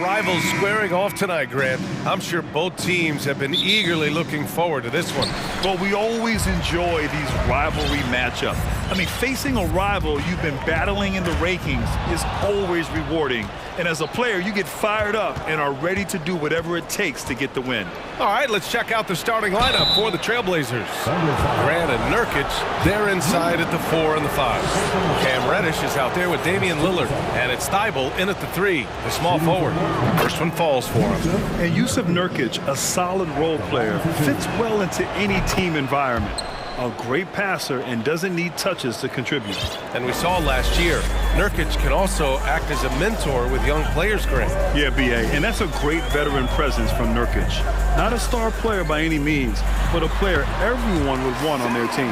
Rivals squaring off tonight, Grant. I'm sure both teams have been eagerly looking forward to this one. Well, we always enjoy these rivalry matchups. I mean, facing a rival you've been battling in the rankings is always rewarding. And as a player, you get fired up and are ready to do whatever it takes to get the win. All right, let's check out the starting lineup for the Trailblazers. Grant and Nurkic, they're inside at the 4 and the 5. Cam Reddish is out there with Damian Lillard. And it's Thibault in at the 3, the small forward. First one falls for him. And Yusuf Nurkic, a solid role player, fits well into any team environment. A great passer and doesn't need touches to contribute. And we saw last year, Nurkic can also act as a mentor with young players, Grant. Yeah, B.A., and that's a great veteran presence from Nurkic. Not a star player by any means, but a player everyone would want on their team.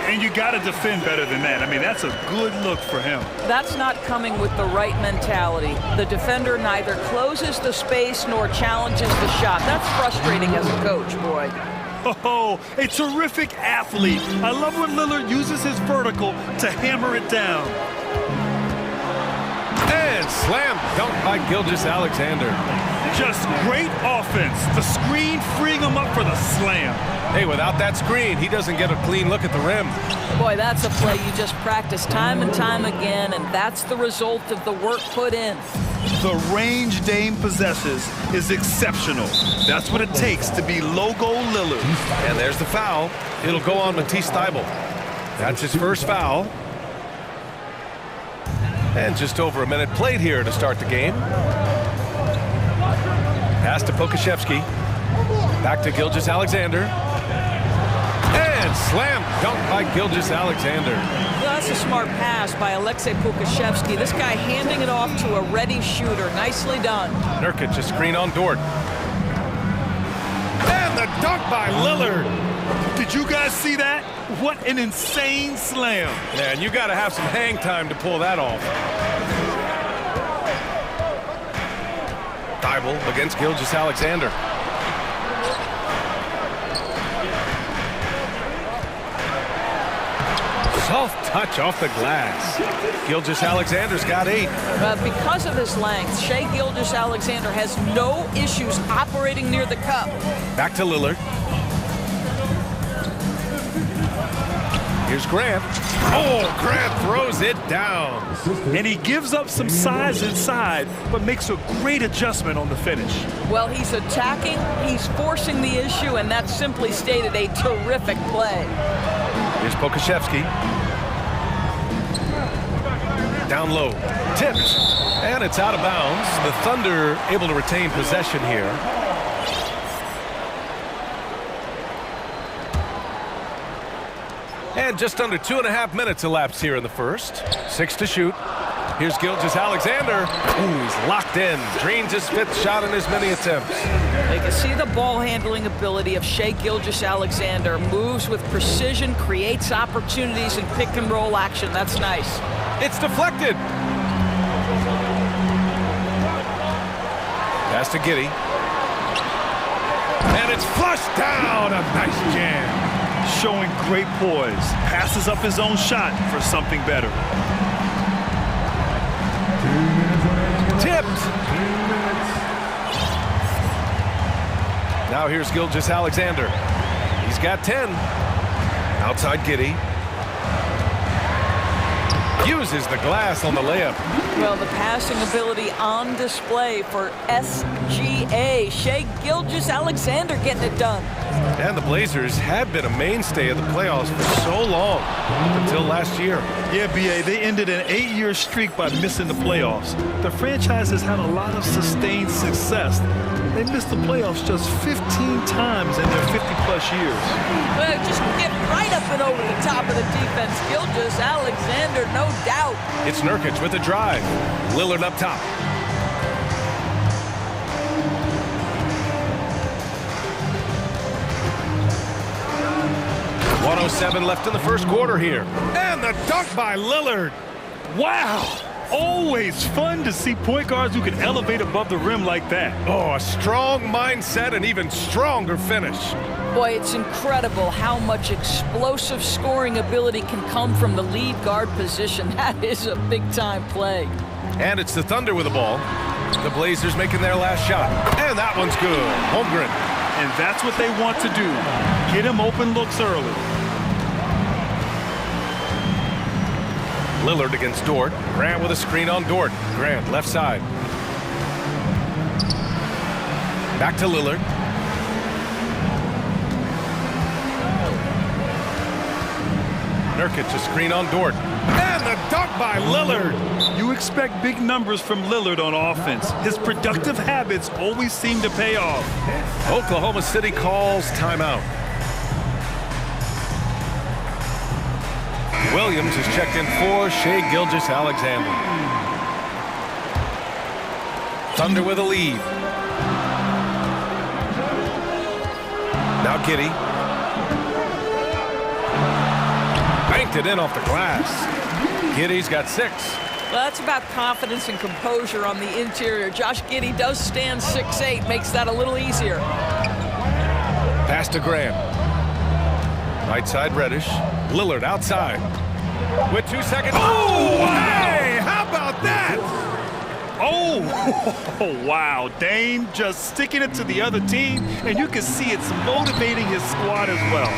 And you got to defend better than that. I mean, that's a good look for him. That's not coming with the right mentality. The defender neither closes the space nor challenges the shot. That's frustrating as a coach, boy. Oh, a terrific athlete. I love when Lillard uses his vertical to hammer it down. And slam dunk by Gilgeous-Alexander. Just great offense. The screen freeing him up for the slam. Hey, without that screen, he doesn't get a clean look at the rim. Boy, that's a play you just practice time and time again, and that's the result of the work put in. The range Dame possesses is exceptional. That's what it takes to be logo Lillard. And there's the foul. It'll go on Matisse Thybulle. That's his first foul. And just over a minute played here to start the game. Pass to Pokashevsky. Back to Gilgeous-Alexander. And slam dunk by Gilgeous-Alexander. Well, that's a smart pass by Alexei Pokashevsky. This guy handing it off to a ready shooter. Nicely done. Nurkic, a screen on Dort. And the dunk by Lillard. Did you guys see that? What an insane slam. Man, you got to have some hang time to pull that off. Thybulle against Gilgeous-Alexander. Soft touch off the glass. Gilgeous-Alexander's got 8. Because of his length, Shai Gilgeous-Alexander has no issues operating near the cup. Back to Lillard. Here's Grant. Oh, Grant throws it down. And he gives up some size inside, but makes a great adjustment on the finish. Well, he's attacking, he's forcing the issue, and that's simply stated a terrific play. Here's Pokashevsky. Down low. Tipped. And it's out of bounds. The Thunder able to retain possession here. And just under 2.5 minutes elapsed here in the first. 6 to shoot. Here's Gilgeous-Alexander. Ooh, he's locked in. Drains his 5th shot in as many attempts. You can see the ball handling ability of Shai Gilgeous-Alexander. Moves with precision, creates opportunities in pick and roll action. That's nice. It's deflected. Pass to Giddey. And it's flushed down. A nice jam. Showing great poise. Passes up his own shot for something better. Tipped. Now here's Gilgeous-Alexander. He's got 10. Outside Giddey. Uses the glass on the layup. Well, the passing ability on display for SGA. Shai Gilgeous-Alexander getting it done. And the Blazers had been a mainstay of the playoffs for so long, until last year. Yeah, B.A., they ended an 8-year streak by missing the playoffs. The franchise has had a lot of sustained success. They missed the playoffs just 15 times in their 50-plus years. Well, just get right up and over the top of the defense. Gilgeous-Alexander, no doubt. It's Nurkic with a drive. Lillard up top. .107 left in the first quarter here. And the dunk by Lillard. Wow! Always fun to see point guards who can elevate above the rim like that. Oh, a strong mindset and even stronger finish. Boy, it's incredible how much explosive scoring ability can come from the lead guard position. That is a big-time play. And it's the Thunder with the ball. The Blazers making their last shot. And that one's good. Holmgren. And that's what they want to do. Get him open looks early. Lillard against Dort. Grant with a screen on Dort. Grant, left side. Back to Lillard. Nurkic, a screen on Dort. And the dunk by Lillard. You expect big numbers from Lillard on offense. His productive habits always seem to pay off. Oklahoma City calls timeout. Williams is checked in for Shai Gilgeous-Alexander. Thunder with a lead. Now Giddey. Banked it in off the glass. Giddey's got 6. Well, that's about confidence and composure on the interior. Josh Giddey does stand 6'8", makes that a little easier. Pass to Graham. Right side Reddish. Lillard outside. With 2 seconds. Oh, hey, how about that? Oh, wow. Dame just sticking it to the other team, and you can see it's motivating his squad as well.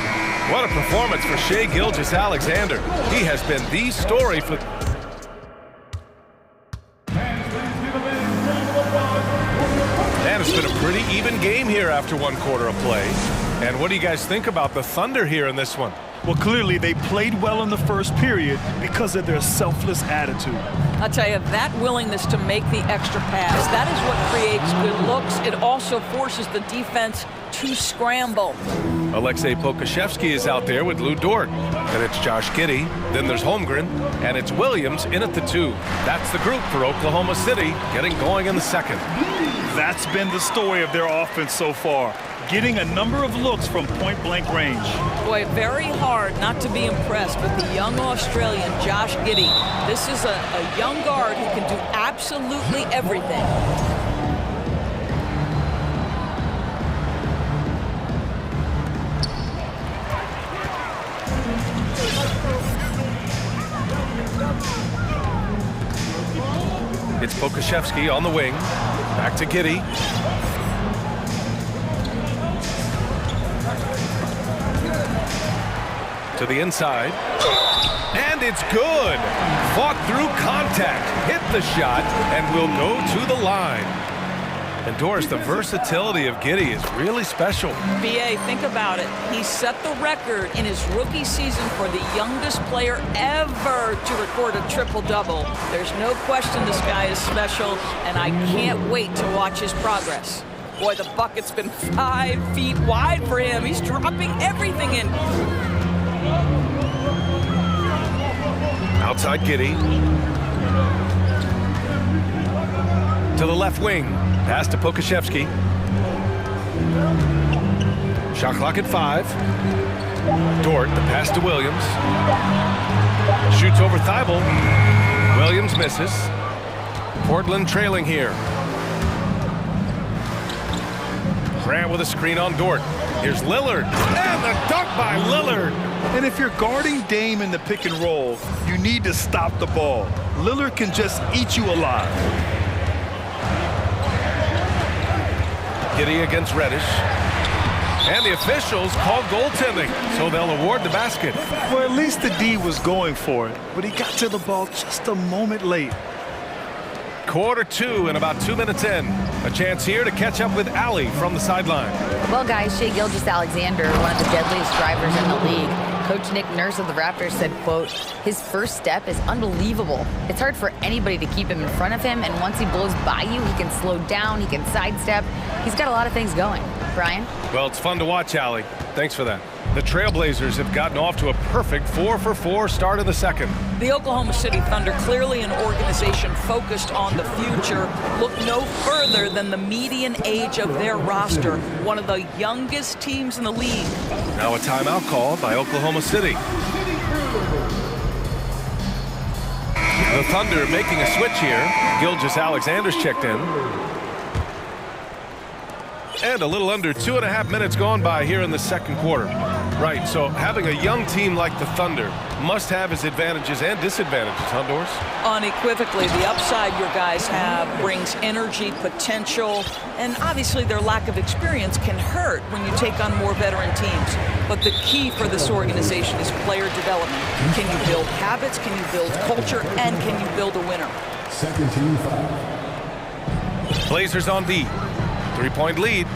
What a performance for Shai Gilgeous-Alexander. He has been the story for... And it's been a pretty even game here after 1 quarter of play. And what do you guys think about the Thunder here in this one? Well, clearly they played well in the first period because of their selfless attitude. I'll tell you, that willingness to make the extra pass, that is what creates good looks. It also forces the defense to scramble. Alexei Pokusevski is out there with Lou Dort. And it's Josh Giddey. Then there's Holmgren. And it's Williams in at the 2. That's the group for Oklahoma City getting going in the second. That's been the story of their offense so far. Getting a number of looks from point-blank range. Boy, very hard not to be impressed with the young Australian Josh Giddey. This is a young guard who can do absolutely everything. It's Pokusevski on the wing. Back to Giddey. To the inside. And it's good. Fought through contact. Hit the shot and will go to the line. And Doris, the versatility of Giddey is really special. BA, think about it. He set the record in his rookie season for the youngest player ever to record a triple-double. There's no question this guy is special, and I can't wait to watch his progress. Boy, the bucket's been 5 feet wide for him. He's dropping everything in. Outside Giddey. To the left wing. Pass to Pokusevski. Shot clock at 5. Dort, the pass to Williams. Shoots over Thibault. Williams misses. Portland trailing here. Grant with a screen on Dort. Here's Lillard. And the dunk by Lillard. And if you're guarding Dame in the pick and roll, you need to stop the ball. Lillard can just eat you alive. Giddey against Reddish. And the officials call goaltending, so they'll award the basket. Well, at least the D was going for it, but he got to the ball just a moment late. Quarter 2 and about 2 minutes in. A chance here to catch up with Allie from the sideline. Well, guys, Shai Gilgeous-Alexander, one of the deadliest drivers in the league. Coach Nick Nurse of the Raptors said, quote, his first step is unbelievable. It's hard for anybody to keep him in front of him, and once he blows by you, he can slow down, he can sidestep. He's got a lot of things going. Brian? Well, it's fun to watch, Allie. Thanks for that. The Trailblazers have gotten off to a perfect 4-for-4 start in the second. The Oklahoma City Thunder, clearly an organization focused on the future, look no further than the median age of their roster, one of the youngest teams in the league. Now a timeout called by Oklahoma City. The Thunder making a switch here. Gilgeous-Alexander's checked in. And a little under 2.5 minutes gone by here in the second quarter. Right, so having a young team like the Thunder must have its advantages and disadvantages, huh, Doris? Unequivocally, the upside your guys have brings energy, potential, and obviously their lack of experience can hurt when you take on more veteran teams. But the key for this organization is player development. Can you build habits, can you build culture, and can you build a winner? Second team foul. Blazers on D. 3-point lead.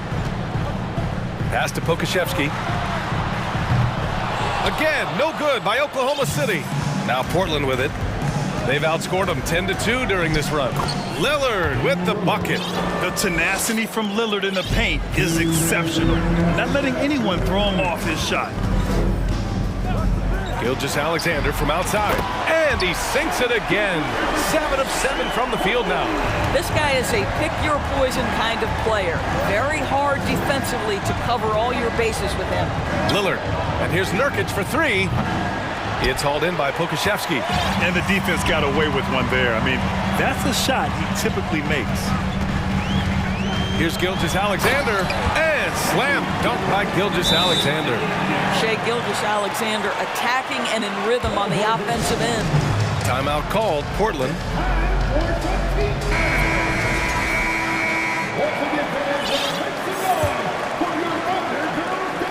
Pass to Pokashevsky. Again, no good by Oklahoma City. Now Portland with it. They've outscored them 10-2 during this run. Lillard with the bucket. The tenacity from Lillard in the paint is exceptional. Not letting anyone throw him off his shot. Gilgeous-Alexander from outside. And he sinks it again. 7 of 7 from the field now. This guy is a pick-your-poison kind of player. Very hard defensively to cover all your bases with him. Lillard. And here's Nurkic for 3. It's hauled in by Pokashevsky. And the defense got away with one there. I mean, that's a shot he typically makes. Here's Gilgeous-Alexander. And slam dunk by Gilgeous-Alexander. Shai Gilgeous-Alexander attacking and in rhythm on the offensive end. Timeout called, Portland.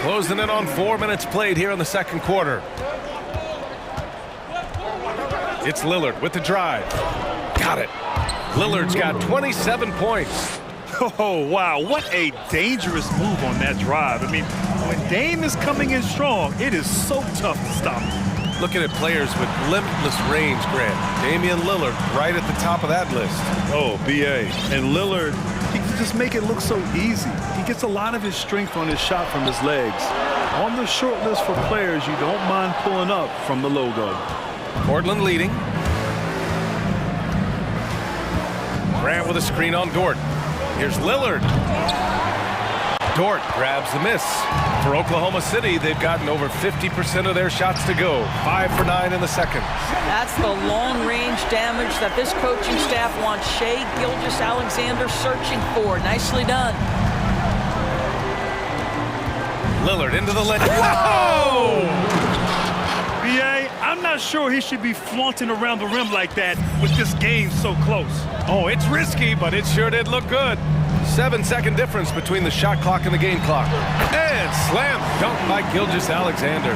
Closing in on 4 minutes played here in the second quarter. It's Lillard with the drive. Got it. Lillard's got 27 points. Oh, wow. What a dangerous move on that drive. I mean, when Dame is coming in strong, it is so tough to stop him. Looking at players with limitless range, Grant. Damian Lillard right at the top of that list. Oh, B.A. And Lillard, he can just make it look so easy. He gets a lot of his strength on his shot from his legs. On the short list for players you don't mind pulling up from the logo. Portland leading. Grant with a screen on Dort. Here's Lillard. Dort grabs the miss. For Oklahoma City, they've gotten over 50% of their shots to go. 5 for 9 in the second. That's the long-range damage that this coaching staff wants Shai Gilgeous-Alexander searching for. Nicely done. Lillard into the lane. Whoa! B.A., I'm not sure he should be flaunting around the rim like that with this game so close. Oh, it's risky, but it sure did look good. 7-second difference between the shot clock and the game clock. And slam dunk by Gilgeous-Alexander.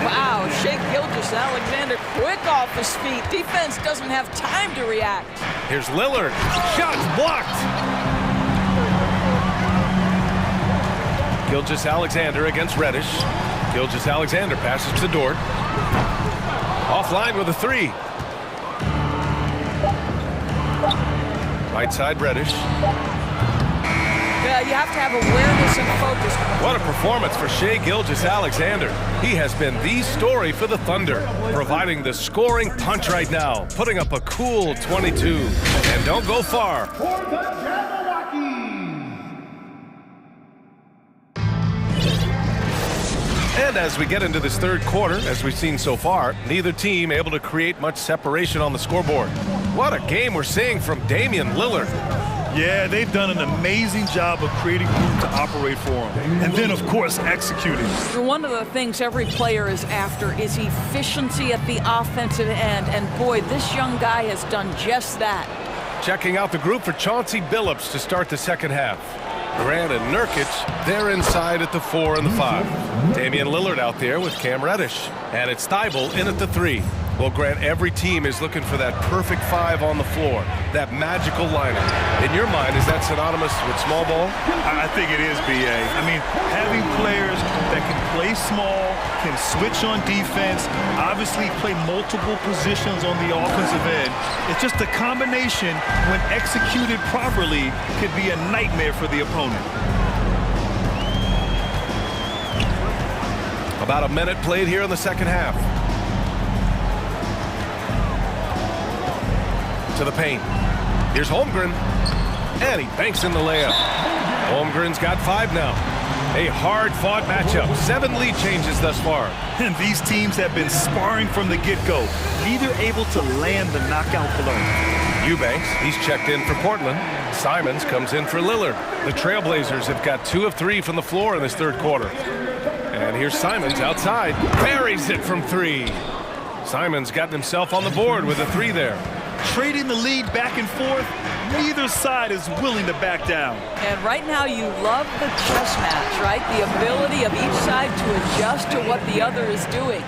Wow, Shai Gilgeous-Alexander quick off his feet. Defense doesn't have time to react. Here's Lillard. Shots blocked. Gilgeous-Alexander against Reddish. Gilgeous-Alexander passes to Dort. Offline with a 3. Right side Reddish. Yeah, you have to have awareness and focus. What a performance for Shai Gilgeous-Alexander. He has been the story for the Thunder, providing the scoring punch right now, putting up a cool 22. And don't go far. And as we get into this third quarter, as we've seen so far, neither team able to create much separation on the scoreboard. What a game we're seeing from Damian Lillard. Yeah, they've done an amazing job of creating room to operate for him. And then, of course, executing. One of the things every player is after is efficiency at the offensive end. And boy, this young guy has done just that. Checking out the group for Chauncey Billups to start the second half. Grant and Nurkic, they're inside at the 4 and the 5. Damian Lillard out there with Cam Reddish. And it's Thybulle in at the 3. Well, Grant, every team is looking for that perfect 5 on the floor, that magical lineup. In your mind, is that synonymous with small ball? I think it is, B.A. I mean, having players that can play small, can switch on defense, obviously play multiple positions on the offensive end. It's just a combination, when executed properly, could be a nightmare for the opponent. About a minute played here in the second half. To the paint. Here's Holmgren. And he banks in the layup. Holmgren's got 5 now. A hard-fought matchup. 7 lead changes thus far. And these teams have been sparring from the get-go. Neither able to land the knockout blow. Eubanks, he's checked in for Portland. Simons comes in for Lillard. The Trailblazers have got 2 of 3 from the floor in this third quarter. And here's Simons outside. Buries it from three. Simons got himself on the board with a three there. Trading the lead back and forth, neither side is willing to back down. And right now you love the chess match, right? The ability of each side to adjust to what the other is doing.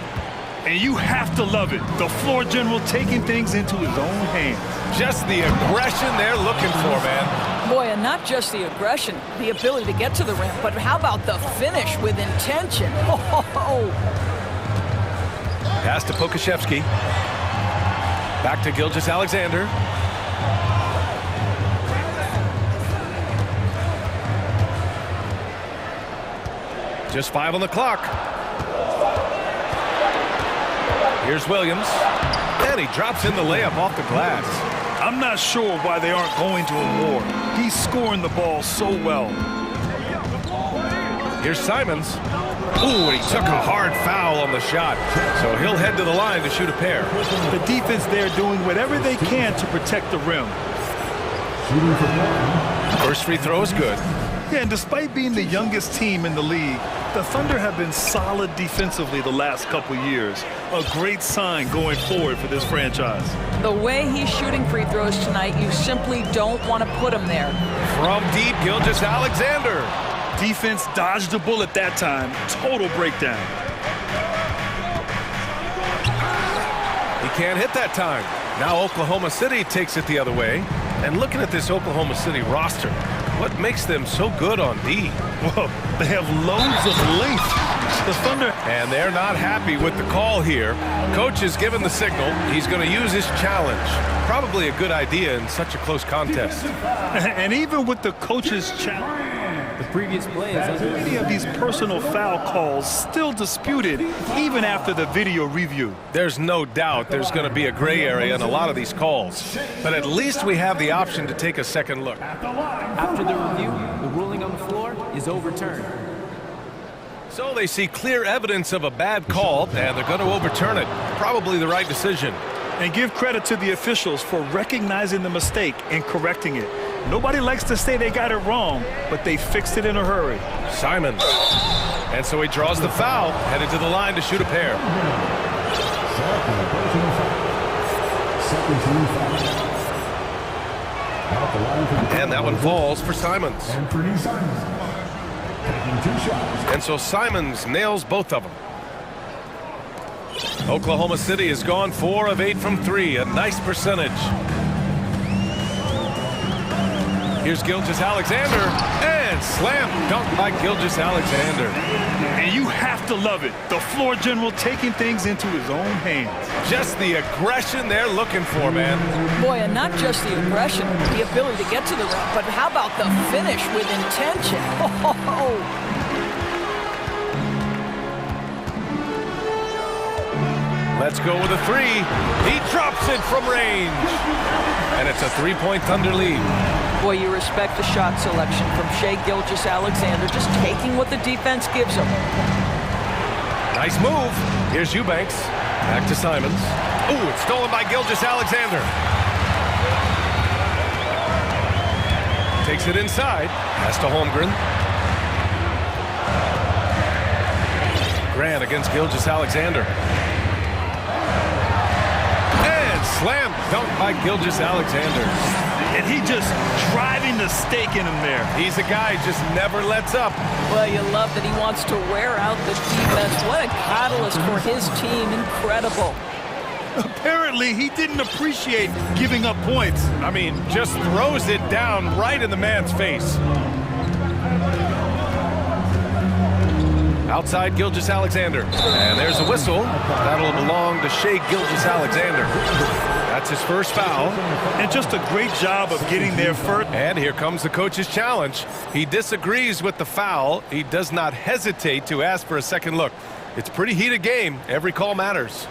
And you have to love it. The floor general taking things into his own hands. Just the aggression they're looking for, man. Boy, and not just the aggression, the ability to get to the rim, but how about the finish with intention? Oh. Pass to Pokashevsky. Back to Gilgeous-Alexander. Just 5 on the clock. Here's Williams. And he drops in the layup off the glass. I'm not sure why they aren't going to him more. He's scoring the ball so well. Here's Simons. Ooh, and he took a hard foul on the shot. So he'll head to the line to shoot a pair. The defense there doing whatever they can to protect the rim. First free throw is good. Yeah, and despite being the youngest team in the league, the Thunder have been solid defensively the last couple years. A great sign going forward for this franchise. The way he's shooting free throws tonight, you simply don't want to put him there. From deep, Gilgeous-Alexander. Defense dodged a bullet that time. Total breakdown. He can't hit that time. Now Oklahoma City takes it the other way. And looking at this Oklahoma City roster, what makes them so good on D? Well, they have loads of length. The Thunder... And they're not happy with the call here. Coach has given the signal. He's going to use his challenge. Probably a good idea in such a close contest. And even with the coach's challenge, the previous play is many of these personal foul calls still disputed even after the video review. There's no doubt there's going to be a gray area in a lot of these calls. But at least we have the option to take a second look. After the review, the ruling on the floor is overturned. So they see clear evidence of a bad call, and they're going to overturn it. Probably the right decision. And give credit to the officials for recognizing the mistake and correcting it. Nobody likes to say they got it wrong, but they fixed it in a hurry. Simons. And so he draws the foul, headed to the line to shoot a pair. And that one falls for Simons. And so Simons nails both of them. Oklahoma City has gone 4 of 8 from 3, a nice percentage. Here's Gilgeous-Alexander, and slam dunk by Gilgeous-Alexander. And you have to love it. The floor general taking things into his own hands. Just the aggression they're looking for, man. Boy, and not just the aggression, the ability to get to the rim, but how about the finish with intention? Oh. Let's go with a three. He drops it from range. And it's a 3-point Thunder lead. Boy, you respect the shot selection from Shai Gilgeous-Alexander, just taking what the defense gives him. Nice move. Here's Eubanks. Back to Simons. Ooh, it's stolen by Gilgeous-Alexander. Takes it inside. Pass to Holmgren. Grant against Gilgeous-Alexander. Slam dunk by Gilgeous-Alexander. And he just driving the stake in him there. He's a guy who just never lets up. Well, you love that he wants to wear out the defense. What a catalyst for his team. Incredible. Apparently, he didn't appreciate giving up points. I mean, just throws it down right in the man's face. Outside Gilgeous-Alexander. And there's a whistle. That'll belong to Shai Gilgeous-Alexander. That's his first foul. And just a great job of getting there first. And here comes the coach's challenge. He disagrees with the foul. He does not hesitate to ask for a second look. It's a pretty heated game. Every call matters.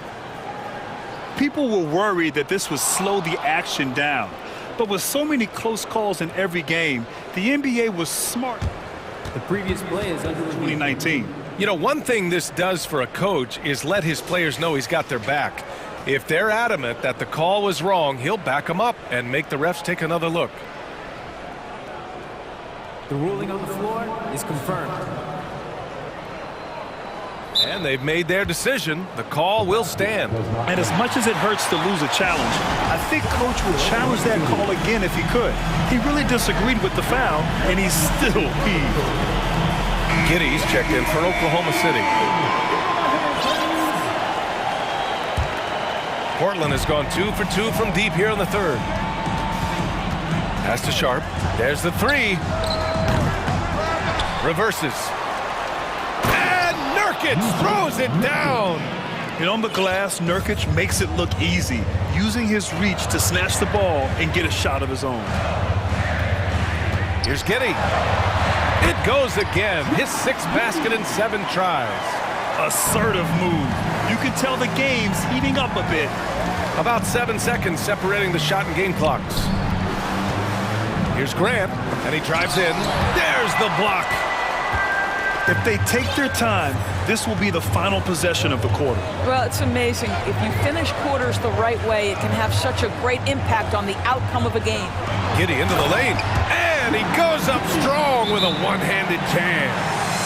People were worried that this would slow the action down. But with so many close calls in every game, the NBA was smart. The previous play is under 2019. You know, one thing this does for a coach is let his players know he's got their back. If they're adamant that the call was wrong, he'll back them up and make the refs take another look. The ruling on the floor is confirmed. And they've made their decision. The call will stand. And as much as it hurts to lose a challenge, I think Coach would challenge that call again if he could. He really disagreed with the foul, and he's still peeved. Giddy's checked in for Oklahoma City. Portland has gone 2 for 2 from deep here in the third. Pass to Sharp. There's the three. Reverses. And Nurkic throws it down. And on the glass, Nurkic makes it look easy, using his reach to snatch the ball and get a shot of his own. Here's Giddy. It goes again. His 6th basket in 7 tries. Assertive move. You can tell the game's heating up a bit. About 7 seconds separating the shot and game clocks. Here's Grant, and he drives in. There's the block. If they take their time, this will be the final possession of the quarter. Well, it's amazing. If you finish quarters the right way, it can have such a great impact on the outcome of a game. Giddy into the lane, and he goes up strong with a one-handed jam.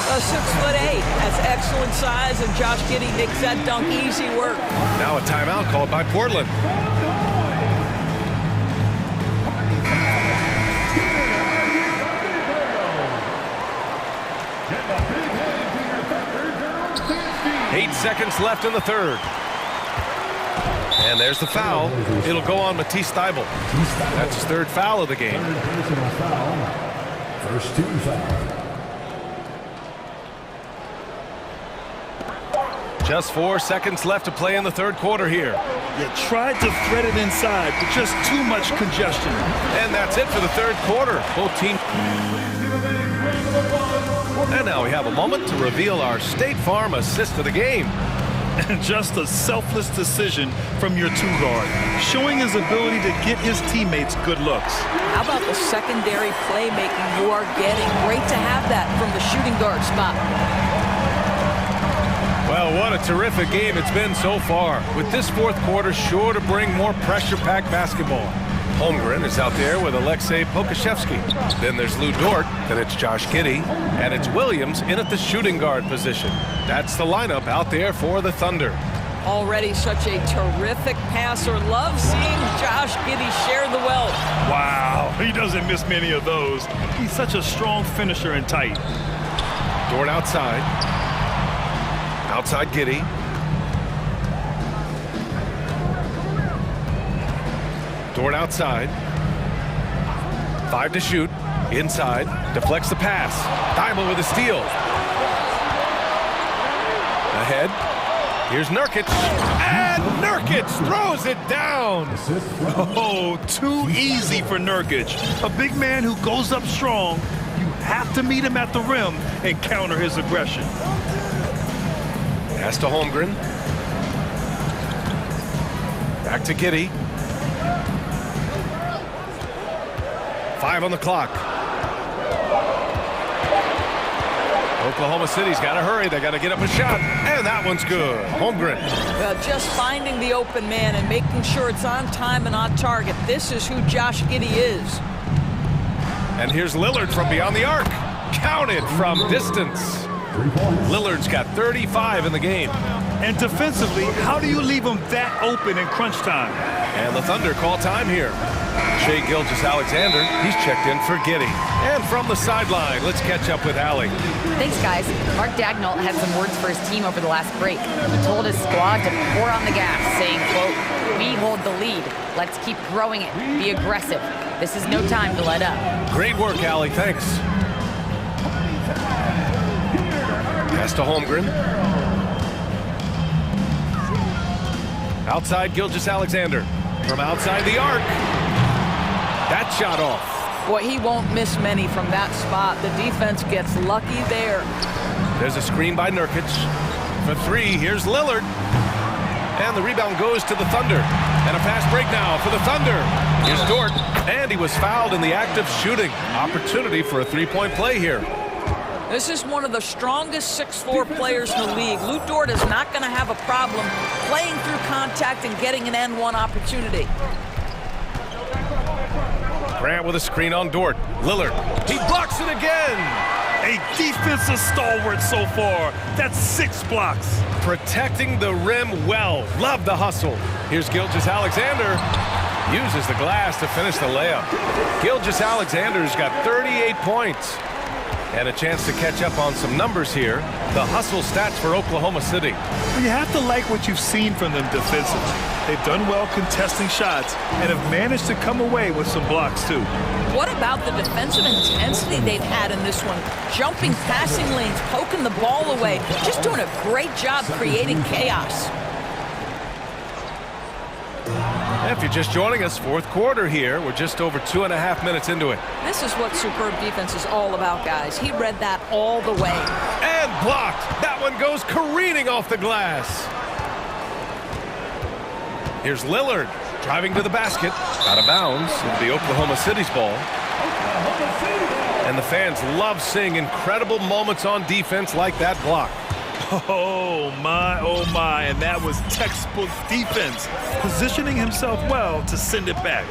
6'8", that's excellent size, and Josh Giddey makes that dunk easy work. Now a timeout called by Portland. Eight seconds left in the third. And there's the foul. It'll go on Matisse Thybulle. That's his 3rd foul of the game. First 2 fouls. Just 4 seconds left to play in the third quarter here. You tried to thread it inside, but just too much congestion. And that's it for the third quarter. Both teams. And now we have a moment to reveal our State Farm assist of the game. And just a selfless decision from your 2-guard, showing his ability to get his teammates good looks. How about the secondary playmaking you are getting? Great to have that from the shooting guard spot. Well, what a terrific game it's been so far, with this fourth quarter sure to bring more pressure-packed basketball. Holmgren is out there with Alexei Pokashevsky. Then there's Lou Dort, then it's Josh Giddey, and it's Williams in at the shooting guard position. That's the lineup out there for the Thunder. Already such a terrific passer. Love seeing Josh Giddey share the wealth. Wow, he doesn't miss many of those. He's such a strong finisher and tight. Dort outside. Outside Giddey. Dort outside. 5 to shoot. Inside. Deflects the pass. Thybulle with a steal. Ahead. Here's Nurkic. And Nurkic throws it down. Oh, too easy for Nurkic. A big man who goes up strong. You have to meet him at the rim and counter his aggression. Pass to Holmgren. Back to Giddey. 5 on the clock. Oklahoma City's got to hurry. They got to get up a shot. And that one's good. Holmgren. Just finding the open man and making sure it's on time and on target. This is who Josh Giddey is. And here's Lillard from beyond the arc. Counted from distance. Lillard's got 35 in the game. And defensively, how do you leave him that open in crunch time? And the Thunder call time here. Shai Gilgeous-Alexander, he's checked in for Giddey. And from the sideline, let's catch up with Allie. Thanks, guys. Mark Dagnall had some words for his team over the last break. He told his squad to pour on the gas, saying, quote, "We hold the lead. Let's keep growing it. Be aggressive. This is no time to let up." Great work, Allie. Thanks. Pass to Holmgren. Outside Gilgeous-Alexander. From outside the arc. That shot off. Boy, he won't miss many from that spot. The defense gets lucky there. There's a screen by Nurkic. For 3, here's Lillard. And the rebound goes to the Thunder. And a fast break now for the Thunder. Here's Dort. And he was fouled in the act of shooting. Opportunity for a 3-point play here. This is one of the strongest 6'4" players in the league. Lou Dort is not going to have a problem playing through contact and getting an N1 opportunity. Grant with a screen on Dort. Lillard. He blocks it again. A defensive stalwart so far. That's 6 blocks. Protecting the rim well. Love the hustle. Here's Gilgeous-Alexander. Uses the glass to finish the layup. Gilgeous-Alexander's got 38 points. And a chance to catch up on some numbers here. The hustle stats for Oklahoma City. Well, you have to like what you've seen from them defensively. They've done well contesting shots and have managed to come away with some blocks too. What about the defensive intensity they've had in this one? Jumping passing lanes, poking the ball away, just doing a great job creating chaos. If you're just joining us, fourth quarter here. We're just over 2.5 minutes into it. This is what superb defense is all about, guys. He read that all the way. And blocked. That one goes careening off the glass. Here's Lillard driving to the basket. Out of bounds. It'll be Oklahoma City's ball. And the fans love seeing incredible moments on defense like that block. Oh my, and that was textbook defense, positioning himself well to send it back.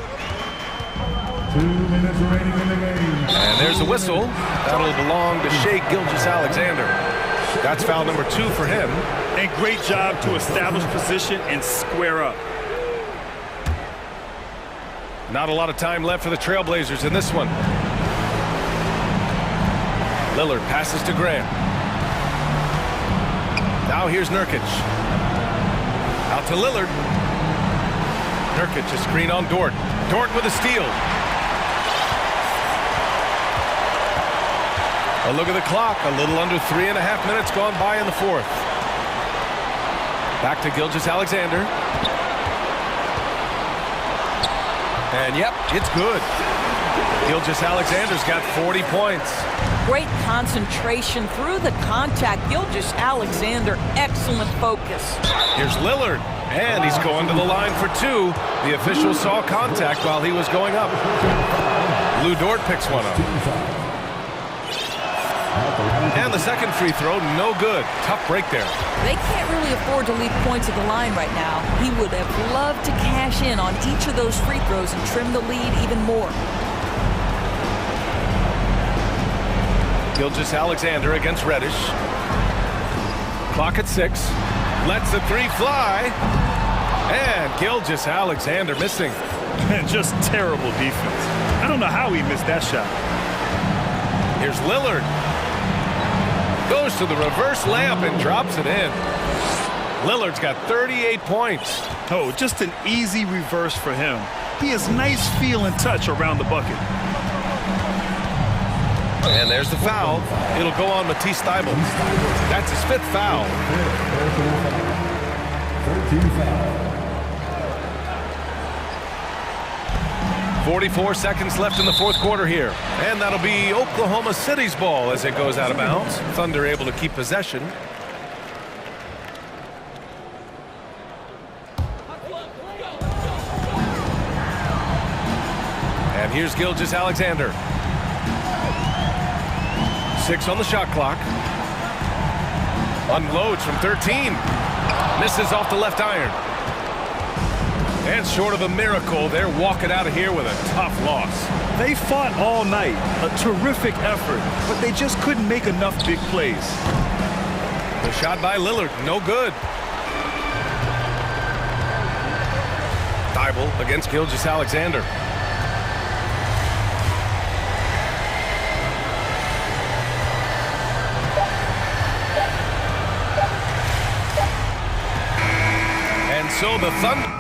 2 minutes remaining in the game. And there's a whistle. That'll belong to Shai Gilgeous-Alexander. That's foul number 2 for him. And great job to establish position and square up. Not a lot of time left for the Trailblazers in this one. Lillard passes to Graham. Now here's Nurkic. Out to Lillard. Nurkic a screen on Dort. Dort with a steal. A look at the clock. A little under 3.5 minutes gone by in the fourth. Back to Gilgeous-Alexander. And yep, it's good. Gilgeous-Alexander's got 40 points. Great concentration through the contact. Gilgeous-Alexander, excellent focus. Here's Lillard, and he's going to the line for 2. The official saw contact while he was going up. Lou Dort picks one up. And the second free throw, no good. Tough break there. They can't really afford to leave points at the line right now. He would have loved to cash in on each of those free throws and trim the lead even more. Gilgeous-Alexander against Reddish. Clock at 6. Lets the 3 fly. And Gilgeous-Alexander missing. And just terrible defense. I don't know how he missed that shot. Here's Lillard. Goes to the reverse layup and drops it in. Lillard's got 38 points. Oh, just an easy reverse for him. He has nice feel and touch around the bucket. And there's the foul. It'll go on Matisse Thybulle. That's his 5th foul. 13 foul. 44 seconds left in the fourth quarter here. And that'll be Oklahoma City's ball as it goes out of bounds. Thunder able to keep possession. And here's Gilgeous-Alexander. 6 on the shot clock. Unloads from 13. Misses off the left iron. And short of a miracle, they're walking out of here with a tough loss. They fought all night. A terrific effort, but they just couldn't make enough big plays. The shot by Lillard, no good. Thybulle against Gilgeous-Alexander. And so the Thunder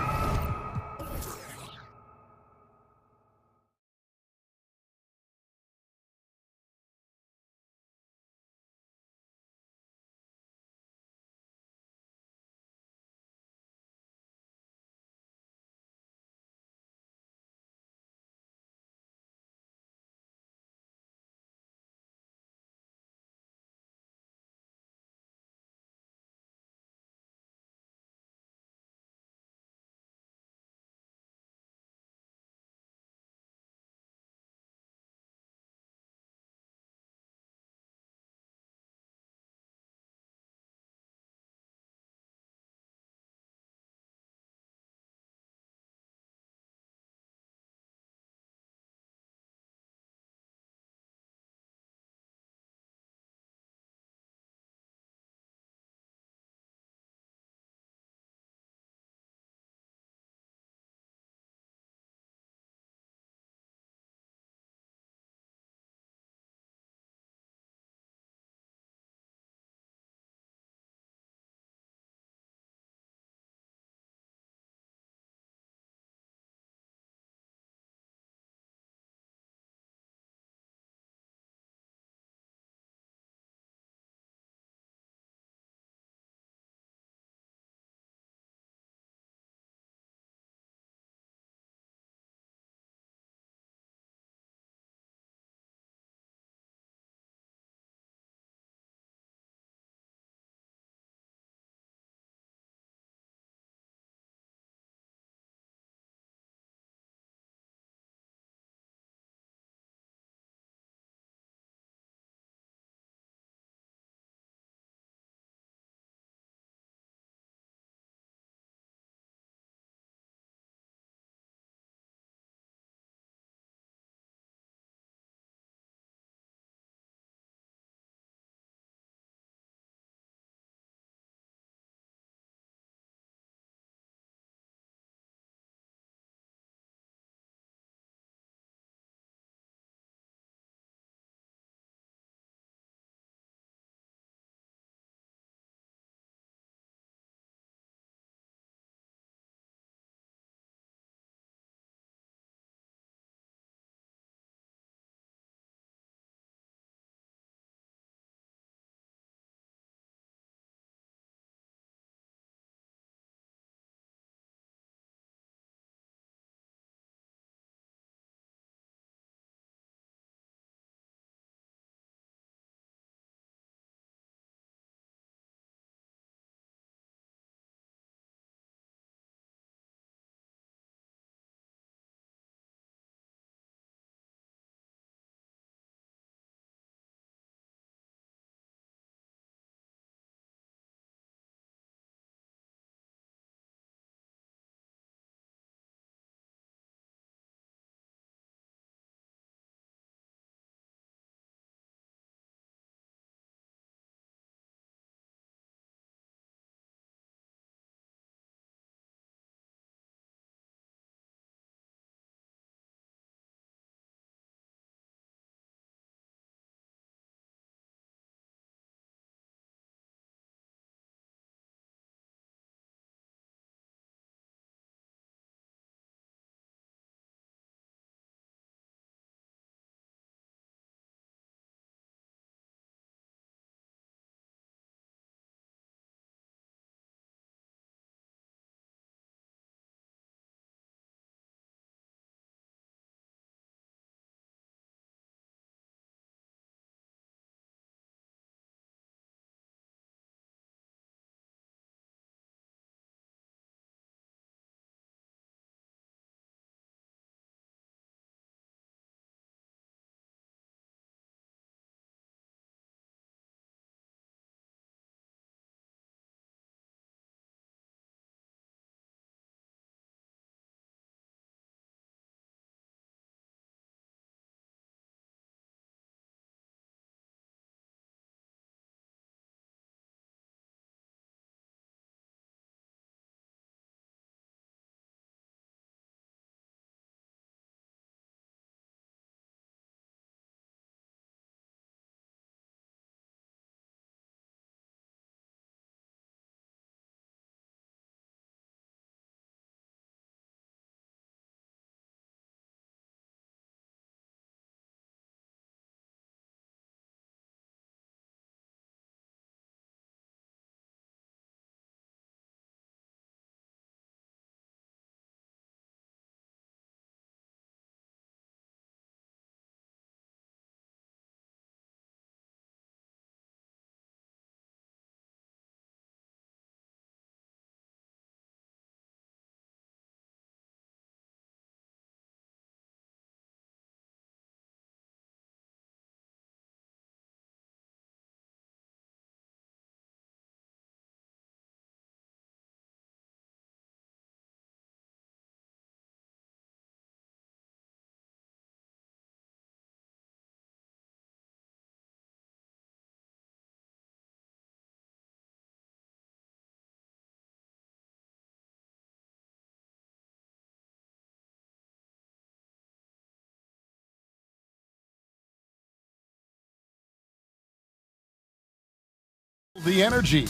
the energy.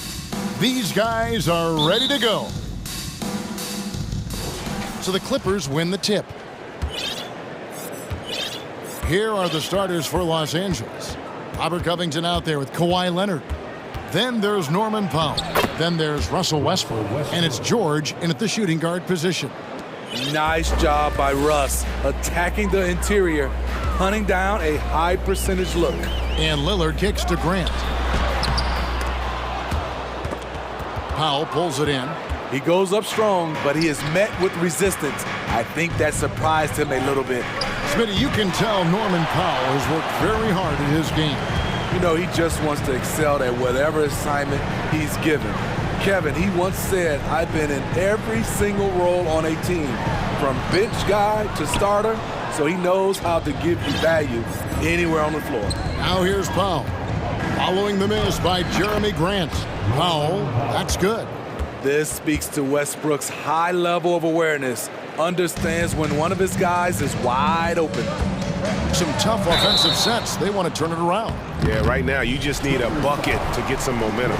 These guys are ready to go. So the Clippers win the tip. Here are the starters for Los Angeles. Robert Covington out there with Kawhi Leonard. Then there's Norman Powell. Then there's Russell Westbrook. And it's George in at the shooting guard position. Nice job by Russ, attacking the interior, hunting down a high percentage look. And Lillard kicks to Grant. Powell pulls it in. He goes up strong, but he is met with resistance. I think that surprised him a little bit. Smitty, you can tell Norman Powell has worked very hard at his game. You know, he just wants to excel at whatever assignment he's given. Kevin, he once said, I've been in every single role on a team, from bench guy to starter, so he knows how to give you value anywhere on the floor. Now here's Powell. Following the miss by Jeremy Grant. Powell, that's good. This speaks to Westbrook's high level of awareness. Understands when one of his guys is wide open. Some tough offensive sets. They want to turn it around. Yeah, right now you just need a bucket to get some momentum.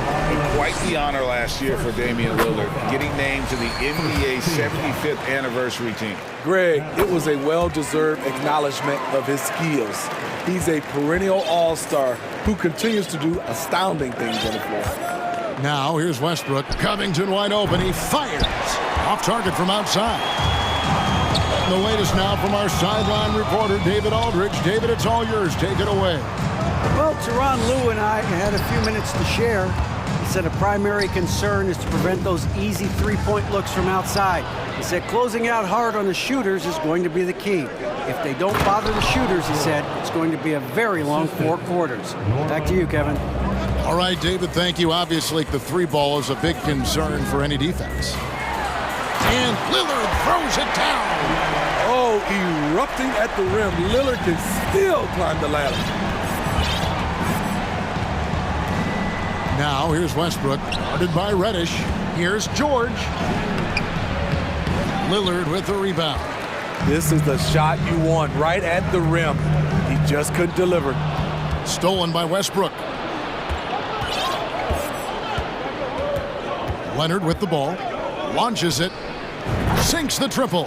Quite the honor last year for Damian Lillard, getting named to the NBA 75th anniversary team. Greg, it was a well-deserved acknowledgement of his skills. He's a perennial all-star who continues to do astounding things on the floor. Now here's Westbrook. Covington wide open. He fires. Off target from outside. The latest now from our sideline reporter, David Aldridge. David, it's all yours. Take it away. Well, Tyronn Lue and I had a few minutes to share. He said a primary concern is to prevent those easy three-point looks from outside. He said closing out hard on the shooters is going to be the key. If they don't bother the shooters, he said, it's going to be a very long 4 quarters. Back to you, Kevin. All right, David, thank you. Obviously, the three ball is a big concern for any defense. And Lillard throws it down. Oh, erupting at the rim. Lillard can still climb the ladder. Now here's Westbrook, guarded by Reddish. Here's George. Lillard with the rebound. This is the shot you want, right at the rim. He just couldn't deliver. Stolen by Westbrook. Leonard with the ball, launches it, sinks the triple.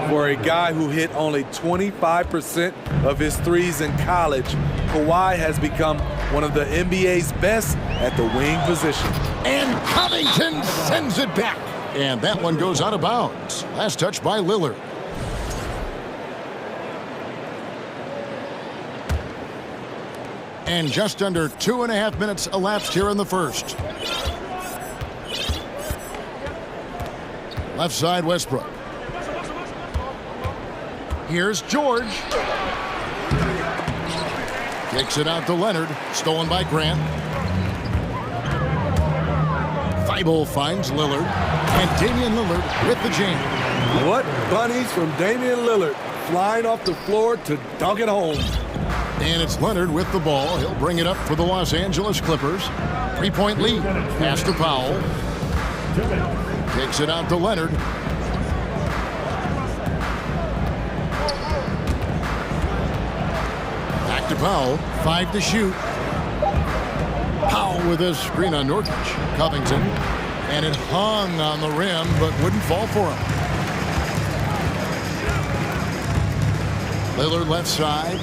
For a guy who hit only 25% of his threes in college, Kawhi has become one of the NBA's best at the wing position. And Covington sends it back. And that one goes out of bounds. Last touch by Lillard. And just under 2.5 minutes elapsed here in the first. Left side, Westbrook. Here's George. Kicks it out to Leonard. Stolen by Grant. Thibault finds Lillard. And Damian Lillard with the jam. What bunnies from Damian Lillard, flying off the floor to dunk it home. And it's Leonard with the ball. He'll bring it up for the Los Angeles Clippers. 3-point lead. Pass to Powell. Kicks it out to Leonard. Back to Powell. 5 to shoot. Powell with a screen on Nurkic. Covington. And it hung on the rim, but wouldn't fall for him. Lillard left side.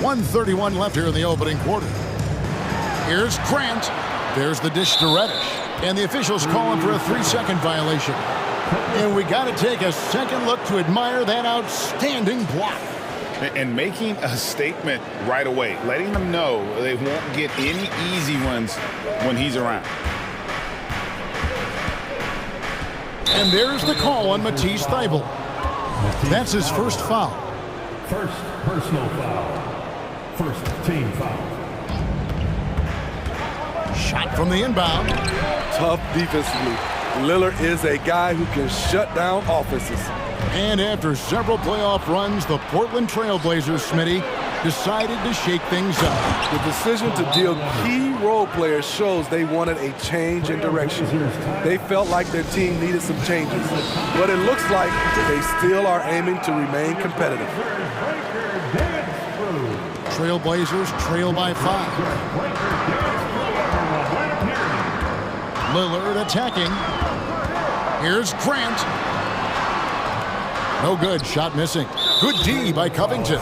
1:31 left here in the opening quarter. Here's Grant. There's the dish to Reddish. And the officials calling for a 3-second violation. And we got to take a second look to admire that outstanding block. And making a statement right away, letting them know they won't get any easy ones when he's around. And there's the call on Matisse Thybulle. That's his first foul. First personal foul. First team foul. Shot from the inbound. Tough defensively. Lillard is a guy who can shut down offenses. And after several playoff runs, the Portland Trail Blazers, Smitty, decided to shake things up. The decision to deal key role players shows they wanted a change in direction. They felt like their team needed some changes, but it looks like they still are aiming to remain competitive. Trailblazers trail by 5. Lillard attacking. Here's Grant. No good. Shot missing. Good D by Covington.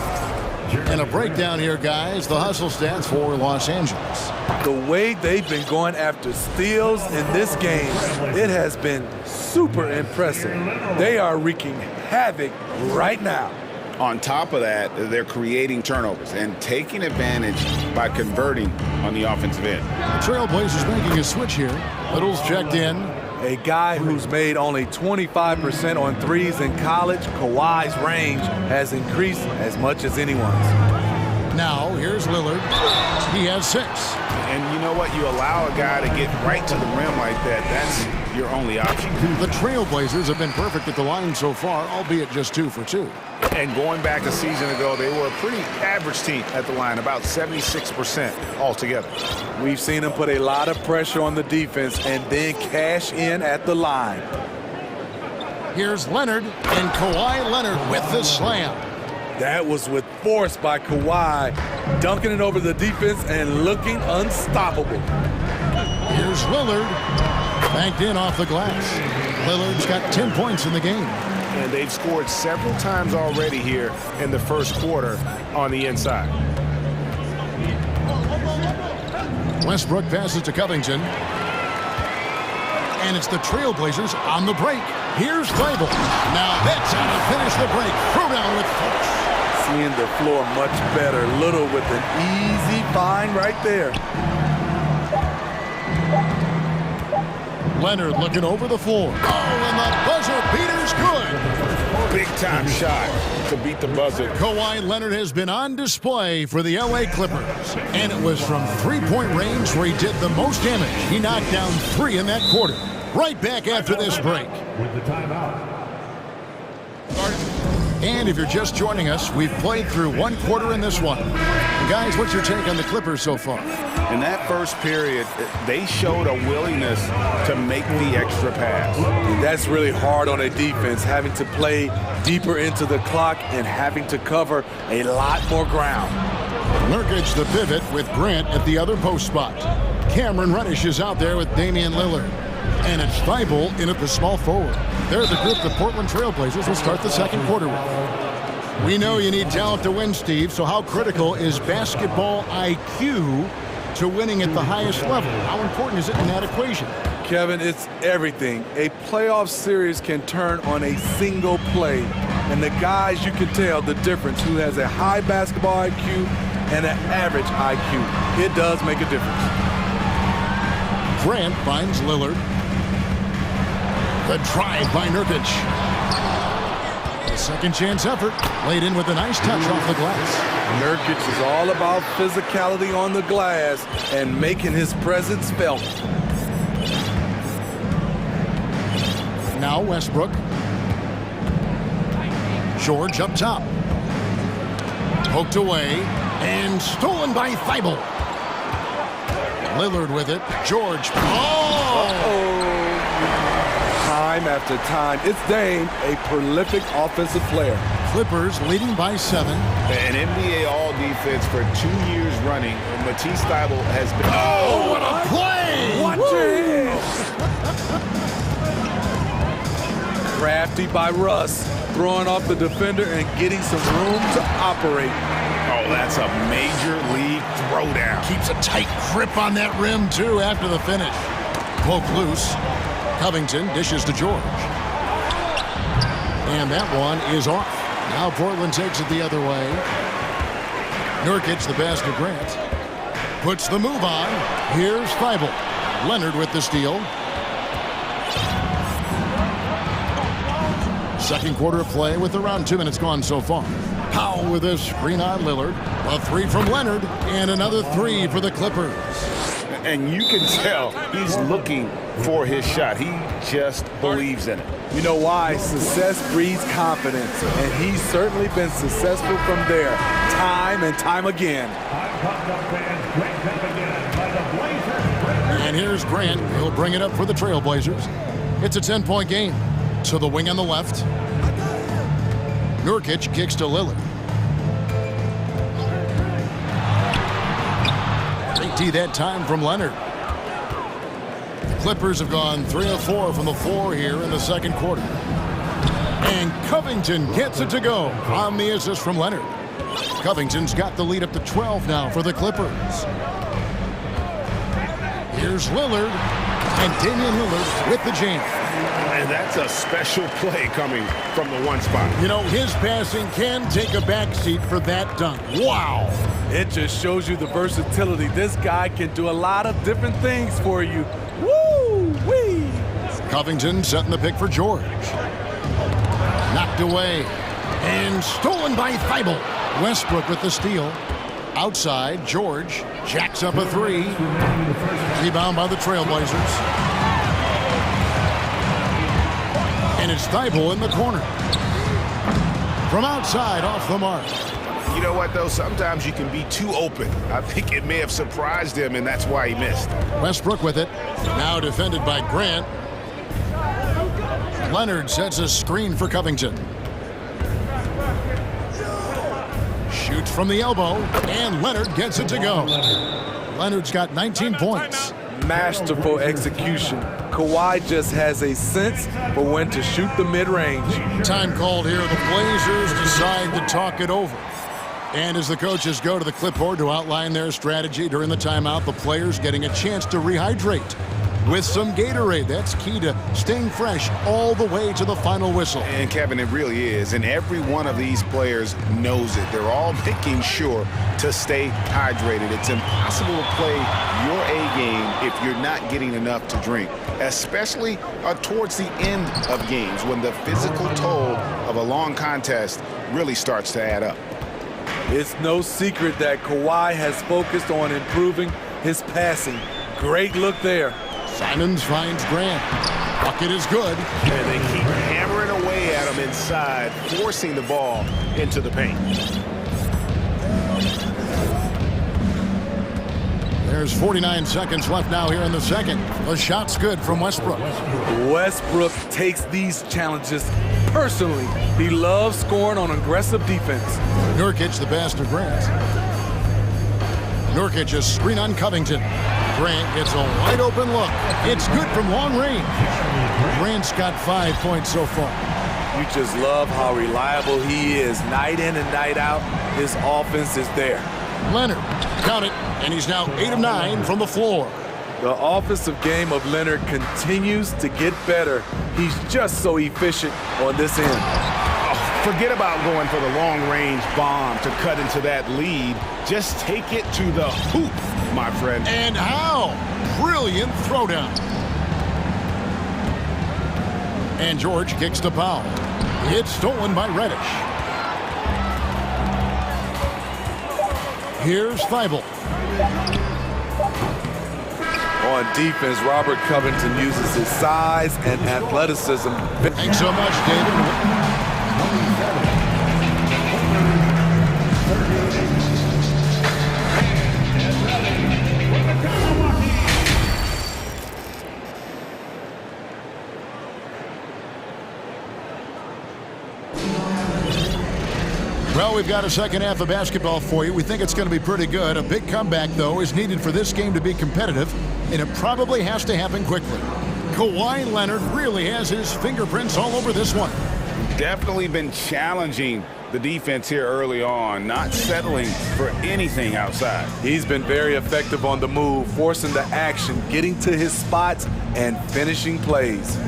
And a breakdown here, guys. The hustle stats for Los Angeles. The way they've been going after steals in this game, it has been super impressive. They are wreaking havoc right now. On top of that, they're creating turnovers and taking advantage by converting on the offensive end. The Trailblazers making a switch here. Little's checked in. A guy who's made only 25% on threes in college, Kawhi's range has increased as much as anyone's. Now, here's Lillard. He has 6. And you know what? You allow a guy to get right to the rim like that. That's your only option. The Trailblazers have been perfect at the line so far, albeit just 2 for 2. And going back a season ago, they were a pretty average team at the line, about 76% altogether. We've seen them put a lot of pressure on the defense and then cash in at the line. Here's Leonard, and Kawhi Leonard with the slam. That was with force by Kawhi, dunking it over the defense and looking unstoppable. Here's Lillard, banked in off the glass. Lillard's got 10 points in the game. And they've scored several times already here in the first quarter on the inside. Westbrook passes to Covington. And it's the Trailblazers on the break. Here's Thibault. Now that's how to finish the break. Throw down with force. Seeing the floor much better. Little with an easy find right there. Leonard looking over the floor. Oh, and the buzzer beater's good. Big time shot to beat the buzzer. Kawhi Leonard has been on display for the LA Clippers. And it was from 3-point range where he did the most damage. He knocked down 3 in that quarter. Right back after this break. With the timeout. And if you're just joining us, we've played through 1 quarter in this one. And guys, what's your take on the Clippers so far? In that first period, they showed a willingness to make the extra pass. And that's really hard on a defense, having to play deeper into the clock and having to cover a lot more ground. Nurkic the pivot with Grant at the other post spot. Cameron Reddish is out there with Damian Lillard. And it's Thibault in at the small forward. They're the group the Portland Trailblazers will start the second quarter with. We know you need talent to win, Steve, so how critical is basketball IQ to winning at the highest level? How important is it in that equation? Kevin, it's everything. A playoff series can turn on a single play. And the guys, you can tell the difference who has a high basketball IQ and an average IQ. It does make a difference. Grant finds Lillard. The drive by Nurkic. A second chance effort. Laid in with a nice touch off the glass. Nurkic is all about physicality on the glass and making his presence felt. Now Westbrook. George up top. Poked away and stolen by Thibault. Lillard with it. George. Oh! Time after time, it's Dame, a prolific offensive player. Clippers leading by 7. An NBA All-Defense for 2 years running. Matisse Thybulle has been... Oh, what a play! Watch it! Crafty by Russ, throwing off the defender and getting some room to operate. Oh, that's a major league throwdown. Keeps a tight grip on that rim, too, after the finish. Poke loose. Covington dishes to George. And that one is off. Now Portland takes it the other way. Nurkic, the pass to Grant. Puts the move on. Here's Thibault. Leonard with the steal. Second quarter of play with around 2 minutes gone so far. Powell with a screen on Lillard. A 3 from Leonard. And another 3 for the Clippers. And you can tell he's looking for his shot. He just believes in it. You know why? Success breeds confidence, and he's certainly been successful from there, time and time again. And here's Grant. He'll bring it up for the Trailblazers. It's a 10-point game. To the wing on the left. Nurkic kicks to Lillard. empty that time from Leonard. The Clippers have gone 3 of 4 from the floor here in the second quarter. And Covington gets it to go on the assist from Leonard. Covington's got the lead up to 12 now for the Clippers. Here's Lillard, and Damian Lillard with the jam. And that's a special play coming from the one spot. You know, his passing can take a backseat for that dunk. Wow. It just shows you the versatility. This guy can do a lot of different things for you. Woo-wee! Covington setting the pick for George. Knocked away and stolen by Thibault. Westbrook with the steal. Outside, George jacks up a three. Rebound by the Trailblazers. And it's Thibault in the corner. From outside, off the mark. You know what, though? Sometimes you can be too open. I think it may have surprised him, and that's why he missed. Westbrook with it. Now defended by Grant. Leonard sets a screen for Covington. Shoots from the elbow, and Leonard gets it to go. Leonard's got 19 points. Masterful execution. Kawhi just has a sense for when to shoot the mid-range. Time called here. The Blazers decide to talk it over. And as the coaches go to the clipboard to outline their strategy during the timeout, the players getting a chance to rehydrate with some Gatorade. That's key to staying fresh all the way to the final whistle. And Kevin, it really is. And every one of these players knows it. They're all making sure to stay hydrated. It's impossible to play your A game if you're not getting enough to drink, especially towards the end of games when the physical toll of a long contest really starts to add up. It's no secret that Kawhi has focused on improving his passing. Great look there. Simons finds Grant. Bucket is good. And they keep hammering away at him inside, forcing the ball into the paint. There's 49 seconds left now here in the second. The shot's good from Westbrook. Westbrook takes these challenges personally. He loves scoring on aggressive defense. Nurkic the pass to Grant. Nurkic a screen on Covington. Grant gets a wide open look. It's good from long range. Grant's got 5 points so far. You just love how reliable he is. Night in and night out, his offense is there. Leonard, count it, and he's now 8 of 9 from the floor. The offensive game of Leonard continues to get better. He's just so efficient on this end. Forget about going for the long-range bomb to cut into that lead. Just take it to the hoop, my friend. And how? Brilliant throwdown. And George kicks to Powell. It's stolen by Reddish. Here's Thibault. On defense, Robert Covington uses his size and athleticism. Thanks so much, David. Well, we've got a second half of basketball for you. We think it's going to be pretty good. A big comeback, though, is needed for this game to be competitive, and it probably has to happen quickly. Kawhi Leonard really has his fingerprints all over this one. Definitely been challenging the defense here early on, not settling for anything outside. He's been very effective on the move, forcing the action, getting to his spots, and finishing plays.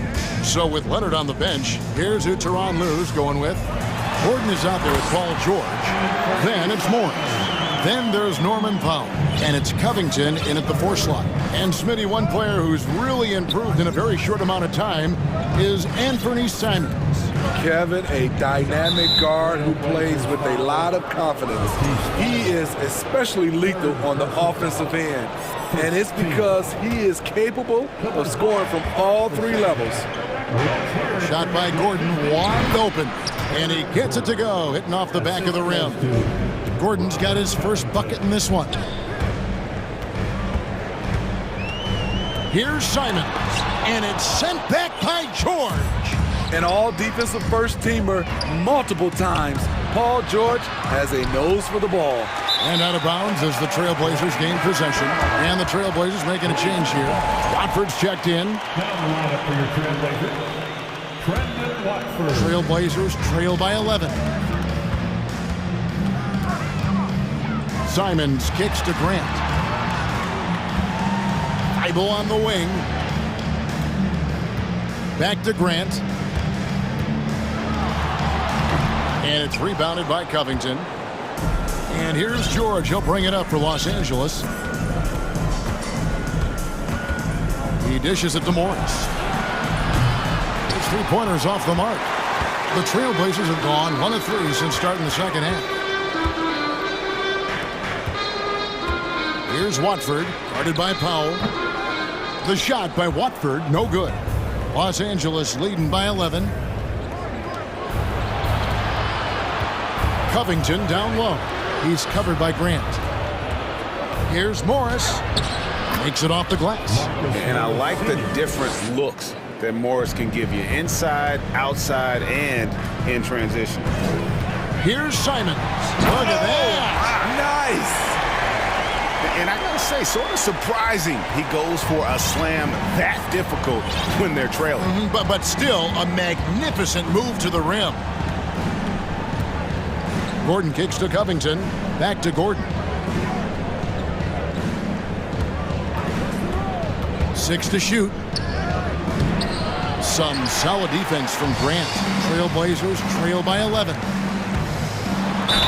So with Leonard on the bench, here's who Tyronn Lue's going with. Gordon is out there with Paul George. Then it's Morris. Then there's Norman Powell. And it's Covington in at the 4 slot. And Smitty, one player who's really improved in a very short amount of time is Anthony Simons. Kevin, a dynamic guard who plays with a lot of confidence. He is especially lethal on the offensive end. And it's because he is capable of scoring from all 3 levels. Shot by Gordon, wide open. And he gets it to go, hitting off the back of the rim. Gordon's got his first bucket in this one. Here's Simons, and it's sent back by George. An all-defensive first-teamer multiple times. Paul George has a nose for the ball. And out of bounds as the Trailblazers gain possession. And the Trailblazers making a change here. Watford's checked in. Trailblazers trail by 11. Simons kicks to Grant. Thibault on the wing. Back to Grant. And it's rebounded by Covington. And here's George. He'll bring it up for Los Angeles. He dishes it to Morris. His three-pointers off the mark. The Trailblazers have gone 1 of 3 since starting the second half. Here's Watford, guarded by Powell. The shot by Watford, no good. Los Angeles leading by 11. Covington down low. He's covered by Grant. Here's Morris. Makes it off the glass. And I like the different looks that Morris can give you. Inside, outside, and in transition. Here's Simons. Look at that. Nice. And I gotta say, sort of surprising he goes for a slam that difficult when they're trailing. But still a magnificent move to the rim. Gordon kicks to Covington. Back to Gordon. 6 to shoot. Some solid defense from Grant. Trailblazers trail by 11.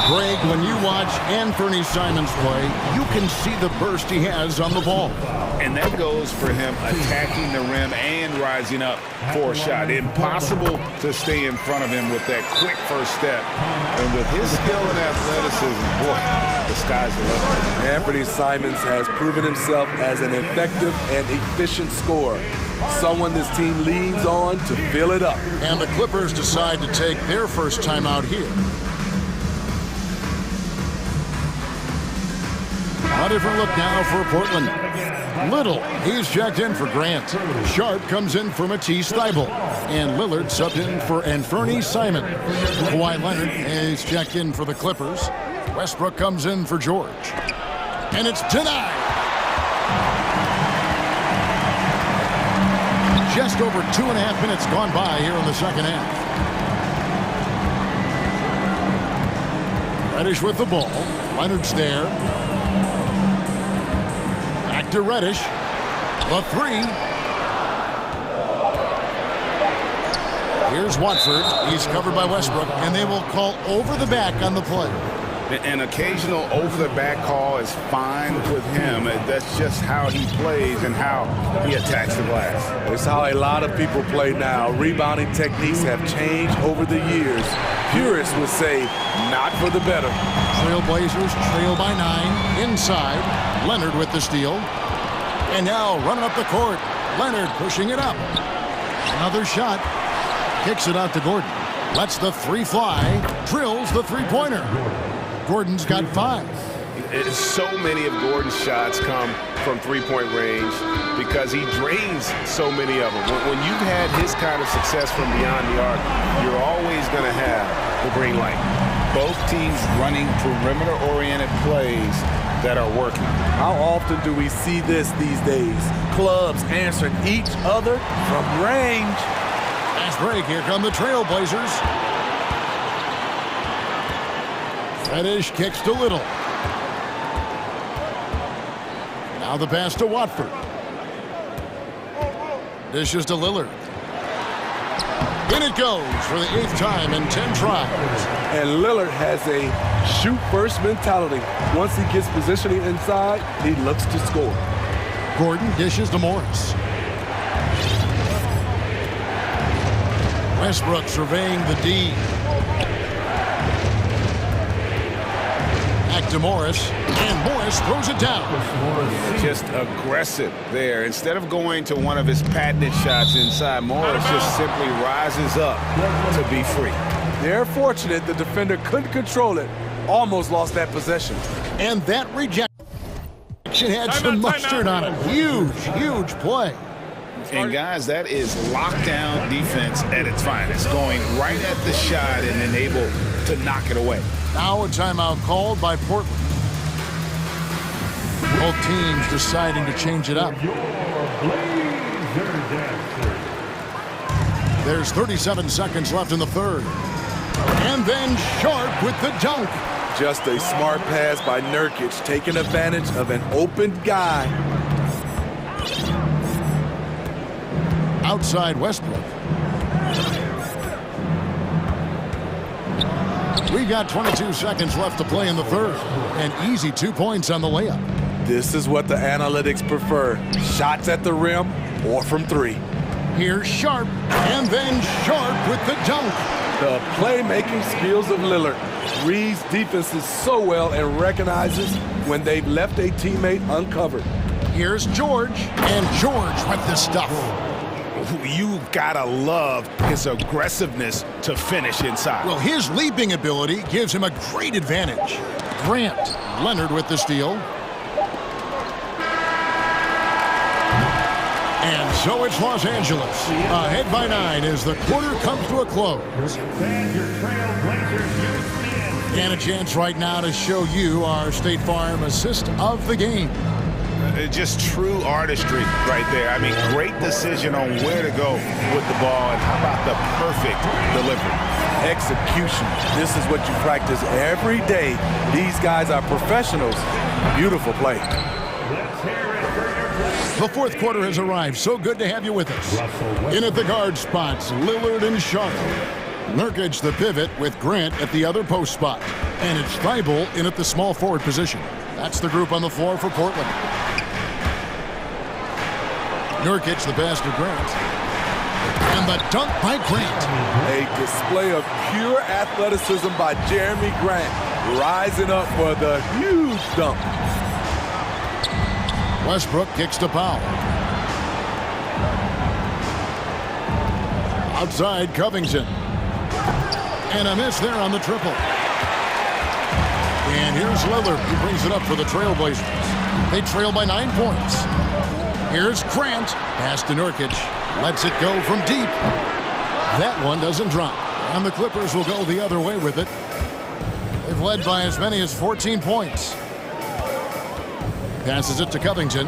Greg, when you watch Anthony Simons play, you can see the burst he has on the ball. And that goes for him attacking the rim and rising up for a shot. Impossible to stay in front of him with that quick first step. And with his skill and athleticism, boy, the sky's the limit. Anthony Simons has proven himself as an effective and efficient scorer. Someone this team leans on to fill it up. And the Clippers decide to take their first time out here. A different look now for Portland. Little, he's checked in for Grant. Sharp comes in for Matisse Thybulle. And Lillard subbed in for Anthony Simon. Kawhi Leonard is checked in for the Clippers. Westbrook comes in for George. And it's denied. Just over 2.5 minutes gone by here in the second half. Reddish with the ball. Leonard's there. Back to Reddish. The 3. Here's Watford. He's covered by Westbrook, and they will call over the back on the play. An occasional over-the-back call is fine with him. That's just how he plays and how he attacks the glass. It's how a lot of people play now. Rebounding techniques have changed over the years. Purists would say, not for the better. Trailblazers trail by 9. Inside, Leonard with the steal. And now running up the court. Leonard pushing it up. Another shot. Kicks it out to Gordon. Lets the 3 fly. Drills the three-pointer. Gordon's got 5. So many of Gordon's shots come from three-point range because he drains so many of them. When you've had his kind of success from beyond the arc, you're always going to have the green light. Both teams running perimeter-oriented plays that are working. How often do we see this these days? Clubs answering each other from range. Fast break. Here come the Trailblazers. Reddish kicks to Little. Now the pass to Watford. Dishes to Lillard. In it goes for the 8th time in 10 tries. And Lillard has a shoot-first mentality. Once he gets positioning inside, he looks to score. Gordon dishes to Morris. Westbrook surveying the D. Back to Morris, and Morris throws it down. Just aggressive there. Instead of going to one of his patented shots inside, Morris just simply rises up to be free. They're fortunate the defender couldn't control it. Almost lost that possession. And that rejection had some mustard on it. Huge play. And guys, that is lockdown defense at its finest. Going right at the shot and then able to knock it away. Now a timeout called by Portland. Both teams deciding to change it up. There's 37 seconds left in the third. And then Sharp with the dunk. Just a smart pass by Nurkic, taking advantage of an open guy. Outside Westbrook. We've got 22 seconds left to play in the third. An easy 2 points on the layup. This is what the analytics prefer. Shots at the rim or from three. Here's Sharp, and then Sharp with the dunk. The playmaking skills of Lillard. Reads defenses so well and recognizes when they've left a teammate uncovered. Here's George, and George with the stuff. You gotta love his aggressiveness to finish inside. Well, his leaping ability gives him a great advantage. Grant, Leonard with the steal. And so it's Los Angeles, ahead by 9 as the quarter comes to a close. And a chance right now to show you our State Farm assist of the game. Just true artistry right there. I mean, great decision on where to go with the ball, and how about the perfect delivery? Execution. This is what you practice every day. These guys are professionals. Beautiful play. The fourth quarter has arrived. So good to have you with us. In at the guard spots, Lillard and Sharp. Nurkic the pivot with Grant at the other post spot. And it's Thibault in at the small forward position. That's the group on the floor for Portland. Nurkic the pass to Grant. And the dunk by Grant. A display of pure athleticism by Jeremy Grant. Rising up for the huge dunk. Westbrook kicks to Powell. Outside Covington. And a miss there on the triple. And here's Lillard, who brings it up for the Trailblazers. They trail by 9 points. Here's Grant. Pass to Nurkic. Lets it go from deep. That one doesn't drop. And the Clippers will go the other way with it. They've led by as many as 14 points. Passes it to Covington.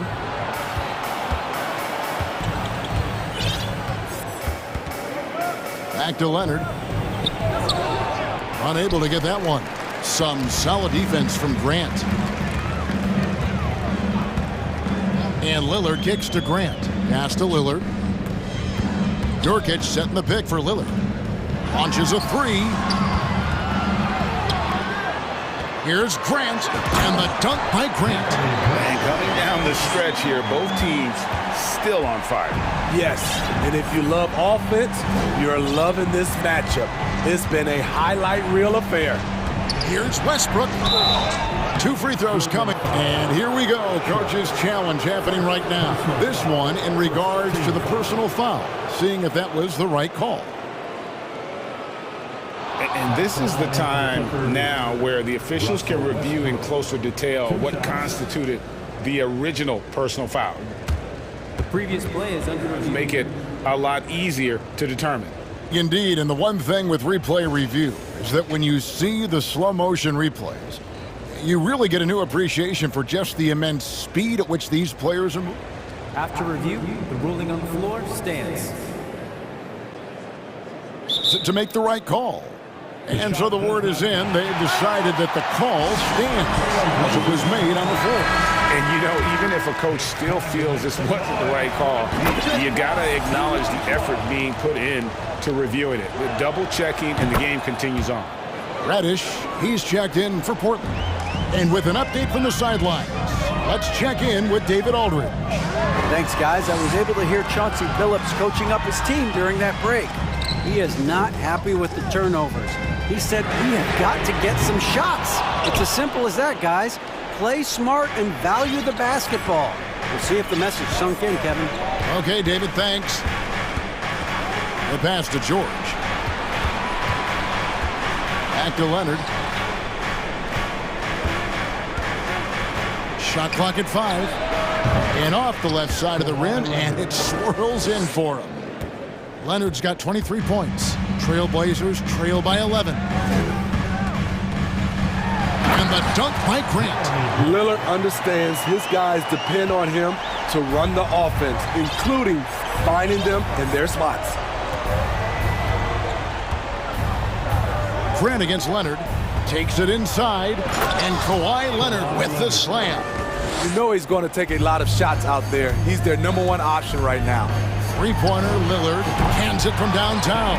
Back to Leonard. Unable to get that one. Some solid defense from Grant. And Lillard kicks to Grant. Pass to Lillard. Nurkic setting the pick for Lillard. Launches a three. Here's Grant, and the dunk by Grant. And coming down the stretch here, both teams still on fire. Yes, and if you love offense, you're loving this matchup. It's been a highlight reel affair. Here's Westbrook. 2 free throws coming. And here we go. Coach's challenge happening right now. This one in regards to the personal foul. Seeing if that was the right call. And this is the time now where the officials can review in closer detail what constituted the original personal foul. The previous play is under review. Make it a lot easier to determine. Indeed, and the one thing with replay review is that when you see the slow motion replays, you really get a new appreciation for just the immense speed at which these players are moving. After review, the ruling on the floor stands. To make the right call. And so the word is in. They've decided that the call stands as it was made on the floor. And, you know, even if a coach still feels this wasn't the right call, you got to acknowledge the effort being put in to reviewing it. The double checking, and the game continues on. Reddish, he's checked in for Portland. And with an update from the sidelines, let's check in with David Aldridge. Thanks, guys. I was able to hear Chauncey Billups coaching up his team during that break. He is not happy with the turnovers. He said, we have got to get some shots. It's as simple as that, guys. Play smart and value the basketball. We'll see if the message sunk in, Kevin. Okay, David, thanks. The pass to George. Back to Leonard. Shot clock at 5. And off the left side of the rim, and it swirls in for him. Leonard's got 23 points. Trailblazers trail by 11. And And the dunk by Grant. Lillard understands his guys depend on him to run the offense, including finding them in their spots. Grant against Leonard. Takes it inside. And Kawhi Leonard with the slam. You know he's going to take a lot of shots out there. He's their #1 option right now. Three-pointer, Lillard hands it from downtown.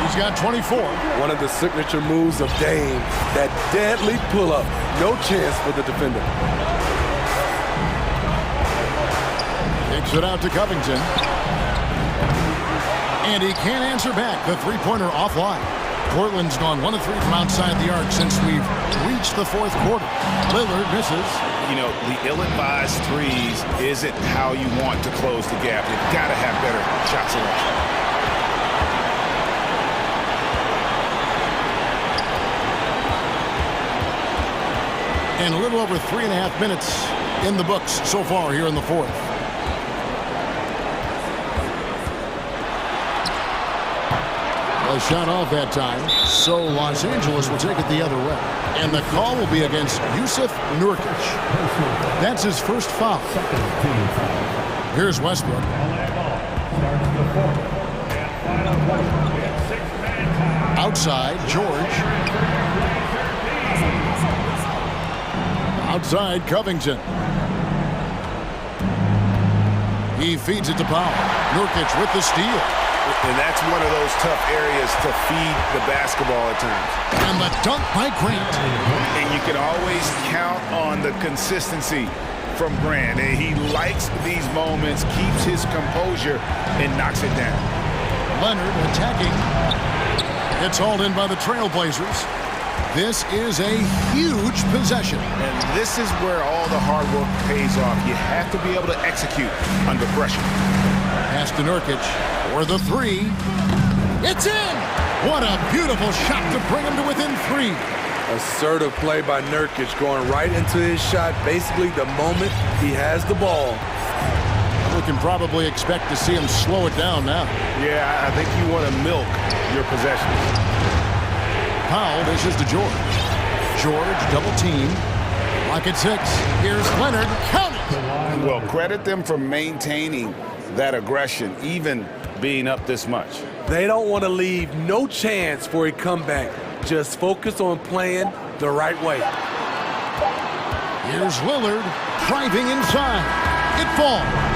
He's got 24. One of the signature moves of Dame, that deadly pull-up. No chance for the defender. Kicks it out to Covington. And he can't answer back. The three-pointer offline. Portland's gone 1 of 3 from outside the arc since we've reached the fourth quarter. Lillard misses. You know, the ill-advised threes isn't how you want to close the gap. You've got to have better shot selection. And a little over 3.5 minutes in the books so far here in the fourth. A shot off that time, so Los Angeles will take it the other way. And the call will be against Yusuf Nurkic. That's his first foul. Here's Westbrook. Outside, George. Outside, Covington. He feeds it to Powell. Nurkic with the steal. And that's one of those tough areas to feed the basketball at times. And the dunk by Grant. And you can always count on the consistency from Grant. And he likes these moments, keeps his composure, and knocks it down. Leonard attacking. It's hauled in by the Trailblazers. This is a huge possession. And this is where all the hard work pays off. You have to be able to execute under pressure. Pass to Nurkic for the three. It's in! What a beautiful shot to bring him to within 3. Assertive play by Nurkic, going right into his shot basically the moment he has the ball. We can probably expect to see him slow it down now. Yeah, I think you want to milk your possessions. Powell dishes to George. George double team. Pocket 6. Here's Leonard. Count it! Well, credit them for maintaining that aggression, even being up this much. They don't want to leave no chance for a comeback. Just focus on playing the right way. Here's Lillard driving inside. It falls.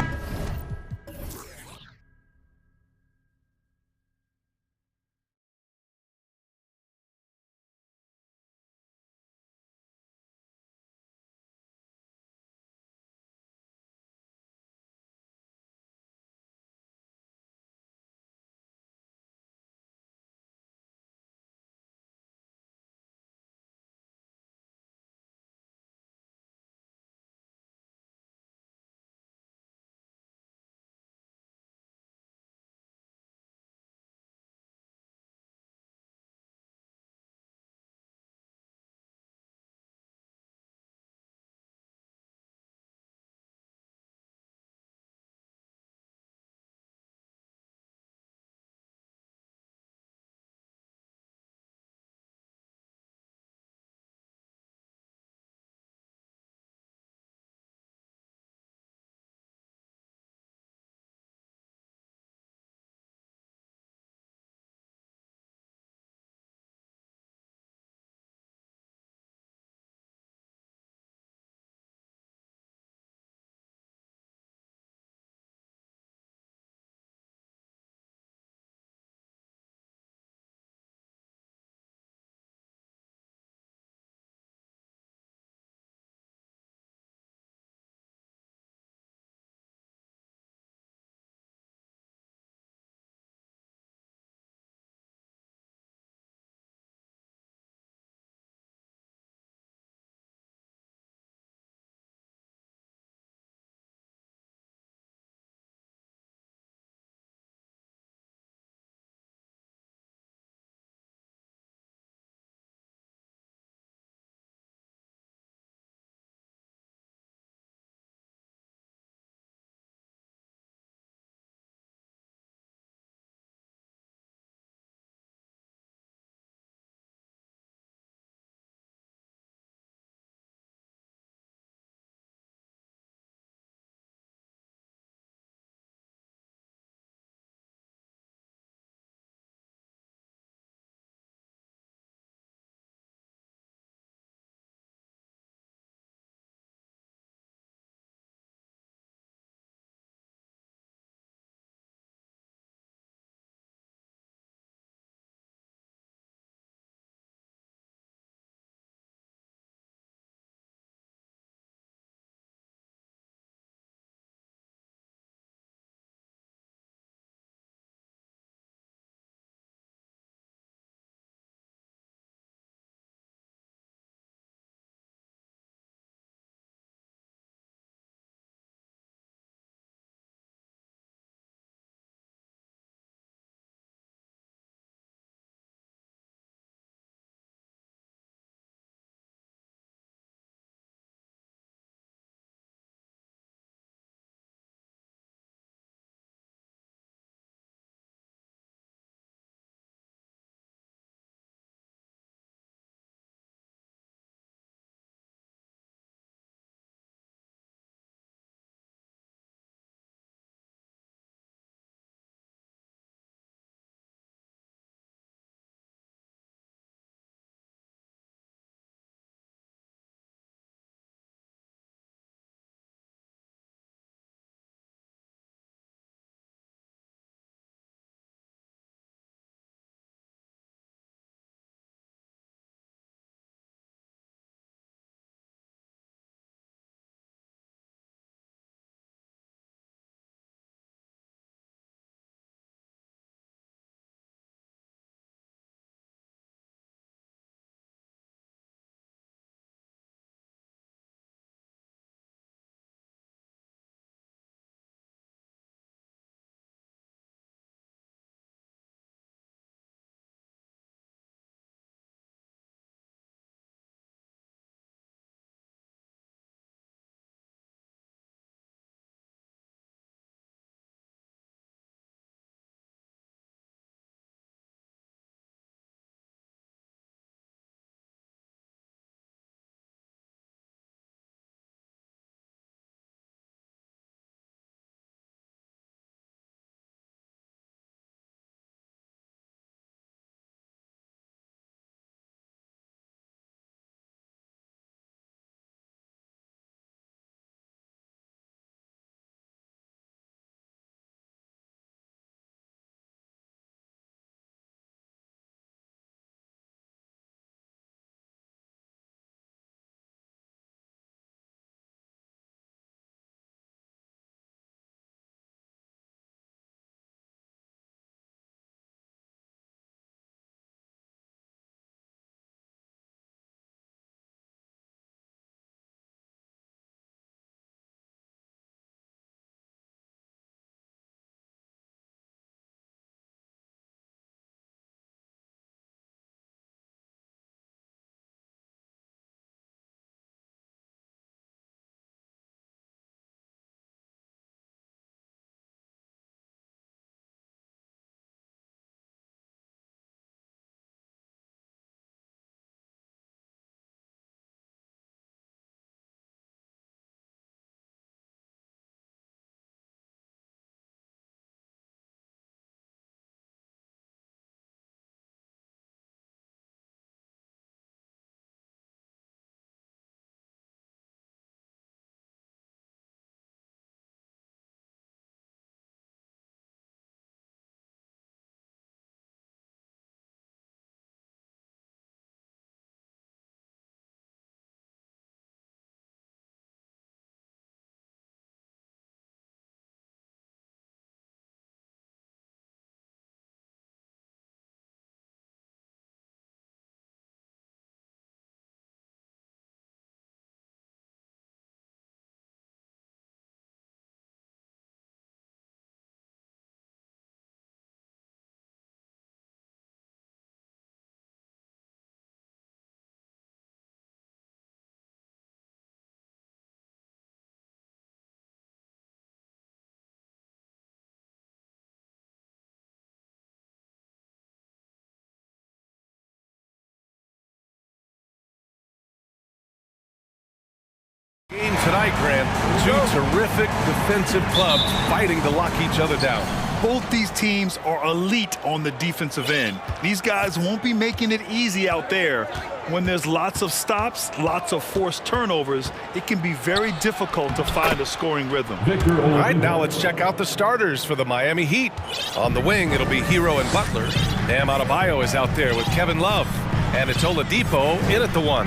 Game tonight, Grant. Two terrific defensive clubs fighting to lock each other down. Both these teams are elite on the defensive end. These guys won't be making it easy out there. When there's lots of stops, lots of forced turnovers, it can be very difficult to find a scoring rhythm. All right, now let's check out the starters for the Miami Heat. On the wing, it'll be Hero and Butler. Bam Adebayo is out there with Kevin Love. And it's Oladipo in at the 1.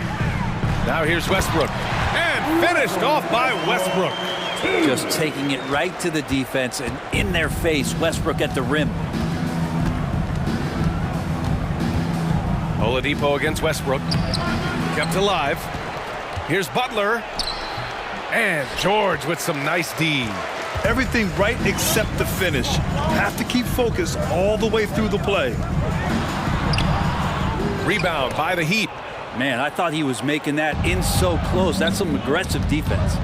Now here's Westbrook. And finished off by Westbrook. Just taking it right to the defense and in their face, Westbrook at the rim. Oladipo against Westbrook. Kept alive. Here's Butler. And George with some nice D. Everything right except the finish. Have to keep focus all the way through the play. Rebound by the Heat. Man, I thought he was making that in so close. That's some aggressive defense.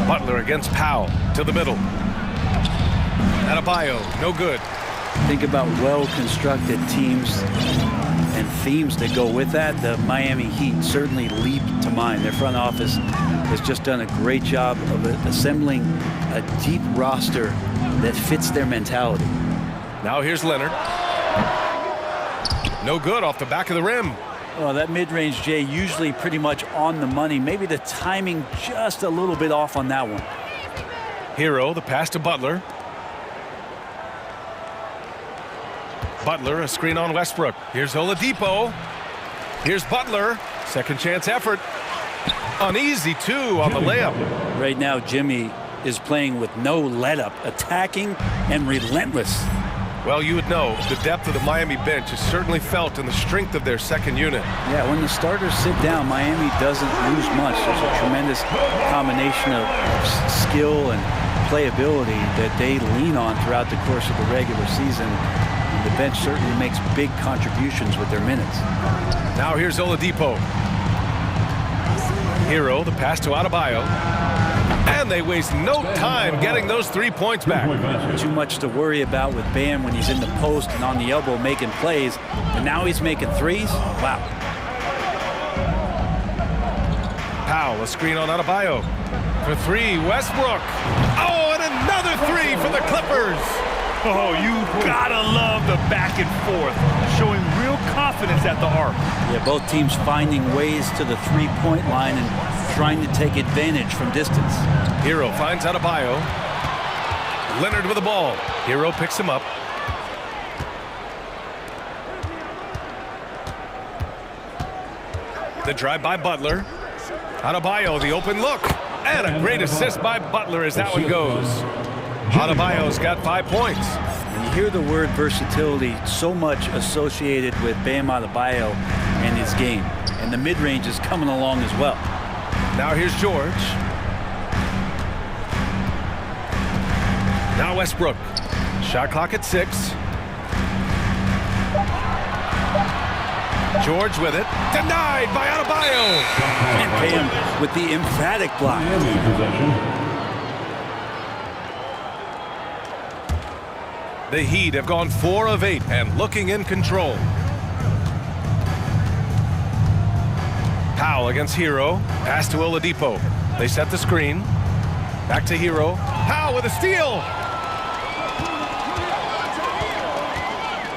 Butler against Powell to the middle. Adebayo, no good. Think about well-constructed teams and themes that go with that. The Miami Heat certainly leap to mind. Their front office has just done a great job of assembling a deep roster that fits their mentality. Now here's Leonard. No good off the back of the rim. Well, that mid-range, Jay, usually pretty much on the money. Maybe the timing just a little bit off on that one. Hero, the pass to Butler. Butler, a screen on Westbrook. Here's Oladipo. Here's Butler. Second chance effort. Uneasy, too, on the layup. Right now, Jimmy is playing with no let-up, attacking and relentless. Well, you would know the depth of the Miami bench is certainly felt in the strength of their second unit. Yeah, when the starters sit down, Miami doesn't lose much. There's a tremendous combination of skill and playability that they lean on throughout the course of the regular season. And the bench certainly makes big contributions with their minutes. Now here's Oladipo. Hero, the pass to Adebayo. And they waste no time getting those 3 points back. Too much to worry about with Bam when he's in the post and on the elbow making plays. And now he's making threes? Wow. Powell, a screen on Adebayo. For 3, Westbrook. Oh, and another 3 for the Clippers. Oh, you gotta love the back and forth, showing real confidence at the arc. Yeah, both teams finding ways to the three-point line and trying to take advantage from distance. Hero finds Adebayo. Leonard with the ball. Hero picks him up. The drive by Butler. Adebayo, the open look. And a great assist by Butler as that one goes. Adebayo's got 5 points. And you hear the word versatility so much associated with Bam Adebayo and his game. And the mid-range is coming along as well. Now here's George. Now Westbrook. Shot clock at 6. George with it. Denied by Adebayo. And Bam with the emphatic block. The Heat have gone 4 of 8 and looking in control. Powell against Hero. Pass to Oladipo. They set the screen. Back to Hero. Powell with a steal.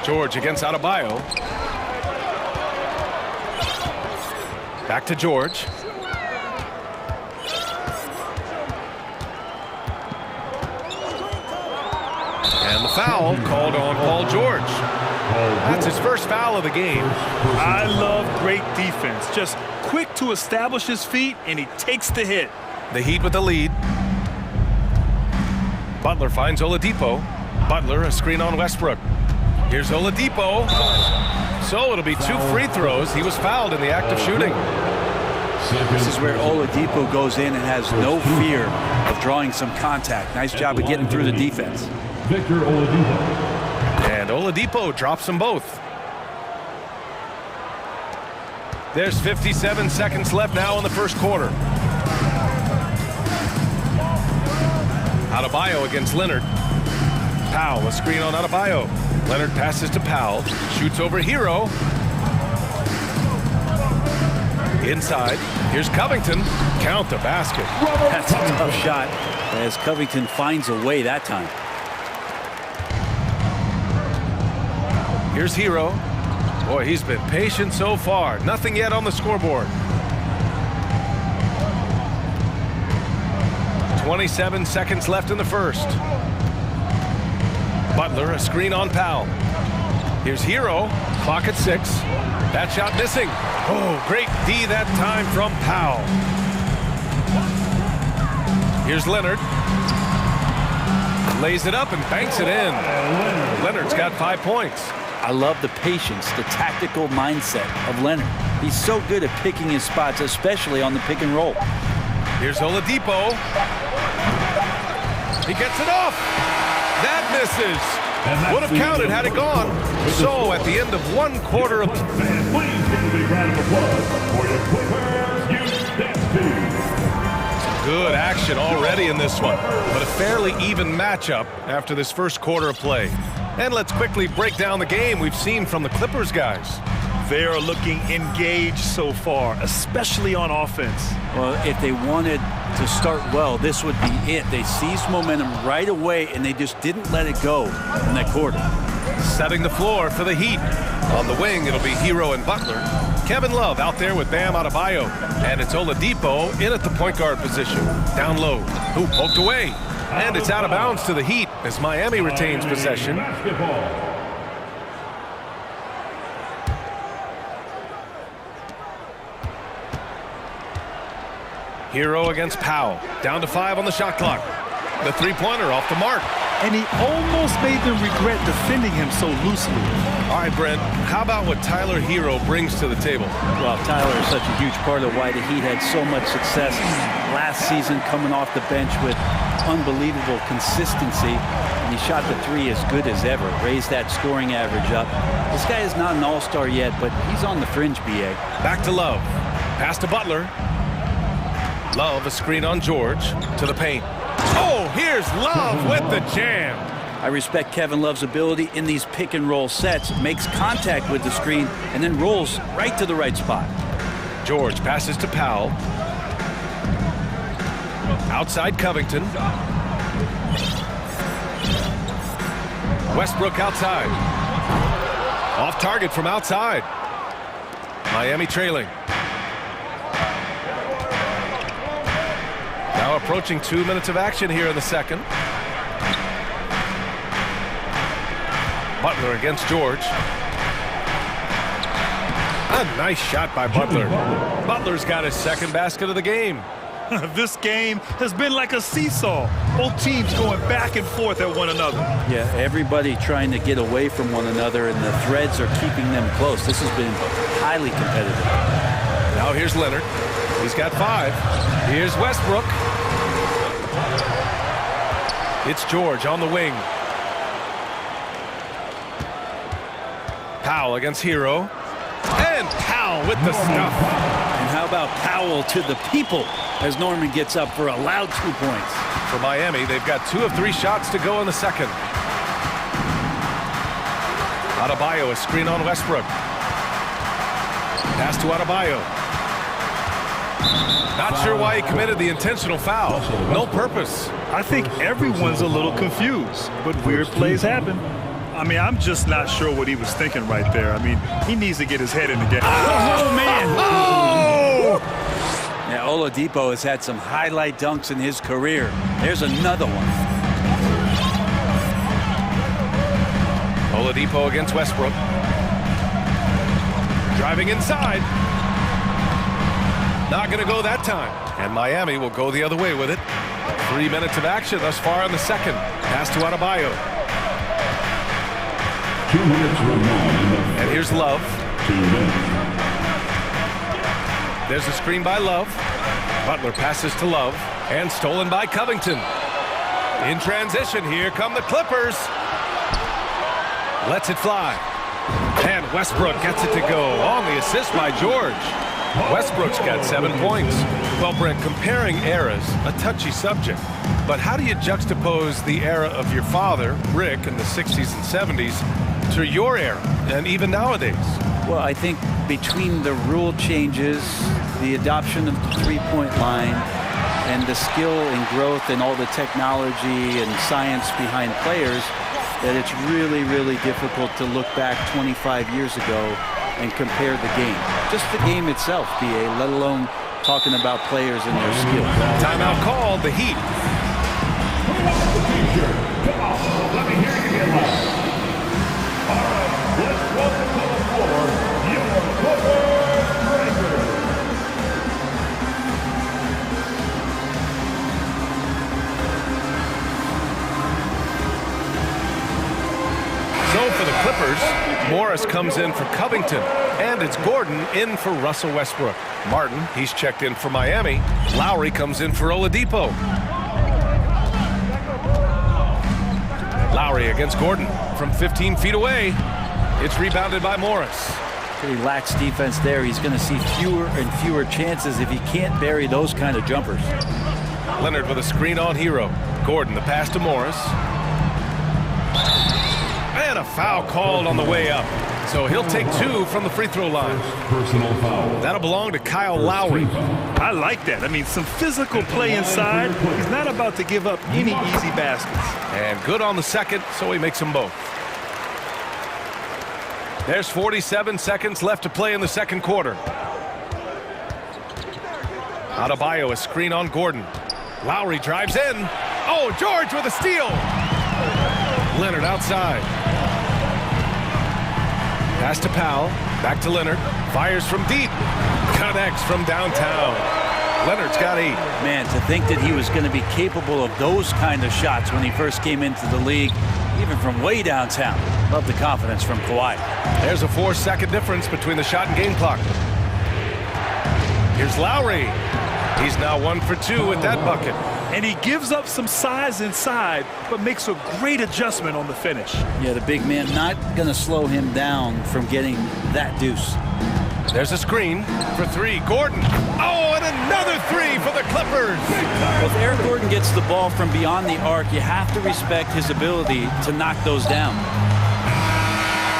George against Adebayo. Back to George. And the foul called on Paul George. That's his first foul of the game. I love great defense. Just quick to establish his feet, and he takes the hit. The Heat with the lead. Butler finds Oladipo. Butler, a screen on Westbrook. Here's Oladipo. So it'll be 2 free throws. He was fouled in the act of shooting. This is where Oladipo goes in and has no fear of drawing some contact. Nice job of getting through the defense. Victor Oladipo. And Oladipo drops them both. There's 57 seconds left now in the first quarter. Adebayo against Leonard. Powell, a screen on Adebayo. Leonard passes to Powell. Shoots over Hero. Inside, here's Covington. Count the basket. That's a tough shot as Covington finds a way that time. Here's Hero. Boy, he's been patient so far. Nothing yet on the scoreboard. 27 seconds left in the first. Butler, a screen on Powell. Here's Hero. Clock at 6. That shot missing. Oh, great D that time from Powell. Here's Leonard. Lays it up and banks it in. Leonard's got 5 points. I love the patience, the tactical mindset of Leonard. He's so good at picking his spots, especially on the pick and roll. Here's Oladipo. He gets it off. That misses. Would have counted had it gone. So at the end of one quarter of... Fans, please give a big round of applause for your Clippers Houston. Good action already in this one, but a fairly even matchup after this first quarter of play. And let's quickly break down the game we've seen from the Clippers guys. They are looking engaged so far, especially on offense. Well, if they wanted to start well, this would be it. They seized momentum right away, and they just didn't let it go in that quarter. Setting the floor for the Heat. On the wing, it'll be Hero and Butler. Kevin Love out there with Bam Adebayo. And it's Oladipo in at the point guard position. Down low. Who poked away. And it's out of bounds to the Heat as Miami retains possession. Hero against Powell. Down to 5 on the shot clock. The three-pointer off the mark. And he almost made them regret defending him so loosely. All right, Brent, how about what Tyler Hero brings to the table? Well, Tyler is such a huge part of why the Heat had so much success last season, coming off the bench with unbelievable consistency. And he shot the three as good as ever, raised that scoring average up. This guy is not an all-star yet, but he's on the fringe, B.A. Back to Love. Pass to Butler. Love, a screen on George. To the paint. Oh, here's Love with the jam. I respect Kevin Love's ability in these pick and roll sets. Makes contact with the screen and then rolls right to the right spot. George passes to Powell. Outside Covington. Westbrook outside. Off target from outside. Miami trailing. Now approaching 2 minutes of action here in the second. Butler against George. A nice shot by Butler. Butler's got his second basket of the game. This game has been like a seesaw. Both teams going back and forth at one another. Yeah, everybody trying to get away from one another, and the threads are keeping them close. This has been highly competitive. Now here's Leonard. He's got 5. Here's Westbrook. It's George on the wing. Powell against Hero. And Powell with the stuff. And how about Powell to the people as Norman gets up for a loud 2 points. For Miami, they've got 2 of 3 shots to go in the second. Adebayo, a screen on Westbrook. Pass to Adebayo. Not sure why he committed the intentional foul. No purpose. I think everyone's a little confused, but weird plays happen. I mean, I'm just not sure what he was thinking right there. I mean, he needs to get his head in the game. Oh, man. Oh! Yeah, Oladipo has had some highlight dunks in his career. There's another one. Oladipo against Westbrook. Driving inside. Not going to go that time. And Miami will go the other way with it. 3 minutes of action thus far in the second. Pass to Adebayo. 2 minutes remaining. And here's Love. 2 minutes. There's a screen by Love. Butler passes to Love. And stolen by Covington. In transition, here come the Clippers. Lets it fly. And Westbrook gets it to go on the assist by George. Westbrook's got 7 points. Well, Brent, comparing eras, a touchy subject. But how do you juxtapose the era of your father, Rick, in the 60s and 70s, to your era, and even nowadays? Well, I think between the rule changes, the adoption of the three-point line and the skill and growth and all the technology and science behind players, that it's really, really difficult to look back 25 years ago and compare the game. Just the game itself, BA, let alone talking about players and their skill. Timeout called, the Heat. Come on, let me hear you get loud. All right, let's welcome to the floor your football breaker. So for the Clippers, Morris comes in for Covington, and it's Gordon in for Russell Westbrook. Martin, he's checked in for Miami. Lowry comes in for Oladipo. Lowry against Gordon from 15 feet away. It's rebounded by Morris. Pretty lax defense there. He's going to see fewer and fewer chances if he can't bury those kind of jumpers. Leonard with a screen on Hero. Gordon, the pass to Morris. And a foul called on the way up. So he'll take 2 from the free throw line. Personal foul. That'll belong to Kyle Lowry. I like that. I mean, some physical play inside. He's not about to give up any easy baskets. And good on the second, so he makes them both. There's 47 seconds left to play in the second quarter. Adebayo, a screen on Gordon. Lowry drives in. Oh, George with a steal. Leonard outside. Pass to Powell. Back to Leonard. Fires from deep. Connects from downtown. Leonard's got 8. Man, to think that he was going to be capable of those kind of shots when he first came into the league, even from way downtown. Love the confidence from Kawhi. There's a 4-second difference between the shot and game clock. Here's Lowry. He's now 1 for 2 with that bucket. And he gives up some size inside, but makes a great adjustment on the finish. Yeah, the big man not going to slow him down from getting that deuce. There's a screen for 3. Gordon. Oh, and another 3 for the Clippers. Well, if Eric Gordon gets the ball from beyond the arc, you have to respect his ability to knock those down.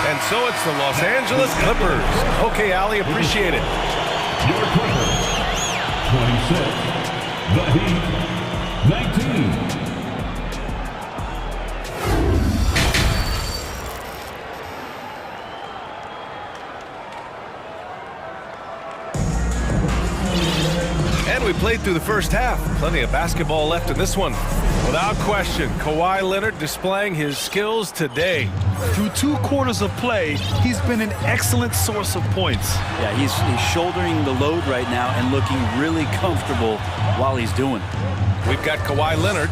And so it's the Los Angeles Clippers. Okay, Ali, appreciate it. Your Clippers, 26. The Heat, 19. And we played through the first half. Plenty of basketball left in this one. Without question, Kawhi Leonard displaying his skills today. Through 2 quarters of play, he's been an excellent source of points. Yeah, he's shouldering the load right now and looking really comfortable while he's doing it. We've got Kawhi Leonard,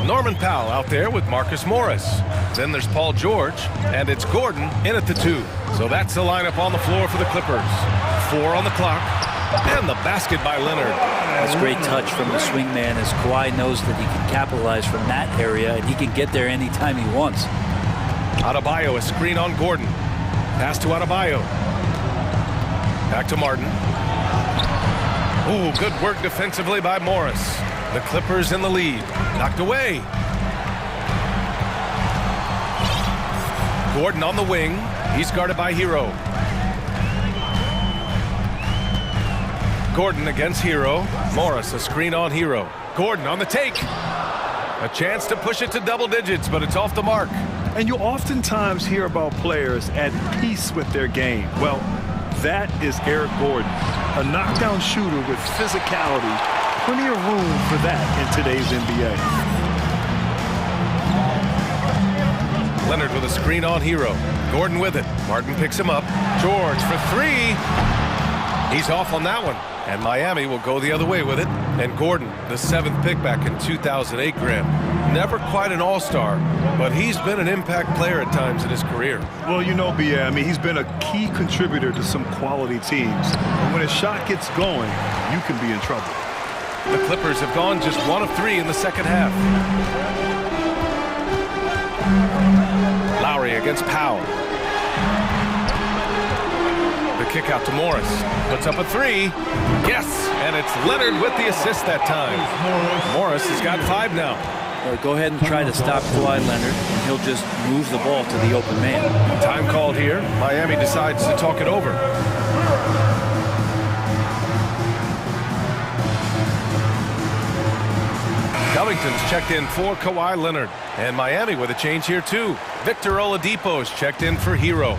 Norman Powell out there with Marcus Morris. Then there's Paul George, and it's Gordon in at the 2. So that's the lineup on the floor for the Clippers. 4 on the clock. And the basket by Leonard. That's great touch from the swingman as Kawhi knows that he can capitalize from that area and he can get there anytime he wants. Adebayo, a screen on Gordon. Pass to Adebayo. Back to Martin. Ooh, good work defensively by Morris. The Clippers in the lead. Knocked away. Gordon on the wing. He's guarded by Hero. Gordon against Hero. Morris, a screen on Hero. Gordon on the take. A chance to push it to double digits, but it's off the mark. And you oftentimes hear about players at peace with their game. Well, that is Eric Gordon, a knockdown shooter with physicality. Plenty of room for that in today's NBA. Leonard with a screen on Hero. Gordon with it. Martin picks him up. George for 3. He's off on that one. And Miami will go the other way with it. And Gordon, the 7th pick back in 2008, Graham. Never quite an all-star, but he's been an impact player at times in his career. Well, you know, I mean, he's been a key contributor to some quality teams. And when his shot gets going, you can be in trouble. The Clippers have gone just 1 of 3 in the second half. Lowry against Powell. The kick out to Morris. Puts up a 3. Yes! And it's Leonard with the assist that time. Morris has got 5 now. Go ahead and try to stop Kawhi Leonard, and he'll just move the ball to the open man. Time called here. Miami decides to talk it over. Covington's checked in for Kawhi Leonard. And Miami with a change here, too. Victor Oladipo's checked in for Hero.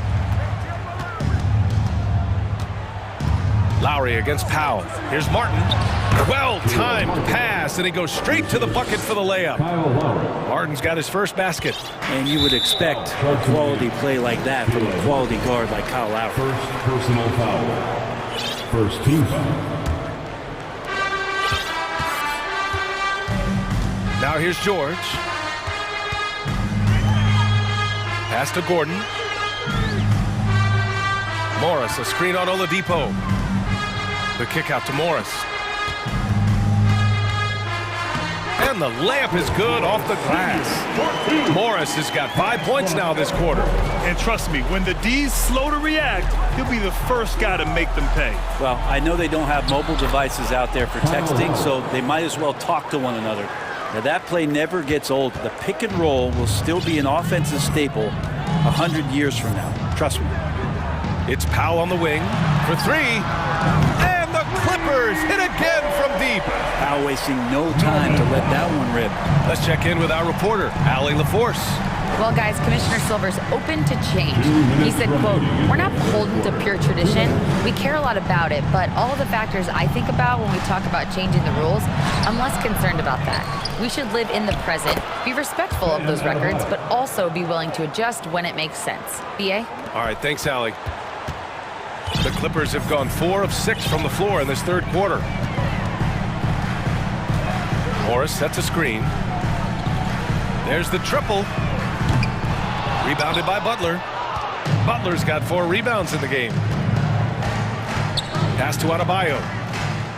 Lowry against Powell. Here's Martin. Well-timed pass, and he goes straight to the bucket for the layup. Martin's got his first basket. And you would expect a quality play like that from a quality guard like Kyle Lowry. First personal foul. First team foul. Now here's George. Pass to Gordon. Morris, a screen on Oladipo. The kick out to Morris. And the layup is good off the glass. Morris has got 5 points now this quarter. And trust me, when the D's slow to react, he'll be the first guy to make them pay. Well, I know they don't have mobile devices out there for texting, so they might as well talk to one another. Now, that play never gets old. The pick and roll will still be an offensive staple 100 years from now. Trust me. It's Powell on the wing for three. And the Clippers hit again from deep. Powell wasting no time to let that one rip. Let's check in with our reporter, Allie LaForce. Well, guys, Commissioner Silver's open to change. He said, quote, "We're not beholden to pure tradition. We care a lot about it, but all the factors I think about when we talk about changing the rules, I'm less concerned about that. We should live in the present, be respectful of those records, but also be willing to adjust when it makes sense." BA? All right, thanks, Allie. The Clippers have gone 4 of 6 from the floor in this third quarter. Morris sets a screen. There's the triple. Rebounded by Butler. Butler's got 4 rebounds in the game. Pass to Adebayo.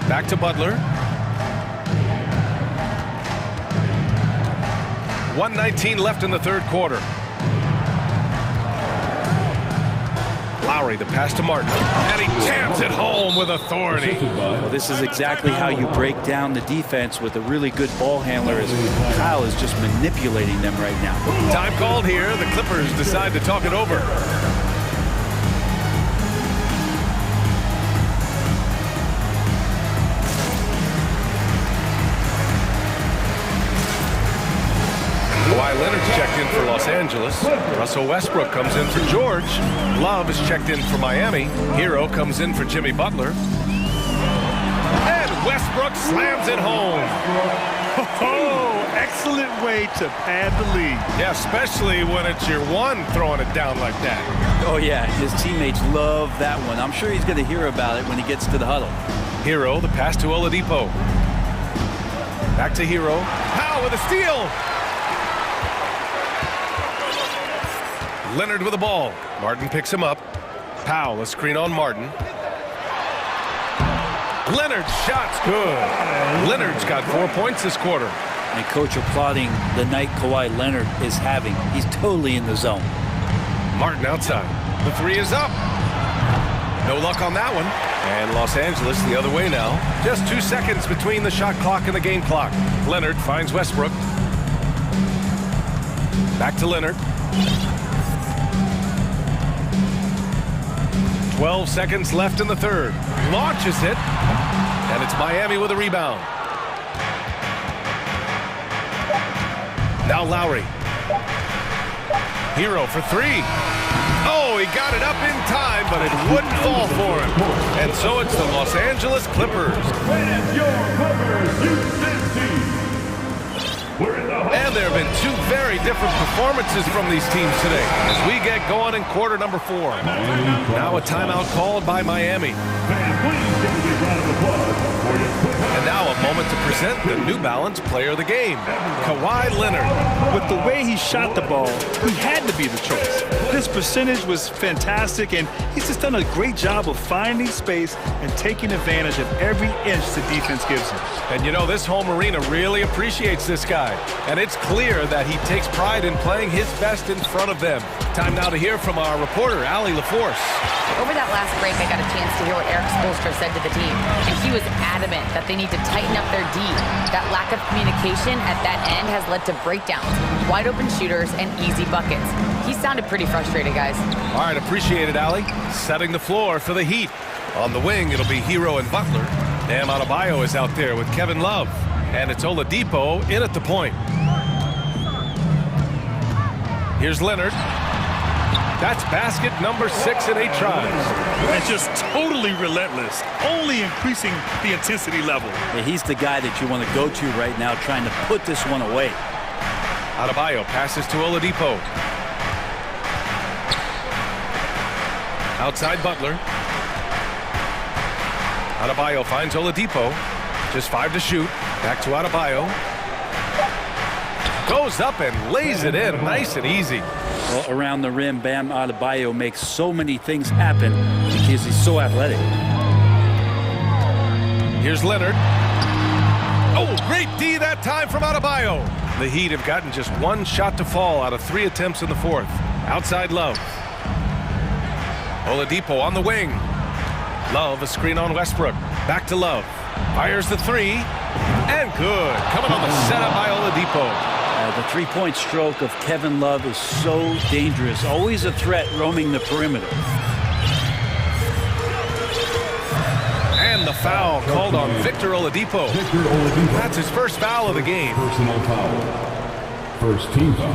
Back to Butler. 1:19 left in the third quarter. Lowry, the pass to Martin. And he jams it home with authority. Well, this is exactly how you break down the defense with a really good ball handler, as Kyle is just manipulating them right now. Time called here. The Clippers decide to talk it over. Kawhi Leonard's checked in for Los Angeles. Russell Westbrook comes in for George. Love is checked in for Miami. Hero comes in for Jimmy Butler. And Westbrook slams it home. Oh, excellent way to pad the lead. Yeah, especially when it's your one throwing it down like that. Oh, yeah, his teammates love that one. I'm sure he's going to hear about it when he gets to the huddle. Hero, the pass to Oladipo. Back to Hero. Powell with a steal. Leonard with the ball. Martin picks him up. Powell, a screen on Martin. Leonard's shot's good. Leonard's got 4 points this quarter. And coach applauding the night Kawhi Leonard is having. He's totally in the zone. Martin outside. The three is up. No luck on that one. And Los Angeles the other way now. Just 2 seconds between the shot clock and the game clock. Leonard finds Westbrook. Back to Leonard. 12 seconds left in the third. Launches it. And it's Miami with a rebound. Now Lowry. Hero for three. Oh, he got it up in time, but it wouldn't fall for him. And so it's the Los Angeles Clippers. And your Clippers Houston team. And there have been 2 very different performances from these teams today as we get going in quarter number 4. Now a timeout called by Miami. And now a moment to present the New Balance Player of the Game, Kawhi Leonard. With the way he shot the ball, he had to be the choice. His percentage was fantastic, and he's just done a great job of finding space and taking advantage of every inch the defense gives him. And you know, this home arena really appreciates this guy. And it's clear that he takes pride in playing his best in front of them. Time now to hear from our reporter, Allie LaForce. Over that last break, I got a chance to hear what Eric Spoelstra said to the team, and he was adamant that they need to tighten up their D. That lack of communication at that end has led to breakdowns, wide open shooters, and easy buckets. He sounded pretty frustrated, guys. All right, appreciate it, Allie. Setting the floor for the Heat. On the wing, it'll be Hero and Butler. Bam Adebayo is out there with Kevin Love. And it's Oladipo in at the point. Here's Leonard. That's basket number 6 in 8 tries. And just totally relentless, only increasing the intensity level. Yeah, he's the guy that you want to go to right now, trying to put this one away. Adebayo passes to Oladipo. Outside Butler. Adebayo finds Oladipo. Just 5 to shoot. Back to Adebayo. Goes up and lays it in nice and easy. Well, around the rim, Bam Adebayo makes so many things happen because he's so athletic. Here's Leonard. Oh, great D that time from Adebayo. The Heat have gotten just 1 shot to fall out of 3 attempts in the 4th. Outside Love. Oladipo on the wing. Love, a screen on Westbrook. Back to Love. Fires the 3. And good. Coming on the setup by Oladipo. The three-point stroke of Kevin Love is so dangerous. Always a threat roaming the perimeter. And the foul called on Victor Oladipo. That's his first foul of the game. Personal foul. First team foul.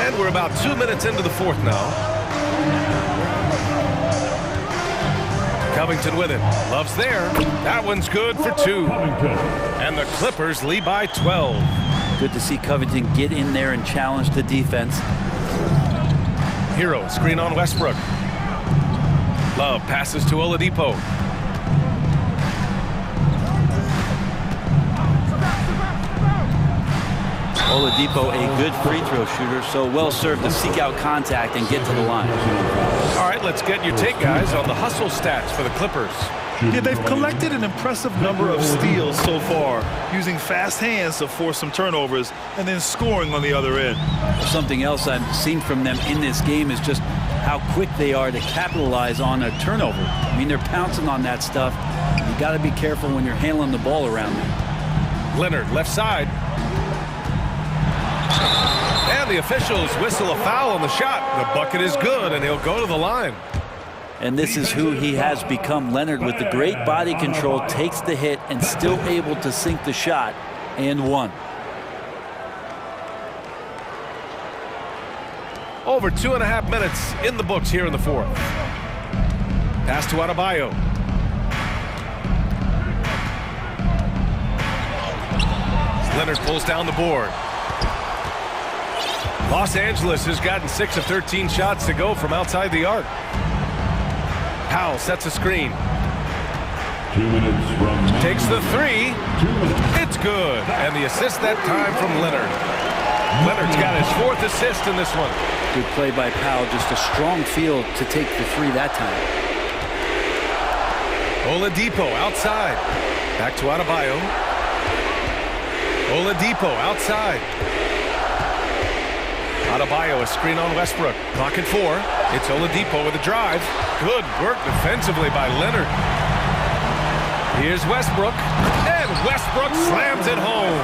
And we're about 2 minutes into the 4th now. Covington with it. Love's there. That one's good for 2. And the Clippers lead by 12. Good to see Covington get in there and challenge the defense. Hero, screen on Westbrook. Love passes to Oladipo. Oladipo, a good free throw shooter, so well served to seek out contact and get to the line. All right, let's get your take, guys, on the hustle stats for the Clippers. Yeah, they've collected an impressive number of steals so far, using fast hands to force some turnovers and then scoring on the other end. Something else I've seen from them in this game is just how quick they are to capitalize on a turnover. I mean, they're pouncing on that stuff. You got to be careful when you're handling the ball around them. Leonard, left side. And the officials whistle a foul on the shot. The bucket is good, and he'll go to the line. And this is who he has become. Leonard, with the great body control, takes the hit and still able to sink the shot, and 1. Over 2.5 minutes in the books here in the 4th. Pass to Adebayo. Leonard pulls down the board. Los Angeles has gotten 6 of 13 shots to go from outside the arc. Powell sets a screen. 2 minutes from Takes the 3. 2 minutes. It's good. And the assist that time from Leonard. Leonard's got his 4th assist in this one. Good play by Powell. Just a strong field to take the 3 that time. Oladipo outside. Back to Adebayo. Oladipo outside. Adebayo, a screen on Westbrook. Clock at 4. It's Oladipo with a drive. Good work defensively by Leonard. Here's Westbrook. And Westbrook slams it home.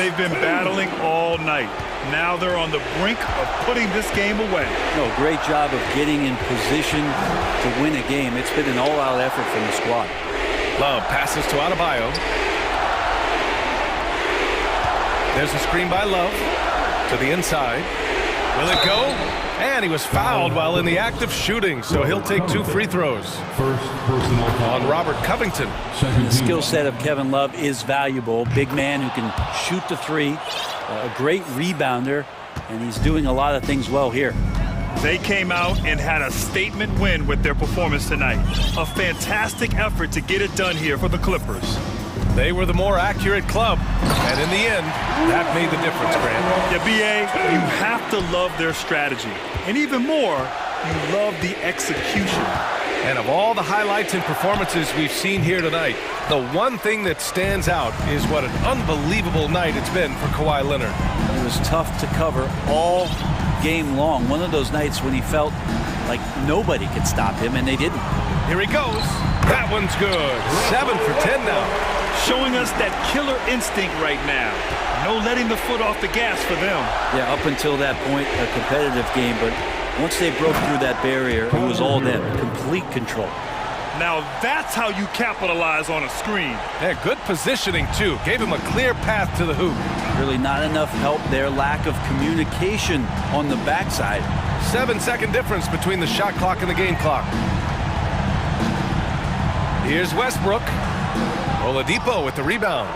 They've been battling all night. Now they're on the brink of putting this game away. No, great job of getting in position to win a game. It's been an all-out effort from the squad. Love passes to Adebayo. There's a screen by Love to the inside. Will it go? And he was fouled while in the act of shooting, so he'll take 2 free throws. First personal foul On Robert Covington. The skill set of Kevin Love is valuable. Big man who can shoot the 3, a great rebounder, and he's doing a lot of things well here. They came out and had a statement win with their performance tonight. A fantastic effort to get it done here for the Clippers. They were the more accurate club, and in the end, that made the difference, Grant. Yeah, B.A., you have to love their strategy. And even more, you love the execution. And of all the highlights and performances we've seen here tonight, the one thing that stands out is what an unbelievable night it's been for Kawhi Leonard. It was tough to cover all game long. One of those nights when he felt like nobody could stop him, and they didn't. Here he goes. That one's good. 7 for 10 now. Showing us that killer instinct right now. No letting the foot off the gas for them. Yeah, up until that point, a competitive game, but once they broke through that barrier, it was all them. Complete control. Now that's how you capitalize on a screen. Yeah, good positioning, too. Gave him a clear path to the hoop. Really not enough help there. Lack of communication on the backside. 7-second difference between the shot clock and the game clock. Here's Westbrook. Oladipo with the rebound.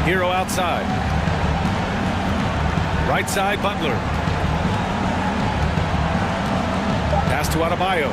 Hero outside. Right side, Butler. Pass to Adebayo.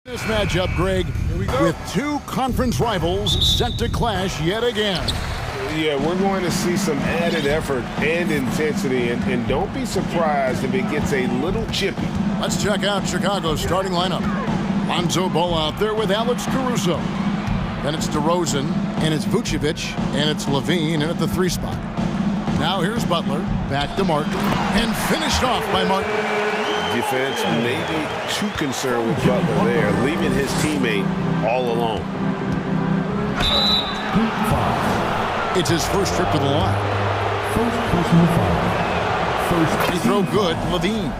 This matchup, Greg, with two conference rivals set to clash yet again. Yeah, we're going to see some added effort and intensity, and don't be surprised if it gets a little chippy. Let's check out Chicago's starting lineup. Lonzo Ball out there with Alex Caruso. Then it's DeRozan, and it's Vucevic, and it's Levine, and at the 3 spot. Now here's Butler, back to Martin, and finished off by Martin. Defense may be too concerned with Butler there, leaving his teammate all alone. It's his first trip to the line. First personal foul. Free throw good, Levine.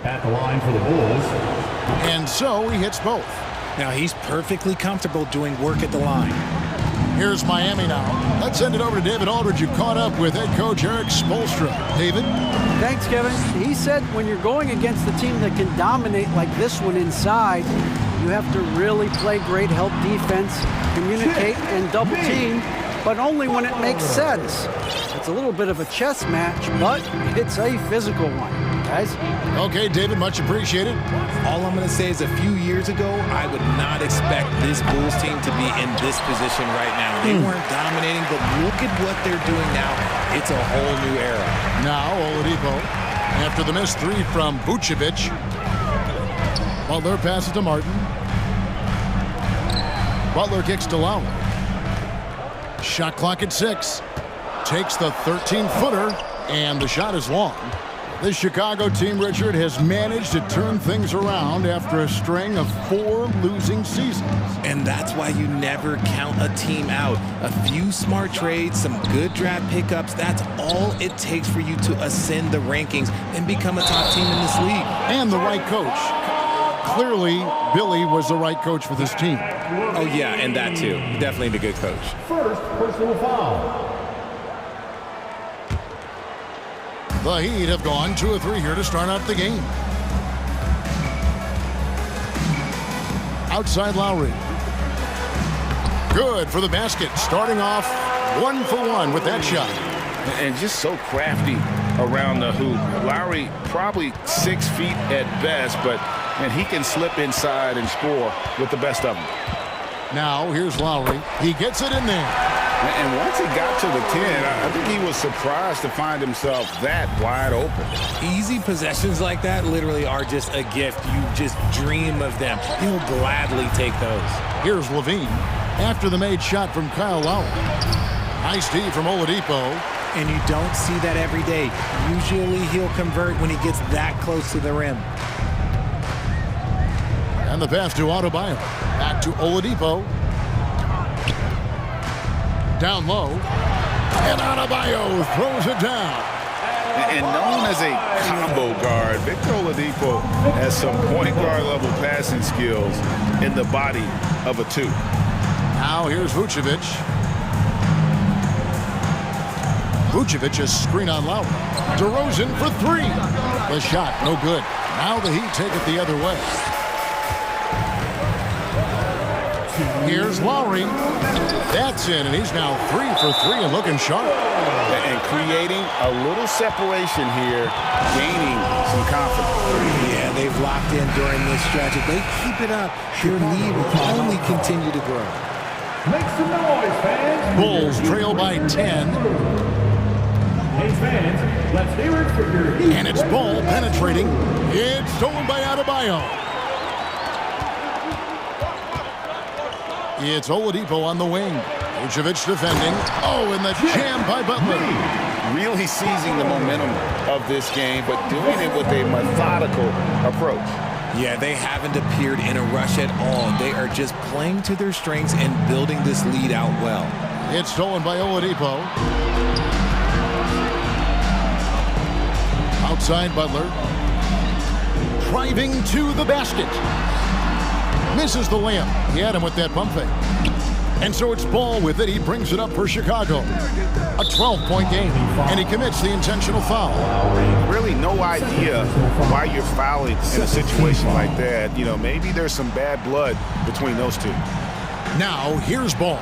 At the line for the Bulls. And so he hits both. Now he's perfectly comfortable doing work at the line. Here's Miami now. Let's send it over to David Aldridge, who caught up with head coach Eric Spoelstra. David? Thanks, Kevin. He said when you're going against a team that can dominate like this one inside, you have to really play great help defense, communicate and double team, but only when it makes sense. It's a little bit of a chess match, but it's a physical one, guys. Okay, David, much appreciated. All I'm going to say is a few years ago, I would not expect this Bulls team to be in this position right now. They weren't dominating, but look at what they're doing now. It's a whole new era. Now Oladipo, after the missed 3 from Vucevic. Butler passes to Martin. Butler kicks to Lowry. Shot clock at 6. Takes the 13-footer, and the shot is long. This Chicago team, Richard, has managed to turn things around after a string of 4 losing seasons. And that's why you never count a team out. A few smart trades, some good draft pickups, that's all it takes for you to ascend the rankings and become a top team in this league. And the right coach. Clearly, Billy was the right coach for this team. Oh, yeah, and that too. Definitely the good coach. First personal foul. The Heat have gone 2 of 3 here to start out the game. Outside Lowry. Good for the basket. Starting off 1 for 1 with that shot. And just so crafty around the hoop. Lowry probably 6 feet at best, but and he can slip inside and score with the best of them. Now here's Lowry. He gets it in there. And once he got to the 10, I think he was surprised to find himself that wide open. Easy possessions like that literally are just a gift. You just dream of them. He'll gladly take those. Here's Levine after the made shot from Kyle Lowry. Nice D from Oladipo. And you don't see that every day. Usually he'll convert when he gets that close to the rim. And the pass to Adebayo. Back to Oladipo. Down low. And Adebayo throws it down. And known as a combo guard, Victor Oladipo has some point guard level passing skills in the body of a 2. Now here's Vucevic. Vucevic is screen on Lowry. DeRozan for 3. The shot, no good. Now the Heat take it the other way. Here's Lowry. That's in, and he's now 3 for 3 and looking sharp. And creating a little separation here, gaining some confidence. Yeah, they've locked in during this stretch. If they keep it up, their lead will only continue to grow. Make some noise, fans. Bulls trail by 10. Hey, fans, let's hear it for your Heat. And it's Ball penetrating. It's stolen by Adebayo. It's Oladipo on the wing. Vucevic defending. Oh, and the jam by Butler. Really seizing the momentum of this game, but doing it with a methodical approach. Yeah, they haven't appeared in a rush at all. They are just playing to their strengths and building this lead out well. It's stolen by Oladipo. Outside Butler. Driving to the basket. Misses the layup. He had him with that pump fake. And so it's Ball with it. He brings it up for Chicago. A 12-point game. And he commits the intentional foul. Really no idea why you're fouling in a situation like that. You know, maybe there's some bad blood between those two. Now, here's Ball.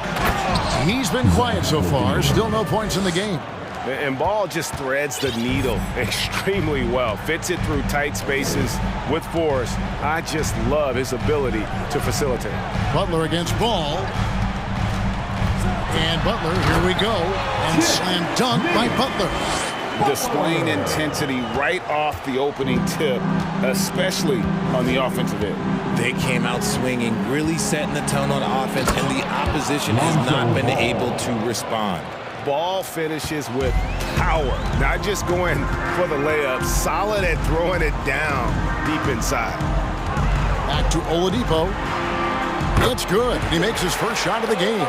He's been quiet so far. Still no points in the game. And Ball just threads the needle extremely well. Fits it through tight spaces with force. I just love his ability to facilitate. Butler against Ball. And Butler, here we go. And slam dunk by Butler. Displaying intensity right off the opening tip, especially on the offensive end. They came out swinging, really setting the tone on offense, and the opposition has not been able to respond. Ball finishes with power, not just going for the layup, solid at throwing it down deep inside. Back to Oladipo. It's good. He makes his first shot of the game.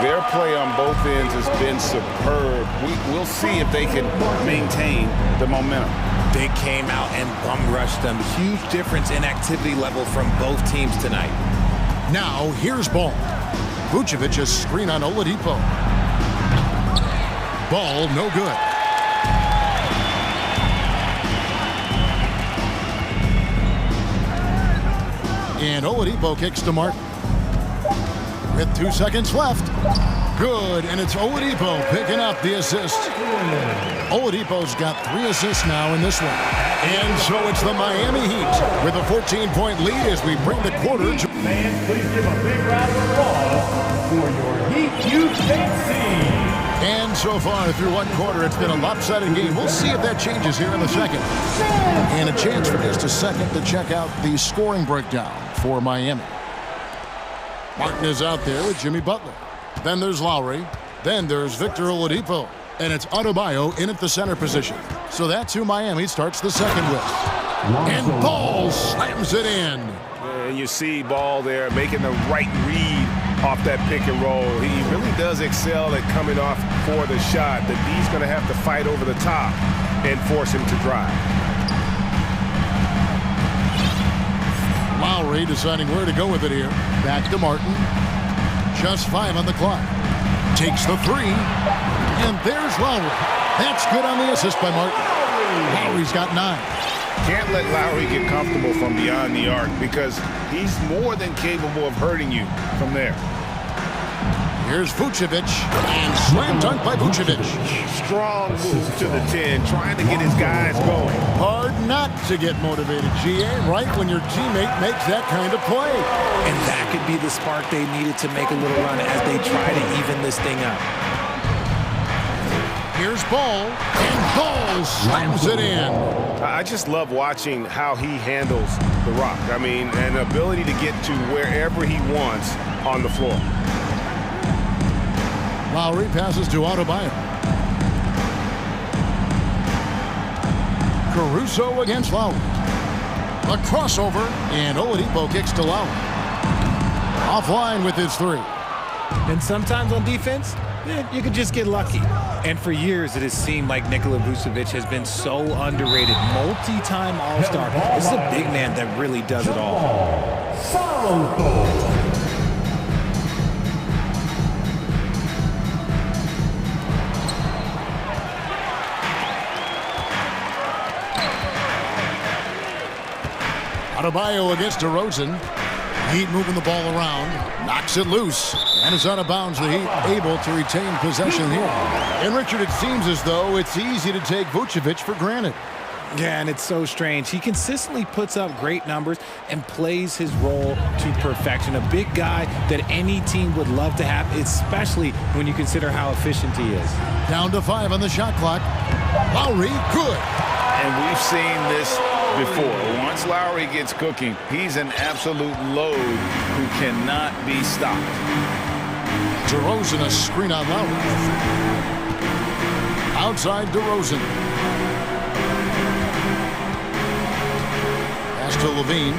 Their play on both ends has been superb. We'll see if they can maintain the momentum. They came out and bum rushed them. Huge difference in activity level from both teams tonight. Now, here's Ball. Vucevic, a screen on Oladipo. Ball, no good. And Oladipo kicks to Martin. With 2 seconds left. Good, and it's Oladipo picking up the assist. Oladipo's got 3 assists now in this one. And so it's the Miami Heat with a 14-point lead as we bring the quarter to... Fans, please give a big round of applause for your Heat UKC. And so far through one quarter, it's been a lopsided game. We'll see if that changes here in the second. And a chance for just a second to check out the scoring breakdown for Miami. Martin is out there with Jimmy Butler. Then there's Lowry. Then there's Victor Oladipo. And it's Adebayo in at the center position. So that's who Miami starts the second with. And Ball slams it in. And you see Ball there making the right read off that pick and roll. He really does excel at coming off for the shot. The D's going to have to fight over the top and force him to drive. Lowry deciding where to go with it here. Back to Martin. Just 5 on the clock. Takes the 3. And there's Lowry. That's good on the assist by Martin. Lowry's got 9. Can't let Lowry get comfortable from beyond the arc because he's more than capable of hurting you from there. Here's Vucevic, and slam dunk by Vucevic. Strong move to the 10, trying to get his guys going. Hard not to get motivated, GA, right when your teammate makes that kind of play. And that could be the spark they needed to make a little run as they try to even this thing up. Here's Ball, and Ball slams it in. I just love watching how he handles the rock. I mean, an ability to get to wherever he wants on the floor. Lowry passes to Adebayo. Caruso against Lowry. A crossover, and Oladipo kicks to Lowry. Offline with his 3. And sometimes on defense, you could just get lucky. And for years, it has seemed like Nikola Vucevic has been so underrated. Multi-time All-Star. This is a big man that really does it all. Adebayo against DeRozan. Heat moving the ball around. Knocks it loose. And is out of bounds. The Heat able to retain possession here. And Richard, it seems as though it's easy to take Vucevic for granted. Yeah, and it's so strange. He consistently puts up great numbers and plays his role to perfection. A big guy that any team would love to have, especially when you consider how efficient he is. Down to 5 on the shot clock. Lowry, good. And we've seen this before. Once Lowry gets cooking, he's an absolute load who cannot be stopped. DeRozan, a screen on Lowry. Outside DeRozan. Pass to Levine.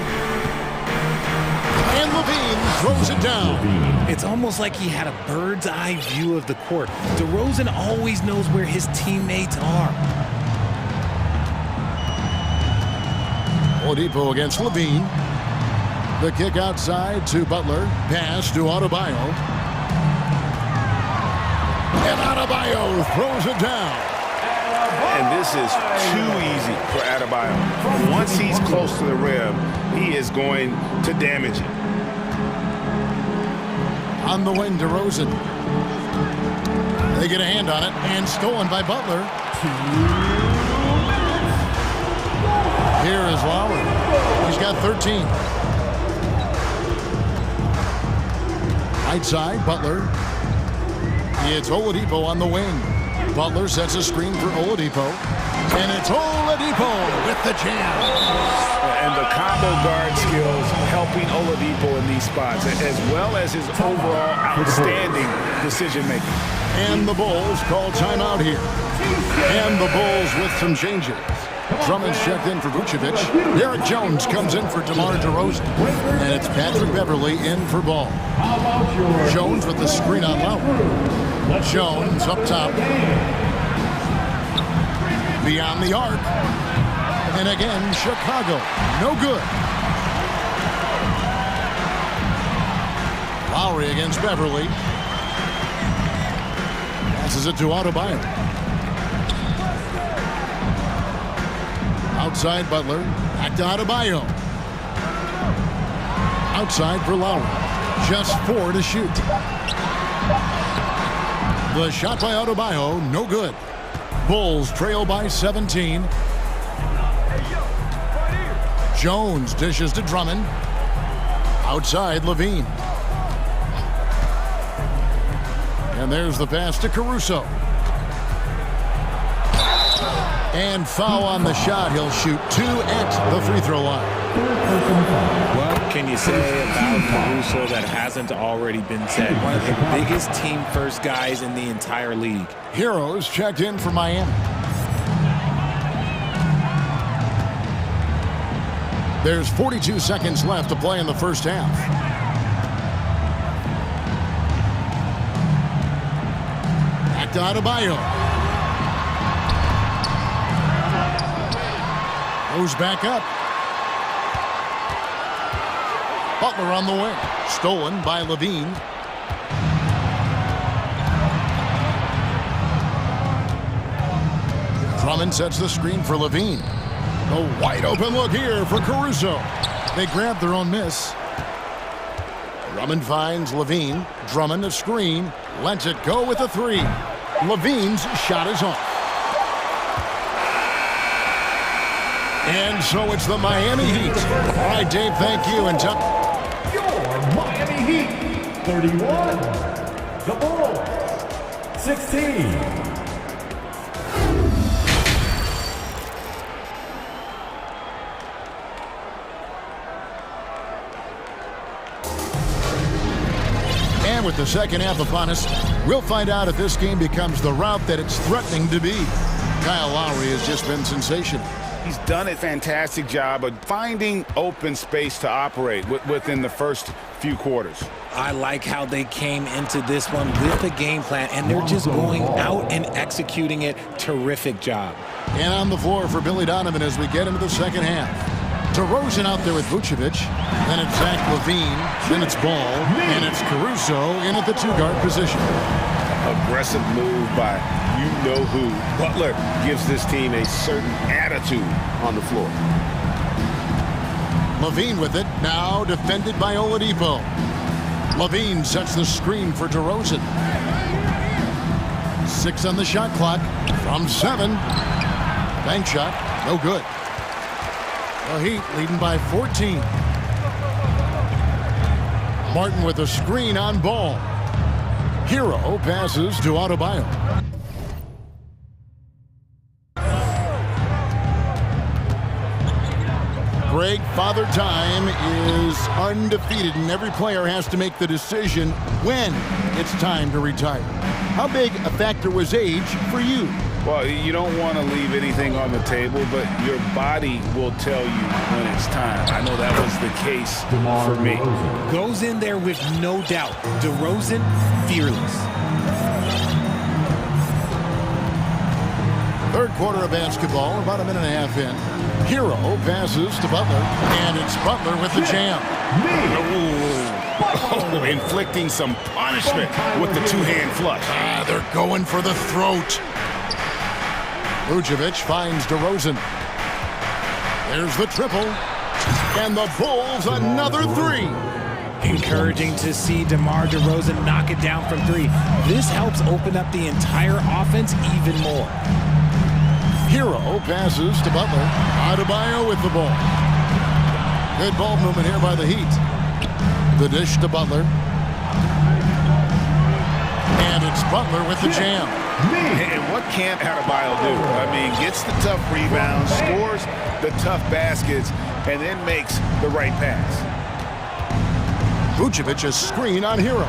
And Levine throws it down. It's almost like he had a bird's eye view of the court. DeRozan always knows where his teammates are. Oladipo against Levine. The kick outside to Butler. Pass to Adebayo. And Adebayo throws it down. And this is too easy for Adebayo. Once he's close to the rim, he is going to damage it. On the wing, DeRozan. They get a hand on it, and stolen by Butler. Here is Lowry. He's got 13. Right side, Butler. It's Oladipo on the wing. Butler sets a screen for Oladipo. And it's Oladipo with the jam. And the combo guard skills helping Oladipo in these spots, as well as his overall outstanding decision-making. And the Bulls call timeout here. And the Bulls with some changes. Drummond's checked in for Vucevic. Derek Jones comes in for DeMar DeRozan. And it's Patrick Beverley in for Ball. Jones with the screen on Lowry. Jones up top. Beyond the arc. And again, Chicago. No good. Lowry against Beverley. Passes it to Adebayo. Outside Butler. Back to Adebayo. Outside for Lowry. Just 4 to shoot. The shot by Adebayo, no good. Bulls trail by 17. Jones dishes to Drummond. Outside Levine. And there's the pass to Caruso. And foul on the shot. He'll shoot 2 at the free throw line. What can you say about Caruso that hasn't already been said? One of the biggest team-first guys in the entire league. Heroes checked in for Miami. There's 42 seconds left to play in the first half. Back to Adebayo. Goes back up. Butler on the wing. Stolen by Levine. Drummond sets the screen for Levine. A wide open look here for Caruso. They grab their own miss. Drummond finds Levine. Drummond a screen. Lets it go with a 3. Levine's shot is off. And so it's the Miami Heat. All right, Dave, thank you. And your Miami Heat, 31. The Bulls, 16. And with the second half upon us, we'll find out if this game becomes the route that it's threatening to be. Kyle Lowry has just been sensational. He's done a fantastic job of finding open space to operate within the first few quarters. I like how they came into this one with a game plan, and they're just going out and executing it. Terrific job. And on the floor for Billy Donovan as we get into the second half. DeRozan out there with Vucevic. Then it's Zach Levine. Then it's Ball. And it's Caruso in at the 2-guard position. Aggressive move by you-know-who. Butler gives this team a certain attitude on the floor. Levine with it. Now defended by Oladipo. Levine sets the screen for DeRozan. 6 on the shot clock. From 7. Bank shot. No good. The Heat leading by 14. Martin with a screen on Ball. Hero passes to Adebayo. Greg, Father Time is undefeated, and every player has to make the decision when it's time to retire. How big a factor was age for you? Well, you don't want to leave anything on the table, but your body will tell you when it's time. I know that was the case for me. Goes in there with no doubt. DeRozan, fearless. Third quarter of basketball, about a minute and a half in. Hero passes to Butler, and it's Butler with the jam. Oh, inflicting some punishment with the 2-hand flush. They're going for the throat. Vucevic finds DeRozan. There's the triple. And the Bulls another 3. Encouraging to see DeMar DeRozan knock it down from three. This helps open up the entire offense even more. Hero passes to Butler. Adebayo with the ball. Good ball movement here by the Heat. The dish to Butler. And it's Butler with the jam. And what can't Adebayo do? I mean, gets the tough rebounds, scores the tough baskets, and then makes the right pass. Vucevic a screen on Hero.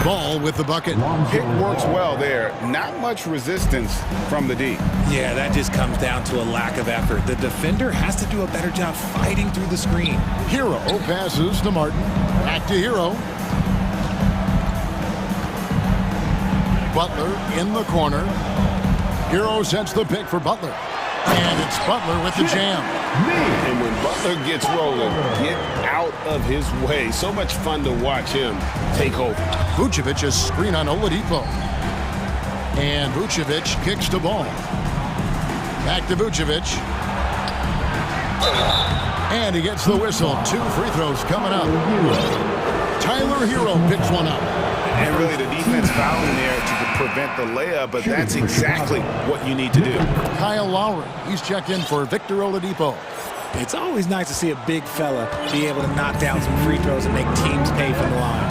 Ball with the bucket. Pick works well there. Not much resistance from the D. Yeah, that just comes down to a lack of effort. The defender has to do a better job fighting through the screen. Hero passes to Martin. Back to Hero. Butler in the corner. Hero sets the pick for Butler. And it's Butler with the jam. And when Butler gets rolling, get out of his way. So much fun to watch him take over. Vucevic a screen on Oladipo. And Vucevic kicks the ball. Back to Vucevic. And he gets the whistle. 2 free throws coming up. Tyler Hero picks one up. And really the defense fouling there to prevent the layup, but that's exactly what you need to do. Kyle Lowry, he's checked in for Victor Oladipo. It's always nice to see a big fella be able to knock down some free throws and make teams pay from the line.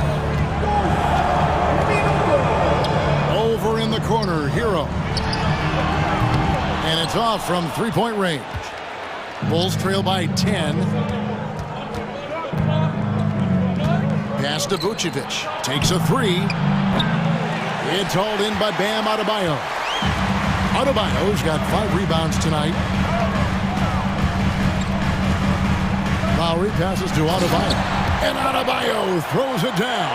Over in the corner, Hero. And it's off from three-point range. Bulls trail by 10. Pass to Vucevic. Takes a three. It's hauled in by Bam Adebayo. Adebayo's got 5 rebounds tonight. Lowry passes to Adebayo. And Adebayo throws it down.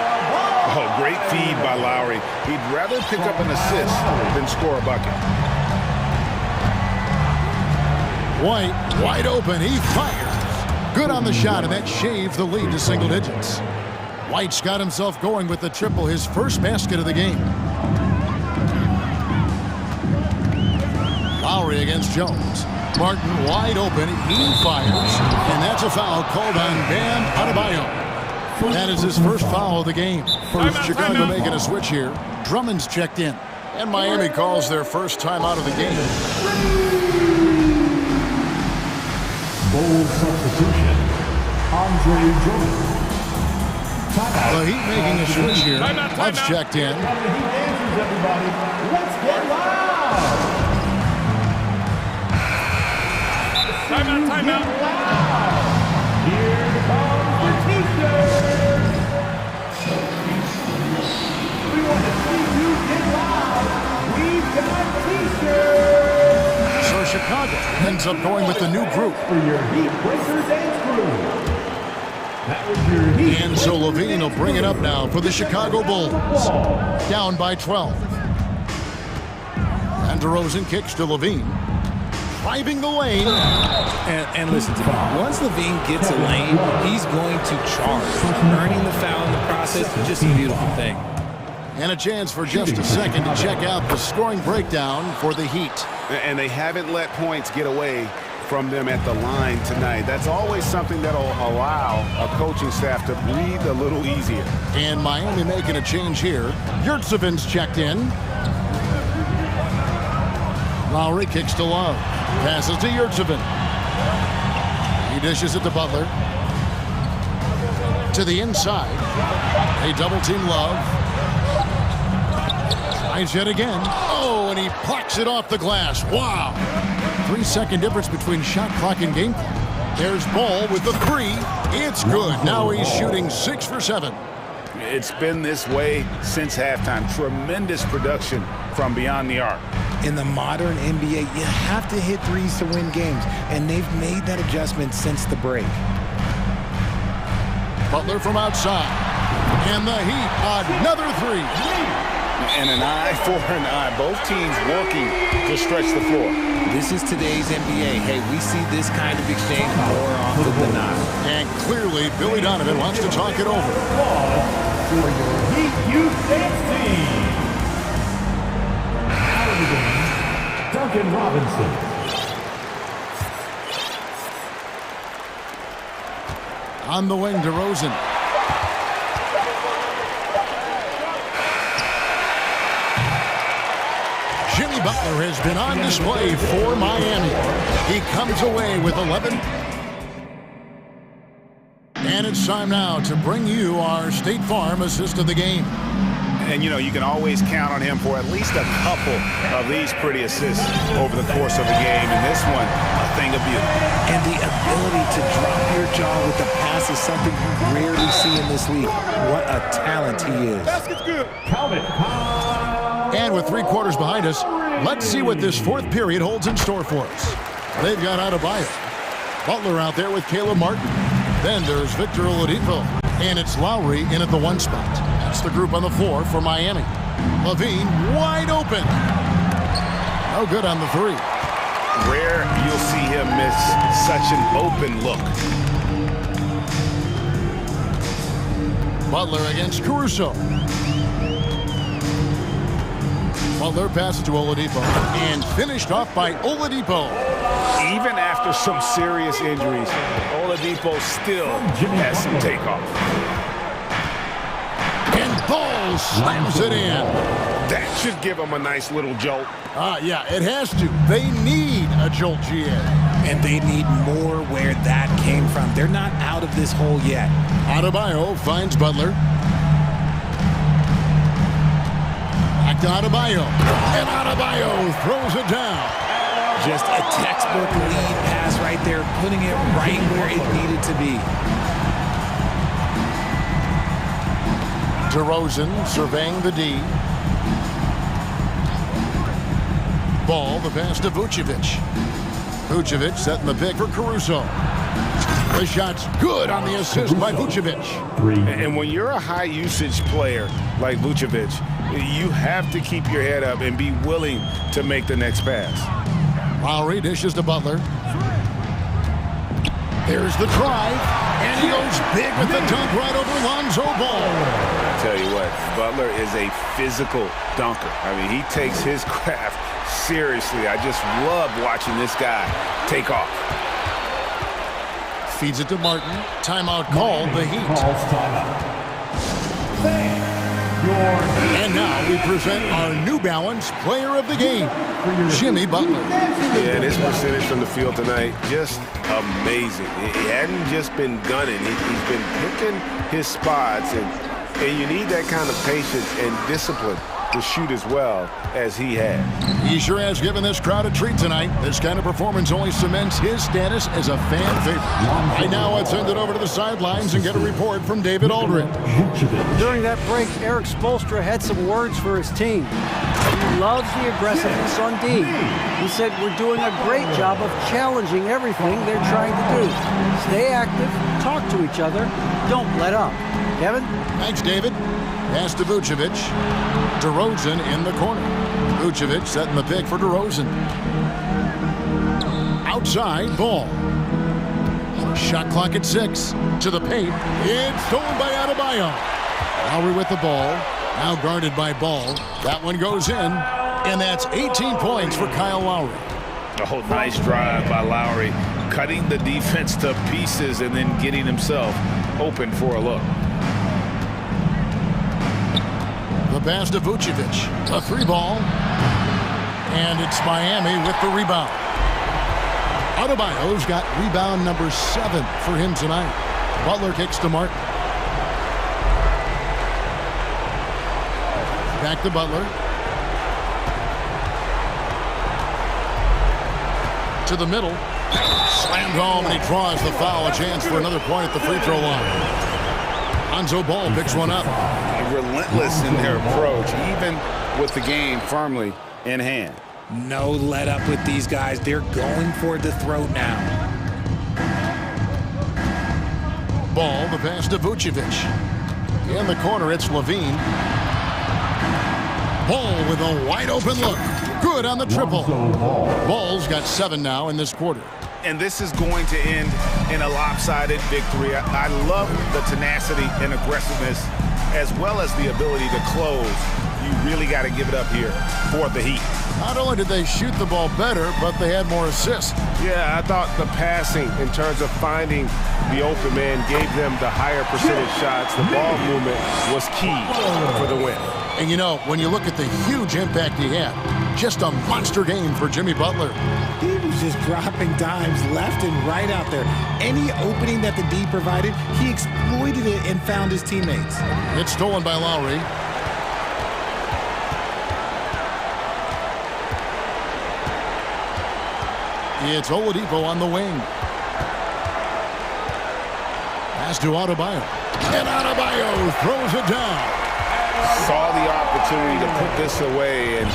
Oh, great feed by Lowry. He'd rather pick up an assist than score a bucket. White, wide open. He fires. Good on the shot, and that shaved the lead to single digits. White's got himself going with the triple, his first basket of the game. Lowry against Jones. Martin wide open. He fires. And that's a foul called on Bam Adebayo. That is his first foul of the game. First Chicago making a switch here. Drummond's checked in. And Miami calls their first time out of the game. Bold substitution. Andre Jordan. The Heat making a switch here. Love's checked in. Everybody, let's get loud. Timeout. Here comes the T-shirt. We want to see you get loud. We've got T-shirts. So Chicago ends up going with the new group. For your Heat Breaker Dance Crew. That was your Heat. And so Levine will bring it up now for the Chicago Bulls. Down by 12. And DeRozan kicks to Levine. Driving the lane. And listen to me. Once Levine gets a lane, he's going to charge. Earning the foul in the process is just a beautiful thing. And a chance for just a second to check out the scoring breakdown for the Heat. And they haven't let points get away from them at the line tonight. That's always something that'll allow a coaching staff to breathe a little easier. And Miami making a change here. Yurtseven's checked in. Lowry kicks to Love. Passes to Yurtseven. He dishes it to Butler. To the inside. They double team Love. Tries yet again. Oh, and he plucks it off the glass. Wow. 3-second difference between shot clock and game clock. There's Ball with the three. It's good. Now he's shooting 6 for 7. It's been this way since halftime. Tremendous production from beyond the arc. In the modern NBA, you have to hit threes to win games, and they've made that adjustment since the break. Butler from outside. And the Heat, another three. And an eye for an eye. Both teams working to stretch the floor. This is today's NBA. Hey, we see this kind of exchange more often than not. And clearly, Billy Donovan wants to talk it over. For your Heat Youth Dance Team. Out of the game, Duncan Robinson. On the wing, DeRozan. Butler has been on display for Miami. He comes away with 11. And it's time now to bring you our State Farm assist of the game. And, you know, you can always count on him for at least a couple of these pretty assists over the course of a game. And this one, a thing of beauty. And the ability to drop your jaw with the pass is something you rarely see in this league. What a talent he is. Basket's good. Count it. And with 3 quarters behind us, let's see what this 4th period holds in store for us. They've got Adebayo. Butler out there with Caleb Martin. Then there's Victor Oladipo. And it's Lowry in at the 1 spot. That's the group on the floor for Miami. Levine wide open. No good on the 3. Rare you'll see him miss such an open look. Butler against Caruso. Butler passes to Oladipo and finished off by Oladipo. Even after some serious injuries, Oladipo still has some takeoff. And Ball slams it in. That should give him a nice little jolt. Yeah, it has to. They need a jolt, GA. And they need more where that came from. They're not out of this hole yet. Adebayo finds Butler. Back to Adebayo. And Adebayo throws it down. Just a textbook lead pass right there, putting it right where it needed to be. DeRozan surveying the D. Ball, the pass to Vucevic. Vucevic setting the pick for Caruso. The shot's good on the assist by Vucevic. And when you're a high-usage player like Vucevic, you have to keep your head up and be willing to make the next pass. Lowry dishes to Butler. There's the drive, and he goes big with the dunk right over Lonzo Ball. I tell you what, Butler is a physical dunker. I mean, he takes his craft seriously. I just love watching this guy take off. Feeds it to Martin. Timeout called, the Heat. And now we present our New Balance player of the game, Jimmy Butler. Yeah, and his percentage from the field tonight, just amazing. He hadn't just been gunning. He's been picking his spots, and you need that kind of patience and discipline to shoot as well as he has. He sure has given this crowd a treat tonight. This kind of performance only cements his status as a fan favorite. Right now, let's send it over to the sidelines and get a report from David Aldridge. During that break, Eric Spoelstra had some words for his team. He loves the aggressiveness on D. He said, we're doing a great job of challenging everything they're trying to do. Stay active, talk to each other, don't let up. Kevin? Thanks, David. Pass to Vucevic. DeRozan in the corner. Vucevic setting the pick for DeRozan. Outside, Ball. Shot clock at 6. To the paint. It's stolen by Adebayo. Lowry with the ball. Now guarded by Ball. That one goes in. And that's 18 points for Kyle Lowry. Oh, nice drive by Lowry. Cutting the defense to pieces and then getting himself open for a look. The pass to Vucevic. A 3-ball. And it's Miami with the rebound. Adebayo's got rebound number 7 for him tonight. Butler kicks to Martin. Back to Butler. To the middle. Slammed home, and he draws the foul. A chance for another point at the free throw line. Lonzo Ball picks one up. Relentless in their approach, even with the game firmly in hand. No let up with these guys. They're going for the throat now. Ball, the pass to Vucevic. In the corner, it's Levine. Ball with a wide open look. Good on the triple. Ball's got 7 now in this quarter. And this is going to end in a lopsided victory. I love the tenacity and aggressiveness, as well as the ability to close. You really got to give it up here for the Heat. Not only did they shoot the ball better, but they had more assists. Yeah, I thought the passing in terms of finding the open man gave them the higher percentage shots. The ball movement was key for the win. And you know, when you look at the huge impact he had, Just a monster game for Jimmy Butler. He was just dropping dimes left and right out there. Any opening that the D provided, he exploited it and found his teammates. It's stolen by Lowry. It's Oladipo on the wing. Pass to Adebayo. And Adebayo throws it down. Saw the opportunity to put this away and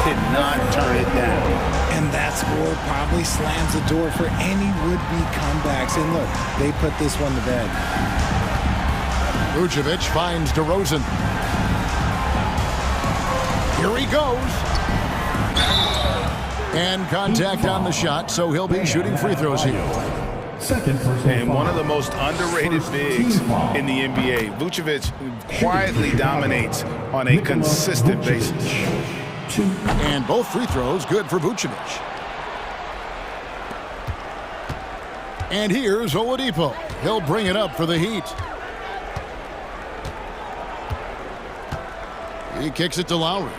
did not turn it down. And that score probably slams the door for any would-be comebacks. And look, they put this one to bed. Vucevic finds DeRozan. Here he goes. And contact on the shot, so he'll be shooting free throws here. And one of the most underrated bigs in the NBA. Vucevic quietly dominates on a consistent basis. And both free throws good for Vucevic. And here's Oladipo. He'll bring it up for the Heat. He kicks it to Lowry.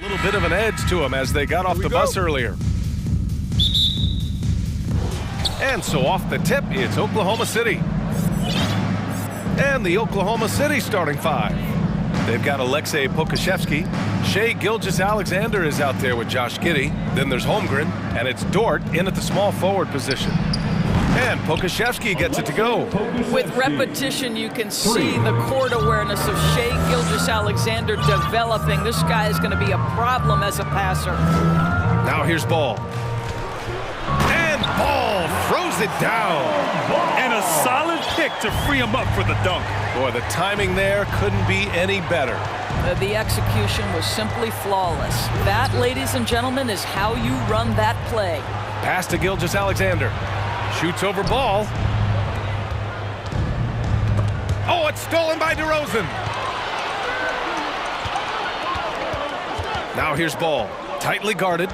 A little bit of an edge to them as they got off the bus earlier. And so off the tip, it's Oklahoma City. And the Oklahoma City starting five. They've got Alexei Pokashevsky. Shai Gilgeous-Alexander is out there with Josh Giddey. Then there's Holmgren, and it's Dort in at the small forward position. And Pokashevsky gets it to go. With repetition, you can see the court awareness of Shai Gilgeous-Alexander developing. This guy is going to be a problem as a passer. Now here's Ball. And Ball throws it down. And a solid pick to free him up for the dunk. Boy, the timing there couldn't be any better. The execution was simply flawless. That, ladies and gentlemen, is how you run that play. Pass to Gilgeous-Alexander. Shoots over Ball. Oh, it's stolen by DeRozan. Now here's Ball. Tightly guarded.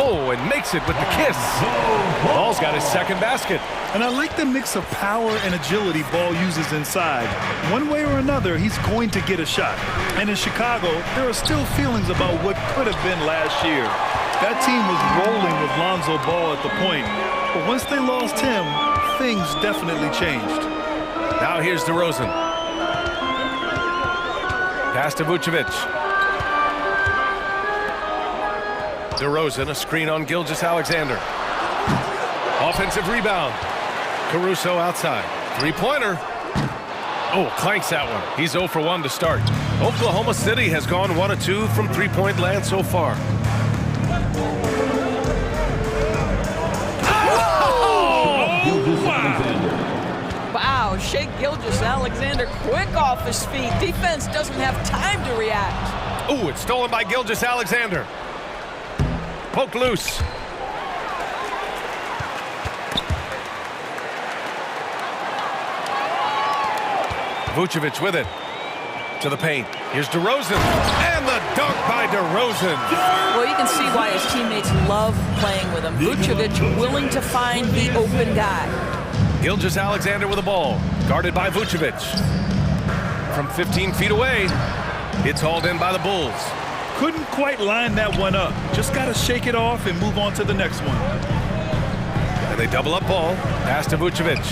Oh, and makes it with the kiss. Ball's got his second basket. And I like the mix of power and agility Ball uses inside. One way or another, he's going to get a shot. And in Chicago, there are still feelings about what could have been last year. That team was rolling with Lonzo Ball at the point. But once they lost him, things definitely changed. Now here's DeRozan. Pass to Vucevic. DeRozan, a screen on Gilgeous-Alexander. Offensive rebound. Caruso outside. Three-pointer. Oh, clanks that one. He's 0 for 1 to start. Oklahoma City has gone 1 of 2 from three-point land so far. Wow, Shai Gilgeous-Alexander quick off his feet. Defense doesn't have time to react. Oh, it's stolen by Gilgeous-Alexander. Poked loose. Vucevic with it. To the paint. Here's DeRozan. And the dunk by DeRozan. Well, you can see why his teammates love playing with him. Vucevic willing to find the open guy. Gilgeous-Alexander with the ball. Guarded by Vucevic. From 15 feet away, it's hauled in by the Bulls. Couldn't quite line that one up. Just got to shake it off and move on to the next one. And they double up Ball. Pass to Vucevic.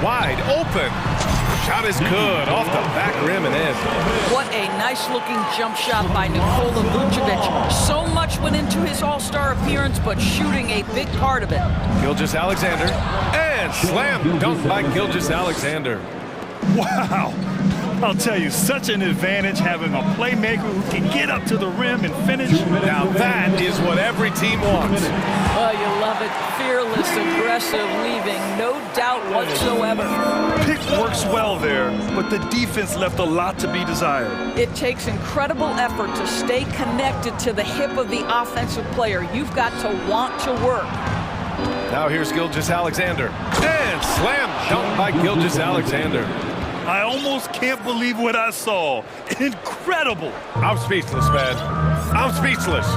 Wide open. Shot is good. Off the back rim and in. What a nice-looking jump shot by Nikola Vucevic. So much went into his all-star appearance, but shooting a big part of it. Gilgeous-Alexander. And slam dunk by Gilgeous-Alexander. Wow. I'll tell you, such an advantage having a playmaker who can get up to the rim and finish. Now that is what every team wants. Oh, you love it. Fearless, aggressive, leaving no doubt whatsoever. Pick works well there, but the defense left a lot to be desired. It takes incredible effort to stay connected to the hip of the offensive player. You've got to want to work. Now here's Gilgeous-Alexander. And slam dunk by Gilgeous-Alexander. I almost can't believe what I saw. Incredible. I'm speechless, man. I'm speechless.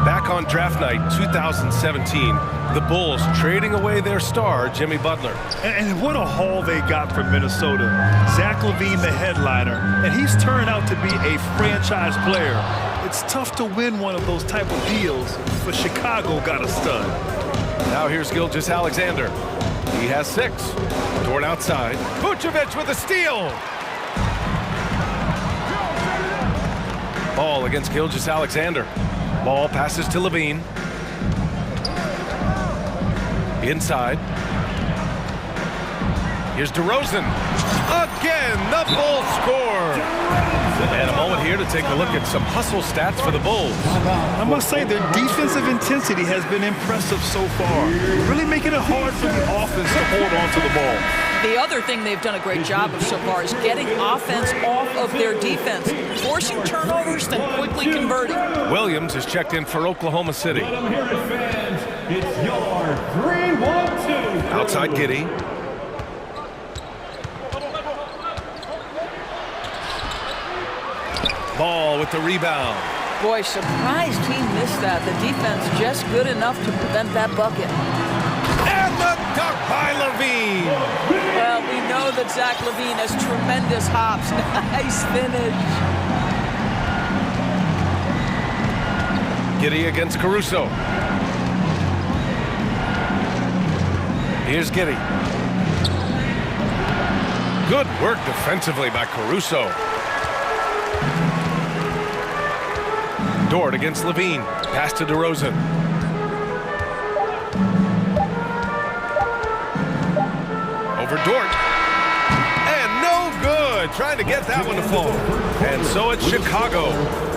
Back on draft night 2017, the Bulls trading away their star, Jimmy Butler. And what a haul they got from Minnesota. Zach LaVine, the headliner, and he's turned out to be a franchise player. It's tough to win one of those type of deals, but Chicago got a stud. Now here's Gilgeous-Alexander. He has 6. Dort outside. Vucevic with a steal. Ball against Gilgeous-Alexander. Ball passes to LaVine. Inside. Here's DeRozan. Again, the Bulls score. And a moment here to take a look at some hustle stats for the Bulls. I must say their defensive intensity has been impressive so far. Really making it hard for the offense to hold on to the ball. The other thing they've done a great job of so far is getting offense off of their defense, forcing turnovers, then quickly converting. Williams is checked in for Oklahoma City. It's your 3-1-2. Outside Giddey. Ball with the rebound. Boy, surprised he missed that. The defense just good enough to prevent that bucket. And the dunk by LaVine. Well, we know that Zach LaVine has tremendous hops. Nice finish. Giddey against Caruso. Here's Giddey. Good work defensively by Caruso. Dort against LaVine. Pass to DeRozan. Over Dort. And no good. Trying to get that one to fall. And so it's Chicago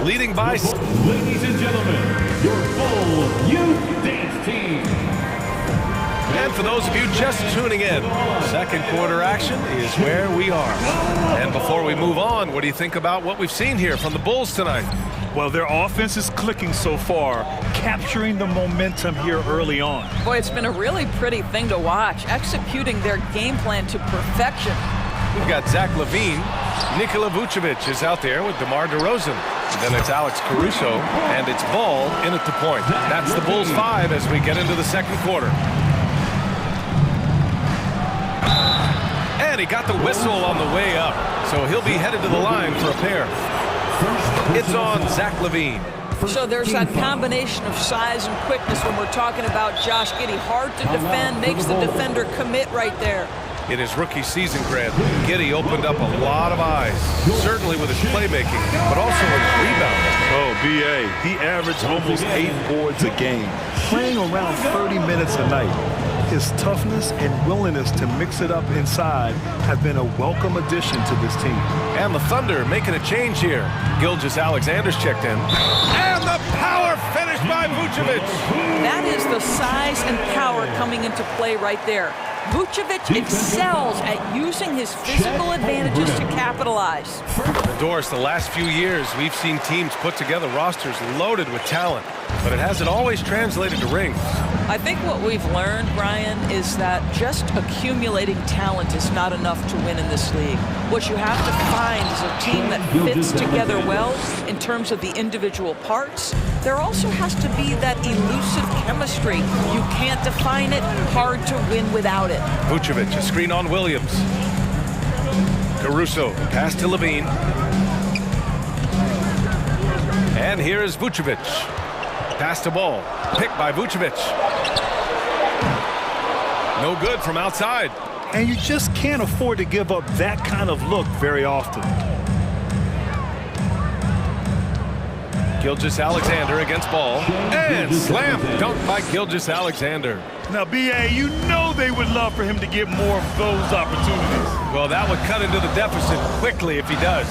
leading by. Ladies and gentlemen, your full youth dance team. And for those of you just tuning in, second quarter action is where we are. And before we move on, what do you think about what we've seen here from the Bulls tonight? Well, their offense is clicking so far, capturing the momentum here early on. Boy, it's been a really pretty thing to watch, executing their game plan to perfection. We've got Zach LaVine. Nikola Vucevic is out there with DeMar DeRozan. Then it's Alex Caruso, and it's Ball in at the point. That's the Bulls 5 as we get into the second quarter. And he got the whistle on the way up, so he'll be headed to the line for a pair. It's on Zach LaVine. So there's that combination of size and quickness when we're talking about Josh Giddey. Hard to defend, makes the defender commit right there. In his rookie season, Grant, Giddey opened up a lot of eyes, certainly with his playmaking, but also with rebounding. Oh, B.A., he averaged almost 8 boards a game, playing around 30 minutes a night. His toughness and willingness to mix it up inside have been a welcome addition to this team. And the Thunder making a change here. Gilgeous-Alexander's checked in. And the power finish by Vucevic. That is the size and power coming into play right there. Vucevic excels at using his physical advantages to capitalize. Doris, the last few years, we've seen teams put together rosters loaded with talent, but it hasn't always translated to rings. I think what we've learned, Brian, is that just accumulating talent is not enough to win in this league. What you have to find is a team that fits together well in terms of the individual parts. There also has to be that elusive chemistry. You can't define it, hard to win without it. Vucevic, a screen on Williams. Caruso, pass to LaVine. And here is Vucevic. Pass to Ball. Picked by Vucevic. No good from outside. And you just can't afford to give up that kind of look very often. Gilgeous-Alexander against Ball. And slam dunk by Gilgeous-Alexander. Now, B.A., you know they would love for him to get more of those opportunities. Well, that would cut into the deficit quickly if he does.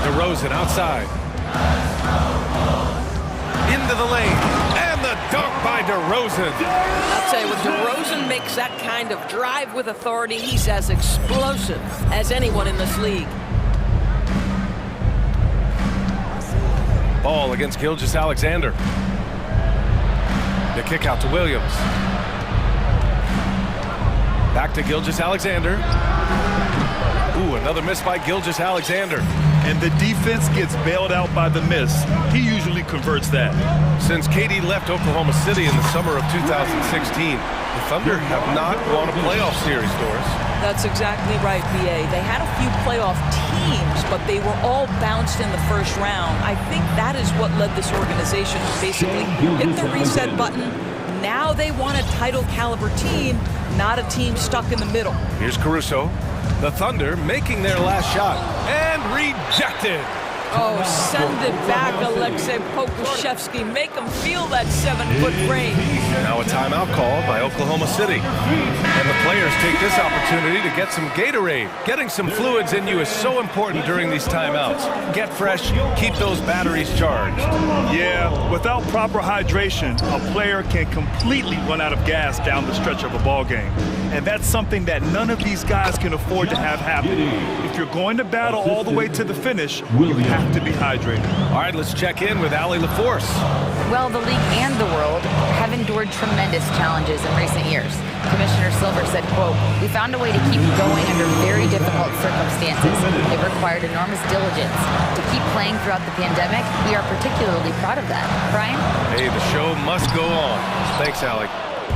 DeRozan outside. Into the lane. And the dunk by DeRozan. I'll tell you, when DeRozan makes that kind of drive with authority, he's as explosive as anyone in this league. Ball against Gilgeous-Alexander. The kick out to Williams. Back to Gilgeous-Alexander. Ooh, another miss by Gilgeous-Alexander. And the defense gets bailed out by the miss. He usually converts that. Since KD left Oklahoma City in the summer of 2016, the Thunder have not won a playoff series, Doris. That's exactly right, B.A. They had a few playoff teams, but they were all bounced in the first round. I think that is what led this organization to basically hit the reset button. Now they want a title caliber team, not a team stuck in the middle. Here's Caruso. The Thunder making their last shot and rejected. Oh, send it back, Alexei Pokusevski. Make him feel that 7-foot range. Now a timeout called by Oklahoma City. And the players take this opportunity to get some Gatorade. Getting some fluids in you is so important during these timeouts. Get fresh, keep those batteries charged. Yeah, without proper hydration, a player can completely run out of gas down the stretch of a ball game. And that's something that none of these guys can afford to have happen. If you're going to battle all the way to the finish, you have to be hydrated. All right, let's check in with Allie LaForce. Well, the league and the world have endured tremendous challenges in recent years. Commissioner Silver said, quote, "We found a way to keep going under very difficult circumstances. It required enormous diligence. To keep playing throughout the pandemic, we are particularly proud of that." Brian? Hey, the show must go on. Thanks, Allie.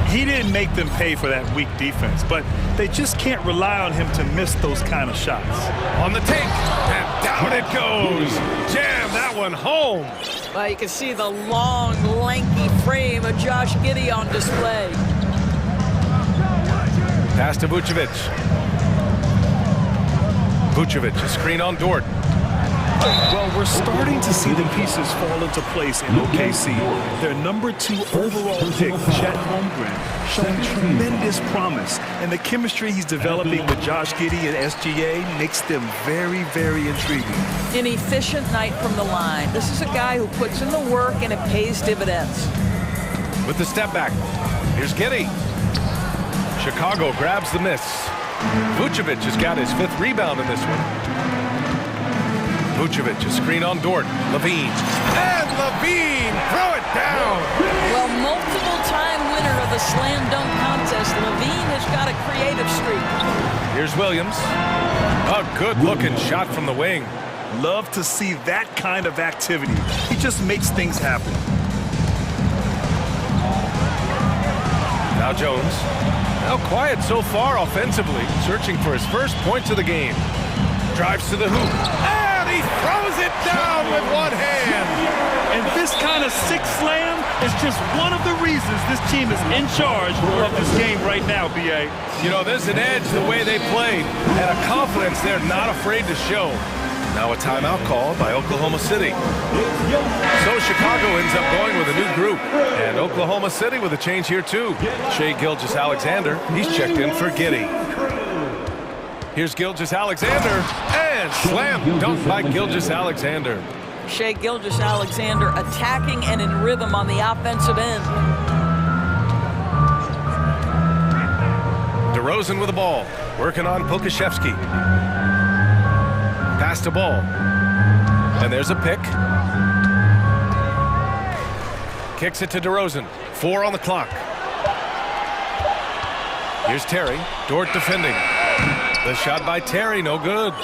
He didn't make them pay for that weak defense, but they just can't rely on him to miss those kind of shots. On the take, and down it goes. Jam that one home. Well, you can see the long, lanky frame of Josh Giddey on display. Pass to Vucevic. Vucevic, a screen on Dort. Well, we're starting to see the pieces fall into place in OKC. Their #2 overall pick, Chet Holmgren, showing tremendous promise. And the chemistry he's developing with Josh Giddey and SGA makes them very, very intriguing. An efficient night from the line. This is a guy who puts in the work and it pays dividends. With the step back, here's Giddey. Chicago grabs the miss. Vucevic has got his 5th rebound in this one. Vucevic, a screen on Dort. Levine. And Levine, throw it down. Well, multiple-time winner of the slam dunk contest, Levine has got a creative streak. Here's Williams. A good-looking shot from the wing. Love to see that kind of activity. He just makes things happen. Now Jones. Now quiet so far offensively, searching for his first points of the game. Drives to the hoop. And he throws it down with one hand. And this kind of sick slam is just one of the reasons this team is in charge of this game right now, B.A. You know, there's an edge the way they played and a confidence they're not afraid to show. Now a timeout called by Oklahoma City. So Chicago ends up going with a new group. And Oklahoma City with a change here too. Shai Gilgeous-Alexander, he's checked in for Giddey. Here's Gilgeous-Alexander, and slam dunk by Gilgeous-Alexander. Shai Gilgeous-Alexander attacking and in rhythm on the offensive end. DeRozan with the ball, working on Pokashevsky. Pass to Ball, and there's a pick. Kicks it to DeRozan, 4 on the clock. Here's Terry, Dort defending. The shot by Terry, no good.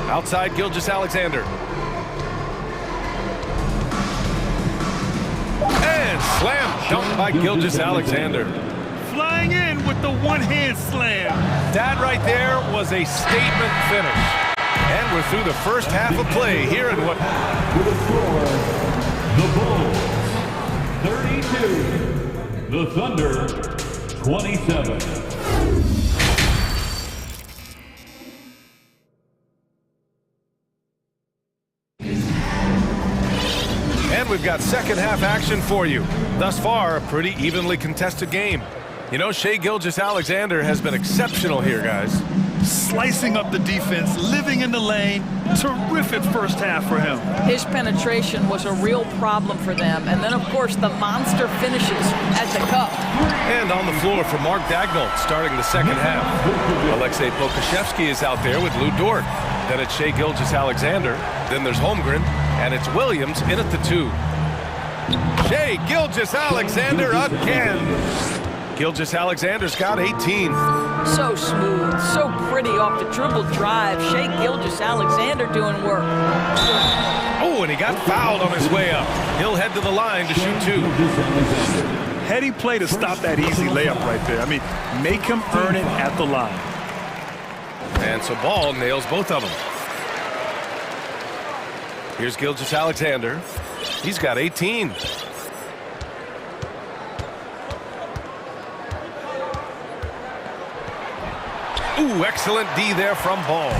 Outside Gilgeous-Alexander. And slam dunk by Gilgeous-Alexander. Flying in with the one-hand slam. That right there was a statement finish. And we're through the first half of play here in what... With a score, the Bulls 32, the Thunder 27. And we've got second half action for you. Thus far, a pretty evenly contested game. You know, Shai Gilgeous-Alexander has been exceptional here, guys. Slicing up the defense, living in the lane. Terrific first half for him. His penetration was a real problem for them. And then, of course, the monster finishes at the cup. And on the floor for Mark Daigneault, starting the second half. Alexei Pokashevsky is out there with Lou Dort. Then it's Shai Gilgeous-Alexander. Then there's Holmgren. And it's Williams in at the 2. Shai Gilgeous-Alexander again. Gilgeous-Alexander's got 18. So smooth, so pretty off the dribble drive. Shai Gilgeous-Alexander doing work. Oh, and he got fouled on his way up. He'll head to the line to shoot 2. Heady play to stop that easy layup right there. I mean, make him earn it at the line. And so Ball nails both of them. Here's Gilgeous-Alexander. He's got 18. Ooh, excellent D there from Ball.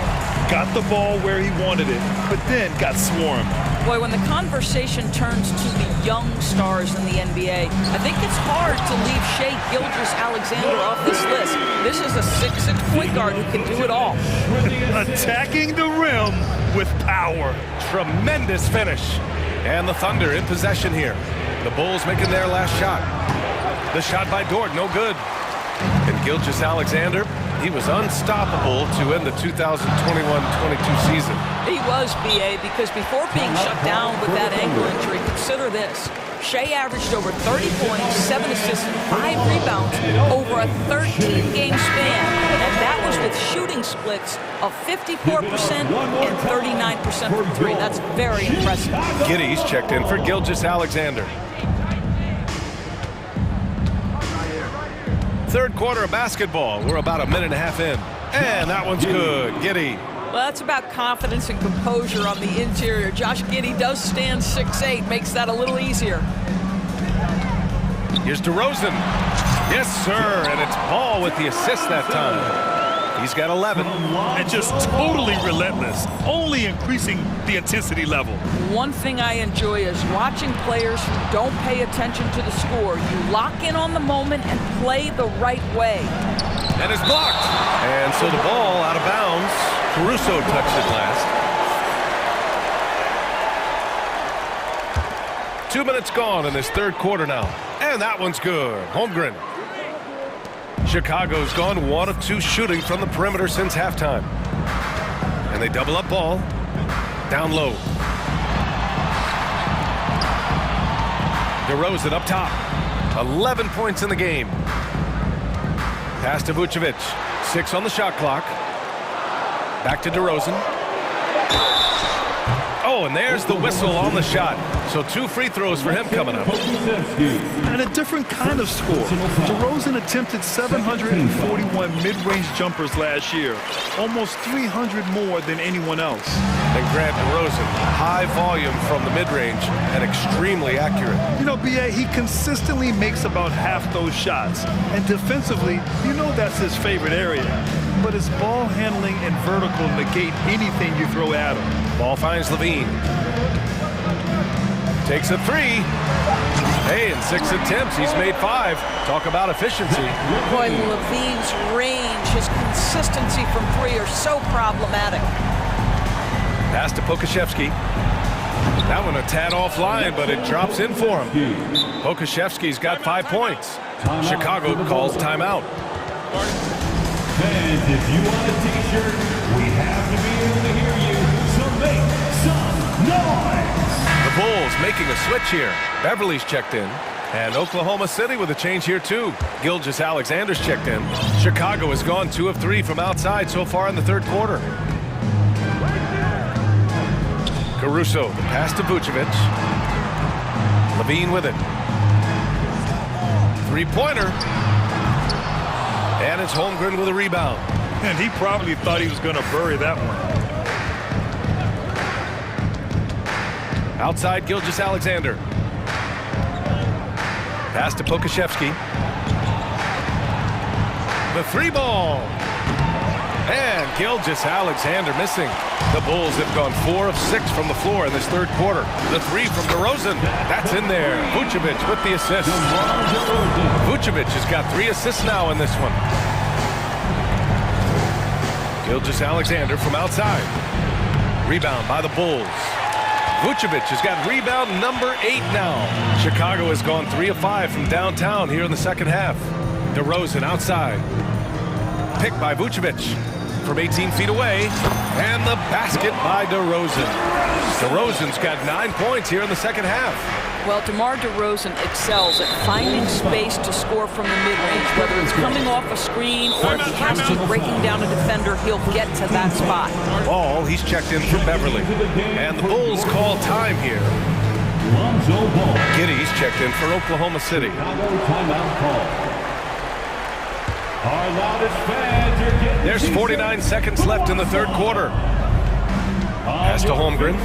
Got the ball where he wanted it, but then got swarmed. Boy, when the conversation turns to the young stars in the NBA, I think it's hard to leave Shai Gilgeous-Alexander off this list. This is a 6'6" point guard who can do it all. Attacking the rim with power. Tremendous finish. And the Thunder in possession here. The Bulls making their last shot. The shot by Dort, no good. And Gilgeous-Alexander, he was unstoppable to end the 2021-22 season. He was, B.A., because before being shut down with that ankle injury, consider this. Shai averaged over 30 points, 7 assists, and 5 rebounds over a 13-game span. And that was with shooting splits of 54% and 39% from 3. That's very impressive. Giddey's checked in for Gilgeous-Alexander. Third quarter of basketball. We're about a minute and a half in. And that one's good. Giddy. Well, that's about confidence and composure on the interior. Josh Giddey does stand 6'8", makes that a little easier. Here's DeRozan. Yes, sir, and it's Ball with the assist that time. He's got 11. And just totally relentless, only increasing the intensity level. One thing I enjoy is watching players who don't pay attention to the score. You lock in on the moment and play the right way. And it's blocked. And so the ball out of bounds. Caruso touched it last. 2 minutes gone in this third quarter now. And that one's good. Holmgren. Chicago's gone 1 of 2 shooting from the perimeter since halftime. And they double up Ball. Down low. DeRozan up top. 11 points in the game. Pass to Vucevic. 6 on the shot clock. Back to DeRozan. Oh, and there's the whistle on the shot. So 2 free throws for him coming up. And a different kind of score. DeRozan attempted 741 mid-range jumpers last year. Almost 300 more than anyone else. And Grant DeRozan, high volume from the mid-range and extremely accurate. You know, B.A., he consistently makes about half those shots. And defensively, you know that's his favorite area. But his ball handling and vertical negate anything you throw at him. Ball finds Levine. Takes a 3. Hey, in 6 attempts, he's made 5. Talk about efficiency. Boy, Levine's range, his consistency from 3 are so problematic. Pass to Pokashevsky. That one a tad offline, but it drops in for him. Pokashevsky's got 5 points. Chicago calls timeout. And if you want a t-shirt, we have to be able to hear you, so make some noise! The Bulls making a switch here. Beverly's checked in. And Oklahoma City with a change here too. Gilgeous-Alexander's checked in. Chicago has gone 2 of 3 from outside so far in the third quarter. Caruso, the pass to Vucevic. Levine with it. 3-pointer. And it's Holmgren with a rebound. And he probably thought he was going to bury that one. Outside Gilgeous-Alexander. Pass to Pokashevsky. The 3-ball. And Gilgeous-Alexander missing. The Bulls have gone 4 of 6 from the floor in this third quarter. The 3 from DeRozan. That's in there. Vucevic with the assist. Vucevic has got 3 assists now in this one. Gilgeous-Alexander from outside. Rebound by the Bulls. Vucevic has got rebound number 8 now. Chicago has gone 3 of 5 from downtown here in the second half. DeRozan outside. Picked by Vucevic from 18 feet away. And the basket by DeRozan. DeRozan's got 9 points here in the second half. Well, DeMar DeRozan excels at finding space to score from the mid-range. Whether it's coming off a screen or if he has to breaking down a defender, he'll get to that spot. Ball, he's checked in for Beverly. And the Bulls call time here. Giddey's checked in for Oklahoma City. There's 49 seconds left in the third quarter. Pass to Holmgren.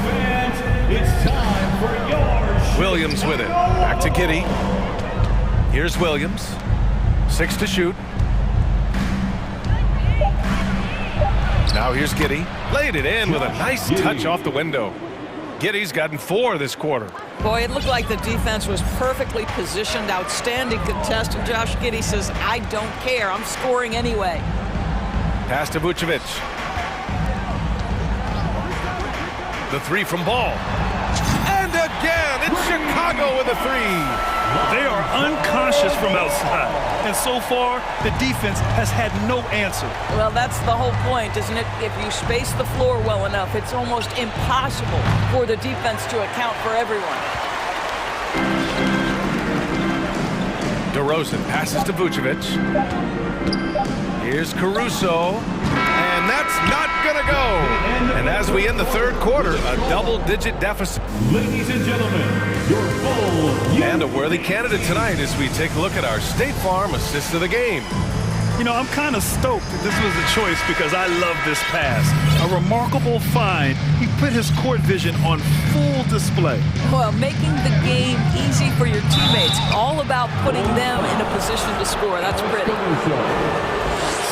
It's time for your Williams with it. Back to Giddey. Here's Williams. 6 to shoot. Now here's Giddey. Laid it in with a nice touch off the window. Giddey's gotten 4 this quarter. Boy, it looked like the defense was perfectly positioned. Outstanding contest. And Josh Giddey says, I don't care. I'm scoring anyway. Pass to Vucevic. The 3 from Ball. And again, it's Chicago with a 3. They are unconscious from outside. And so far, the defense has had no answer. Well, that's the whole point, isn't it? If you space the floor well enough, it's almost impossible for the defense to account for everyone. DeRozan passes to Vucevic. Here's Caruso. And And that's not going to go. And as we end the third quarter, a double-digit deficit. Ladies and gentlemen, your full... And a worthy candidate tonight as we take a look at our State Farm assist of the game. You know, I'm kind of stoked that this was a choice because I love this pass. A remarkable find. He put his court vision on full display. Well, making the game easy for your teammates. All about putting them in a position to score. That's pretty.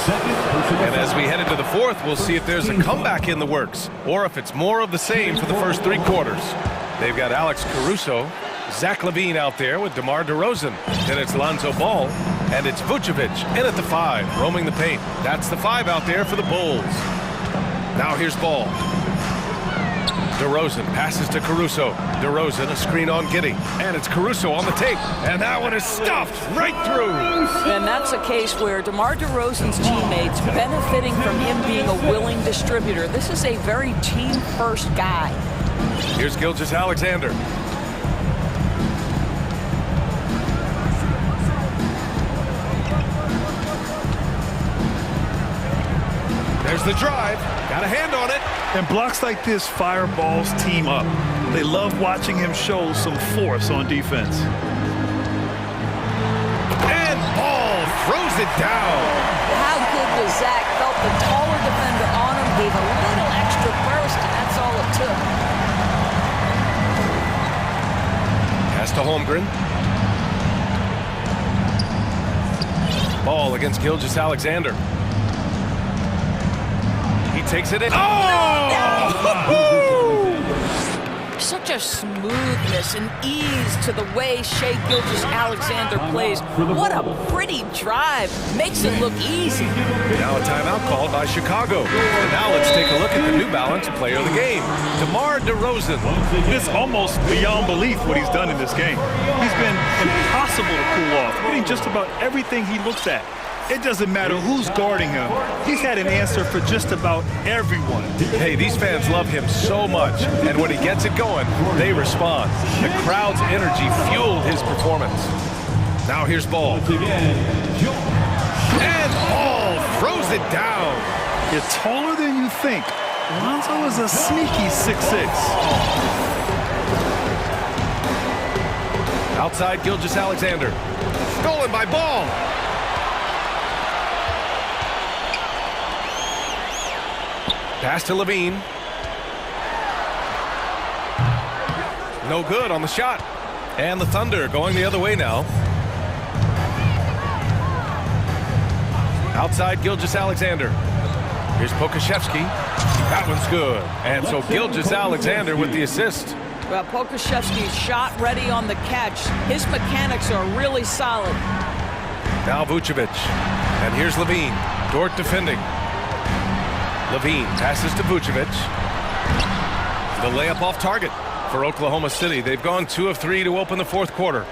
And as we head into the fourth, we'll see if there's a comeback in the works or if it's more of the same for the first three quarters. They've got Alex Caruso, Zach LaVine out there with DeMar DeRozan. Then it's Lonzo Ball, and it's Vucevic in at the 5, roaming the paint. That's the 5 out there for the Bulls. Now here's Ball. DeRozan passes to Caruso. DeRozan, a screen on Giddey. And it's Caruso on the take. And that one is stuffed right through. And that's a case where DeMar DeRozan's teammates benefiting from him being a willing distributor. This is a very team-first guy. Here's Gilgeous-Alexander. There's the drive. Got a hand on it. And blocks like this fire Ball's team up. They love watching him show some force on defense. And Ball throws it down. How good was Zach? Felt the taller defender on him, gave a little extra burst, and that's all it took. Pass to Holmgren. Ball against Gilgeous-Alexander. Takes it in. Such a smoothness and ease to the way Shai Gilgeous-Alexander plays. What a pretty drive. Makes it look easy. Now a timeout called by Chicago. And now let's take a look at the New Balance player of the game, DeMar DeRozan. It's almost beyond belief what he's done in this game. He's been impossible to cool off, hitting just about everything he looks at. It doesn't matter who's guarding him. He's had an answer for just about everyone. Hey, these fans love him so much. And when he gets it going, they respond. The crowd's energy fueled his performance. Now here's Ball. And Ball throws it down. You're taller than you think. Lonzo is a sneaky 6'6". Outside Gilgeous-Alexander. Stolen by Ball. Pass to LaVine. No good on the shot. And the Thunder going the other way now. Outside Gilgeous-Alexander. Here's Pokashevsky. That one's good. And so Gilgeous-Alexander with the assist. Well, Pokashevsky's shot ready on the catch. His mechanics are really solid. Now Vucevic. And here's LaVine. Dort defending. LaVine passes to Vucevic. The layup off target for Oklahoma City. They've gone 2 of 3 to open the fourth quarter.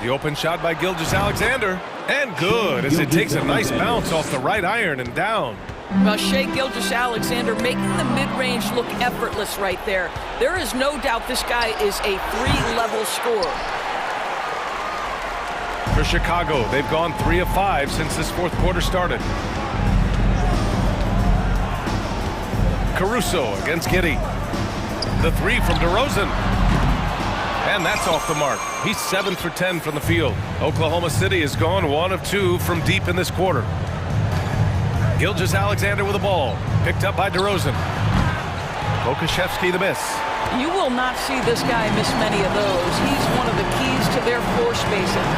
The open shot by Gilgeous-Alexander. And good as it takes a nice bounce off the right iron and down. Well, Shai Gilgeous-Alexander making the mid-range look effortless right there. There is no doubt this guy is a 3-level scorer. For Chicago, they've gone 3 of 5 since this fourth quarter started. Caruso against Giddey. The 3 from DeRozan. And that's off the mark. He's 7 for 10 from the field. Oklahoma City has gone 1 of 2 from deep in this quarter. Gilgeous-Alexander with the ball. Picked up by DeRozan. Pokashevsky the miss. You will not see this guy miss many of those. He's one of the keys to their floor spacing.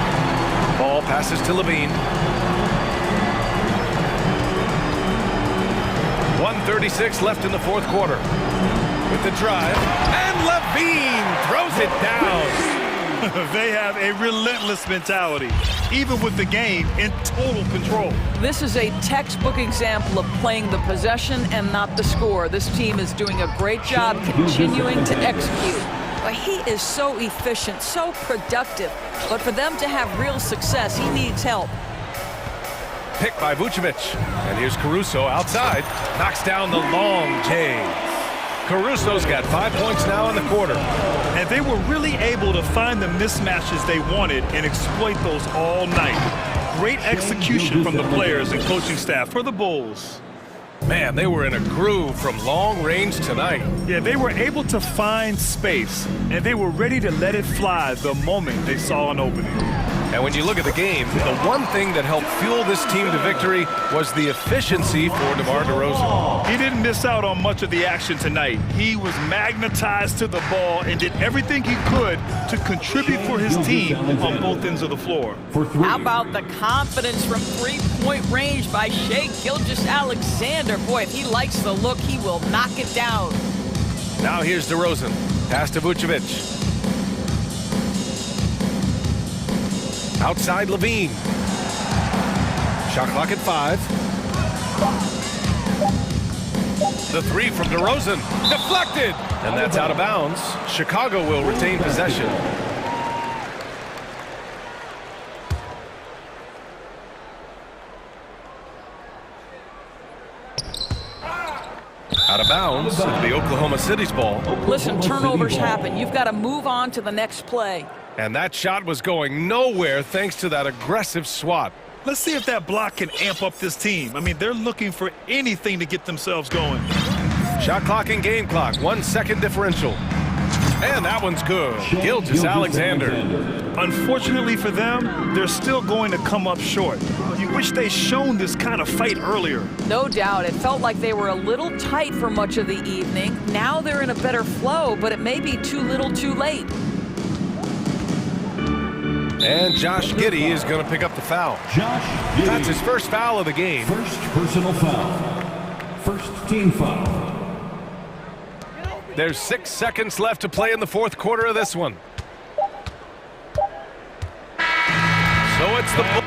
Ball passes to LaVine. 1:36 left in the fourth quarter. With the drive, and LaVine throws it down. They have a relentless mentality, even with the game in total control. This is a textbook example of playing the possession and not the score. This team is doing a great job continuing to execute. But he is so efficient, so productive. But for them to have real success, he needs help. Picked by Vucevic. And here's Caruso outside. Knocks down the long J. Caruso's got 5 points now in the quarter. And they were really able to find the mismatches they wanted and exploit those all night. Great execution from the players and coaching staff for the Bulls. Man, they were in a groove from long range tonight. Yeah, they were able to find space, and they were ready to let it fly the moment they saw an opening. And when you look at the game, the one thing that helped fuel this team to victory was the efficiency for DeMar DeRozan. He didn't miss out on much of the action tonight. He was magnetized to the ball and did everything he could to contribute for his team on both ends of the floor. How about the confidence from three-point range by Shai Gilgeous-Alexander? Boy, if he likes the look, he will knock it down. Now here's DeRozan. Pass to Vucevic. Outside Levine. Shot clock at 5. The three from DeRozan. Deflected! And that's out of bounds. Chicago will retain possession. Out of bounds. The Oklahoma City's ball. Listen, turnovers happen. You've got to move on to the next play. And that shot was going nowhere thanks to that aggressive swat. Let's see if that block can amp up this team. I mean, they're looking for anything to get themselves going. Shot clock and game clock. 1 second differential. And that one's good. Gilgeous-Alexander. Unfortunately for them, they're still going to come up short. You wish they'd shown this kind of fight earlier. No doubt. It felt like they were a little tight for much of the evening. Now they're in a better flow, but it may be too little too late. And Josh Giddey is going to pick up the foul. That's his first foul of the game. First personal foul. First team foul. There's 6 seconds left to play in the fourth quarter of this one. So it's the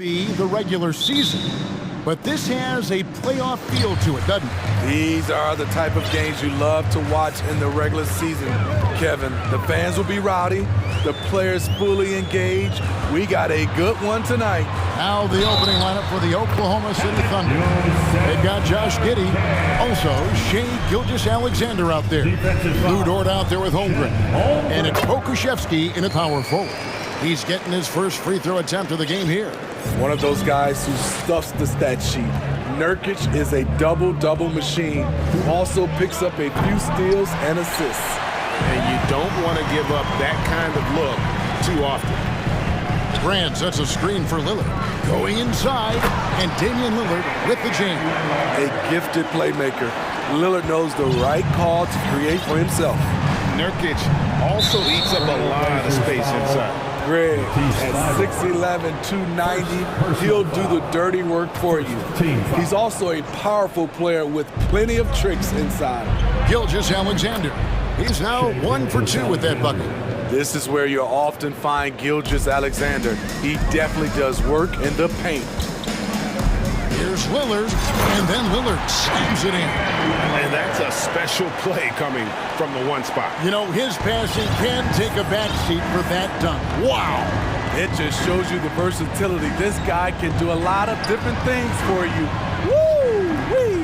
Be the regular season, but this has a playoff feel to it, doesn't it? These are the type of games you love to watch in the regular season, Kevin. The fans will be rowdy, the players fully engaged. We got a good one tonight. Now the opening lineup for the Oklahoma City Thunder. They've got Josh Giddey, also Shea Gilgeous-Alexander out there. Lou Dort out there with Holmgren. And it's Pokuševski in a power forward. He's getting his first free throw attempt of the game here. One of those guys who stuffs the stat sheet. Nurkic is a double-double machine who also picks up a few steals and assists. And you don't want to give up that kind of look too often. Grant sets a screen for Lillard. Going inside, and Damian Lillard with the jam. A gifted playmaker. Lillard knows the right call to create for himself. Nurkic also eats up a lot of space inside. Greg, at 6'11", 290, he'll do the dirty work for you. He's also a powerful player with plenty of tricks inside. Gilgeous-Alexander. He's now 1 for 2 with that bucket. This is where you'll often find Gilgeous-Alexander. He definitely does work in the paint. Here's Lillard, and then Lillard slams it in. And that's a special play coming from the one spot. You know, his passing can take a backseat for that dunk. Wow! It just shows you the versatility. This guy can do a lot of different things for you. Woo-wee!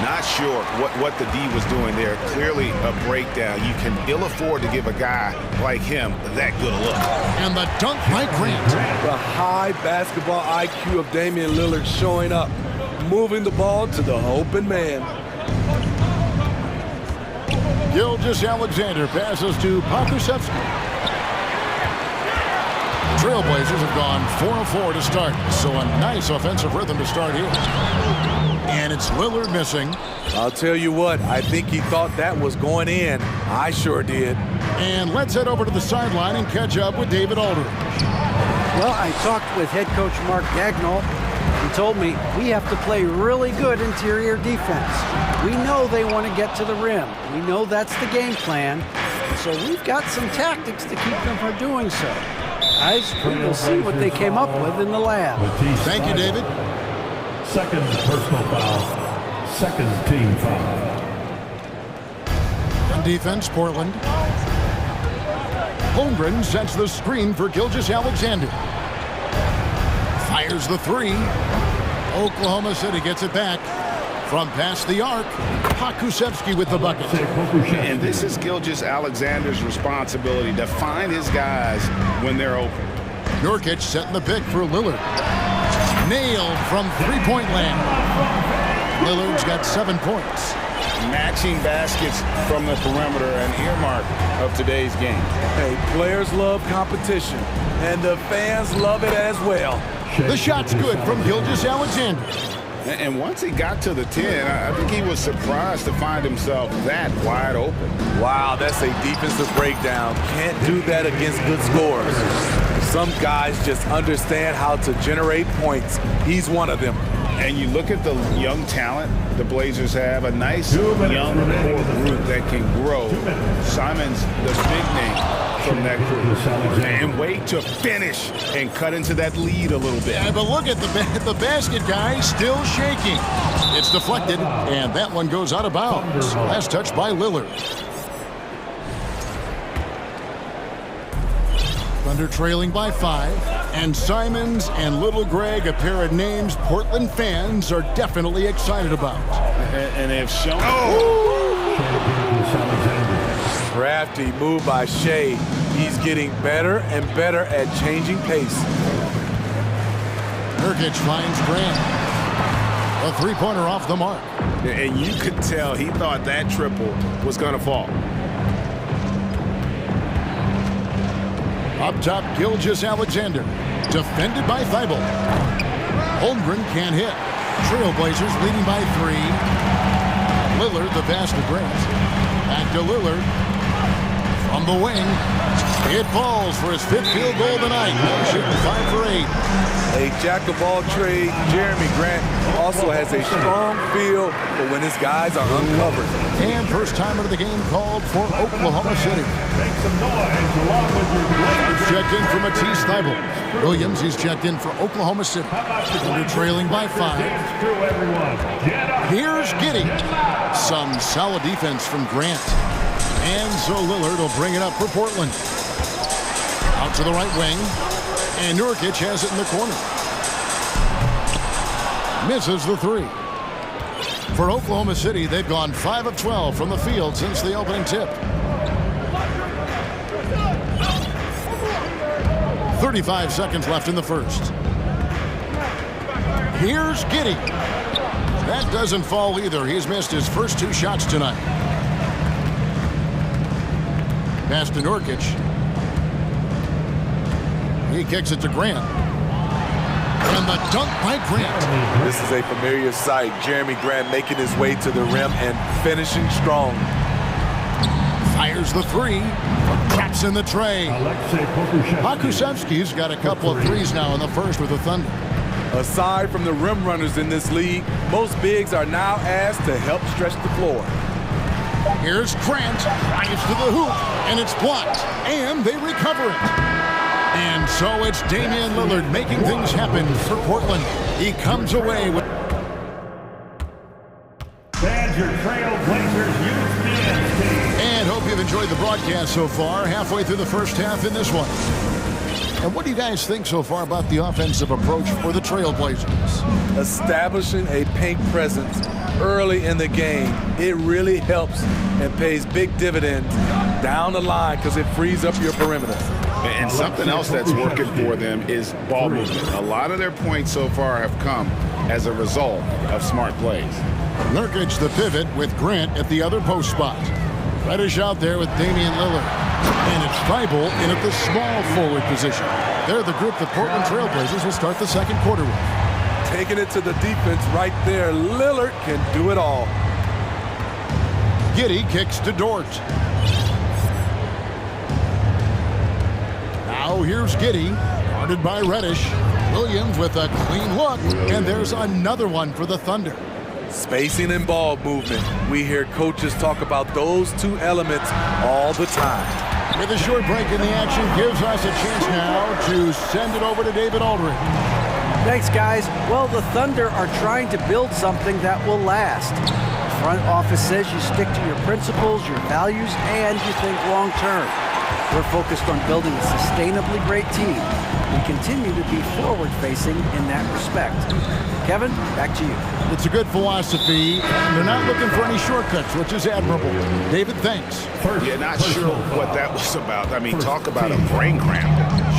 Not sure what the D was doing there. Clearly a breakdown. You can ill afford to give a guy like him that good a look. And the dunk by Grant. The high basketball IQ of Damian Lillard showing up, moving the ball to the open man. Gilgeous-Alexander passes to Pokuševski. Trailblazers have gone 4 of 4 to start, so a nice offensive rhythm to start here. And it's Lillard missing. I'll tell you what, I think he thought that was going in. I sure did. And let's head over to the sideline and catch up with David Aldridge. Well, I talked with head coach Mark Dagnall. He told me we have to play really good interior defense. We know they want to get to the rim. We know that's the game plan. So we've got some tactics to keep them from doing so. Guys, we'll see what they came up with in the lab. Thank you, David. Second personal foul. Second team foul. On defense, Portland. Holmgren sets the screen for Gilgeous-Alexander. Fires the three. Oklahoma City gets it back. From past the arc, Pokuševski with the bucket. And this is Gilgeous-Alexander's responsibility to find his guys when they're open. Nurkic setting the pick for Lillard. Nailed from three-point land. Lillard's got 7 points. Matching baskets from the perimeter, an earmark of today's game. Hey, players love competition, and the fans love it as well. The shot's good from Gilgeous-Alexander. And once he got to the 10, I think he was surprised to find himself that wide open. Wow, that's a defensive breakdown. Can't do that against good scorers. Some guys just understand how to generate points. He's one of them. And you look at the young talent the Blazers have, a nice young core group that can grow. Simon's the big name from that group. And wait to finish and cut into that lead a little bit. Yeah, but look at the basket guy still shaking. It's deflected, and that one goes out of bounds. Last touch by Lillard. Thunder trailing by 5. And Simons and Little Greg, a pair of names Portland fans are definitely excited about. And they've shown. Crafty move by Shea. He's getting better and better at changing pace. Nurkic finds Grant. A three-pointer off the mark. And you could tell he thought that triple was going to fall. Up top, Gilgeous-Alexander. Defended by Thibault. Holmgren can't hit. Trailblazers leading by 3. Lillard, the pass to Grant. Back to Lillard. From the wing. It falls for his 5th field goal tonight. Shooting 5 for 8. A jack-of-all trade, Jeremy Grant also has a strong feel for when his guys are uncovered. And first timer of the game called for Oklahoma City. Make some noise along with your checked in for Matisse Thybulle. Williams, he's checked in for Oklahoma City. Thunder trailing by 5. Here's Giddey. Some solid defense from Grant. And so Lillard will bring it up for Portland. Out to the right wing. And Nurkic has it in the corner. Misses the 3. For Oklahoma City, they've gone 5 of 12 from the field since the opening tip. 35 seconds left in the first. Here's Giddey. That doesn't fall either. He's missed his first 2 shots tonight. Pass to Nurkic. He kicks it to Grant. And the dunk by Grant. This is a familiar sight. Jeremy Grant making his way to the rim and finishing strong. Fires the 3. Traps in the tray. Pokusevski's got a couple of threes now in the first with the Thunder. Aside from the rim runners in this league, most bigs are now asked to help stretch the floor. Here's Grant. Drives to the hoop. And it's blocked. And they recover it. And so it's Damian Lillard making things happen for Portland. He comes away with... Badger Trailblazers Youth Men's Team. And hope you've enjoyed the broadcast so far. Halfway through the first half in this one. And what do you guys think so far about the offensive approach for the Trailblazers? Establishing a paint presence early in the game, it really helps and pays big dividends down the line because it frees up your perimeter. And something else that's working for them is ball movement. A lot of their points so far have come as a result of smart plays. Nurkic the pivot with Grant at the other post spot. Reddish out there with Damian Lillard. And it's Thybulle in at the small forward position. They're the group the Portland Trailblazers will start the second quarter with. Taking it to the defense right there. Lillard can do it all. Giddey kicks to Dort. Now here's Giddey, guarded by Reddish. Williams with a clean look, and there's another one for the Thunder. Spacing and ball movement. We hear coaches talk about those 2 elements all the time. With a short break in the action, gives us a chance now to send it over to David Aldridge. Thanks, guys. Well, the Thunder are trying to build something that will last. The front office says you stick to your principles, your values, and you think long term. We're focused on building a sustainably great team. We continue to be forward-facing in that respect. Kevin, back to you. It's a good philosophy, and they're not looking for any shortcuts, which is admirable. David, thanks. Yeah, not sure what that was about. I mean, talk about a brain cramp.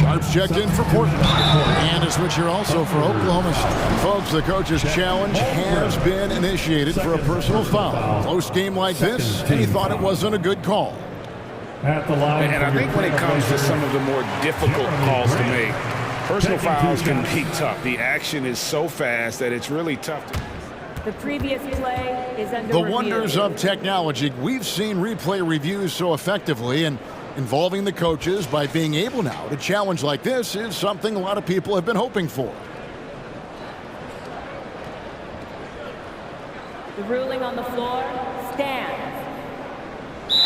Sharps checked in for Portland. And a switch here also for Oklahoma State. Folks, the coach's challenge has been initiated for a personal foul. Close game like this, he thought it wasn't a good call. At the line. And I think when it comes to some of the more difficult calls to make, personal fouls can be tough. The action is so fast that it's really tough to... The previous play is under The review. wonders of technology. We've seen replay reviews so effectively, and involving the coaches by being able now to challenge like this is something a lot of people have been hoping for. The ruling on the floor stands.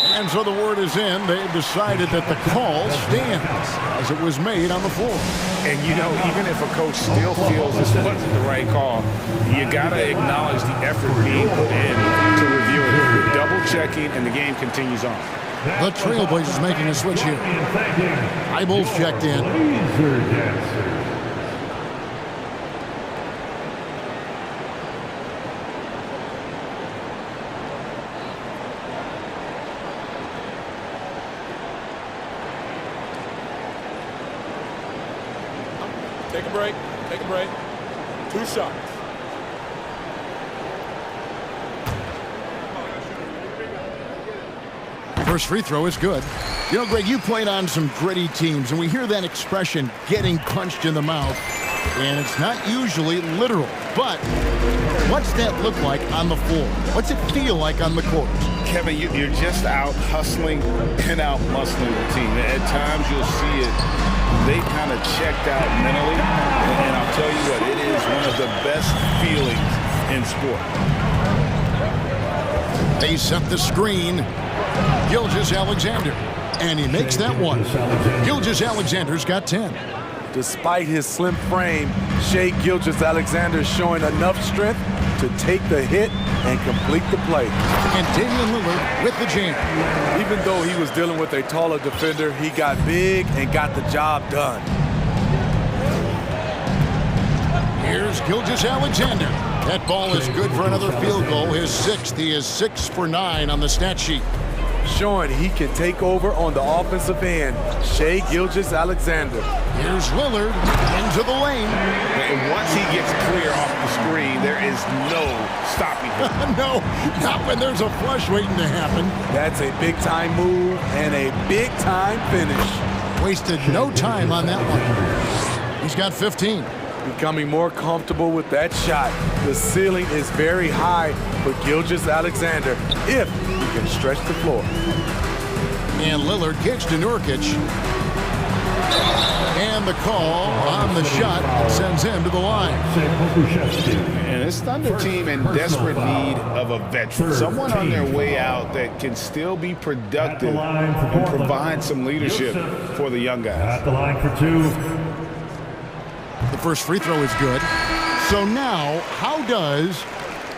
And so the word is in. They've decided that the call stands as it was made on the floor. And, you know, even if a coach still feels this wasn't the right call, you got to acknowledge the effort being put in to review it. You're double-checking, and the game continues on. The Trailblazers making a switch here. Thybulle checked in. Take a break. Take a break. 2 shots. First free throw is good. You know, Greg, you played on some gritty teams, and we hear that expression, getting punched in the mouth, and it's not usually literal. But what's that look like on the floor? What's it feel like on the court? Kevin, you're just out hustling and out muscling the team. At times you'll see it. They kind of checked out mentally, and I'll tell you what, it is one of the best feelings in sport. They set the screen. Gilgeous-Alexander. And he makes that one. Gilgeous-Alexander's got 10. Despite his slim frame, Shai Gilgeous-Alexander is showing enough strength to take the hit and complete the play. And Damian Lillard with the jam. Even though he was dealing with a taller defender, he got big and got the job done. Here's Gilgeous-Alexander. That ball is good for another field goal. His 6th. He is 6 for 9 on the stat sheet. Showing he can take over on the offensive end. Shai Gilgeous-Alexander. Here's Lillard into the lane. And once he gets clear off the screen, there is no stopping him. No, not when there's a flush waiting to happen. That's a big-time move and a big-time finish. Wasted no time on that one. He's got 15. Becoming more comfortable with that shot. The ceiling is very high for Gilgeous-Alexander if he can stretch the floor. And Lillard gets to Nurkic. And the call on the shot sends him to the line. And this Thunder team in desperate need of a veteran. Someone on their way out that can still be productive and provide some leadership for the young guys. At the line for 2. The first free throw is good. So now, how does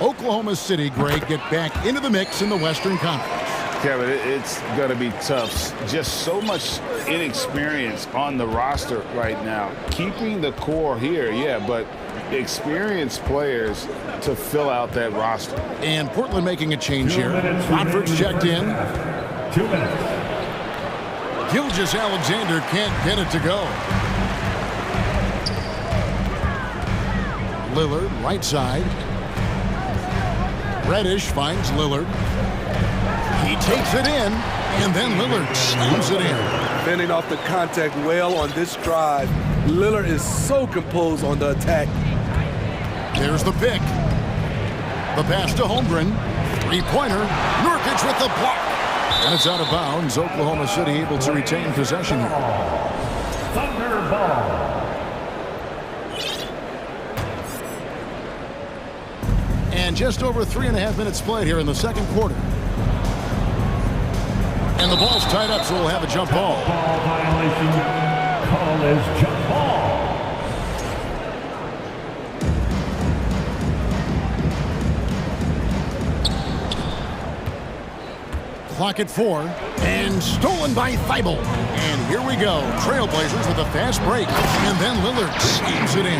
Oklahoma City, Greg, get back into the mix in the Western Conference? Kevin, it's going to be tough. Just so much inexperience on the roster right now. Keeping the core here, yeah, but experienced players to fill out that roster. And Portland making a change here. Monford's checked in. 2 minutes. Gilgeous-Alexander can't get it to go. Lillard, right side. Reddish finds Lillard. He takes it in, and then Lillard slams it in. Fending off the contact well on this drive. Lillard is so composed on the attack. There's the pick. The pass to Holmgren. Three-pointer. Nurkic with the block. And it's out of bounds. Oklahoma City able to retain possession here. Thunder ball. And just over 3.5 minutes played here in the second quarter. And the ball's tied up, so we'll have a jump ball. Ball violation. Call is jump ball. Clock at 4. And stolen by Thibault. And here we go. Trailblazers with a fast break. And then Lillard slams it in.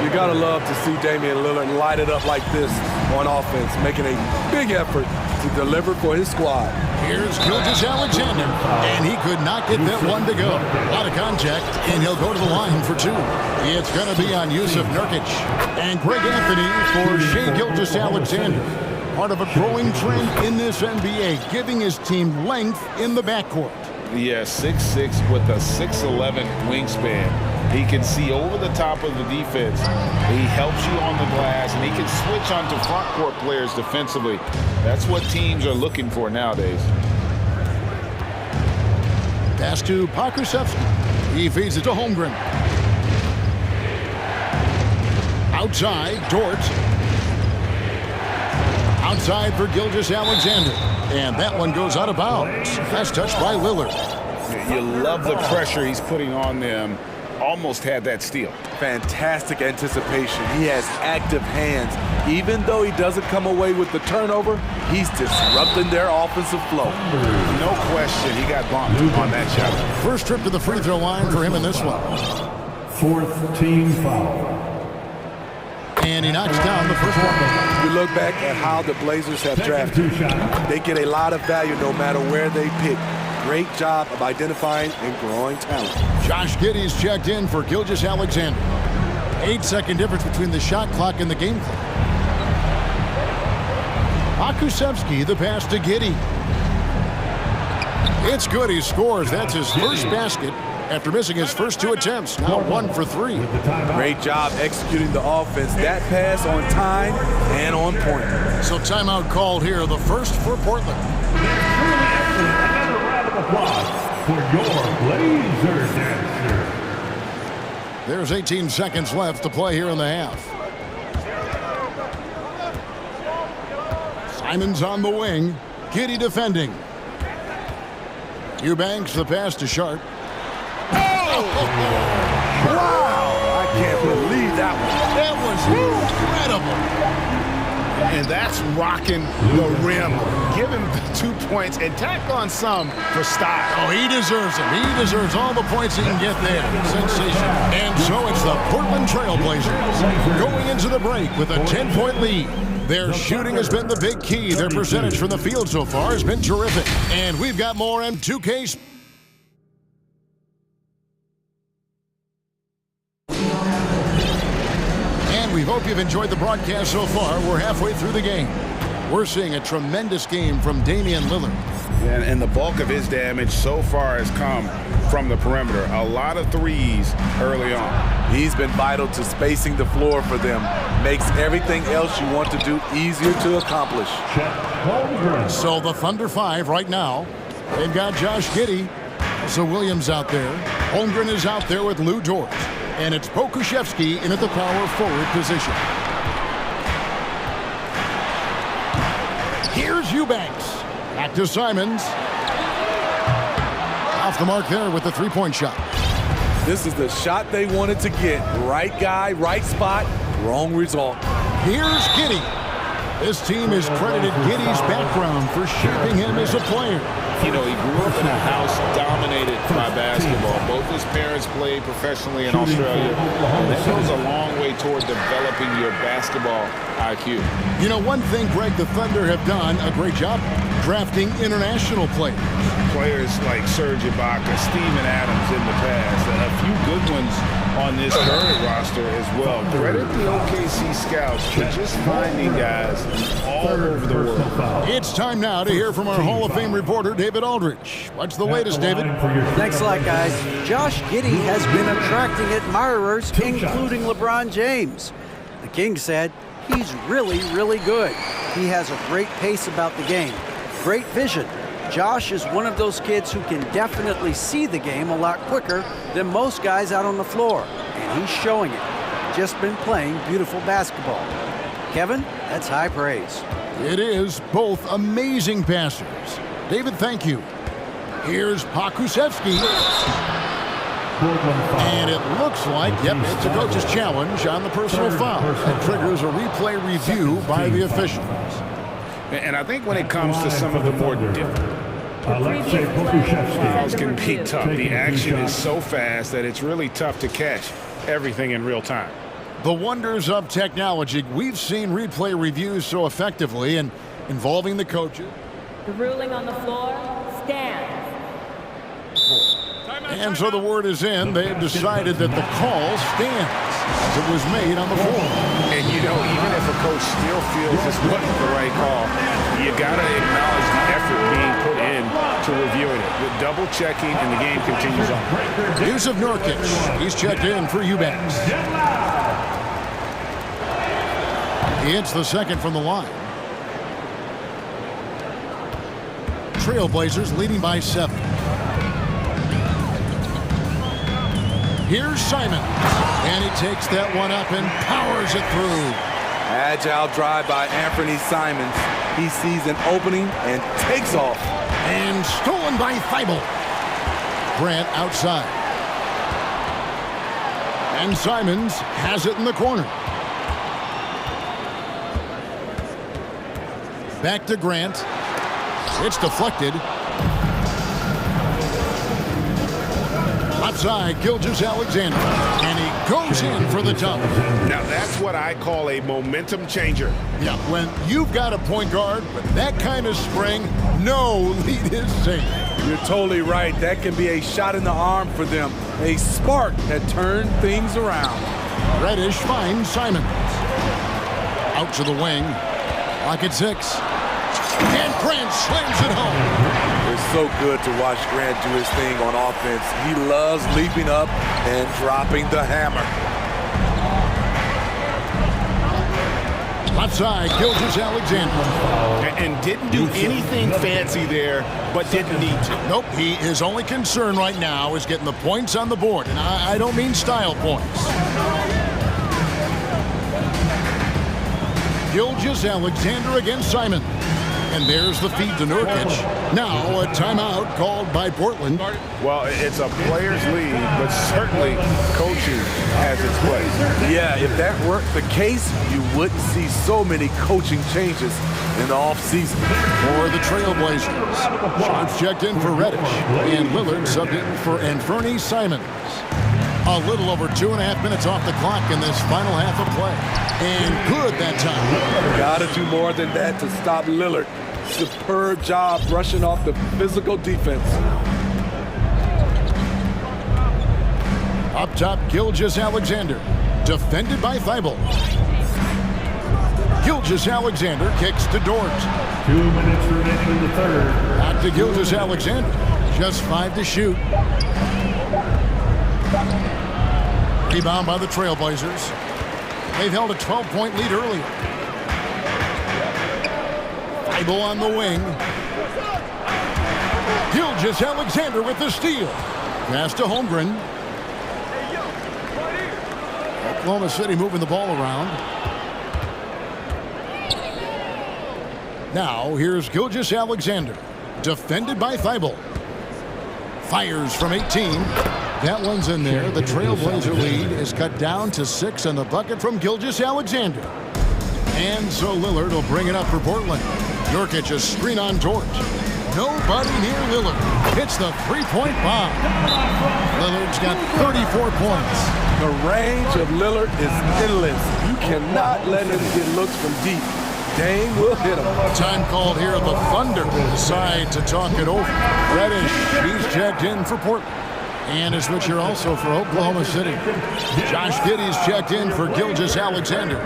You gotta love to see Damian Lillard light it up like this on offense, making a big effort to deliver for his squad. Here's Gilgeous-Alexander, and he could not get that one to go. A lot of contact, and he'll go to the line for 2. It's going to be on Yusuf Nurkic. And Greg Anthony for Shai Gilgeous-Alexander. Part of a growing trend in this NBA, giving his team length in the backcourt. Yeah, 6'6" with a 6'11" wingspan. He can see over the top of the defense. He helps you on the glass, and he can switch onto front court players defensively. That's what teams are looking for nowadays. Pass to Pokusevski. He feeds it to Holmgren. Outside, Dort. Outside for Gilgeous-Alexander. And that one goes out of bounds. That's touched by Lillard. You love the pressure he's putting on them. Almost had that steal. Fantastic anticipation. He has active hands. Even though he doesn't come away with the turnover, he's disrupting their offensive flow. No question, he got bumped on that shot. First trip to the free throw line for him in this one. 4th team foul. And he knocks down the first one. You look back at how the Blazers have drafted. They get a lot of value no matter where they pick. Great job of identifying and growing talent. Josh Giddey's checked in for Gilgeous-Alexander. 8-second difference between the shot clock and the game clock. Pokusevski, the pass to Giddey. It's good. He scores. That's his first basket after missing his first 2 attempts. Now 1 for 3. Great job executing the offense. That pass on time and on point. So timeout called here, the first for Portland. Another round of applause for your Blazer dancer. There's 18 seconds left to play here in the half. Simon's on the wing. Giddey defending. Eubanks the pass to Sharp. Wow! I can't believe that one. That was incredible. And that's rocking the rim. Give him the 2 points and tack on some for style. Oh, he deserves it. He deserves all the points he can get there. Sensation. And so it's the Portland Trailblazers going into the break with a 10-point lead. Their shooting has been the big key. Their percentage from the field so far has been terrific. And we've got more M2K. We hope you've enjoyed the broadcast so far. We're halfway through the game. We're seeing a tremendous game from Damian Lillard. And the bulk of his damage so far has come from the perimeter. A lot of threes early on. He's been vital to spacing the floor for them. Makes everything else you want to do easier to accomplish. So the Thunder 5 right now. They've got Josh Giddey. So Williams out there. Holmgren is out there with Lou Dort. And it's Pokuševski in at the power forward position. Here's Eubanks. Back to Simons. Off the mark there with the three-point shot. This is the shot they wanted to get. Right guy, right spot, wrong result. Here's Giddey. This team has credited Giddey's background for shaping him as a player. You know, he grew up in a house dominated by basketball. Both his parents played professionally in Australia. And that goes a long way toward developing your basketball IQ. You know, one thing, Greg, the Thunder have done a great job drafting international players. Players like Serge Ibaka, Steven Adams in the past, and a few good ones on this current roster as well. Credit the OKC scouts for just finding guys all over the world. It's time now to hear from our Hall of Fame reporter, David Aldridge. What's the latest, David? Thanks a lot, guys. Josh Giddey has been attracting admirers, including LeBron James. The King said he's really, really good. He has a great pace about the game, great vision. Josh is one of those kids who can definitely see the game a lot quicker than most guys out on the floor, and he's showing it. Just been playing beautiful basketball. Kevin, that's high praise. It is. Both amazing passers. David, thank you. Here's Pokuševski. And it looks like, yep, it's a coach's challenge on the personal foul. That triggers a replay review by the officials. And I think when it comes to some of the more different fouls can be tough. The action is so fast that it's really tough to catch everything in real time. The wonders of technology. We've seen replay reviews so effectively and involving the coaches. The ruling on the floor stands. And so the word is in. They've decided that the call stands as it was made on the floor. And, you know, even if a coach still feels this wasn't the right call, you got to acknowledge the effort being put in to reviewing it. With double checking, and the game continues on. Use of Nurkic. He's checked in for Eubanks. He hits the second from the line. Trailblazers leading by 7. Here's Simon, and he takes that one up and powers it through. Agile drive by Anthony Simons. He sees an opening and takes off. And stolen by Thibault. Grant outside. And Simons has it in the corner. Back to Grant. It's deflected. Outside, Gilgeous-Alexander, and he goes in for the dunk. Now that's what I call a momentum changer. Yeah, when you've got a point guard with that kind of spring, no lead is safe. You're totally right. That can be a shot in the arm for them. A spark that turned things around. Reddish finds Simons. Out to the wing. Lock at 6. And Grant slams it home. It's so good to watch Grant do his thing on offense. He loves leaping up and dropping the hammer. Left side, Gilgeous-Alexander. And didn't do anything fancy there, but didn't need to. Nope, his only concern right now is getting the points on the board. And I don't mean style points. Gilgeous-Alexander against Simon. And there's the feed to Nurkic. Now a timeout called by Portland. Well, it's a players' league, but certainly coaching has its place. Yeah, if that weren't the case, you wouldn't see so many coaching changes in the offseason. For the Trailblazers, shots checked in for Reddish, and Lillard subbed in for Anfernee Simons. A little over 2.5 minutes off the clock in this final half of play. And good that time. Gotta do more than that to stop Lillard. Superb job brushing off the physical defense. Up top, Gilgeous-Alexander, defended by Thibault. Gilgeous-Alexander kicks to Dort. 2 minutes remaining in the third. Back to Gilgeous-Alexander. Just 5 to shoot. Rebound by the Trailblazers. They've held a 12-point lead earlier. Thibault on the wing. Gilgeous-Alexander with the steal. Pass to Holmgren. Oklahoma City moving the ball around. Now here's Gilgeous-Alexander, defended by Thibault. Fires from 18. That one's in there. The Trailblazer lead is cut down to 6 on the bucket from Gilgeous-Alexander. And so Lillard will bring it up for Portland. Nurkic a screen on Dort. Nobody near Lillard. Hits the three-point bomb. Lillard's got 34 points. The range of Lillard is endless. You cannot let him get looks from deep. Dame will hit him. Time called here. The Thunder decide to talk it over. Reddish, he's checked in for Portland. And a switch here also for Oklahoma City. Josh Giddey's checked in for Gilgeous-Alexander.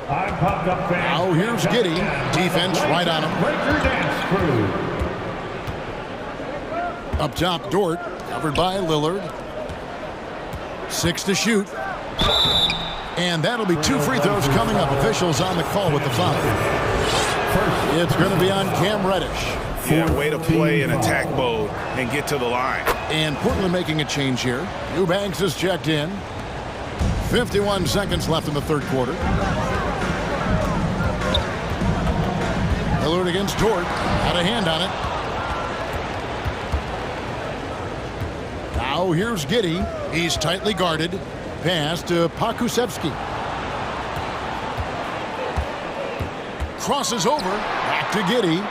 Now here's Giddey. Defense right on him. Up top, Dort, covered by Lillard. 6 to shoot. And that'll be 2 free throws coming up. Officials on the call with the foul. It's going to be on Cam Reddish. Yeah, way to play in attack mode and get to the line. And Portland making a change here. Eubanks is checked in. 51 seconds left in the third quarter. Lillard against Dort. Had a hand on it. Now here's Giddey. He's tightly guarded. Pass to Pakusevsky. Crosses over. Back to Giddey.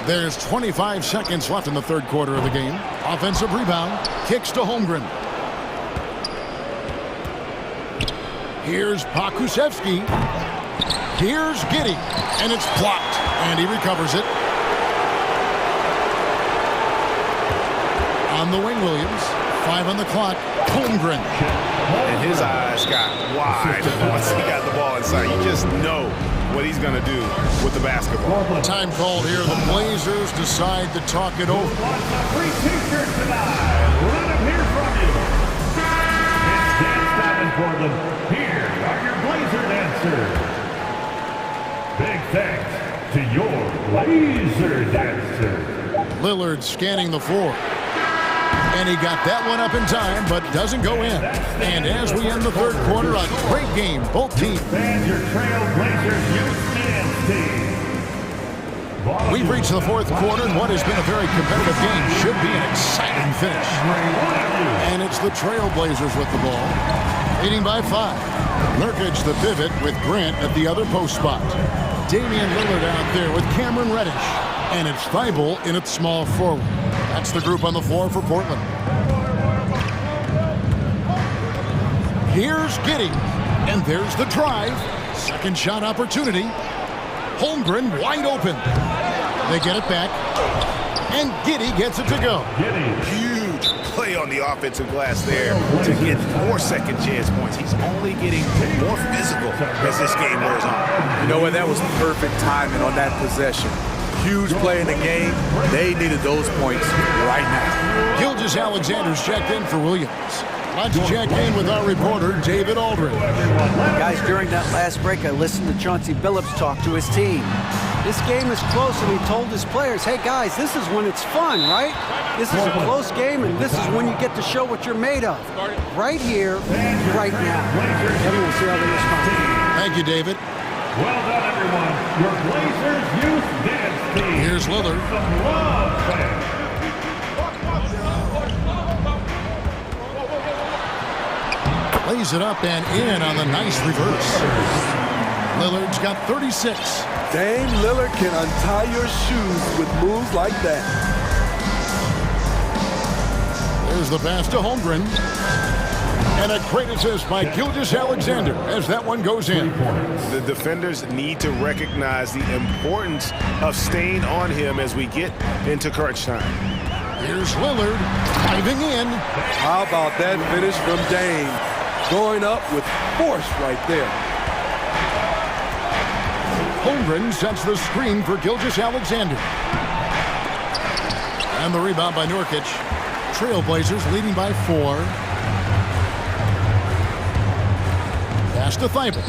There's 25 seconds left in the third quarter of the game. Offensive rebound. Kicks to Holmgren. Here's Pakusevsky. Here's Giddey. And it's blocked. And he recovers it. On the wing, Williams. 5 on the clock. Holmgren. And his eyes got wide once he got the ball inside. You just know what he's going to do with the basketball. Time called here. The Blazers decide to talk it over. Free t-shirt tonight. Let him hear from you. It's dance time in Portland. Here are your Blazer dancers. Big thanks to your Blazer dancers. Lillard scanning the floor. And he got that one up in time, but doesn't go in. And as we end the third quarter, a great game, both teams. And your Trailblazers youth dance team. We've reached the fourth quarter, and what has been a very competitive game should be an exciting finish. And it's the Trailblazers with the ball, leading by 5. Nurkic the pivot with Grant at the other post spot. Damian Lillard out there with Cameron Reddish. And it's Thibault in its small forward. That's the group on the floor for Portland. Here's Giddey. And there's the drive. Second shot opportunity. Holmgren wide open. They get it back. And Giddey gets it to go. Huge play on the offensive glass there to get more second chance points. He's only getting more physical as this game wears on. You know what? That was perfect timing on that possession. Huge play in the game. They needed those points right now. Gilgeous-Alexander's checked in for Williams. Let's check in with our reporter, David Aldridge. Guys, during that last break, I listened to Chauncey Billups talk to his team. This game is close, and he told his players, hey, guys, this is when it's fun, right? This is a close game, and this is when you get to show what you're made of. Right here, right now. Everyone see how they respond. Thank you, David. Well done, everyone. Your Blazers youth dance team. Here's Lillard. Some love, fans. Lays it up and in on the nice reverse. Lillard's got 36. Dame Lillard can untie your shoes with moves like that. There's the pass to Holmgren. And a great assist by Gilgeous-Alexander as that one goes in. The defenders need to recognize the importance of staying on him as we get into crunch time. Here's Lillard diving in. How about that finish from Dame? Going up with force right there. Holmgren sets the screen for Gilgeous-Alexander. And the rebound by Nurkic. Trailblazers leading by 4. Pass to Thibault.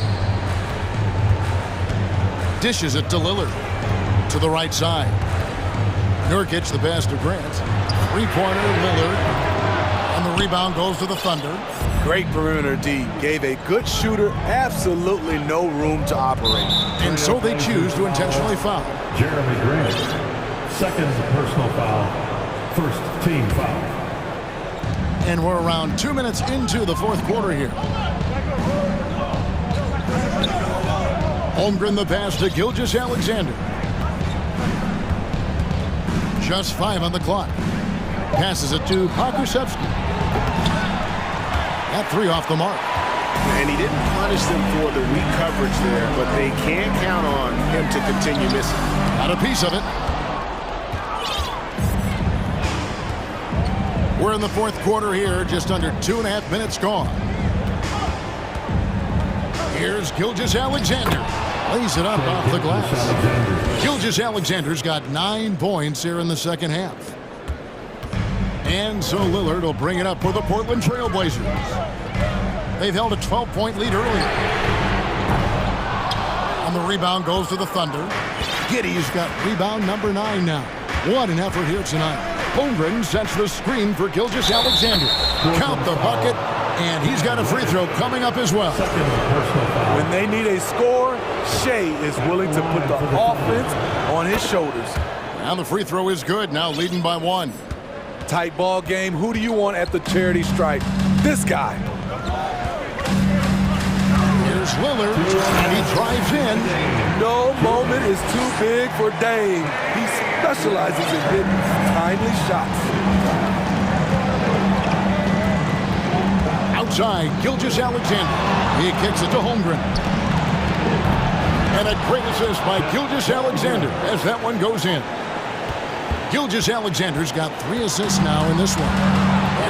Dishes it to Lillard. To the right side. Nurkic, the pass to Grant. Three-pointer, Lillard. And the rebound goes to the Thunder. Great perimeter D. Gave a good shooter absolutely no room to operate. And so they choose to intentionally foul. Jeremy Grant, second personal foul, first team foul. And we're around 2 minutes into the fourth quarter here. Holmgren the pass to Gilgeous-Alexander. Just 5 on the clock. Passes it to Pokusevski. That 3 off the mark. And he didn't punish them for the weak coverage there, but they can't count on him to continue missing. Got a piece of it. We're in the fourth quarter here, just under 2.5 minutes gone. Here's Gilgeous-Alexander. Lays it up off the glass. Gilgeous-Alexander's got 9 points here in the second half. And so Lillard will bring it up for the Portland Trailblazers. They've held a 12-point lead earlier. And the rebound goes to the Thunder. Giddey's got rebound number 9 now. What an effort here tonight. Holmgren sets the screen for Gilgeous-Alexander. Count the bucket, and he's got a free throw coming up as well. When they need a score, Shea is willing to put the offense on his shoulders. And the free throw is good, now leading by 1. Tight ball game. Who do you want at the charity stripe? This guy. Here's Lillard, and he drives in. No moment is too big for Dame. He specializes in hitting timely shots. Outside, Gilgeous-Alexander. He kicks it to Holmgren. And a great assist by Gilgeous-Alexander as that one goes in. Gilgeous-Alexander's got 3 assists now in this one.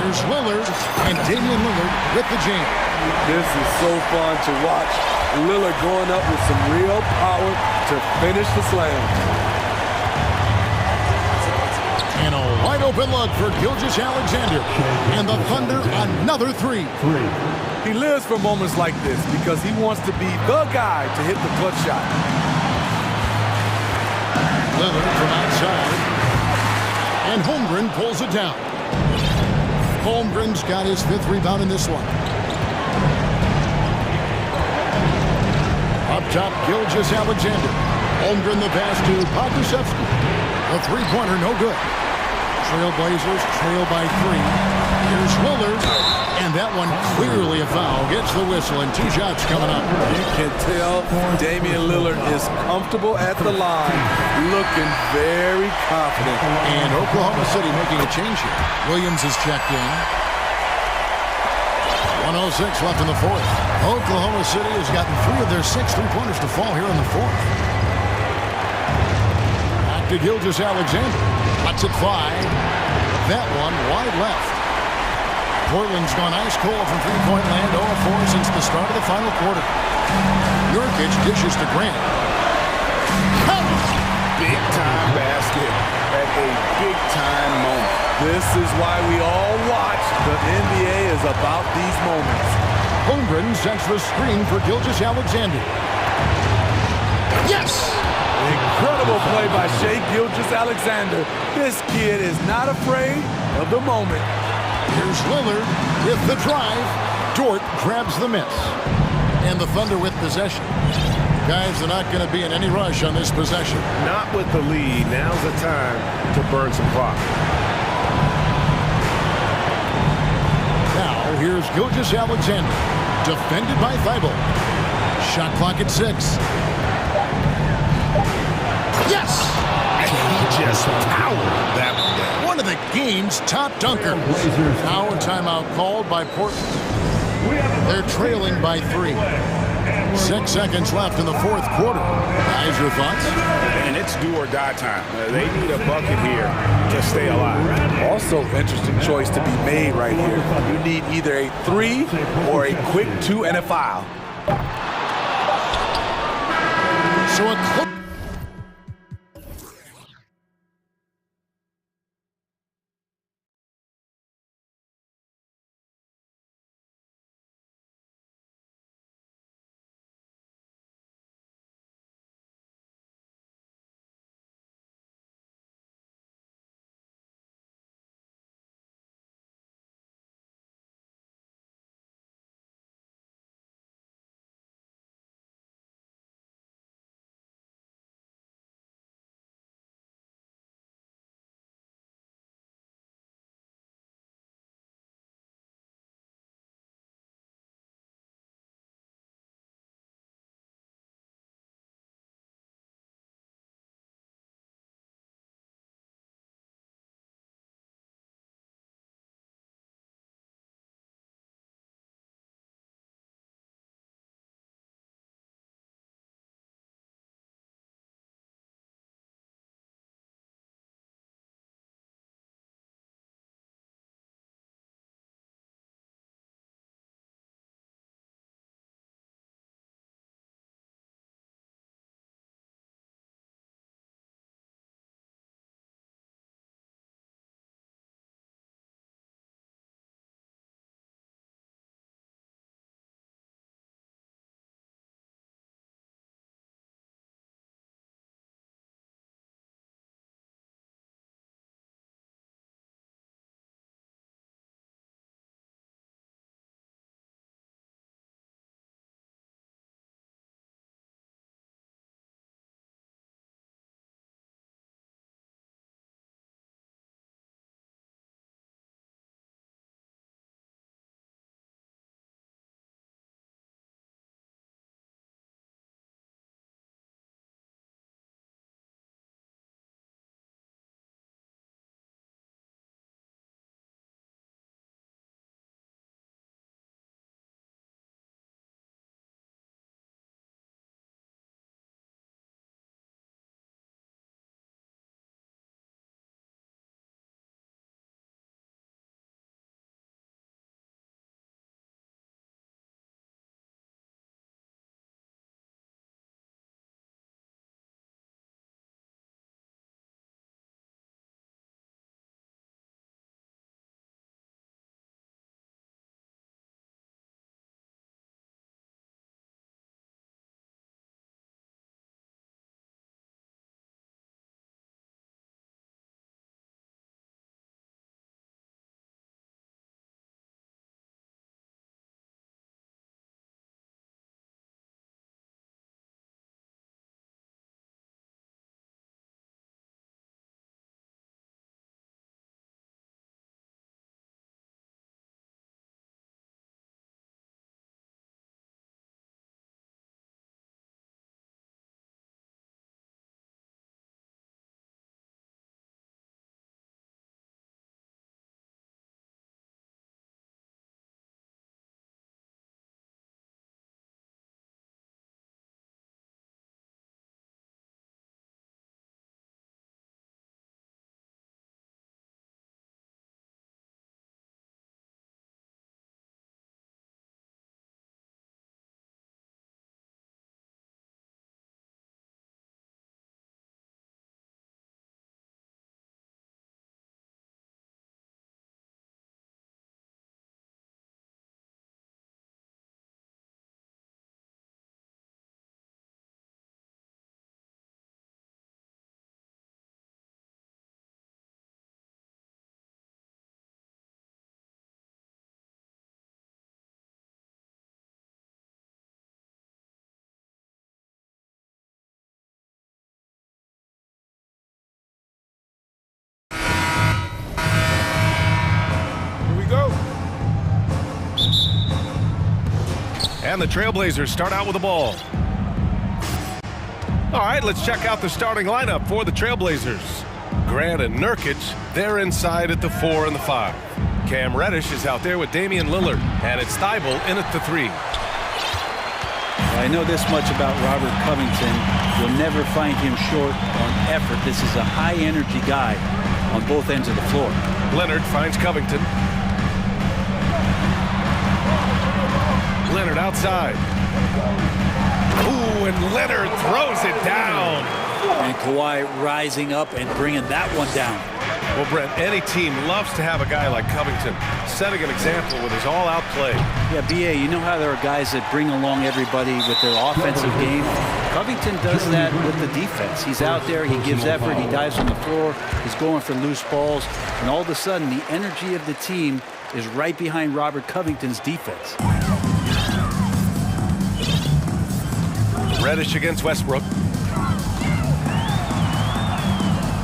Here's Lillard, and Damian Lillard with the jam. This is so fun to watch. Lillard going up with some real power to finish the slam. And a wide open look for Gilgeous-Alexander. And the Thunder another 3. He lives for moments like this because he wants to be the guy to hit the clutch shot. Lillard from outside. And Holmgren pulls it down. Holmgren's got his 5th rebound in this one. Up top, Gilgeous-Alexander. Holmgren the pass to Pokusevski. The three-pointer, no good. Trailblazers trail by 3. Here's Lillard. And that one clearly a foul. Gets the whistle, and 2 shots coming up. You can tell Damian Lillard is comfortable at the line, looking very confident. And Oklahoma City making a change here. Williams has checked in. 1:06 left in the fourth. Oklahoma City has gotten 3 of their 6 three-pointers to fall here in the fourth. Back to Gilgeous-Alexander. Cuts it 5. That one wide left. Portland's gone ice cold from three-point land, 0-4 since the start of the final quarter. Nurkic dishes to Grant. Big-time basket at a big-time moment. This is why we all watch. The NBA is about these moments. Holmgren sets the screen for Gilgeous-Alexander. Yes! Incredible play by Shai Gilgeous-Alexander. This kid is not afraid of the moment. Here's Lillard with the drive. Dort grabs the miss. And the Thunder with possession. Guys, they're not going to be in any rush on this possession. Not with the lead. Now's the time to burn some clock. Now, here's Gilgeous-Alexander. Defended by Thibault. Shot clock at 6. Yes! And he just powered that one down. One of the game's top dunkers. Now a timeout called by Portland. They're trailing by 3. 6 seconds left in the fourth quarter. Guys, your thoughts? And it's do or die time. They need a bucket here to stay alive. Also, interesting choice to be made right here. You need either a 3 or a quick 2 and a foul. So a And the Trailblazers start out with the ball. All right, let's check out the starting lineup for the Trailblazers. Grant and Nurkic, they're inside at the 4 and the 5. Cam Reddish is out there with Damian Lillard, and it's Thibault in at the 3. I know this much about Robert Covington. You'll never find him short on effort. This is a high-energy guy on both ends of the floor. Leonard finds Covington. Leonard outside. Ooh, and Leonard throws it down. And Kawhi rising up and bringing that one down. Well, Brent, any team loves to have a guy like Covington setting an example with his all-out play. Yeah, BA, you know how there are guys that bring along everybody with their offensive game? Covington does that with the defense. He's out there, he gives effort, he dives on the floor, he's going for loose balls, and all of a sudden the energy of the team is right behind Robert Covington's defense. Reddish against Westbrook.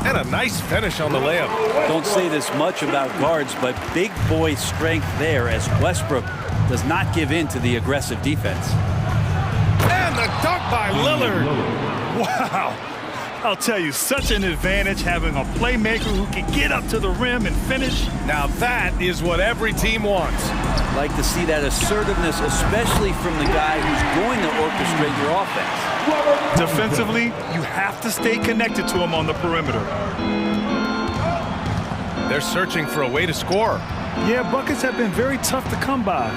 And a nice finish on the layup. Don't say this much about guards, but big boy strength there as Westbrook does not give in to the aggressive defense. And the dunk by Lillard. Wow. I'll tell you, such an advantage having a playmaker who can get up to the rim and finish. Now that is what every team wants. Like to see that assertiveness, especially from the guy who's going to orchestrate your offense. Defensively, you have to stay connected to him on the perimeter. They're searching for a way to score. Yeah, buckets have been very tough to come by.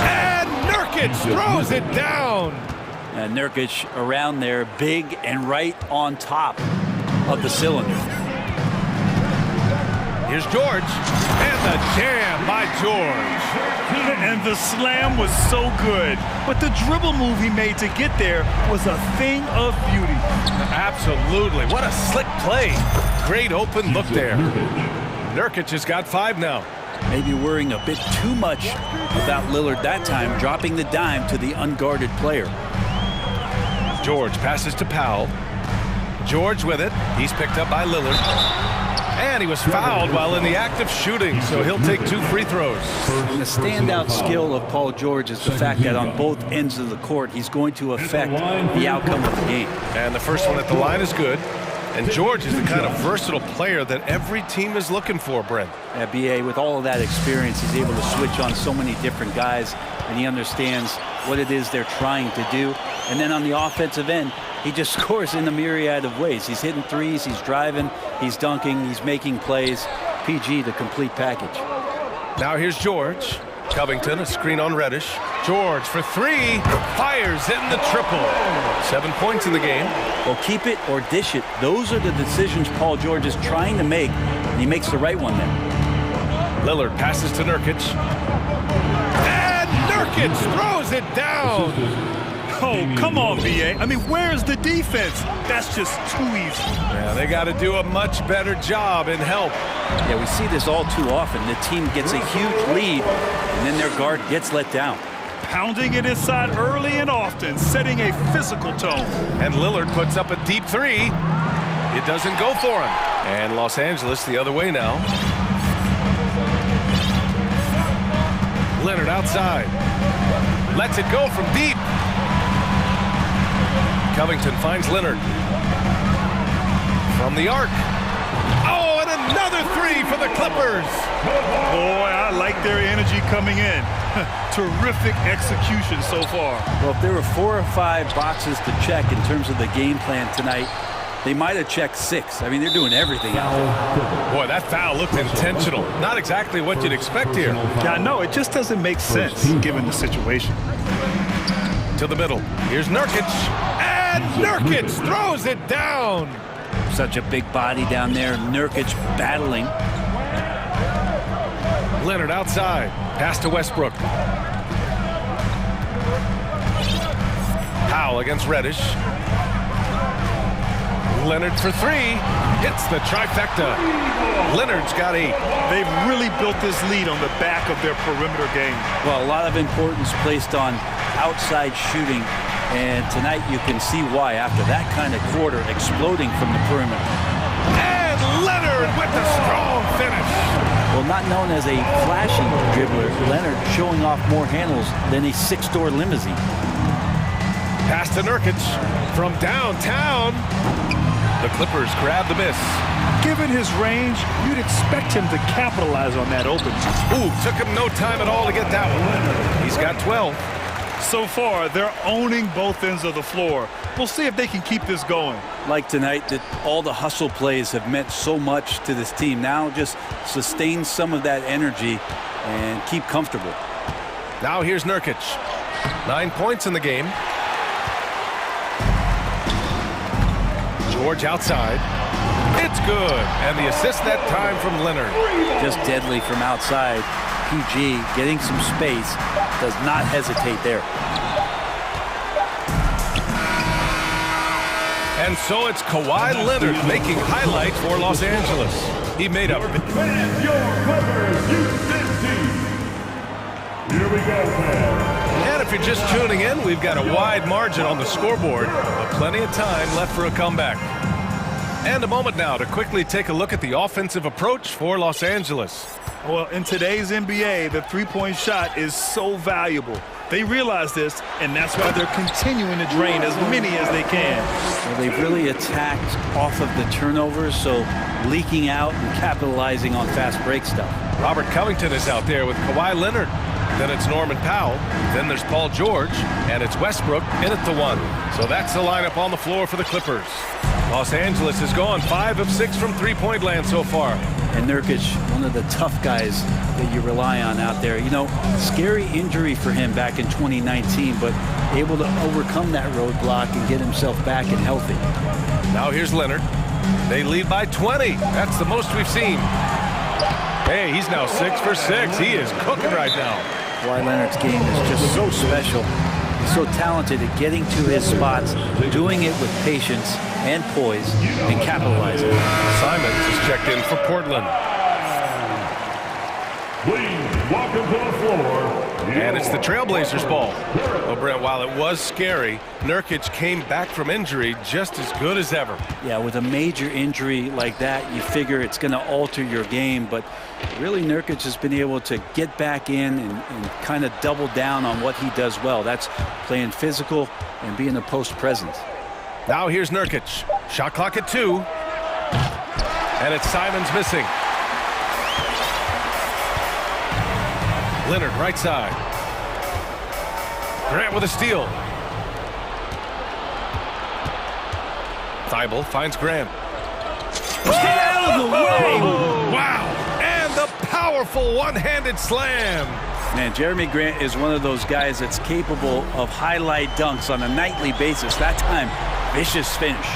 And Nurkic throws it down. And Nurkic around there, big and right on top of the cylinder. Here's George, and the jam by George. And the slam was so good, but the dribble move he made to get there was a thing of beauty. Absolutely, what a slick play. Great open look there. Nurkic has got 5 now. Maybe worrying a bit too much about Lillard that time, dropping the dime to the unguarded player. George passes to Powell. George with it. He's picked up by Lillard. And he was fouled while in the act of shooting, so he'll take 2 free throws. And the standout skill of Paul George is the fact that on both ends of the court, he's going to affect the outcome of the game. And the first one at the line is good. And George is the kind of versatile player that every team is looking for, Brent. At BA, with all of that experience, he's able to switch on so many different guys, and he understands what it is they're trying to do. And then on the offensive end, he just scores in a myriad of ways. He's hitting threes, he's driving, he's dunking, he's making plays. PG, the complete package. Now here's George. Covington, a screen on Reddish. George for 3, fires in the triple. 7 points in the game. Well, keep it or dish it. Those are the decisions Paul George is trying to make, and he makes the right one there. Lillard passes to Nurkic. And Nurkic throws it down. Oh, come on, BA. I mean, where's the defense? That's just too easy. Yeah, they got to do a much better job in help. Yeah, we see this all too often. The team gets a huge lead, and then their guard gets let down. Pounding it inside early and often, setting a physical tone. And Lillard puts up a deep 3. It doesn't go for him. And Los Angeles the other way now. Leonard outside. Lets it go from deep. Covington finds Leonard. From the arc. Oh, and another 3 for the Clippers. Boy, I like their energy coming in. Terrific execution so far. Well, if there were 4 or 5 boxes to check in terms of the game plan tonight, they might have checked 6. I mean, they're doing everything out there. Boy, that foul looked intentional. Not exactly what you'd expect here. Yeah, I know. It just doesn't make sense given the situation. To the middle. Here's Nurkic. And Nurkic throws it down. Such a big body down there. Nurkic battling. Leonard outside. Pass to Westbrook. Powell against Reddish. Leonard for 3. Hits the trifecta. Leonard's got 8. They've really built this lead on the back of their perimeter game. Well, a lot of importance placed on outside shooting. And tonight you can see why after that kind of quarter exploding from the perimeter. And Leonard with the strong finish. Well, not known as a flashy dribbler, Leonard showing off more handles than a six-door limousine. Pass to Nurkic from downtown. The Clippers grab the miss. Given his range, you'd expect him to capitalize on that opening. Ooh, took him no time at all to get that one. He's got 12. So far, they're owning both ends of the floor. We'll see if they can keep this going. Like tonight, that all the hustle plays have meant so much to this team. Now just sustain some of that energy and keep comfortable. Now here's Nurkic. 9 points in the game. George outside. It's good. And the assist that time from Leonard. Just deadly from outside. PG getting some space. Does not hesitate there. And so it's Kawhi Leonard making highlights for Los Angeles. He made up. And your Clippers Houston team. Here we go, fans. And if you're just tuning in, we've got a wide margin on the scoreboard, but plenty of time left for a comeback. And a moment now to quickly take a look at the offensive approach for Los Angeles. Well, in today's NBA, the three-point shot is so valuable. They realize this, and that's why they're continuing to drain as many as they can. Well, they've really attacked off of the turnovers, so leaking out and capitalizing on fast break stuff. Robert Covington is out there with Kawhi Leonard. Then it's Norman Powell. Then there's Paul George. And it's Westbrook in at the 1. So that's the lineup on the floor for the Clippers. Los Angeles has gone 5 of 6 from three-point land so far. And Nurkic, one of the tough guys that you rely on out there. You know, scary injury for him back in 2019, but able to overcome that roadblock and get himself back and healthy. Now here's Leonard. They lead by 20. That's the most we've seen. Hey, he's now 6 for 6. He is cooking right now. Kawhi Leonard's game is just so special. He's so talented at getting to his spots, doing it with patience and poise, and capitalizing. Simons is checked in for Portland. Please welcome to the floor. And it's the Trailblazers ball. Well, Brent, while it was scary, Nurkic came back from injury just as good as ever. Yeah, with a major injury like that, you figure it's going to alter your game, but really Nurkic has been able to get back in and kind of double down on what he does well. That's playing physical and being a post presence. Now here's Nurkic. Shot clock at 2. And it's Simons missing. Leonard right side. Grant with a steal. Thibault finds Grant. Get out of the way! Wow! And the powerful one-handed slam. Man, Jeremy Grant is one of those guys that's capable of highlight dunks on a nightly basis. That time, vicious finish.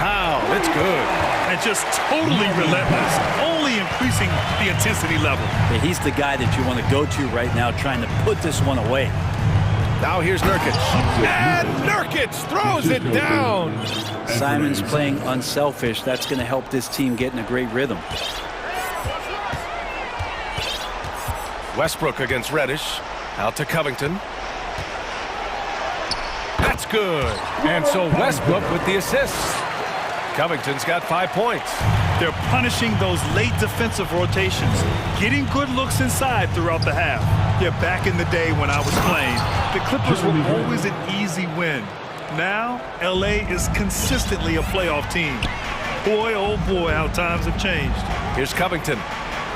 Wow, it's good. And just totally relentless, only increasing the intensity level. Yeah, he's the guy that you want to go to right now, trying to put this one away. Now here's Nurkic. And Nurkic throws it down. Simons playing unselfish. That's going to help this team get in a great rhythm. Westbrook against Reddish. Out to Covington. That's good. And so Westbrook with the assists. Covington's got 5 points. They're punishing those late defensive rotations, getting good looks inside throughout the half. Yeah, back in the day when I was playing, the Clippers were always an easy win. Now, LA is consistently a playoff team. Boy, oh boy, how times have changed. Here's Covington.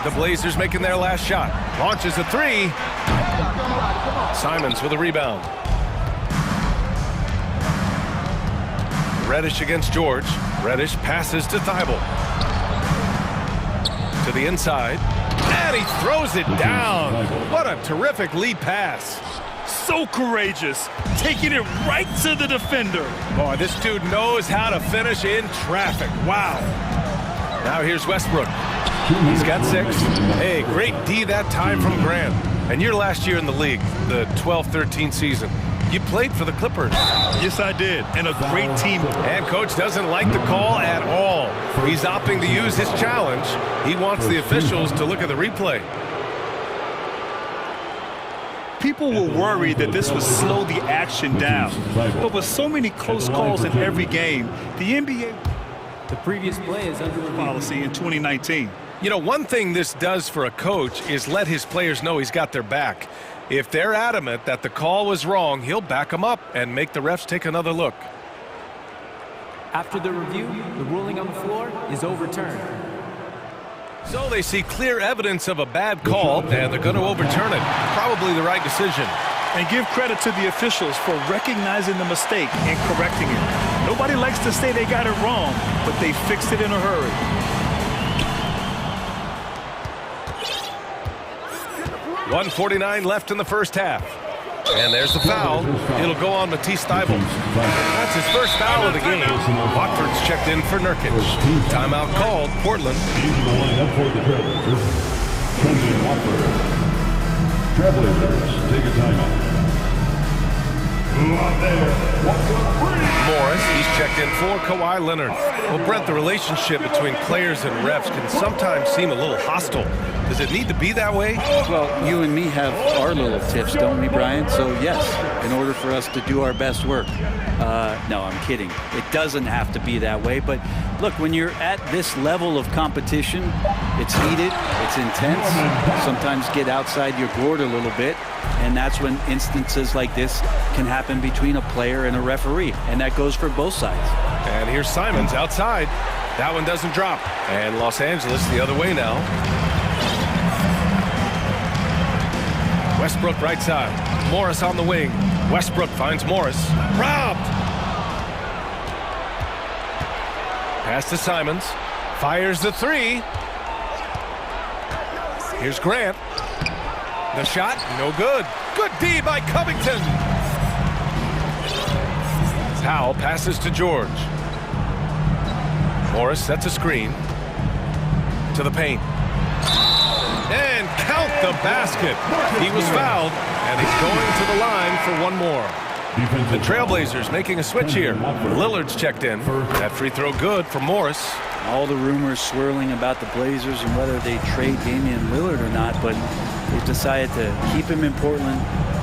The Blazers making their last shot. Launches a 3. Simons with a rebound. Reddish against George. Reddish passes to Thibault. To the inside. And he throws it down. What a terrific lead pass. So courageous, taking it right to the defender. Boy, this dude knows how to finish in traffic. Wow. Now here's Westbrook. He's got 6. Hey, great D that time from Grant. And your last year in the league, the 12-13 season, you played for the Clippers. Yes, I did, and a great team. And coach doesn't like the call at all. He's opting to use his challenge. He wants the officials to look at the replay. People were worried that this would slow the action down. But with so many close calls in every game, the NBA... The previous play is under review. Policy in 2019. You know, one thing this does for a coach is let his players know he's got their back. If they're adamant that the call was wrong, he'll back them up and make the refs take another look. After the review, the ruling on the floor is overturned. So they see clear evidence of a bad call, and they're going to overturn it. Probably the right decision. And give credit to the officials for recognizing the mistake and correcting it. Nobody likes to say they got it wrong, but they fixed it in a hurry. .149 left in the first half. And there's the foul. It'll go on Matisse Steibel. That's his first foul of the game. Watford's checked in for Nurkic. Timeout called, Portland. Trailblazers take a timeout. Morris, he's checked in for Kawhi Leonard. Well, Brent, the relationship between players and refs can sometimes seem a little hostile. Does it need to be that way? Well, you and me have our little tiffs, don't we, Brian? So, yes, in order for us to do our best work. No, I'm kidding. It doesn't have to be that way. But, look, when you're at this level of competition, it's heated, it's intense. Sometimes get outside your gourd a little bit. And that's when instances like this can happen between a player and a referee. And that goes for both sides. And here's Simons outside. That one doesn't drop. And Los Angeles the other way now. Westbrook right side. Morris on the wing. Westbrook finds Morris. Robbed! Pass to Simons. Fires the three. Here's Grant. The shot, no good. Good D by Covington. Howell passes to George. Morris sets a screen. To the paint. And count the basket. He was fouled, and he's going to the line for one more. The Trailblazers making a switch here. Lillard's checked in. That free throw good for Morris. All the rumors swirling about the Blazers and whether they trade Damian Lillard or not, but they've decided to keep him in Portland,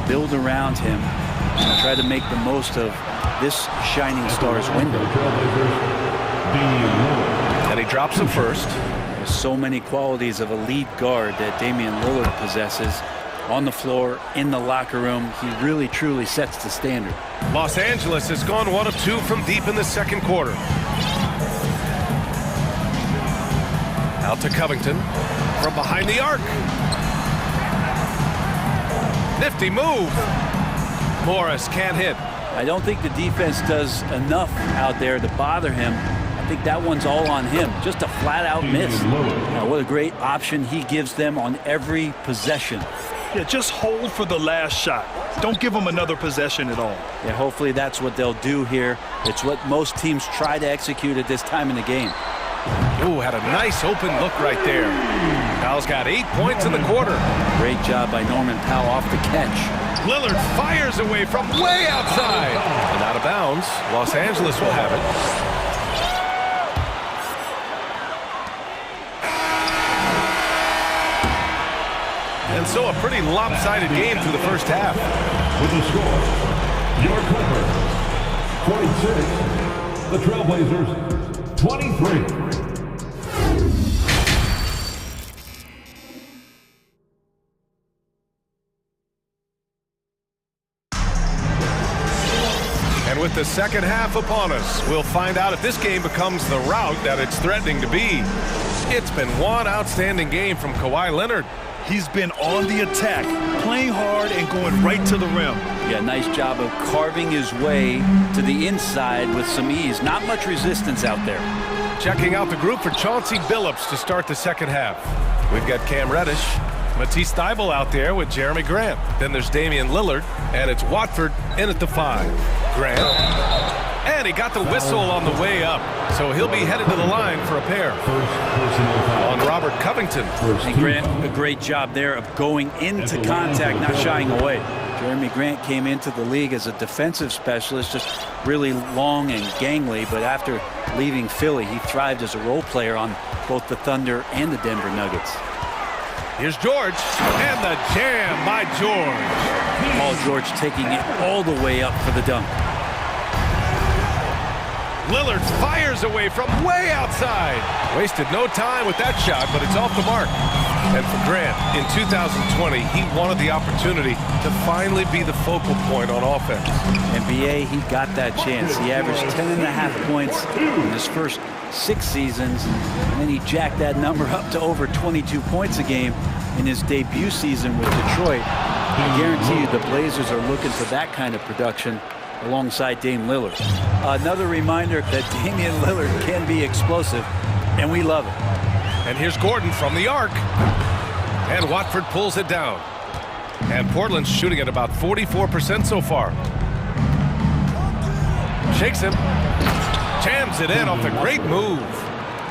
build around him, and try to make the most of this shining star's window. And he drops him first. There's so many qualities of a lead guard that Damian Lillard possesses. On the floor, in the locker room, he really truly sets the standard. Los Angeles has gone 1 of 2 from deep in the second quarter. Out to Covington from behind the arc. Nifty move. Morris can't hit. I don't think the defense does enough out there to bother him. I think that one's all on him. Just a flat-out miss. What a great option he gives them on every possession. Yeah, just hold for the last shot. Don't give them another possession at all. Yeah, hopefully that's what they'll do here. It's what most teams try to execute at this time in the game. Ooh, had a nice open look right there. Powell's got 8 points in the quarter. Great job by Norman Powell off the catch. Lillard fires away from way outside. And out of bounds. Los Angeles will have it. And so a pretty lopsided game through the first half. With the score, your Clippers 46, the Trailblazers 23. And with the second half upon us, we'll find out if this game becomes the rout that it's threatening to be. It's been one outstanding game from Kawhi Leonard. He's been on the attack, playing hard and going right to the rim. Yeah, nice job of carving his way to the inside with some ease. Not much resistance out there. Checking out the group for Chauncey Billups to start the second half. We've got Cam Reddish, Matisse Steibel out there with Jeremy Grant. Then there's Damian Lillard, and it's Watford in at the 5. Grant. And he got the whistle on the way up, so he'll be headed to the line for a pair. On Robert Covington. And Grant, a great job there of going into contact, not shying away. Jeremy Grant came into the league as a defensive specialist, just really long and gangly, but after leaving Philly, he thrived as a role player on both the Thunder and the Denver Nuggets. Here's George, and the jam by George. Paul George taking it all the way up for the dunk. Lillard fires away from way outside. Wasted no time with that shot, but it's off the mark. And for Grant, in 2020, he wanted the opportunity to finally be the focal point on offense. NBA, he got that chance. He averaged 10.5 points in his first 6 seasons, and then he jacked that number up to over 22 points a game in his debut season with Detroit. I guarantee you the Blazers are looking for that kind of production alongside Dame Lillard. Another reminder that Damian Lillard can be explosive, and we love it. And here's Gordon from the arc. And Watford pulls it down. And Portland's shooting at about 44% so far. Shakes him. Jams it in off a great move.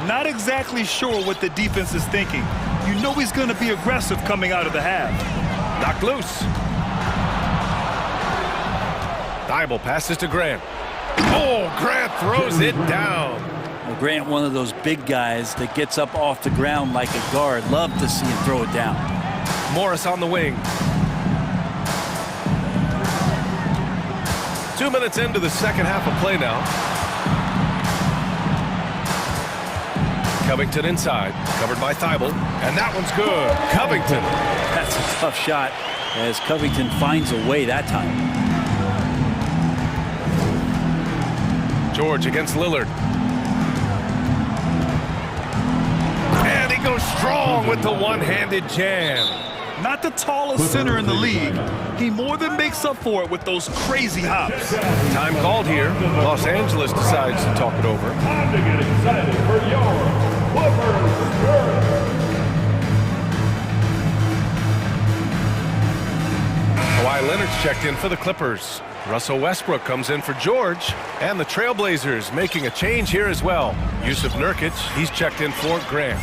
Not exactly sure what the defense is thinking. You know he's going to be aggressive coming out of the half. Knocked loose. Thibault passes to Grant. Oh, Grant throws it down. Well, Grant, one of those big guys that gets up off the ground like a guard. Love to see him throw it down. Morris on the wing. 2 minutes into the second half of play now. Covington inside, covered by Thibault, and that one's good. Covington. That's a tough shot as Covington finds a way that time. George against Lillard. And he goes strong with the one-handed jam. Not the tallest center in the league. He more than makes up for it with those crazy hops. Time called here. Los Angeles decides to talk it over. Time to get excited for your Clippers. Kawhi Leonard's checked in for the Clippers. Russell Westbrook comes in for George. And the Trailblazers making a change here as well. Yusuf Nurkic, he's checked in for Grant.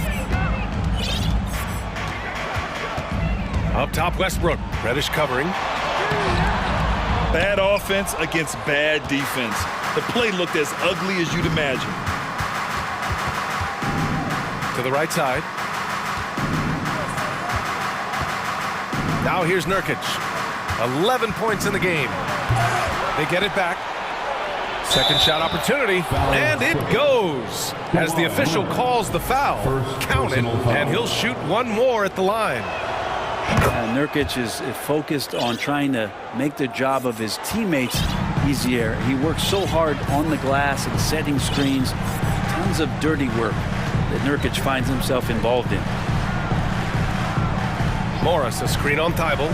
Up top, Westbrook. Reddish covering. Bad offense against bad defense. The play looked as ugly as you'd imagine. To the right side. Now here's Nurkic. 11 points in the game. They get it back. Second shot opportunity, and it goes as the official calls the foul. Count it, and he'll shoot one more at the line. Nurkic is focused on trying to make the job of his teammates easier. He works so hard on the glass and setting screens. Tons of dirty work that Nurkic finds himself involved in. Morris, a screen on Thibault.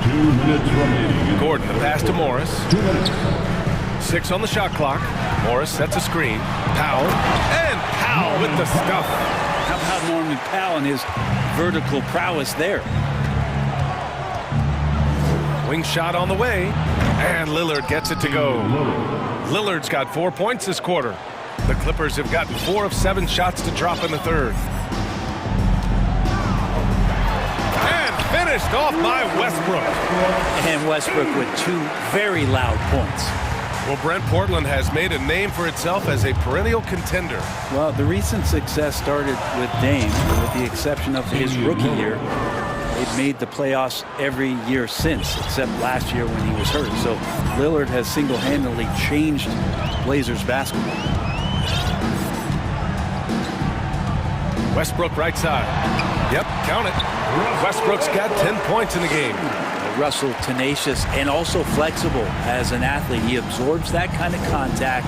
2 minutes remaining. Gordon, the pass to Morris. 2 minutes. 6 on the shot clock. Morris sets a screen. Powell, and Powell with the stuff. How about Norman Powell and his vertical prowess there? Wing shot on the way, and Lillard gets it to go. Lillard's got 4 points this quarter. The Clippers have gotten 4 of 7 shots to drop in the third. And finished off by Westbrook. And Westbrook with 2 very loud points. Well, Brent, Portland has made a name for itself as a perennial contender. Well, the recent success started with Dame, with the exception of his rookie year. They've made the playoffs every year since, except last year when he was hurt. So Lillard has single-handedly changed Blazers basketball. Westbrook right side. Yep, count it. Westbrook's got 10 points in the game. Russell tenacious and also flexible as an athlete. He absorbs that kind of contact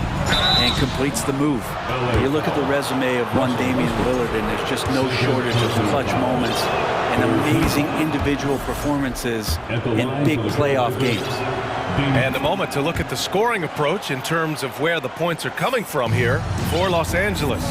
and completes the move. You look at the resume of one Damian Lillard, and there's just no shortage of clutch moments and amazing individual performances in big playoff games. And a moment to look at the scoring approach in terms of where the points are coming from here for Los Angeles.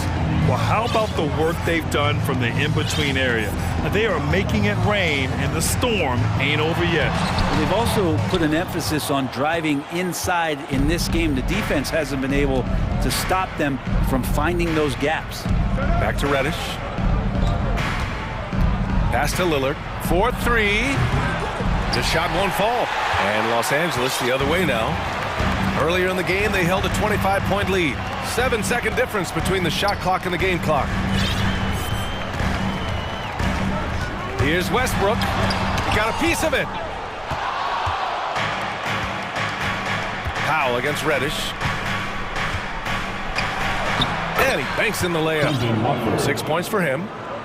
Well, how about the work they've done from the in-between area? They are making it rain, and the storm ain't over yet. They've also put an emphasis on driving inside in this game. The defense hasn't been able to stop them from finding those gaps. Back to Reddish. Pass to Lillard. 4-3. The shot won't fall. And Los Angeles the other way now. Earlier in the game, they held a 25-point lead. 7-second difference between the shot clock and the game clock. Here's Westbrook. He got a piece of it. Powell against Reddish. And he banks in the layup. 6 points for him.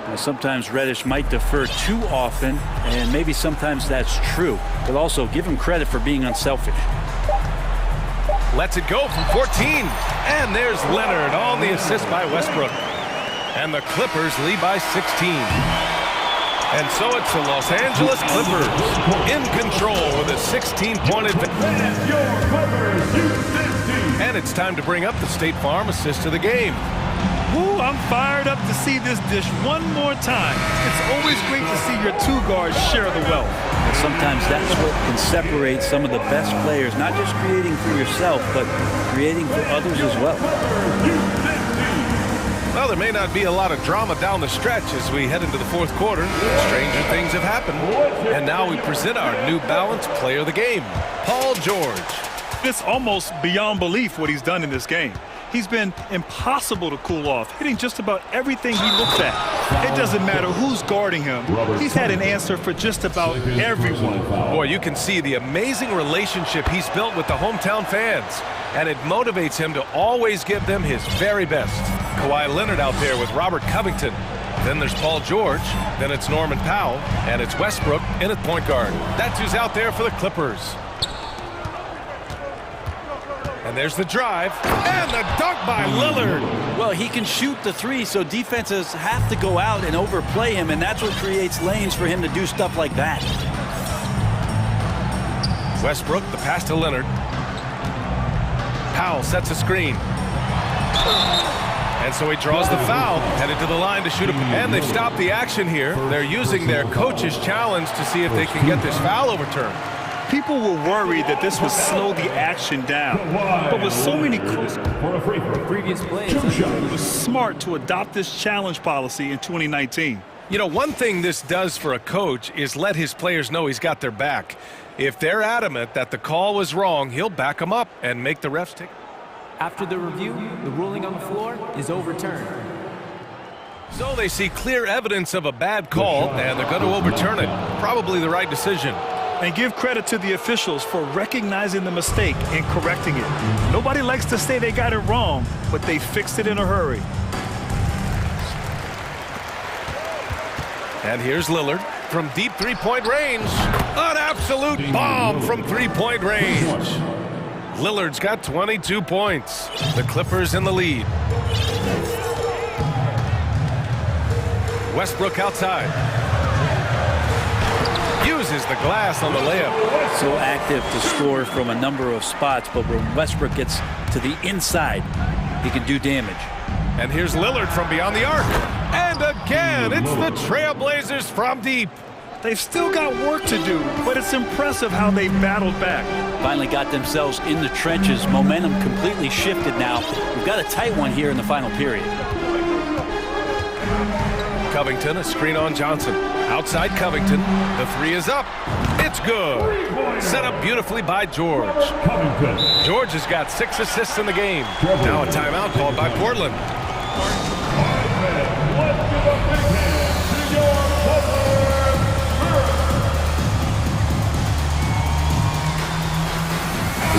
Now, sometimes Reddish might defer too often, and maybe sometimes that's true, but also give him credit for being unselfish. Lets it go from 14. And there's Leonard on the assist by Westbrook. And the Clippers lead by 16. And so it's the Los Angeles Clippers in control with a 16-point advantage. And it's time to bring up the State Farm assist of the game. Ooh, I'm fired up to see this dish one more time. It's always great to see your two guards share the wealth. And sometimes that's what can separate some of the best players, not just creating for yourself, but creating for others as well. Well, there may not be a lot of drama down the stretch as we head into the fourth quarter. Stranger things have happened. And now we present our New Balance player of the game, Paul George. It's almost beyond belief what he's done in this game. He's been impossible to cool off, hitting just about everything he looks at. It doesn't matter who's guarding him. He's had an answer for just about everyone. Boy, you can see the amazing relationship he's built with the hometown fans, and it motivates him to always give them his very best. Kawhi Leonard out there with Robert Covington. Then there's Paul George. Then it's Norman Powell. And it's Westbrook in at point guard. That's who's out there for the Clippers. And there's the drive, and the dunk by Lillard. Well, he can shoot the three, so defenses have to go out and overplay him, and that's what creates lanes for him to do stuff like that. Westbrook, the pass to Leonard. Powell sets a screen. And so he draws the foul, headed to the line to shoot a... And they've stopped the action here. They're using their coach's challenge to see if they can get this foul overturned. People were worried that this would slow the action down. But with so many Previous plays, it was smart to adopt this challenge policy in 2019. You know, one thing this does for a coach is let his players know he's got their back. If they're adamant that the call was wrong, he'll back them up and make the refs take. After the review, the ruling on the floor is overturned. So they see clear evidence of a bad call, and they're going to overturn it. Probably the right decision. And give credit to the officials for recognizing the mistake and correcting it. Nobody likes to say they got it wrong, but they fixed it in a hurry. And here's Lillard from deep three-point range. An absolute bomb from three-point range. Lillard's got 22 points. The Clippers in the lead. Westbrook outside. Uses the glass on the layup. So active to score from a number of spots, but when Westbrook gets to the inside, he can do damage. And here's Lillard from beyond the arc. And again, it's the Trailblazers from deep. They've still got work to do, but it's impressive how they battled back. Finally got themselves in the trenches. Momentum completely shifted now. We've got a tight one here in the final period. Covington, a screen on Johnson. Outside Covington. The three is up. It's good. Set up beautifully by George. George has got 6 assists in the game. Now a timeout called by Portland.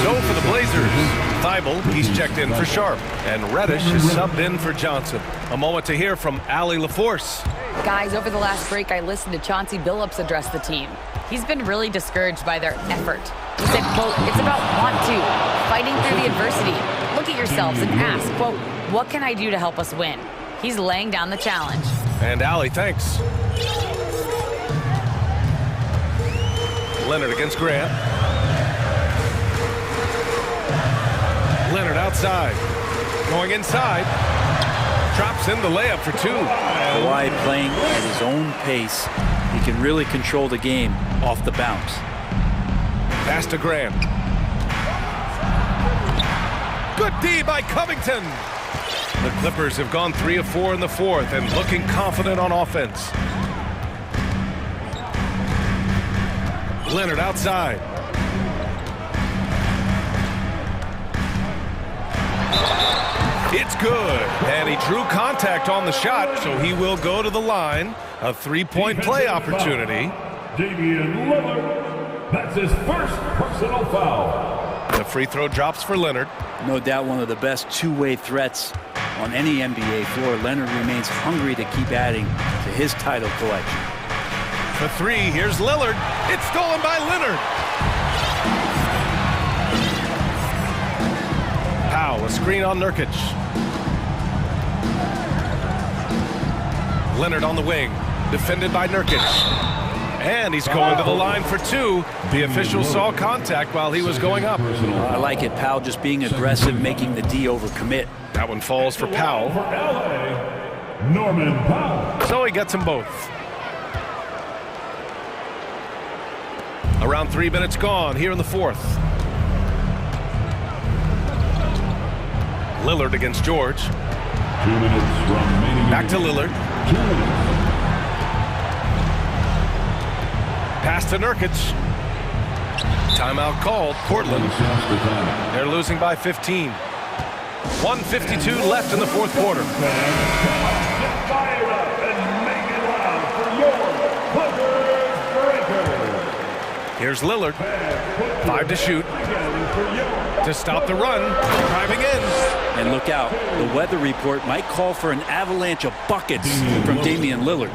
So for the Blazers, Thibault, he's checked in for Sharp, and Reddish is subbed in for Johnson. A moment to hear from Allie LaForce. Guys, over the last break, I listened to Chauncey Billups address the team. He's been really discouraged by their effort. He said, quote, it's about want to, fighting through the adversity. Look at yourselves and ask, quote, what can I do to help us win? He's laying down the challenge. And Allie, thanks. Leonard against Grant. Leonard outside. Going inside. Drops in the layup for 2. Kawhi playing at his own pace. He can really control the game off the bounce. Pass to Grant. Good D by Covington. The Clippers have gone 3 of 4 in the fourth and looking confident on offense. Leonard outside. It's good. And he drew contact on the shot, so he will go to the line. A 3-point play opportunity. Damian Lillard. That's his first personal foul. The free throw drops for Leonard. No doubt one of the best two-way threats on any NBA floor, Leonard remains hungry to keep adding to his title collection. For three, here's Lillard. It's stolen by Leonard. Powell, a screen on Nurkic. Leonard on the wing, defended by Nurkic. And he's going to the line for two. The official saw contact while he was going up. I like it. Powell just being aggressive, making the D overcommit. That one falls for Powell. Norman Powell. So he gets them both. Around 3 minutes gone here in the fourth. Lillard against George. 2 minutes remaining. Back to Lillard. 2 minutes. Pass to Nurkic. Timeout called. Portland. They're losing by 15. 1:52 left in the fourth quarter. Get fired up and make it loud for your Here's Lillard. 5 to shoot. To stop the run. Driving in. And look out. The weather report might call for an avalanche of buckets from Damian Lillard.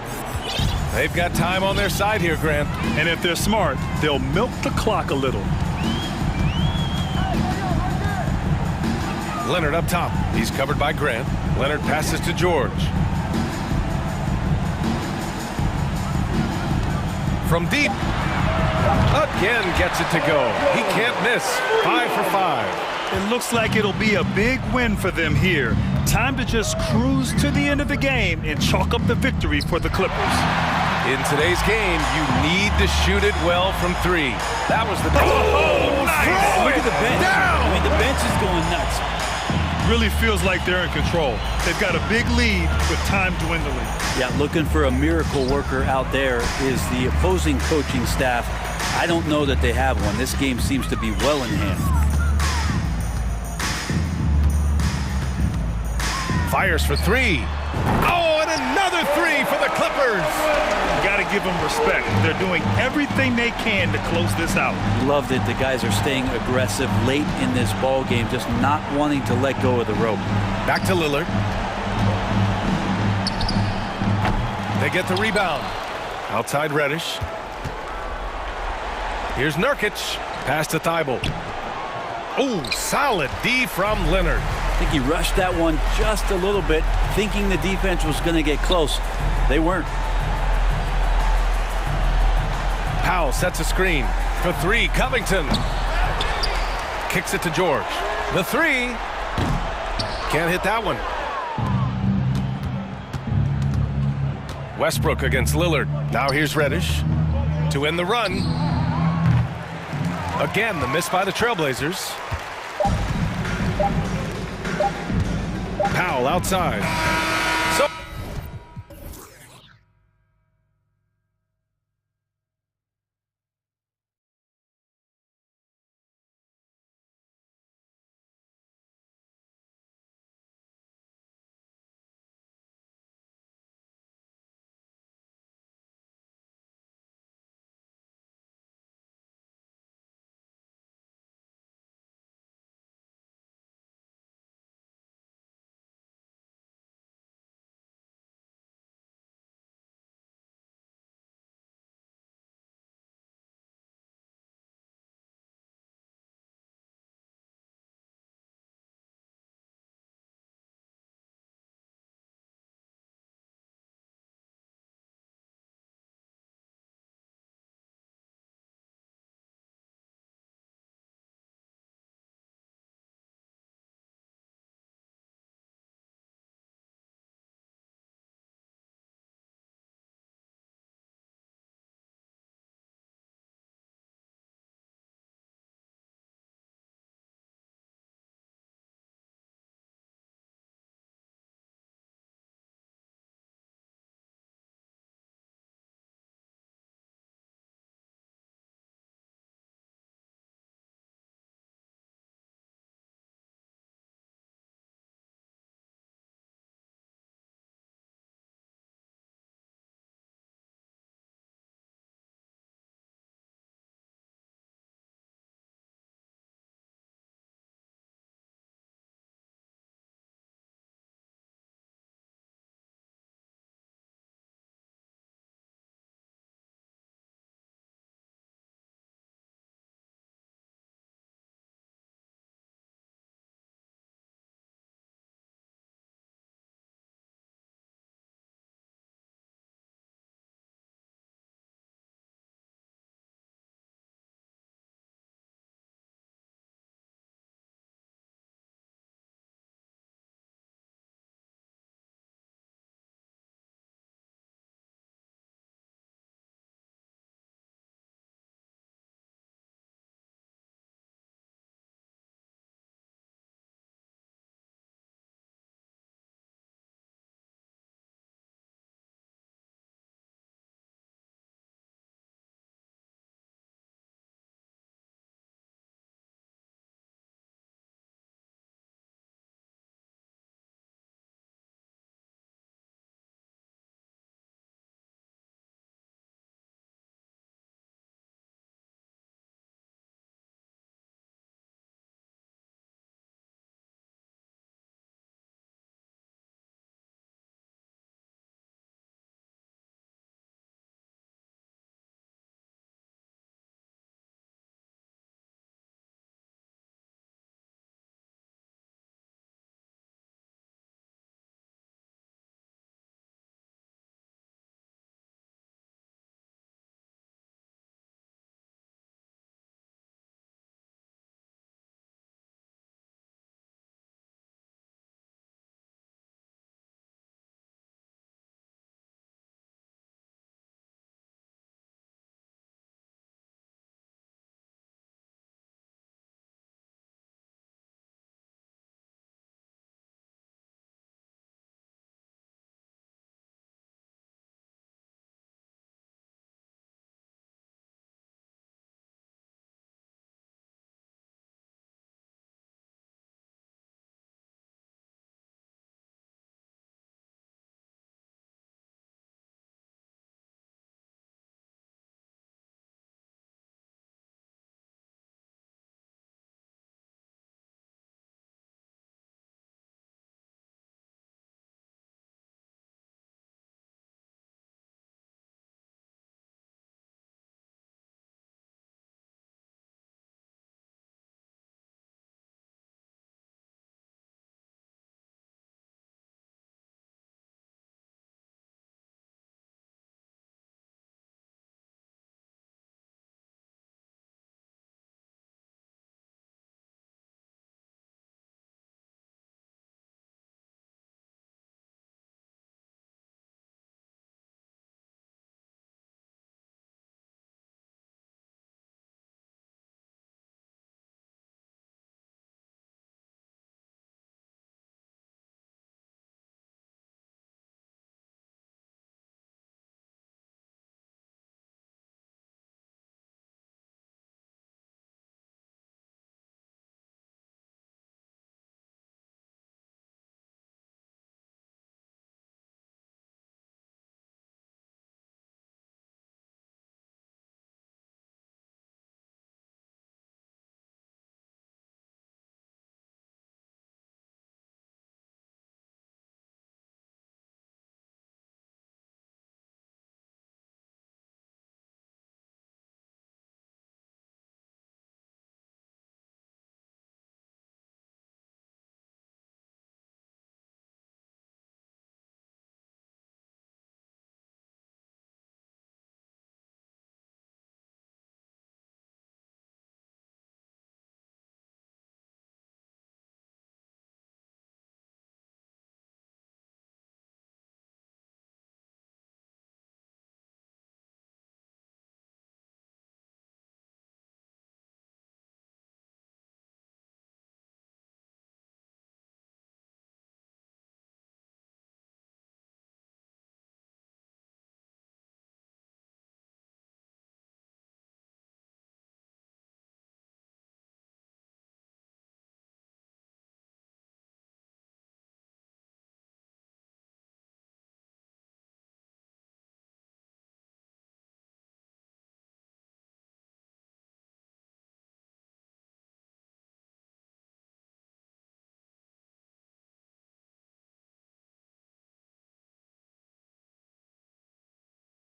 They've got time on their side here, Grant. And if they're smart, they'll milk the clock a little. Leonard up top. He's covered by Grant. Leonard passes to George. From deep. Again gets it to go. He can't miss. 5 for 5. It looks like it'll be a big win for them here. Time to just cruise to the end of the game and chalk up the victory for the Clippers. In today's game, you need to shoot it well from three. That was the... Oh, nice. Look at the bench. Down. I mean, the bench is going nuts. Really feels like they're in control. They've got a big lead with time dwindling. Yeah, looking for a miracle worker out there is the opposing coaching staff. I don't know that they have one. This game seems to be well in hand. Fires for three. Oh, and another three for the Clippers. Got to give them respect. They're doing everything they can to close this out. Love that the guys are staying aggressive late in this ball game, just not wanting to let go of the rope. Back to Lillard. They get the rebound. Outside Reddish. Here's Nurkic. Pass to Thibault. Oh, solid D from Leonard. I think he rushed that one just a little bit, thinking the defense was going to get close. They weren't. Powell sets a screen for three. Covington kicks it to George. The three. Can't hit that one. Westbrook against Lillard. Now here's Reddish to end the run. Again, the miss by the Trailblazers. Powell outside.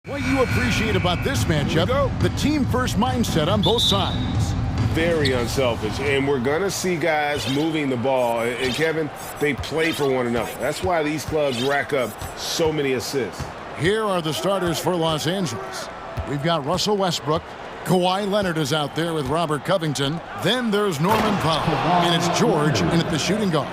What you appreciate about this matchup, the team-first mindset on both sides. Very unselfish, and we're going to see guys moving the ball. And, Kevin, they play for one another. That's why these clubs rack up so many assists. Here are the starters for Los Angeles. We've got Russell Westbrook. Kawhi Leonard is out there with Robert Covington. Then there's Norman Powell, and it's George in at the shooting guard.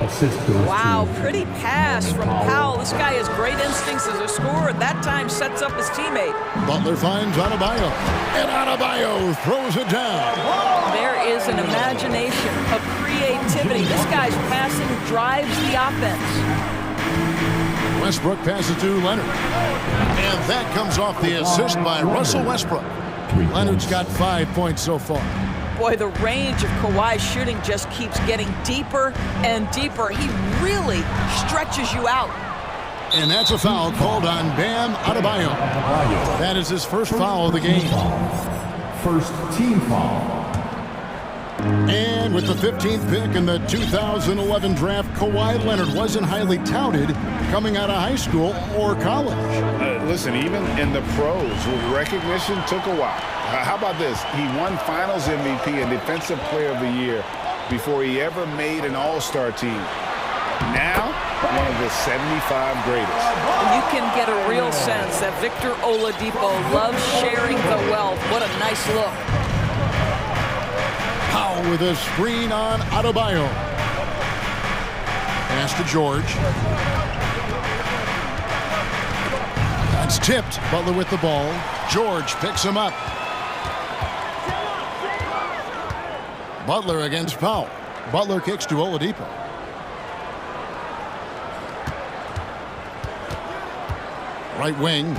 Wow, pretty pass from Powell. This guy has great instincts as a scorer. That time sets up his teammate. Butler finds Adebayo, and Adebayo throws it down. There is an imagination, a creativity. This guy's passing drives the offense. Westbrook passes to Leonard, and that comes off the assist by Russell Westbrook. Leonard's got 5 points so far. Boy, the range of Kawhi's shooting just keeps getting deeper and deeper. He really stretches you out. And that's a foul called on Bam Adebayo. That is his first foul of the game. First team foul. And with the 15th pick in the 2011 draft, Kawhi Leonard wasn't highly touted coming out of high school or college. Listen, even in the pros, recognition took a while. How about this? He won Finals MVP and Defensive Player of the Year before he ever made an All-Star team. Now, one of the 75 greatest. You can get a real sense that Victor Oladipo loves sharing the wealth. What a nice look. Powell with a screen on Adebayo. Pass to George. That's tipped. Butler with the ball. George picks him up. Butler against Powell. Butler kicks to Oladipo. Right wing.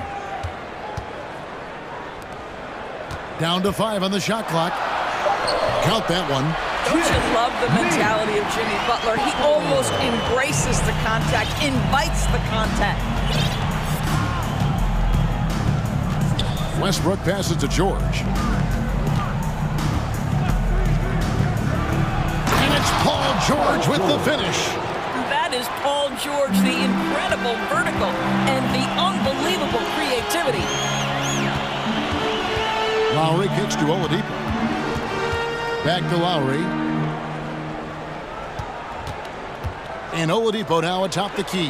Down to 5 on the shot clock. Count that one. Don't you love the mentality of Jimmy Butler? He almost embraces the contact, invites the contact. Westbrook passes to George. And it's Paul George with the finish. That is Paul George, the incredible vertical and the unbelievable creativity. Lowry kicks to Oladipo. Back to Lowry. And Oladipo now atop the key.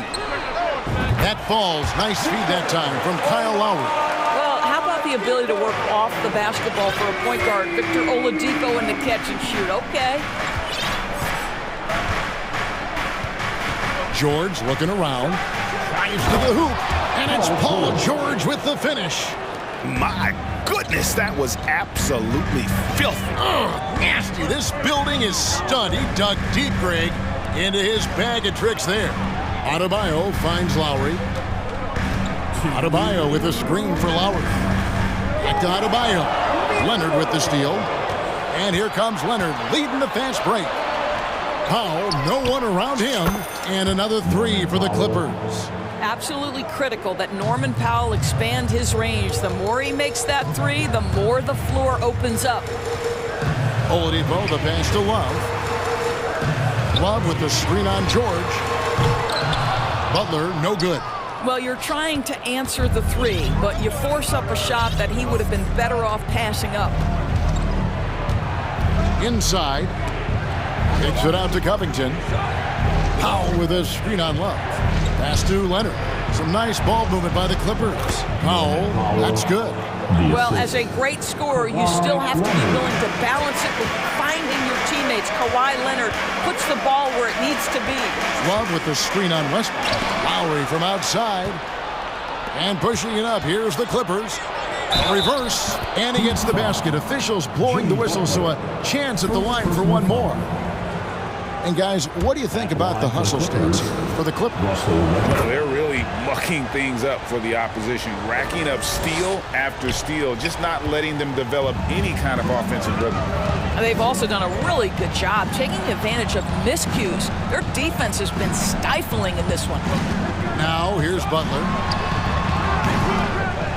That falls. Nice feed that time from Kyle Lowry. Well, how about the ability to work off the basketball for a point guard? Victor Oladipo in the catch and shoot. Okay. George looking around. Drives to the hoop. And it's Paul George with the finish. My goodness, that was absolutely filthy. Nasty. This building is stunned. He dug deep, Greg, into his bag of tricks there. Adebayo finds Lowry. Adebayo with a screen for Lowry. Back to Adebayo. Leonard with the steal. And here comes Leonard leading the fast break. Powell, no one around him. And another 3 for the Clippers. Absolutely critical that Norman Powell expand his range. The more he makes that 3, the more the floor opens up. Oladipo, the pass to Love. Love with the screen on George. Butler, no good. Well, you're trying to answer the 3, but you force up a shot that he would have been better off passing up. Inside. Kicks it out to Covington. Powell with a screen on Love. Pass to Leonard. Some nice ball movement by the Clippers. Powell, that's good. Well, as a great scorer, you still have to be willing to balance it with finding your teammates. Kawhi Leonard puts the ball where it needs to be. Love with the screen on Westbrook. Lowry from outside. And pushing it up. Here's the Clippers. Reverse. And he gets the basket. Officials blowing the whistle, so a chance at the line for one more. And guys, what do you think about the hustle stance here for the Clippers? They're really mucking things up for the opposition, racking up steal after steal, just not letting them develop any kind of offensive rhythm. And they've also done a really good job taking advantage of miscues. Their defense has been stifling in this one. Now, here's Butler.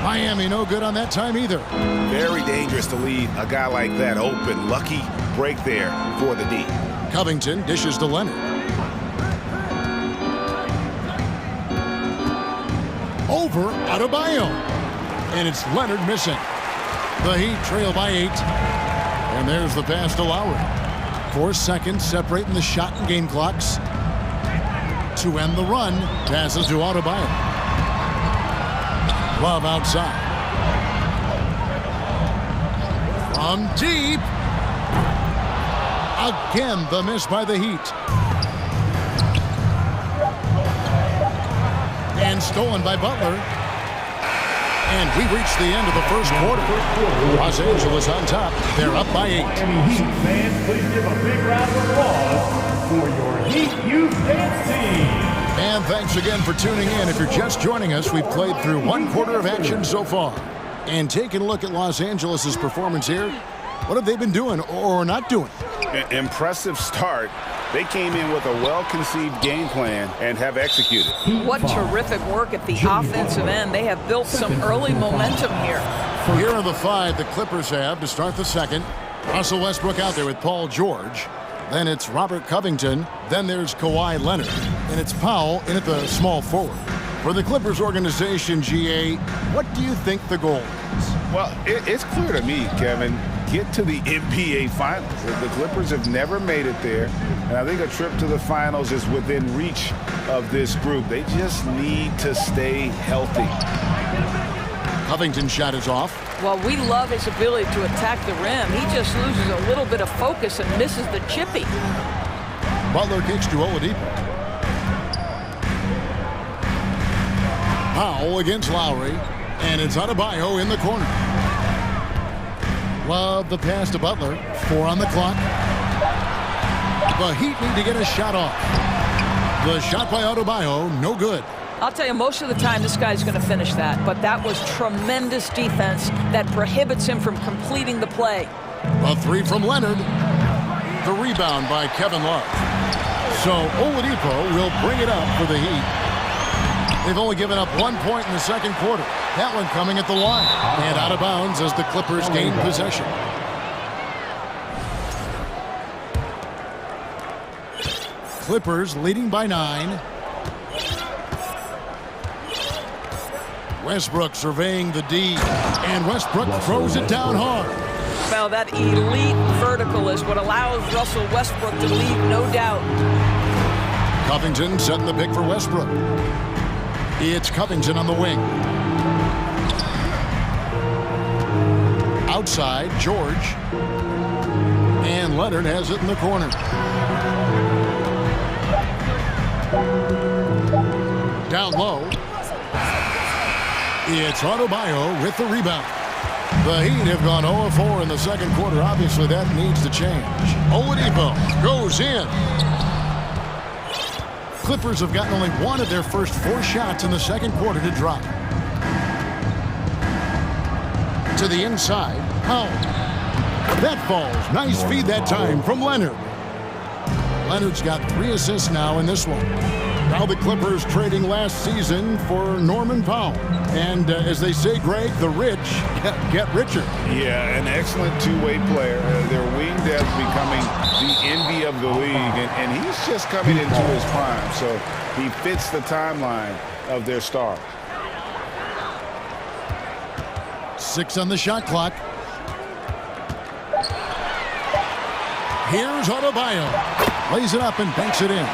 Miami no good on that time either. Very dangerous to leave a guy like that open. Lucky break there for the D. Covington dishes to Leonard. Over Adebayo. And it's Leonard missing. The Heat trail by 8. And there's the pass to Lowry. 4 seconds separating the shot and game clocks. To end the run, passes to Adebayo. Love outside. From deep. Again, the miss by the Heat. And stolen by Butler. And we reached the end of the first quarter. Los Angeles on top. They're up by 8. Heat fans, please give a big round of applause for your Heat Youth Dance Team. And thanks again for tuning in. If you're just joining us, we've played through 1 quarter of action so far. And taking a look at Los Angeles' performance here, what have they been doing or not doing? Impressive start. They came in with a well-conceived game plan and have executed. What terrific work at the offensive end. They have built some early momentum here. Here are the 5 the Clippers have to start the second. Russell Westbrook out there with Paul George. Then it's Robert Covington. Then there's Kawhi Leonard. And it's Powell in at the small forward. For the Clippers organization, GA, what do you think the goal is? Well, it's clear to me, Kevin. Get to the NBA Finals. The Clippers have never made it there, and I think a trip to the Finals is within reach of this group. They just need to stay healthy. Covington's shot is off. Well, we love his ability to attack the rim. He just loses a little bit of focus and misses the chippy. Butler kicks to Oladipo. Powell against Lowry, and it's Adebayo in the corner. Love the pass to Butler. 4 on the clock. The Heat need to get a shot off. The shot by Adebayo, no good. I'll tell you, most of the time this guy's going to finish that, but that was tremendous defense that prohibits him from completing the play. A 3 from Leonard. The rebound by Kevin Love. So Oladipo will bring it up for the Heat. They've only given up 1 point in the second quarter. That one coming at the line. And out of bounds as the Clippers gain possession. Clippers leading by 9. Westbrook surveying the D. And Westbrook throws it down hard. Well, that elite vertical is what allows Russell Westbrook to lead, no doubt. Covington setting the pick for Westbrook. It's Covington on the wing. Outside, George. And Leonard has it in the corner. Down low. It's Adebayo with the rebound. The Heat have gone 0-4 in the second quarter. Obviously, that needs to change. Oladipo goes in. Clippers have gotten only 1 of their first 4 shots in the second quarter to drop. To the inside, Powell. That falls. Nice feed that time from Leonard. Leonard's got 3 assists now in this one. Now the Clippers trading last season for Norman Powell. And as they say, Greg, the rich get richer. Yeah, an excellent two-way player. Their wing depth becoming the envy of the league. And he's just coming into his prime. So he fits the timeline of their star. 6 on the shot clock. Here's Adebayo. Lays it up and banks it in.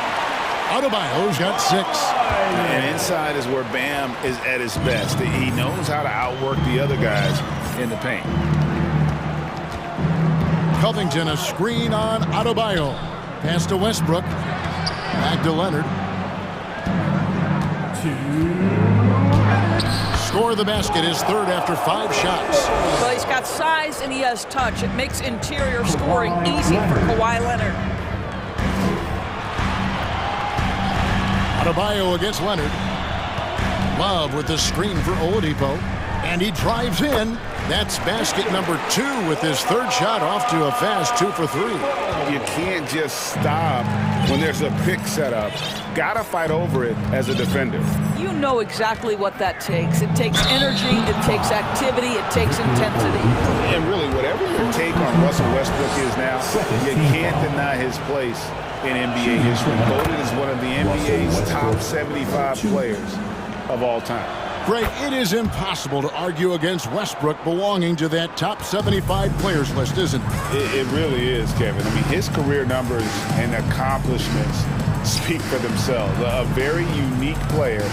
Adebayo's got 6. And inside is where Bam is at his best. He knows how to outwork the other guys in the paint. Covington, a screen on Adebayo. Pass to Westbrook. Back to Leonard. 2. Score the basket, his 3rd after 5 shots. Well, he's got size and he has touch. It makes interior scoring easy for Kawhi Leonard. Adebayo against Leonard. Love with the screen for Oladipo. And he drives in. That's basket number 2 with his 3rd shot off to a fast 2 for 3. You can't just stop when there's a pick set up. Gotta fight over it as a defender. You know exactly what that takes. It takes energy, it takes activity, it takes intensity. And really, whatever your take on Russell Westbrook is now, you can't deny his place in NBA history. Voted as one of the NBA's top 75 players of all time. Greg, it is impossible to argue against Westbrook belonging to that top 75 players list, isn't it? It really is, Kevin. I mean, his career numbers and accomplishments speak for themselves. A very unique player,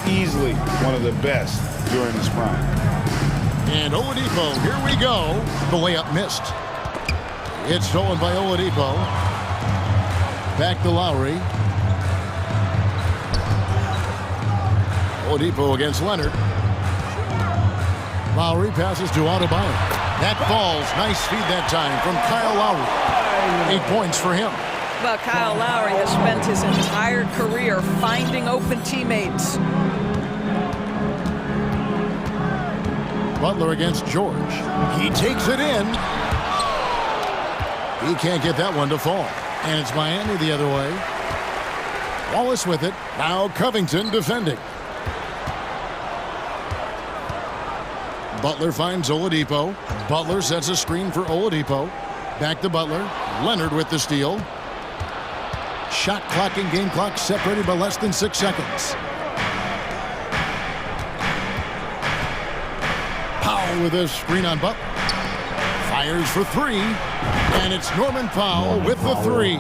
easily one of the best during his prime. And Oladipo, here we go. The layup missed. It's stolen by Oladipo. Back to Lowry. Oladipo against Leonard. Lowry passes to Adebayo. That falls. Nice feed that time from Kyle Lowry. 8 points for him. Well, Kyle Lowry has spent his entire career finding open teammates. Butler against George. He takes it in. He can't get that one to fall. And it's Miami the other way. Wallace with it. Now Covington defending. Butler finds Oladipo. Butler sets a screen for Oladipo. Back to Butler. Leonard with the steal. Shot clock and game clock separated by less than 6 seconds. Powell with a screen on Butler. Fires for 3. And it's Norman Powell with the 3.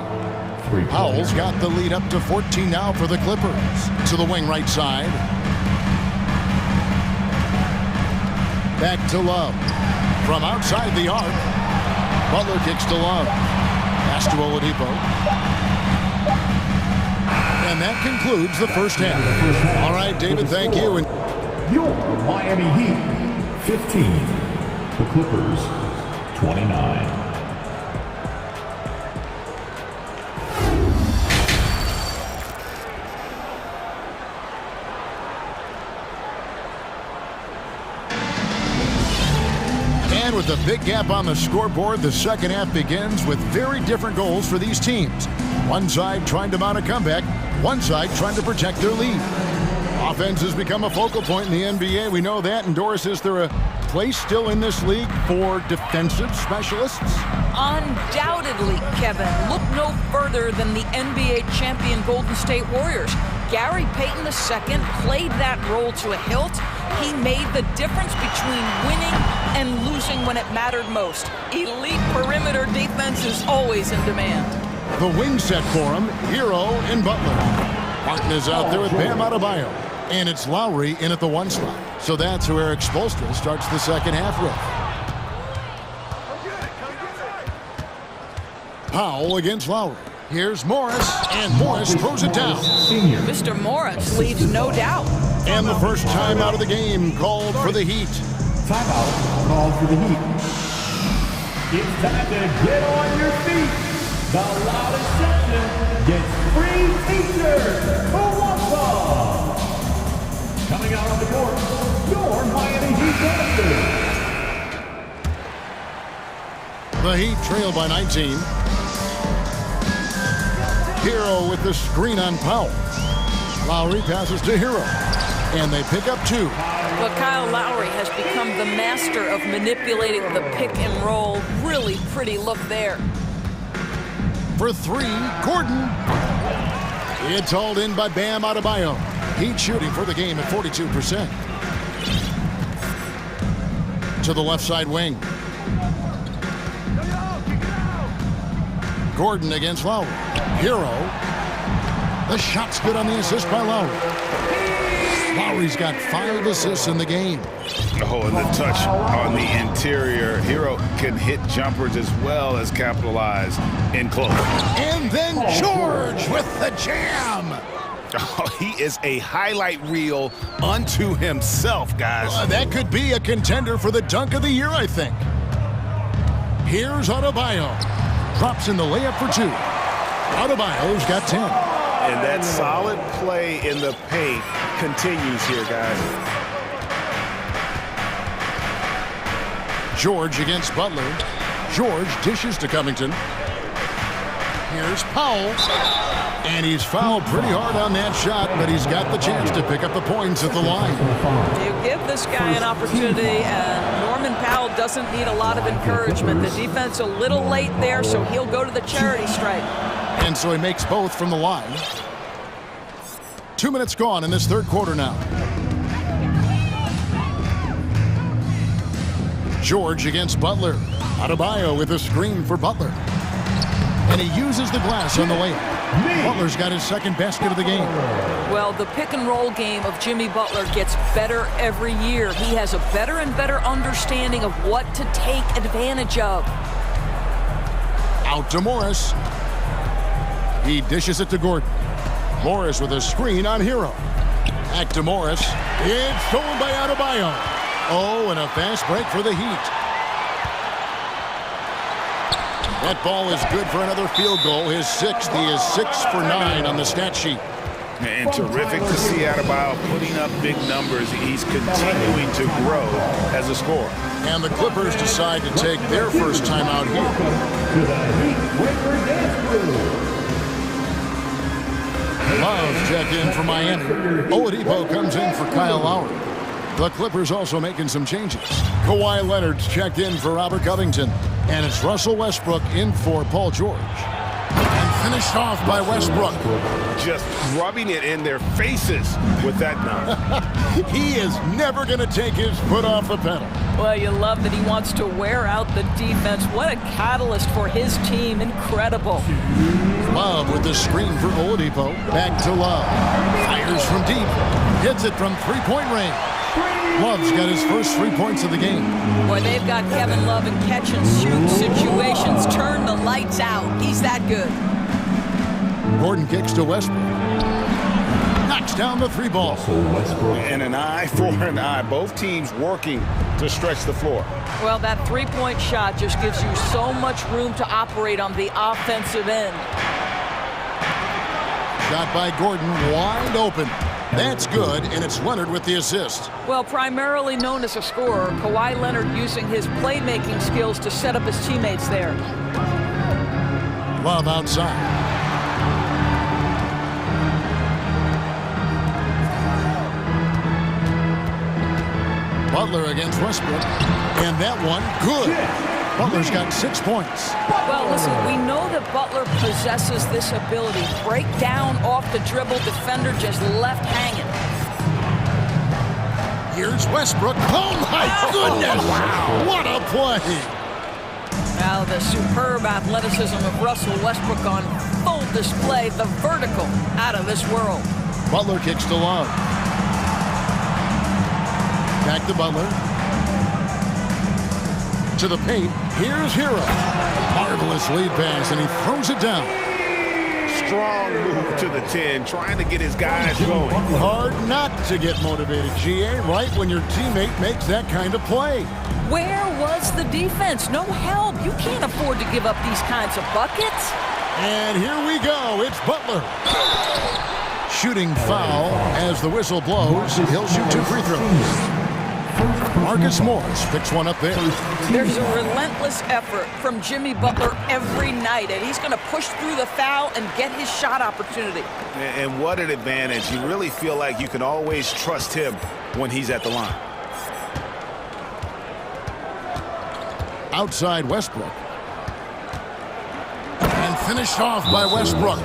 Powell's got the lead up to 14 now for the Clippers. To the wing right side. Back to Love. From outside the arc. Butler kicks to Love. Pass to Oladipo. And that concludes the first half. All right, David, thank you. And your Miami Heat, 15. The Clippers, 29. And with a big gap on the scoreboard, the second half begins with very different goals for these teams. One side trying to mount a comeback, one side trying to protect their lead. Offense has become a focal point in the NBA. We know that. And Doris, is there a place still in this league for defensive specialists? Undoubtedly, Kevin. Look no further than the NBA champion Golden State Warriors. Gary Payton II played that role to a hilt. He made the difference between winning and losing when it mattered most. Elite perimeter defense is always in demand. The wing set for him, Hero and Butler. Martin is out there with Bam Adebayo. And it's Lowry in at the 1 slot. So that's who Eric Spoelstra starts the second half with. Powell against Lowry. Here's Morris, and Morris throws it down. Mr. Morris leaves no doubt. And the first time out of the game called for the Heat. Timeout called for the Heat. It's time to get on your feet. The loudest section gets free t-shirts for one ball. Coming out on the court, your Miami Heat Monsters. The Heat trail by 19. Hero with the screen on Powell. Lowry passes to Hero. And they pick up 2. Well, Kyle Lowry has become the master of manipulating the pick and roll. Really pretty look there. For 3, Gordon. It's hauled in by Bam Adebayo. Heat shooting for the game at 42%. To the left side wing. Gordon against Lowry. Hero. The shot's good on the assist by Lowry. Lowry's got 5 assists in the game. Oh, and the touch on the interior. Hero can hit jumpers as well as capitalize in close. And then George with the jam. Oh, he is a highlight reel unto himself, guys. That could be a contender for the dunk of the year, I think. Here's Adebayo. Drops in the layup for 2. Adebayo's got 10. And that solid play in the paint continues here, guys. George against Butler. George dishes to Covington. Here's Powell. And he's fouled pretty hard on that shot, but he's got the chance to pick up the points at the line. You give this guy an opportunity, and Norman Powell doesn't need a lot of encouragement. The defense a little late there, so he'll go to the charity stripe. And so he makes both from the line. 2 minutes gone in this third quarter now. George against Butler. Adebayo with a screen for Butler. And he uses the glass on the layup. Butler's got his second basket of the game. Well, the pick and roll game of Jimmy Butler gets better every year. He has a better and better understanding of what to take advantage of. Out to Morris. He dishes it to Gordon. Morris with a screen on Hero. Back to Morris. It's stolen by Adebayo. Oh, and a fast break for the Heat. That ball is good for another field goal. His sixth. He is 6 for 9 on the stat sheet. And terrific to see Adebayo putting up big numbers. He's continuing to grow as a scorer. And the Clippers decide to take their first time out here. Love check in for Miami. Oladipo comes in for Kyle Lowry. The Clippers also making some changes. Kawhi Leonard's checked in for Robert Covington. And it's Russell Westbrook in for Paul George. And finished off by Westbrook. Just rubbing it in their faces with that dunk. He is never going to take his foot off the pedal. Well, you love that he wants to wear out the defense. What a catalyst for his team. Incredible. Love with the screen for Oladipo. Back to Love. Fires from deep. Hits it from three-point range. Love's got his first 3 points of the game. Boy, they've got Kevin Love in catch-and-shoot situations. Turn the lights out. He's that good. Gordon kicks to Westbrook. Knocks down the three ball. And an eye for an eye. Both teams working to stretch the floor. Well, that three-point shot just gives you so much room to operate on the offensive end. Shot by Gordon, wide open. That's good, and it's Leonard with the assist. Well, primarily known as a scorer, Kawhi Leonard using his playmaking skills to set up his teammates there. Love outside. Butler against Westbrook, and that one, good. Butler's got 6 points. Well, listen, we know that Butler possesses this ability. Break down off the dribble, defender just left hanging. Here's Westbrook. Oh, my goodness! Wow. What a play! Now the superb athleticism of Russell Westbrook on full display. The vertical out of this world. Butler kicks to Love. Back to Butler. To the paint. Here's Hero. Marvelous lead pass, and he throws it down. Strong move to the 10, trying to get his guys going. Hard not to get motivated, GA, right when your teammate makes that kind of play. Where was the defense? No help. You can't afford to give up these kinds of buckets. And here we go. It's Butler. Shooting foul as the whistle blows. He'll shoot 2 free throws. Marcus Morris picks one up there. There's a relentless effort from Jimmy Butler every night, and he's going to push through the foul and get his shot opportunity. And what an advantage. You really feel like you can always trust him when he's at the line. Outside Westbrook. And finished off by Westbrook.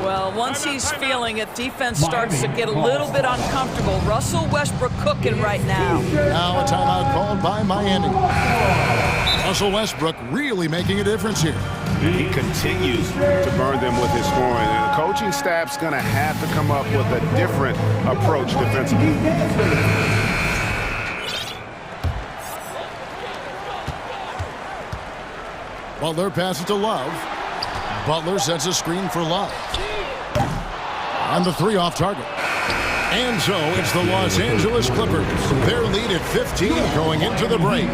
Well, once he's feeling it, defense starts to get a little bit uncomfortable. Russell Westbrook cooking right now. Now a timeout called by Miami. Russell Westbrook really making a difference here. He continues to burn them with his scoring. And the coaching staff's going to have to come up with a different approach defensively. Butler passes to Love. Butler sets a screen for Love. And the 3 off target. And so it's the Los Angeles Clippers. Their lead at 15 going into the break.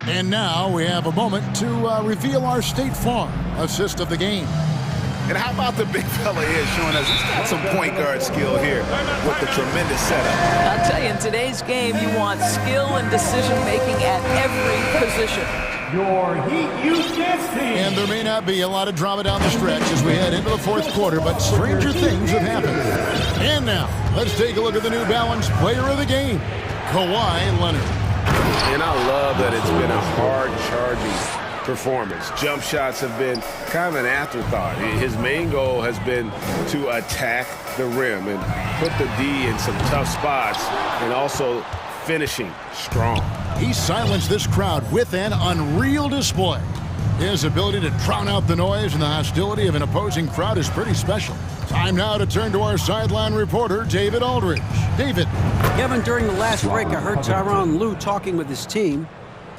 And now we have a moment to reveal our State Farm assist of the game. And how about the big fella here showing us he's got some point guard skill here with the tremendous setup. I'll tell you, in today's game, you want skill and decision-making at every position. Your Heat Youth Dance Team. And there may not be a lot of drama down the stretch as we head into the 4th quarter, but stranger things have happened. And now, let's take a look at the New Balance Player of the Game, Kawhi Leonard. And I love that it's been a hard-charging performance. Jump shots have been kind of an afterthought. His main goal has been to attack the rim and put the D in some tough spots and also finishing strong. He silenced this crowd with an unreal display. His ability to drown out the noise and the hostility of an opposing crowd is pretty special. Time now to turn to our sideline reporter, David Aldridge. David. Kevin, during the last break, I heard Tyronn Lue talking with his team.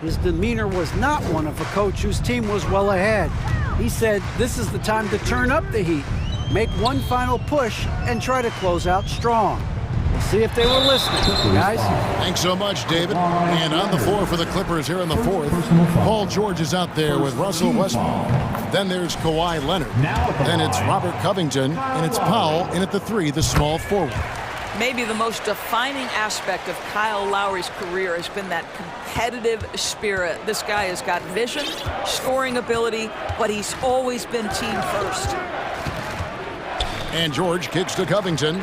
His demeanor was not one of a coach whose team was well ahead. He said this is the time to turn up the heat, make one final push, and try to close out strong. We'll see if they were listening, guys. Thanks so much, David. And on the floor for the Clippers here in the fourth, Paul George is out there with Russell Westbrook. Then there's Kawhi Leonard. Then it's Robert Covington, and it's Powell in at the 3, the small forward. Maybe the most defining aspect of Kyle Lowry's career has been that competitive spirit. This guy has got vision, scoring ability, but he's always been team first. And George kicks to Covington.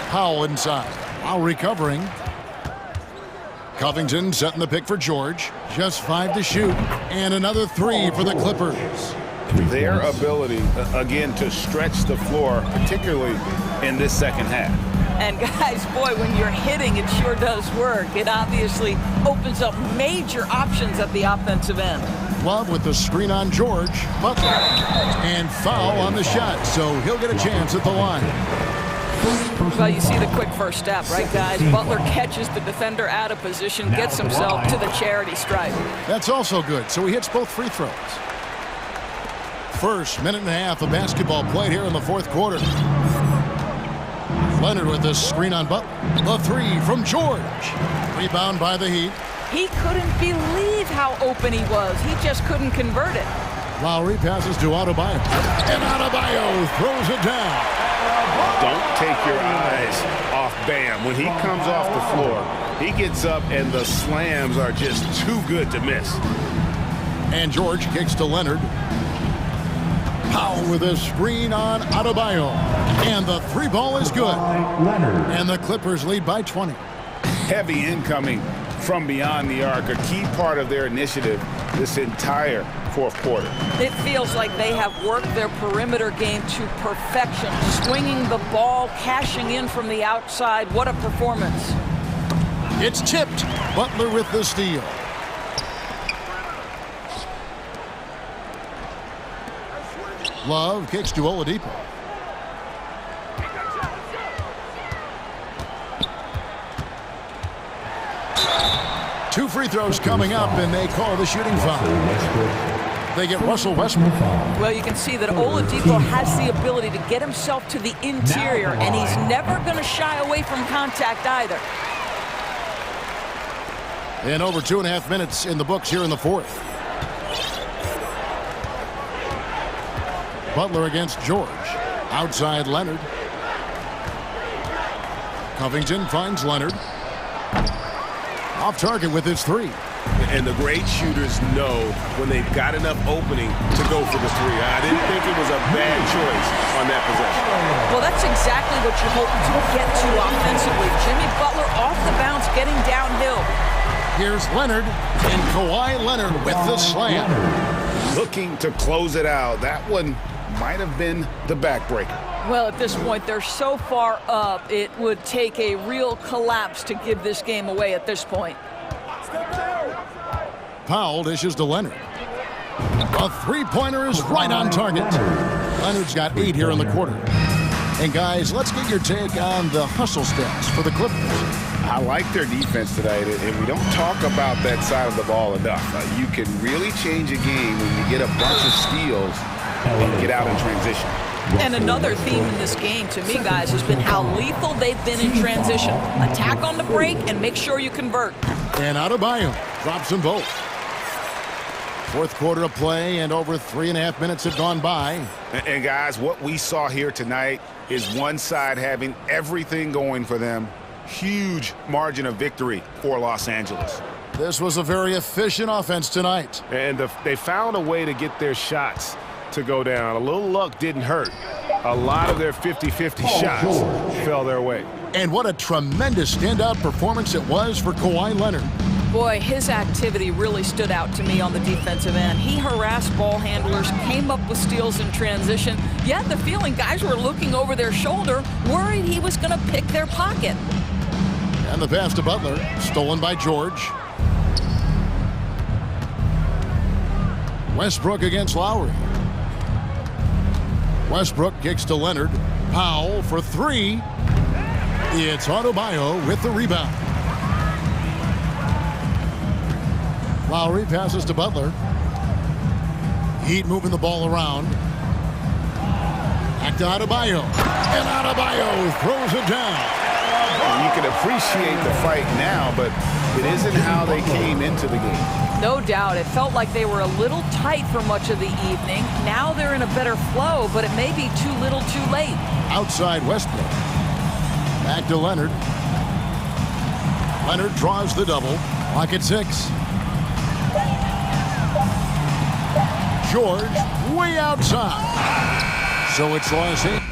Powell inside. Powell recovering. Covington setting the pick for George. Just 5 to shoot. And another 3 for the Clippers. Their ability, again, to stretch the floor, particularly in this second half. And guys, boy, when you're hitting, it sure does work. It obviously opens up major options at the offensive end. Love with the screen on George. Butler. And foul on the shot, so he'll get a chance at the line. Well, you see the quick first step, right, guys? Butler catches the defender out of position, gets himself to the charity stripe. That's also good, so he hits both free throws. First minute and a half of basketball played here in the fourth quarter. Leonard with the screen on Butler. The 3 from George. Rebound by the Heat. He couldn't believe how open he was. He just couldn't convert it. Lowry passes to Adebayo. And Adebayo throws it down. Don't take your eyes off Bam. When he comes off the floor, he gets up and the slams are just too good to miss. And George kicks to Leonard. Powell with a screen on Adebayo. And the 3 ball is good. And the Clippers lead by 20. Heavy incoming from beyond the arc, a key part of their initiative this entire fourth quarter. It feels like they have worked their perimeter game to perfection, swinging the ball, cashing in from the outside. What a performance. It's tipped. Butler with the steal. Love kicks to Oladipo. Two free throws coming up, and they call the shooting foul. They get Russell Westbrook. Well, you can see that Oladipo has the ability to get himself to the interior, and he's never going to shy away from contact either. And over 2.5 minutes in the books here in the fourth. Butler against George. Outside Leonard. Covington finds Leonard. Off target with his 3. And the great shooters know when they've got enough opening to go for the 3. I didn't think it was a bad choice on that possession. Well, that's exactly what you're hoping to get to offensively. Jimmy Butler off the bounce, getting downhill. Here's Leonard, and Kawhi Leonard with the slam. Looking to close it out. That one might have been the backbreaker. Well, at this point, they're so far up, it would take a real collapse to give this game away at this point. Powell dishes to Leonard. A 3-pointer is right on target. Leonard's got 8 here in the quarter. And guys, let's get your take on the hustle stats for the Clippers. I like their defense tonight, and we don't talk about that side of the ball enough. You can really change a game when you get a bunch of steals and get out in transition. And another theme in this game, to me, guys, has been how lethal they've been in transition. Attack on the break and make sure you convert. And Adebayo drops them both. Fourth quarter of play, and over 3.5 minutes have gone by. And guys, what we saw here tonight is one side having everything going for them. Huge margin of victory for Los Angeles. This was a very efficient offense tonight. And they found a way to get their shots to go down. A little luck didn't hurt. A lot of their 50-50 shots fell their way. And what a tremendous standout performance it was for Kawhi Leonard. Boy, his activity really stood out to me on the defensive end. He harassed ball handlers, came up with steals in transition. You had the feeling guys were looking over their shoulder, worried he was going to pick their pocket. And the pass to Butler, stolen by George. Westbrook against Lowry. Westbrook kicks to Leonard. Powell for three. It's Adebayo with the rebound. Lowry passes to Butler. Heat moving the ball around. Back to Adebayo. And Adebayo throws it down. You can appreciate the fight now, but it isn't how they came into the game. No doubt. It felt like they were a little tight for much of the evening. Now they're in a better flow, but it may be too little too late. Outside Westbrook. Back to Leonard. Leonard draws the double. Clock at 6. George way outside. So it's Los Angeles.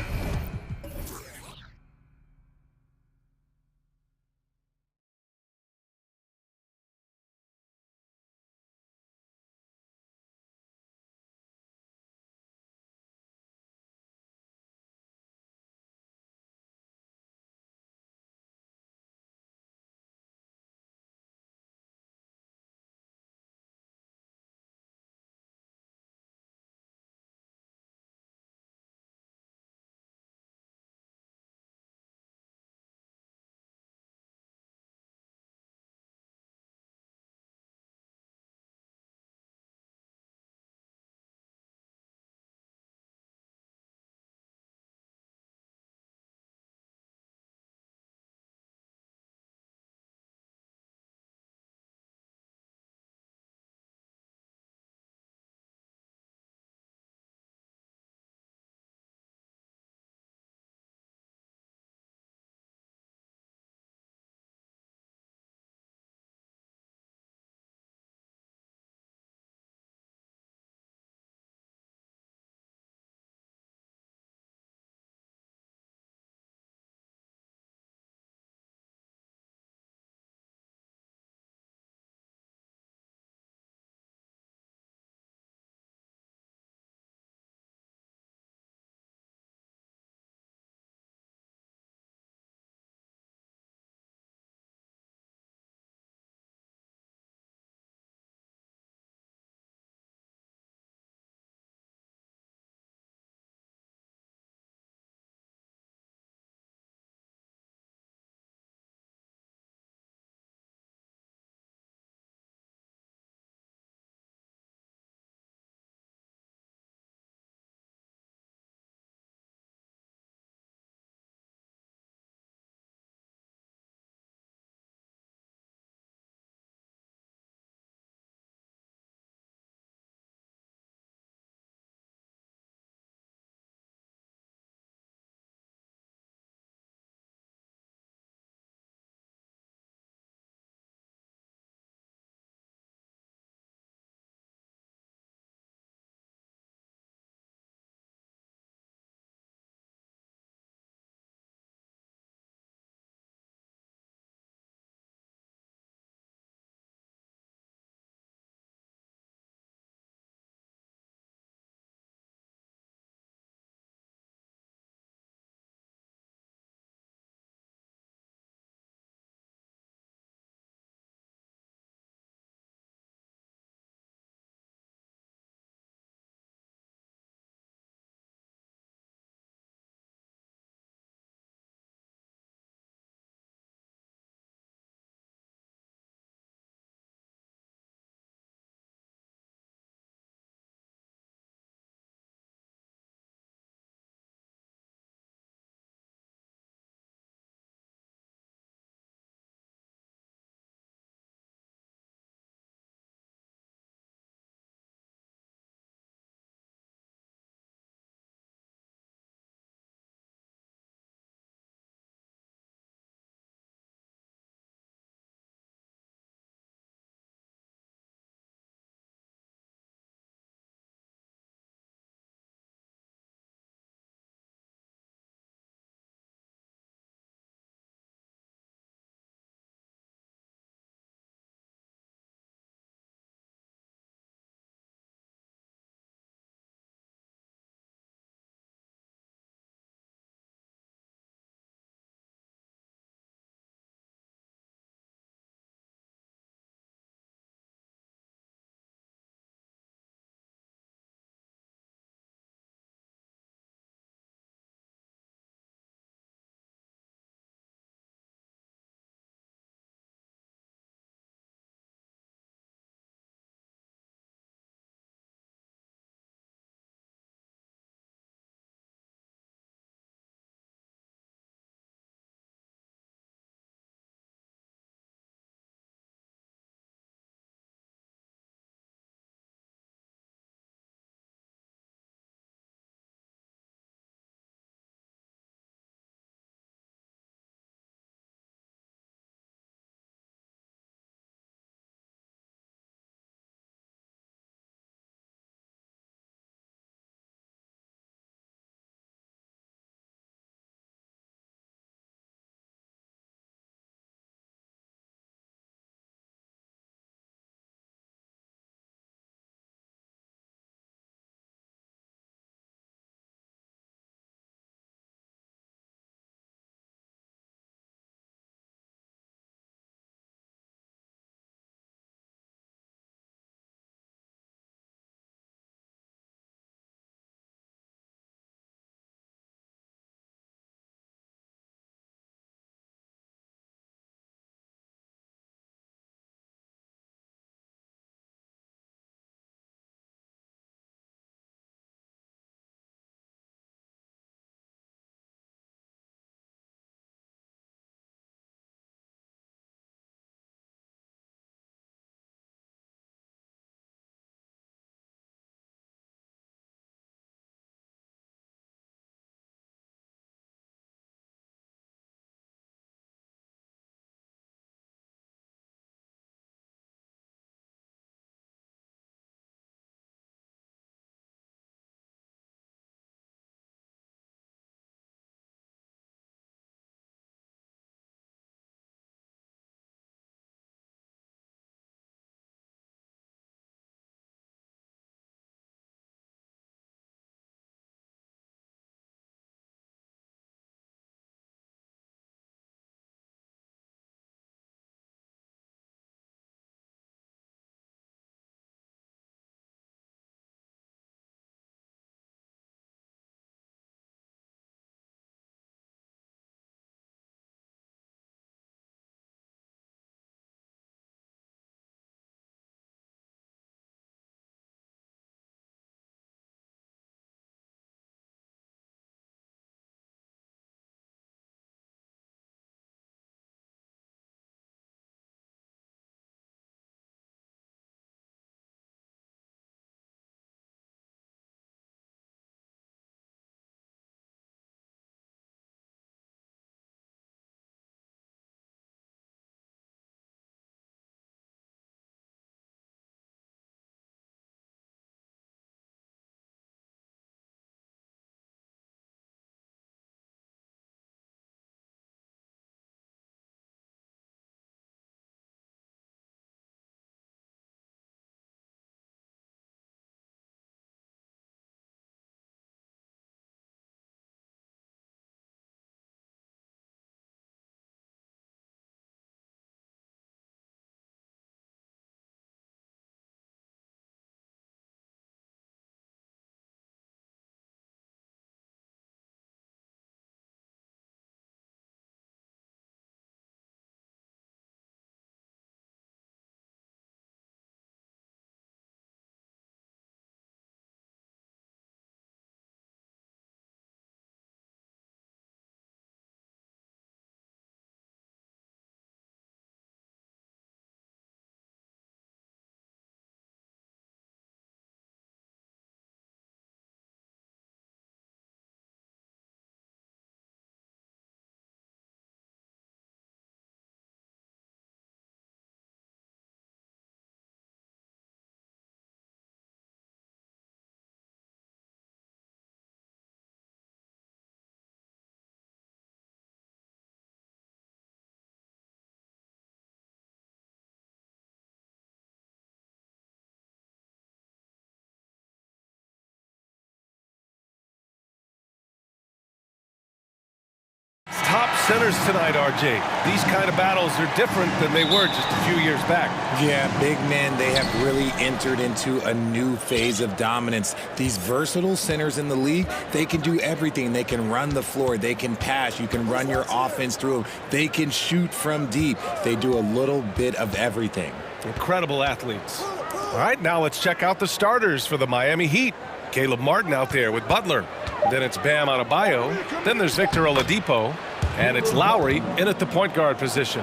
top centers tonight, RJ. These kind of battles are different than they were just a few years back. Yeah, big men, they have really entered into a new phase of dominance. These versatile centers in the league, they can do everything. They can run the floor. They can pass. You can run your offense through them. They can shoot from deep. They do a little bit of everything. Incredible athletes. All right, now let's check out the starters for the Miami Heat. Caleb Martin out there with Butler. Then it's Bam Adebayo. Then there's Victor Oladipo. And it's Lowry in at the point guard position.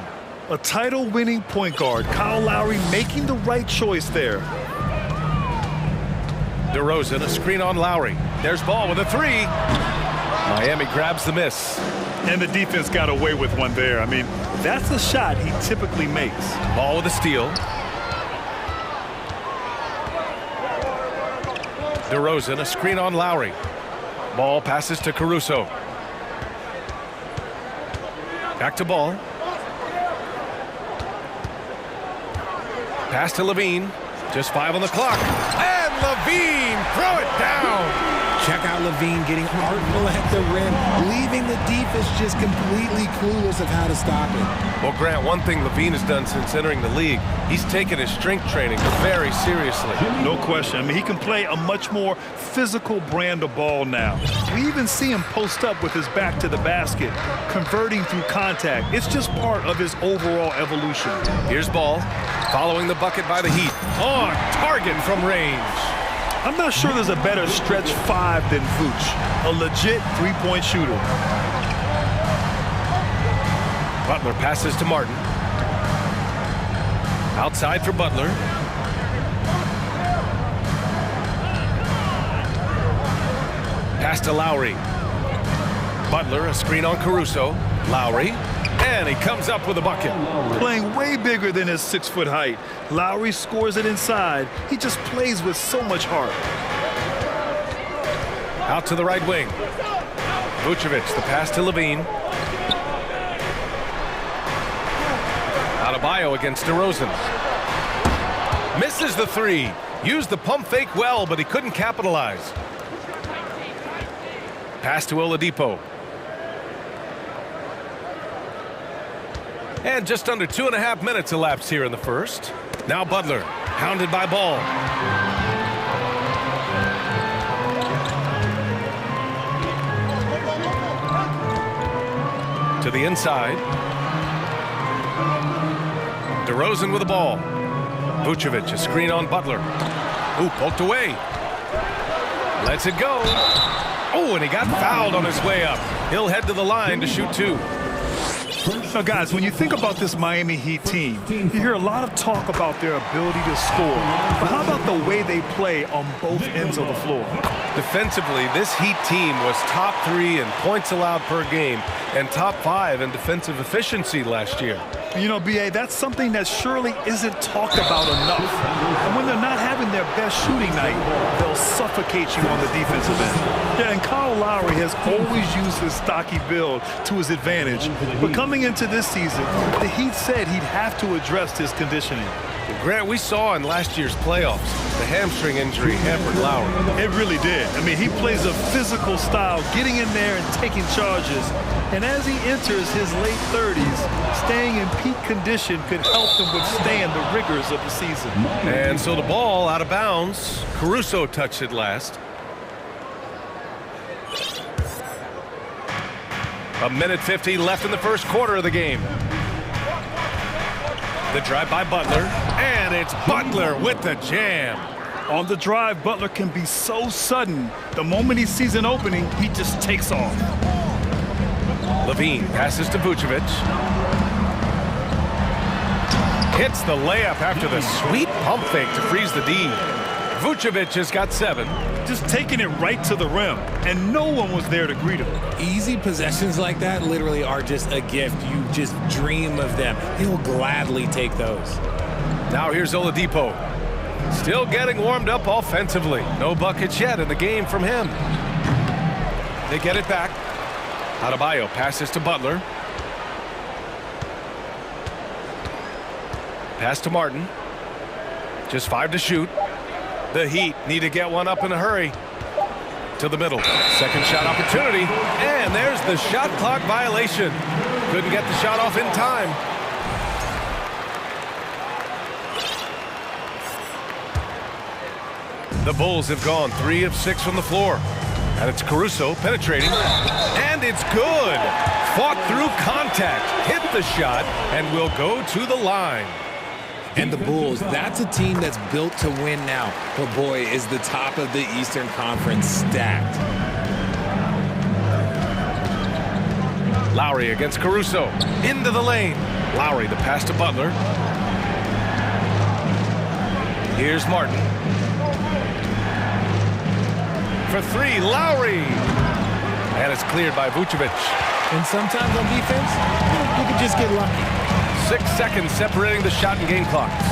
A title-winning point guard, Kyle Lowry, making the right choice there. DeRozan, a screen on Lowry. There's Ball with a three. Miami grabs the miss. And the defense got away with one there. I mean, that's a shot he typically makes. Ball with a steal. DeRozan, a screen on Lowry. Ball passes to Caruso. Back to Ball. Pass to Levine. Just 5 on the clock. And Levine, throw it down. Check out Levine getting artful at the rim, leaving the defense just completely clueless of how to stop it. Well, Grant, one thing Levine has done since entering the league, he's taken his strength training very seriously. No question. I mean, he can play a much more physical brand of ball now. We even see him post up with his back to the basket, converting through contact. It's just part of his overall evolution. Here's Ball, following the bucket by the Heat. On target from range. I'm not sure there's a better stretch 5 than Vooch, a legit three-point shooter. Butler passes to Martin. Outside for Butler. Pass to Lowry. Butler, a screen on Caruso. Lowry, and he comes up with a bucket. Playing way bigger than his 6-foot height. Lowry scores it inside. He just plays with so much heart. Out to the right wing. Vucevic, the pass to Levine. Adebayo against DeRozan. Misses the three. Used the pump fake well, but he couldn't capitalize. Pass to Oladipo. And just under 2.5 minutes elapsed here in the first. Now Butler, hounded by Ball. To the inside. DeRozan with the ball. Vucevic, a screen on Butler. Ooh, poked away. Lets it go. Oh, and he got fouled on his way up. He'll head to the line to shoot 2. Now, guys, when you think about this Miami Heat team, you hear a lot of talk about their ability to score. But how about the way they play on both ends of the floor? Defensively, this Heat team was top 3 in points allowed per game and top 5 in defensive efficiency last year. You know, B.A., that's something that surely isn't talked about enough. And when they're not having their best shooting night, they'll suffocate you on the defensive end. Yeah, and Kyle Lowry has always used his stocky build to his advantage. But coming into this season, the Heat said he'd have to address his conditioning. Grant, we saw in last year's playoffs, the hamstring injury hampered Lowry. It really did. I mean, he plays a physical style, getting in there and taking charges. And as he enters his late 30s, staying in peak condition could help him withstand the rigors of the season. And so the ball out of bounds. Caruso touched it last. 1:50 left in the first quarter of the game. The drive by Butler, and it's Butler with the jam. On the drive, Butler can be so sudden. The moment he sees an opening, he just takes off. Levine passes to Vucevic. Hits the layup after the sweet pump fake to freeze the D. Vucevic has got 7. Just taking it right to the rim, and no one was there to greet him. Easy possessions like that literally are just a gift. You just dream of them. He'll gladly take those. Now here's Oladipo. Still getting warmed up offensively. No buckets yet in the game from him. They get it back. Adebayo passes to Butler. Pass to Martin. Just 5 to shoot. The Heat need to get one up in a hurry. to the middle. Second shot opportunity, and there's the shot clock violation. Couldn't get the shot off in time. The Bulls have gone 3 of 6 from the floor. And it's Caruso penetrating, and it's good. Fought through contact, hit the shot, and will go to the line. And the Bulls, that's a team that's built to win now. But boy, is the top of the Eastern Conference stacked. Lowry against Caruso, into the lane. Lowry, the pass to Butler. Here's Martin. For 3, Lowry. And it's cleared by Vucevic. And sometimes on defense, you can just get lucky. 6 seconds separating the shot and game clocks.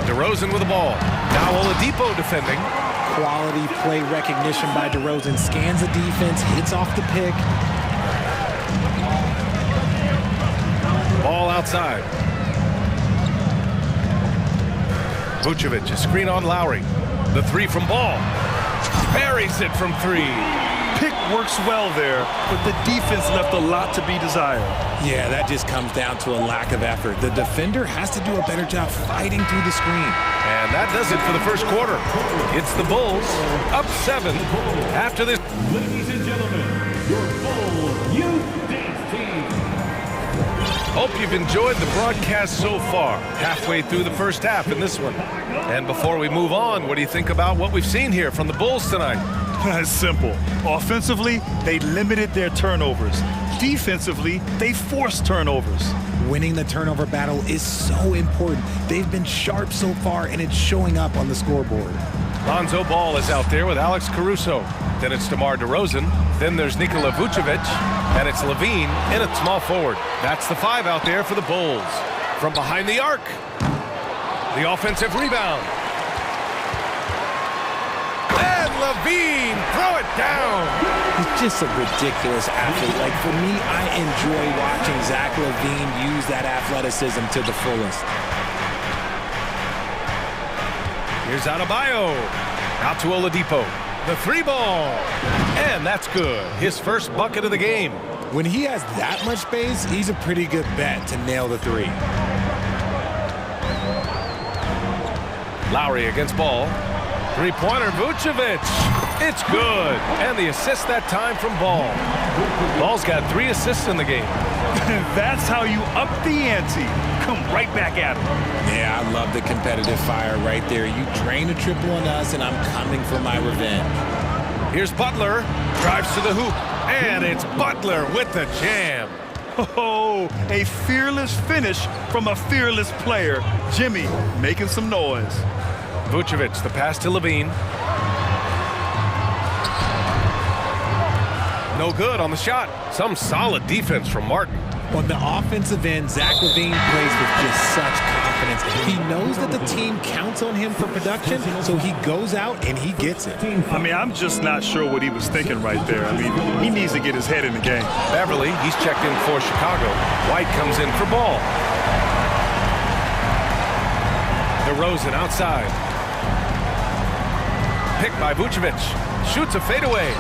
DeRozan with the ball. Now Oladipo defending. Quality play recognition by DeRozan. Scans the defense, hits off the pick. Ball outside. Vucevic, a screen on Lowry. The 3 from Ball. Buries it from 3. Pick works well there, but the defense left a lot to be desired. Yeah, that just comes down to a lack of effort. The defender has to do a better job fighting through the screen. And that does it for the first quarter. It's the Bulls up 7 after this. Ladies and gentlemen, your Bulls Youth Dance Team. Hope you've enjoyed the broadcast so far. Halfway through the first half in this one. And before we move on, what do you think about what we've seen here from the Bulls tonight? It's simple. Offensively, they limited their turnovers. Defensively, they forced turnovers. Winning the turnover battle is so important. They've been sharp so far, and it's showing up on the scoreboard. Lonzo Ball is out there with Alex Caruso. Then it's DeMar DeRozan. Then there's Nikola Vucevic. And it's Levine in at small forward. That's the 5 out there for the Bulls. From behind the arc. The offensive rebound. And Levine, throw it down. He's just a ridiculous athlete. Like, for me, I enjoy watching Zach Levine use that athleticism to the fullest. Here's Adebayo. Out to Oladipo. The 3 ball. And that's good. His first bucket of the game. When he has that much space, he's a pretty good bet to nail the 3. Lowry against Ball. 3-pointer, Vucevic. It's good. And the assist that time from Ball. Ball's got 3 assists in the game. That's how you up the ante. Come right back at him. Yeah, I love the competitive fire right there. You drain a triple on us, and I'm coming for my revenge. Here's Butler. Drives to the hoop. And it's Butler with the jam. Oh, a fearless finish from a fearless player. Jimmy making some noise. Vucevic, the pass to Levine. No good on the shot. Some solid defense from Martin. On the offensive end, Zach Levine plays with just such confidence. He knows that the team counts on him for production, so he goes out and he gets it. I mean, I'm just not sure what he was thinking right there. I mean, he needs to get his head in the game. Beverly, he's checked in for Chicago. White comes in for Ball. DeRozan outside. Picked by Vucevic. Shoots a fadeaway.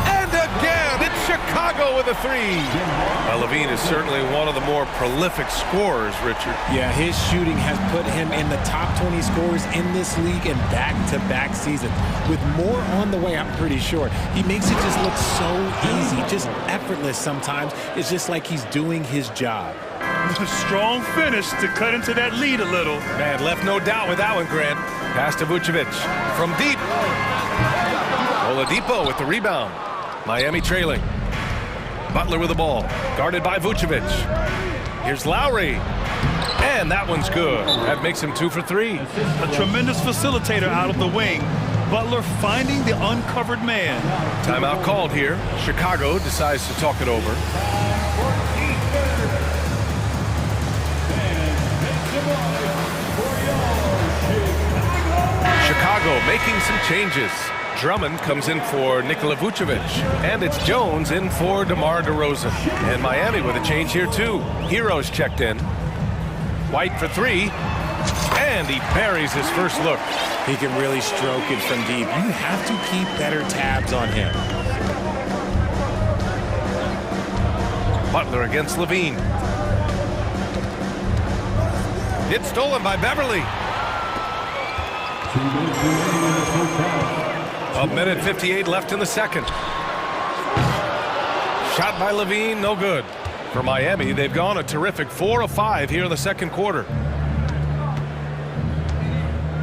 And again, it's Chicago with a 3. Well, Levine is certainly one of the more prolific scorers, Richard. Yeah, his shooting has put him in the top 20 scorers in this league in back-to-back seasons. With more on the way, I'm pretty sure. He makes it just look so easy, just effortless sometimes. It's just like he's doing his job. Strong finish to cut into that lead a little. Man, left no doubt with that one, Grant. Pass to Vucevic. From deep. Oladipo with the rebound. Miami trailing. Butler with the ball. Guarded by Vucevic. Here's Lowry. And that one's good. That makes him 2 for 3. A tremendous facilitator out of the wing. Butler finding the uncovered man. Timeout called here. Chicago decides to talk it over. Chicago making some changes. Drummond comes in for Nikola Vucevic. And it's Jones in for DeMar DeRozan. And Miami with a change here too. Heroes checked in. White for 3. And he buries his first look. He can really stroke it from deep. You have to keep better tabs on him. Butler against Levine. It's stolen by Beverly. A minute 58 left in the second. Shot by Levine, no good. For Miami, they've gone a terrific 4 of 5 here in the second quarter.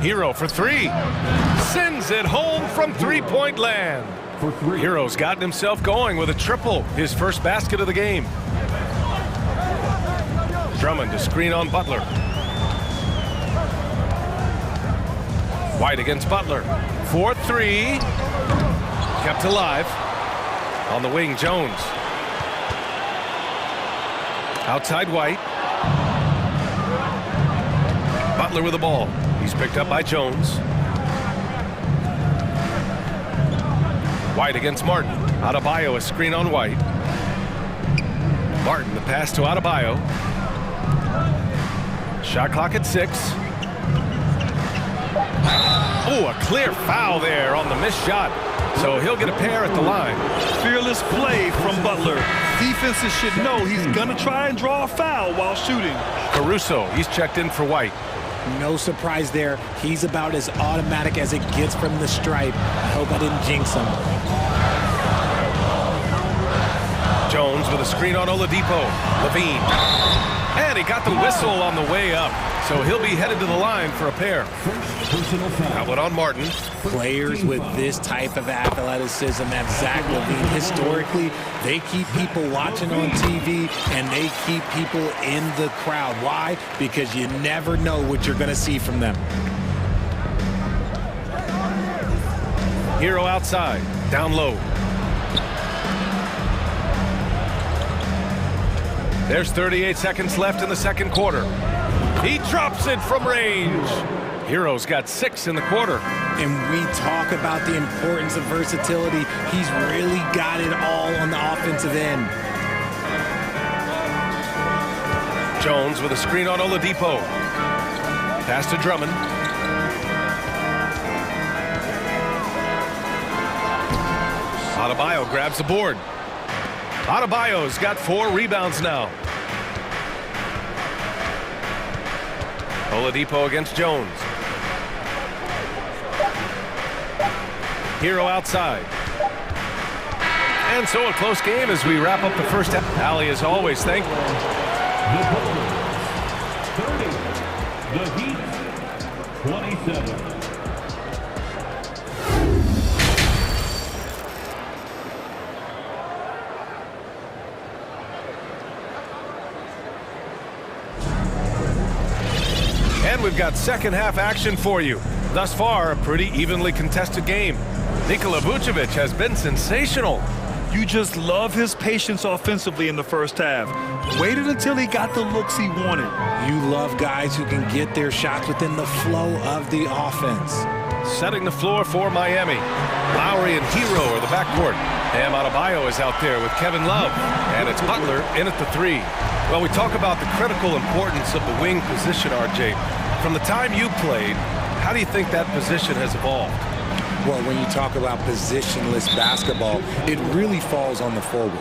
Hero for three. Sends it home from three-point land. Hero's gotten himself going with a triple, his first basket of the game. Drummond to screen on Butler. White against Butler. 4-3. Kept alive. On the wing, Jones. Outside White. Butler with the ball. He's picked up by Jones. White against Martin. Adebayo a screen on White. Martin the pass to Adebayo. Shot clock at 6. Oh, a clear foul there on the missed shot. So he'll get a pair at the line. Fearless play from Butler. Defenses should know he's going to try and draw a foul while shooting. Caruso, he's checked in for White. No surprise there. He's about as automatic as it gets from the stripe. I hope I didn't jinx him. Jones with a screen on Oladipo. Levine. And he got the whistle on the way up. So he'll be headed to the line for a pair. That one on Martin. Players with this type of athleticism at Zach LaVine, historically, they keep people watching on TV and they keep people in the crowd. Why? Because you never know what you're going to see from them. Hero outside. Down low. There's 38 seconds left in the second quarter. He drops it from range. Hero's got 6 in the quarter. And we talk about the importance of versatility. He's really got it all on the offensive end. Jones with a screen on Oladipo. Pass to Drummond. Adebayo grabs the board. Adebayo's got 4 rebounds now. Oladipo against Jones. Hero outside. And so a close game as we wrap up the first half. Allie, as always, thank you. The Heat, 27. And we've got second half action for you. Thus far, a pretty evenly contested game. Nikola Vucevic has been sensational. You just love his patience offensively in the first half. Waited until he got the looks he wanted. You love guys who can get their shots within the flow of the offense. Setting the floor for Miami. Lowry and Hero are the backcourt. Bam Adebayo is out there with Kevin Love. And it's Butler in at the 3. Well, we talk about the critical importance of the wing position, RJ. From the time you played, how do you think that position has evolved? Well, when you talk about positionless basketball, it really falls on the forwards.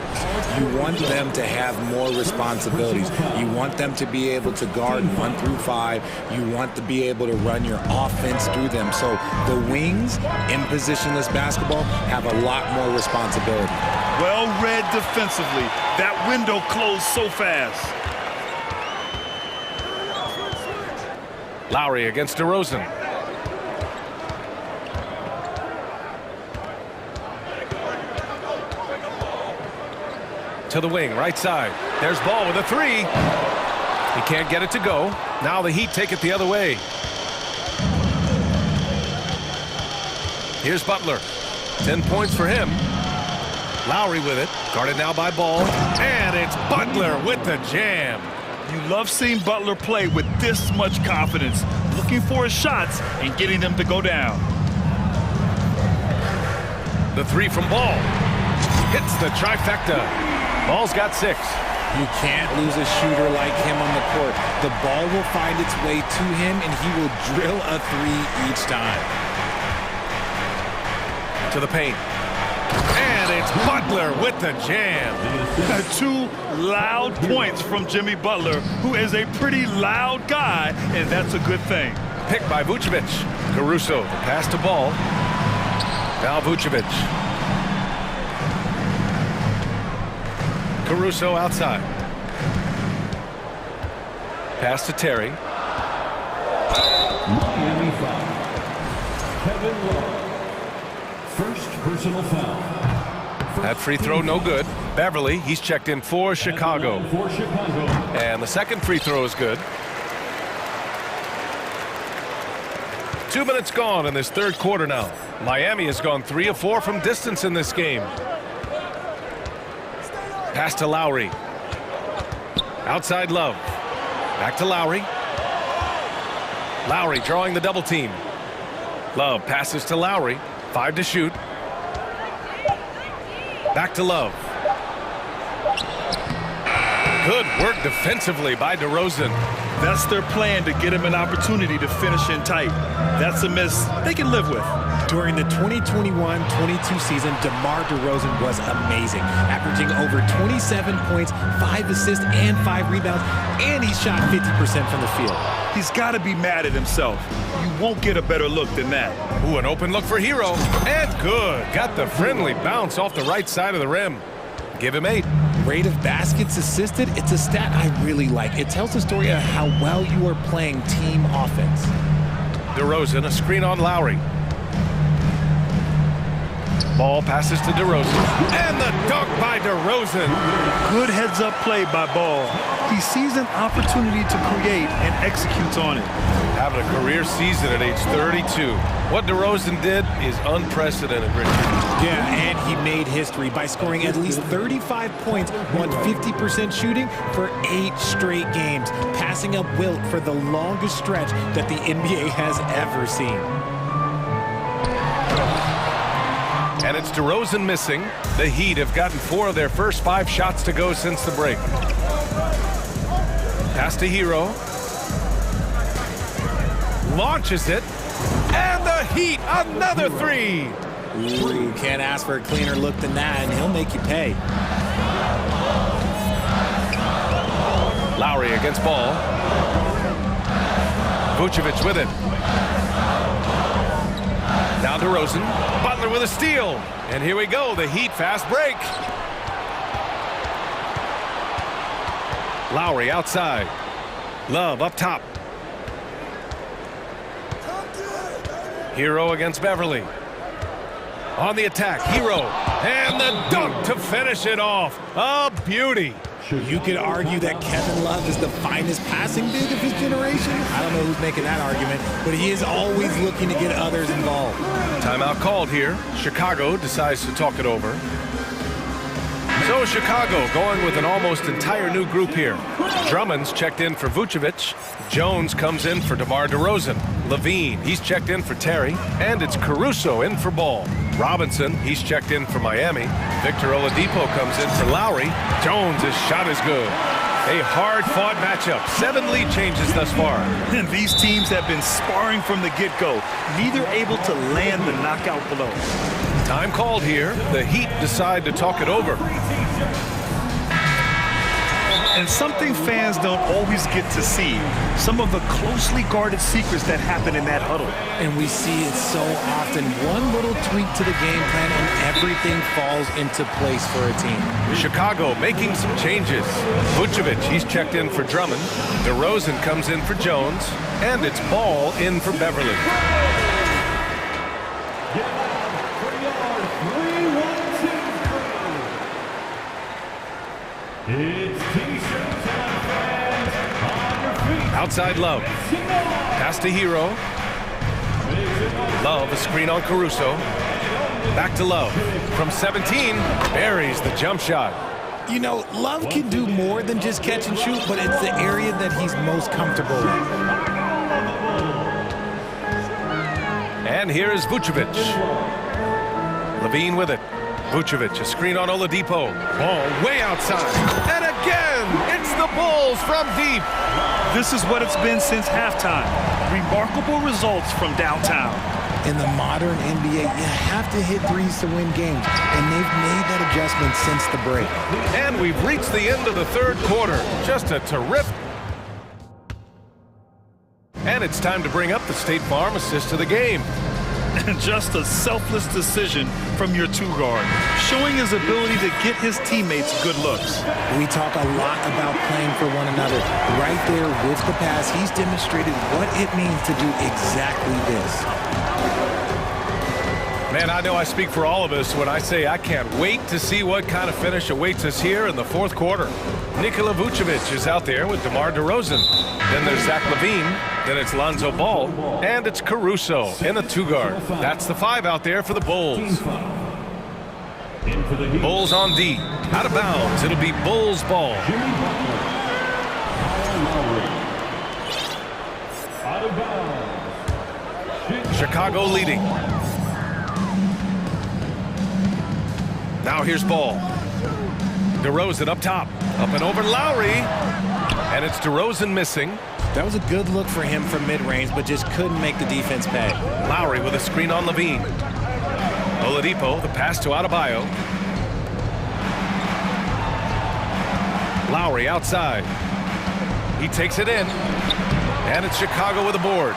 You want them to have more responsibilities. You want them to be able to guard 1 through 5. You want to be able to run your offense through them. So the wings in positionless basketball have a lot more responsibility. Well read defensively. That window closed so fast. Lowry against DeRozan. To the wing, right side. There's Ball with a 3. He can't get it to go. Now the Heat take it the other way. Here's Butler. 10 points for him. Lowry with it. Guarded now by Ball. And it's Butler with the jam. You love seeing Butler play with this much confidence, looking for his shots and getting them to go down. The 3 from Ball. Hits the trifecta. Ball's got 6. You can't lose a shooter like him on the court. The ball will find its way to him, and he will drill a three each time. To the paint. And it's Butler with the jam. 2 loud points from Jimmy Butler, who is a pretty loud guy, and that's a good thing. Picked by Vucevic. Caruso, the pass to Ball. Now Vucevic. Caruso outside. Pass to Terry. Miami foul. Kevin Love. First personal foul. That free throw no good. Beverly, he's checked in for Chicago. And the second free throw is good. 2 minutes gone in this third quarter now. Miami has gone 3 of 4 from distance in this game. Pass to Lowry. Outside Love. Back to Lowry. Lowry drawing the double team. Love passes to Lowry. 5 to shoot. Back to Love. Good work defensively by DeRozan. That's their plan, to get him an opportunity to finish in tight. That's a miss they can live with. During the 2021-22 season, DeMar DeRozan was amazing, averaging over 27 points, 5 assists, and 5 rebounds, and he shot 50% from the field. He's got to be mad at himself. You won't get a better look than that. Ooh, an open look for Hero. And good. Got the friendly bounce off the right side of the rim. Give him 8. Rate of baskets assisted, it's a stat I really like. It tells the story of how well you are playing team offense. DeRozan, a screen on Lowry. Ball passes to DeRozan. And the dunk by DeRozan. Good heads-up play by Ball. He sees an opportunity to create and executes on it. Having a career season at age 32. What DeRozan did is unprecedented, Richard. Yeah, and he made history by scoring at least 35 points on 50% shooting for 8 straight games, passing up Wilt for the longest stretch that the NBA has ever seen. And it's DeRozan missing. The Heat have gotten 4 of their first 5 shots to go since the break. Pass to Hero. Launches it. And the Heat, another 3. Ooh, can't ask for a cleaner look than that, and he'll make you pay. Lowry against Ball. Vucevic with it. Now DeRozan. Butler with a steal. And here we go, the Heat fast break. Lowry outside. Love up top. Hero against Beverly. On the attack, Hero. And the dunk to finish it off. A beauty. You could argue that Kevin Love is the finest passing big of his generation. I don't know who's making that argument, but he is always looking to get others involved. Timeout called here. Chicago decides to talk it over. So Chicago going with an almost entire new group here. Drummond's checked in for Vucevic. Jones comes in for DeMar DeRozan. Levine, he's checked in for Terry. And it's Caruso in for Ball. Robinson, he's checked in for Miami. Victor Oladipo comes in for Lowry. Jones' shot is good. A hard-fought matchup. 7 lead changes thus far. And these teams have been sparring from the get-go, neither able to land the knockout blow. Time called here. The Heat decide to talk it over. And something fans don't always get to see, some of the closely guarded secrets that happen in that huddle. And we see it so often. One little tweak to the game plan and everything falls into place for a team. Chicago making some changes. Vucevic, he's checked in for Drummond. DeRozan comes in for Jones. And it's Ball in for Beverly. Outside Love. Pass to Hero. Love, a screen on Caruso. Back to Love. From 17, buries the jump shot. You know, Love can do more than just catch and shoot, but it's the area that he's most comfortable in. And here is Vucevic. Levine with it. Vucevic, a screen on Oladipo. Ball way outside. And again, it's the Bulls from deep. This is what it's been since halftime. Remarkable results from downtown. In the modern NBA, you have to hit threes to win games, and they've made that adjustment since the break. And we've reached the end of the third quarter. Just a terrific. And it's time to bring up the State Farm assist of the game. Just a selfless decision from your two-guard, showing his ability to get his teammates good looks. We talk a lot about playing for one another. Right there with the pass, he's demonstrated what it means to do exactly this. Man, I know I speak for all of us when I say I can't wait to see what kind of finish awaits us here in the fourth quarter. Nikola Vucevic is out there with DeMar DeRozan. Then there's Zach LaVine. Then it's Lonzo Ball. And it's Caruso in the two-guard. That's the 5 out there for the Bulls. Bulls on D. Out of bounds. It'll be Bulls ball. Chicago leading. Now here's Ball. DeRozan up top. Up and over Lowry. And it's DeRozan missing. That was a good look for him from mid-range, but just couldn't make the defense pay. Lowry with a screen on LaVine. Oladipo, the pass to Adebayo. Lowry outside. He takes it in. And it's Chicago with a board.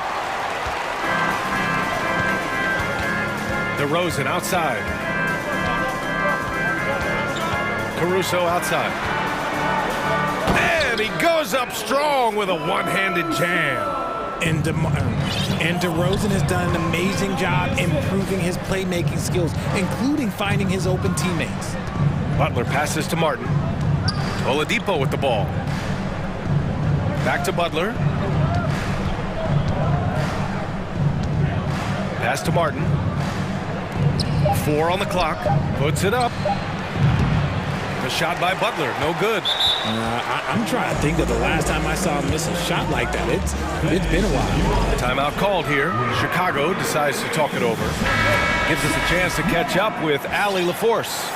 DeRozan outside. Caruso outside. And he goes up strong with a one-handed jam. And DeRozan has done an amazing job improving his playmaking skills, including finding his open teammates. Butler passes to Martin. Oladipo with the ball. Back to Butler. Pass to Martin. 4 on the clock. Puts it up. The shot by Butler, no good. I'm trying to think of the last time I saw him miss a shot like that. It's been a while. Timeout called here. Chicago decides to talk it over. Gives us a chance to catch up with Allie LaForce.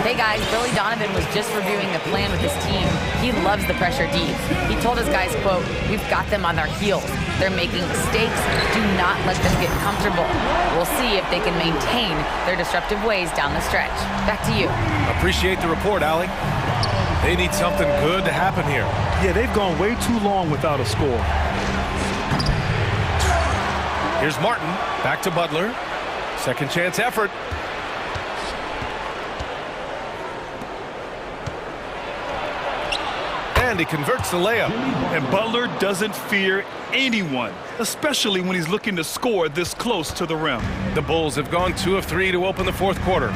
Hey guys, Billy Donovan was just reviewing the plan with his team. He loves the pressure deep. He told his guys, quote, "We've got them on their heels. They're making mistakes. Do not let them get comfortable. We'll see if they can maintain their disruptive ways down the stretch." Back to you. Appreciate the report, Allie. They need something good to happen here. Yeah, they've gone way too long without a score. Here's Martin, back to Butler. Second chance effort. And he converts the layup. And Butler doesn't fear anyone, especially when he's looking to score this close to the rim. The Bulls have gone 2 of 3 to open the fourth quarter.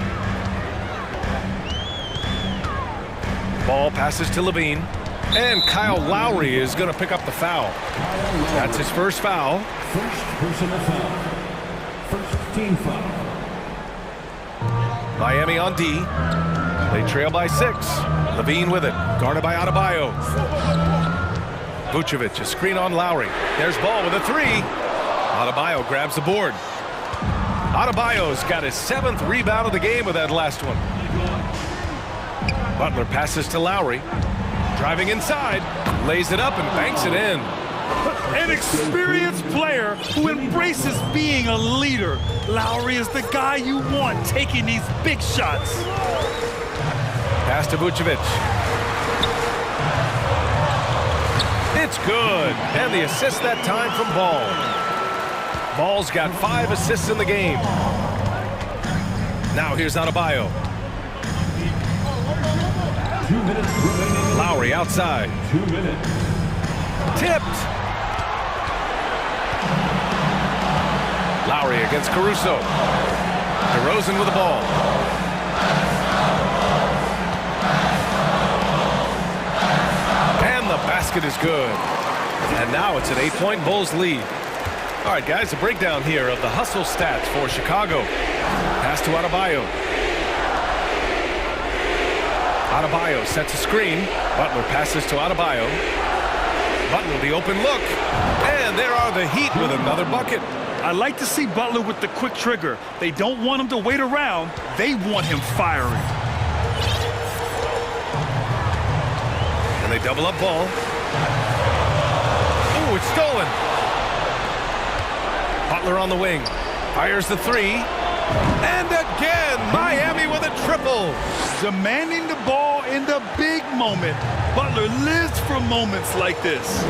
Ball passes to LaVine. And Kyle Lowry is going to pick up the foul. That's his first foul. First personal foul. First team foul. Miami on D. They trail by 6. LaVine with it. Guarded by Adebayo. Vucevic, a screen on Lowry. There's Ball with a 3. Adebayo grabs the board. Adebayo's got his 7th rebound of the game with that last one. Butler passes to Lowry. Driving inside. Lays it up and banks it in. An experienced player who embraces being a leader. Lowry is the guy you want taking these big shots. Pass to Vucevic. It's good. And the assist that time from Ball. Ball's got 5 assists in the game. Now here's Adebayo. 2 minutes remaining. Lowry outside. 2 minutes. Tipped. Lowry against Caruso. DeRozan with the ball. And the basket is good. And now it's an 8-point Bulls lead. All right, guys, a breakdown here of the hustle stats for Chicago. Pass to Adebayo. Adebayo sets a screen. Butler passes to Adebayo. Butler, the open look. And there are the Heat with another bucket. I like to see Butler with the quick trigger. They don't want him to wait around. They want him firing. And they double up ball. Ooh, it's stolen. Butler on the wing. Fires the three. And again, Miami with a triple. Demanding the ball in the big moment. Butler lives for moments like this.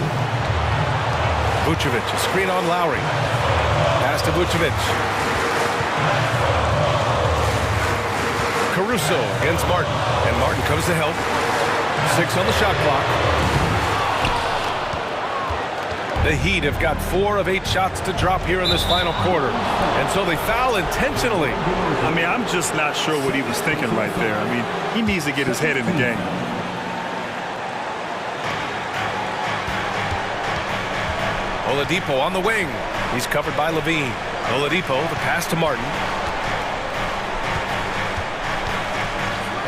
Vucevic, a screen on Lowry. Pass to Vucevic. Caruso against Martin. And Martin comes to help. 6 on the shot clock. The Heat have got 4 of 8 shots to drop here in this final quarter. And so they foul intentionally. I mean, I'm just not sure what he was thinking right there. I mean, he needs to get his head in the game. Oladipo on the wing. He's covered by Levine. Oladipo, the pass to Martin.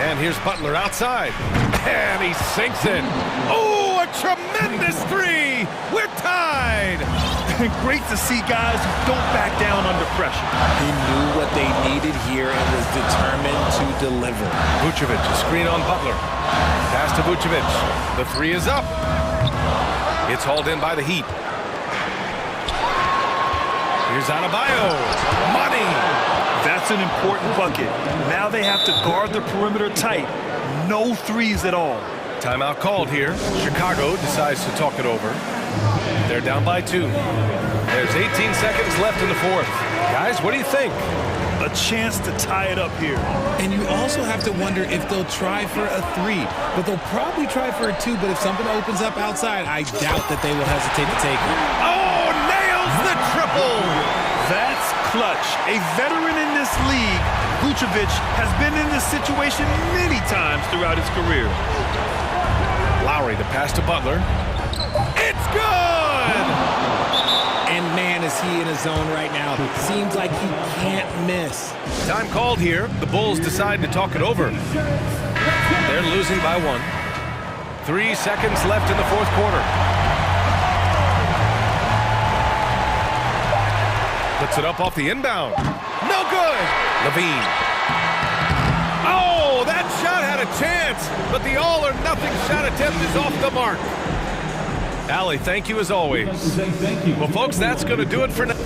And here's Butler outside. And he sinks it. Oh, a tremendous three. We're tied. Great to see guys who don't back down under pressure. He knew what they needed here and was determined to deliver. Vucevic, a screen on Butler. Pass to Vucevic. The three is up. It's hauled in by the Heat. Here's Adebayo. Money. That's an important bucket. Now they have to guard the perimeter tight. No threes at all. Timeout called here. Chicago decides to talk it over. They're down by 2. There's 18 seconds left in the fourth. Guys, what do you think? A chance to tie it up here. And you also have to wonder if they'll try for a 3. But they'll probably try for a 2. But if something opens up outside, I doubt that they will hesitate to take it. Oh, nails the triple! That's clutch. A veteran in this league, Vucevic has been in this situation many times throughout his career. Lowry, the pass to Butler. It's good! And man, is he in a zone right now. Seems like he can't miss. Time called here. The Bulls decide to talk it over. They're losing by 1. 3 seconds left in the fourth quarter. Puts it up off the inbound. No good! Levine. Oh, that shot had a chance, but the all-or-nothing shot attempt is off the mark. Allie, thank you as always. Well, folks, that's going to do it for now.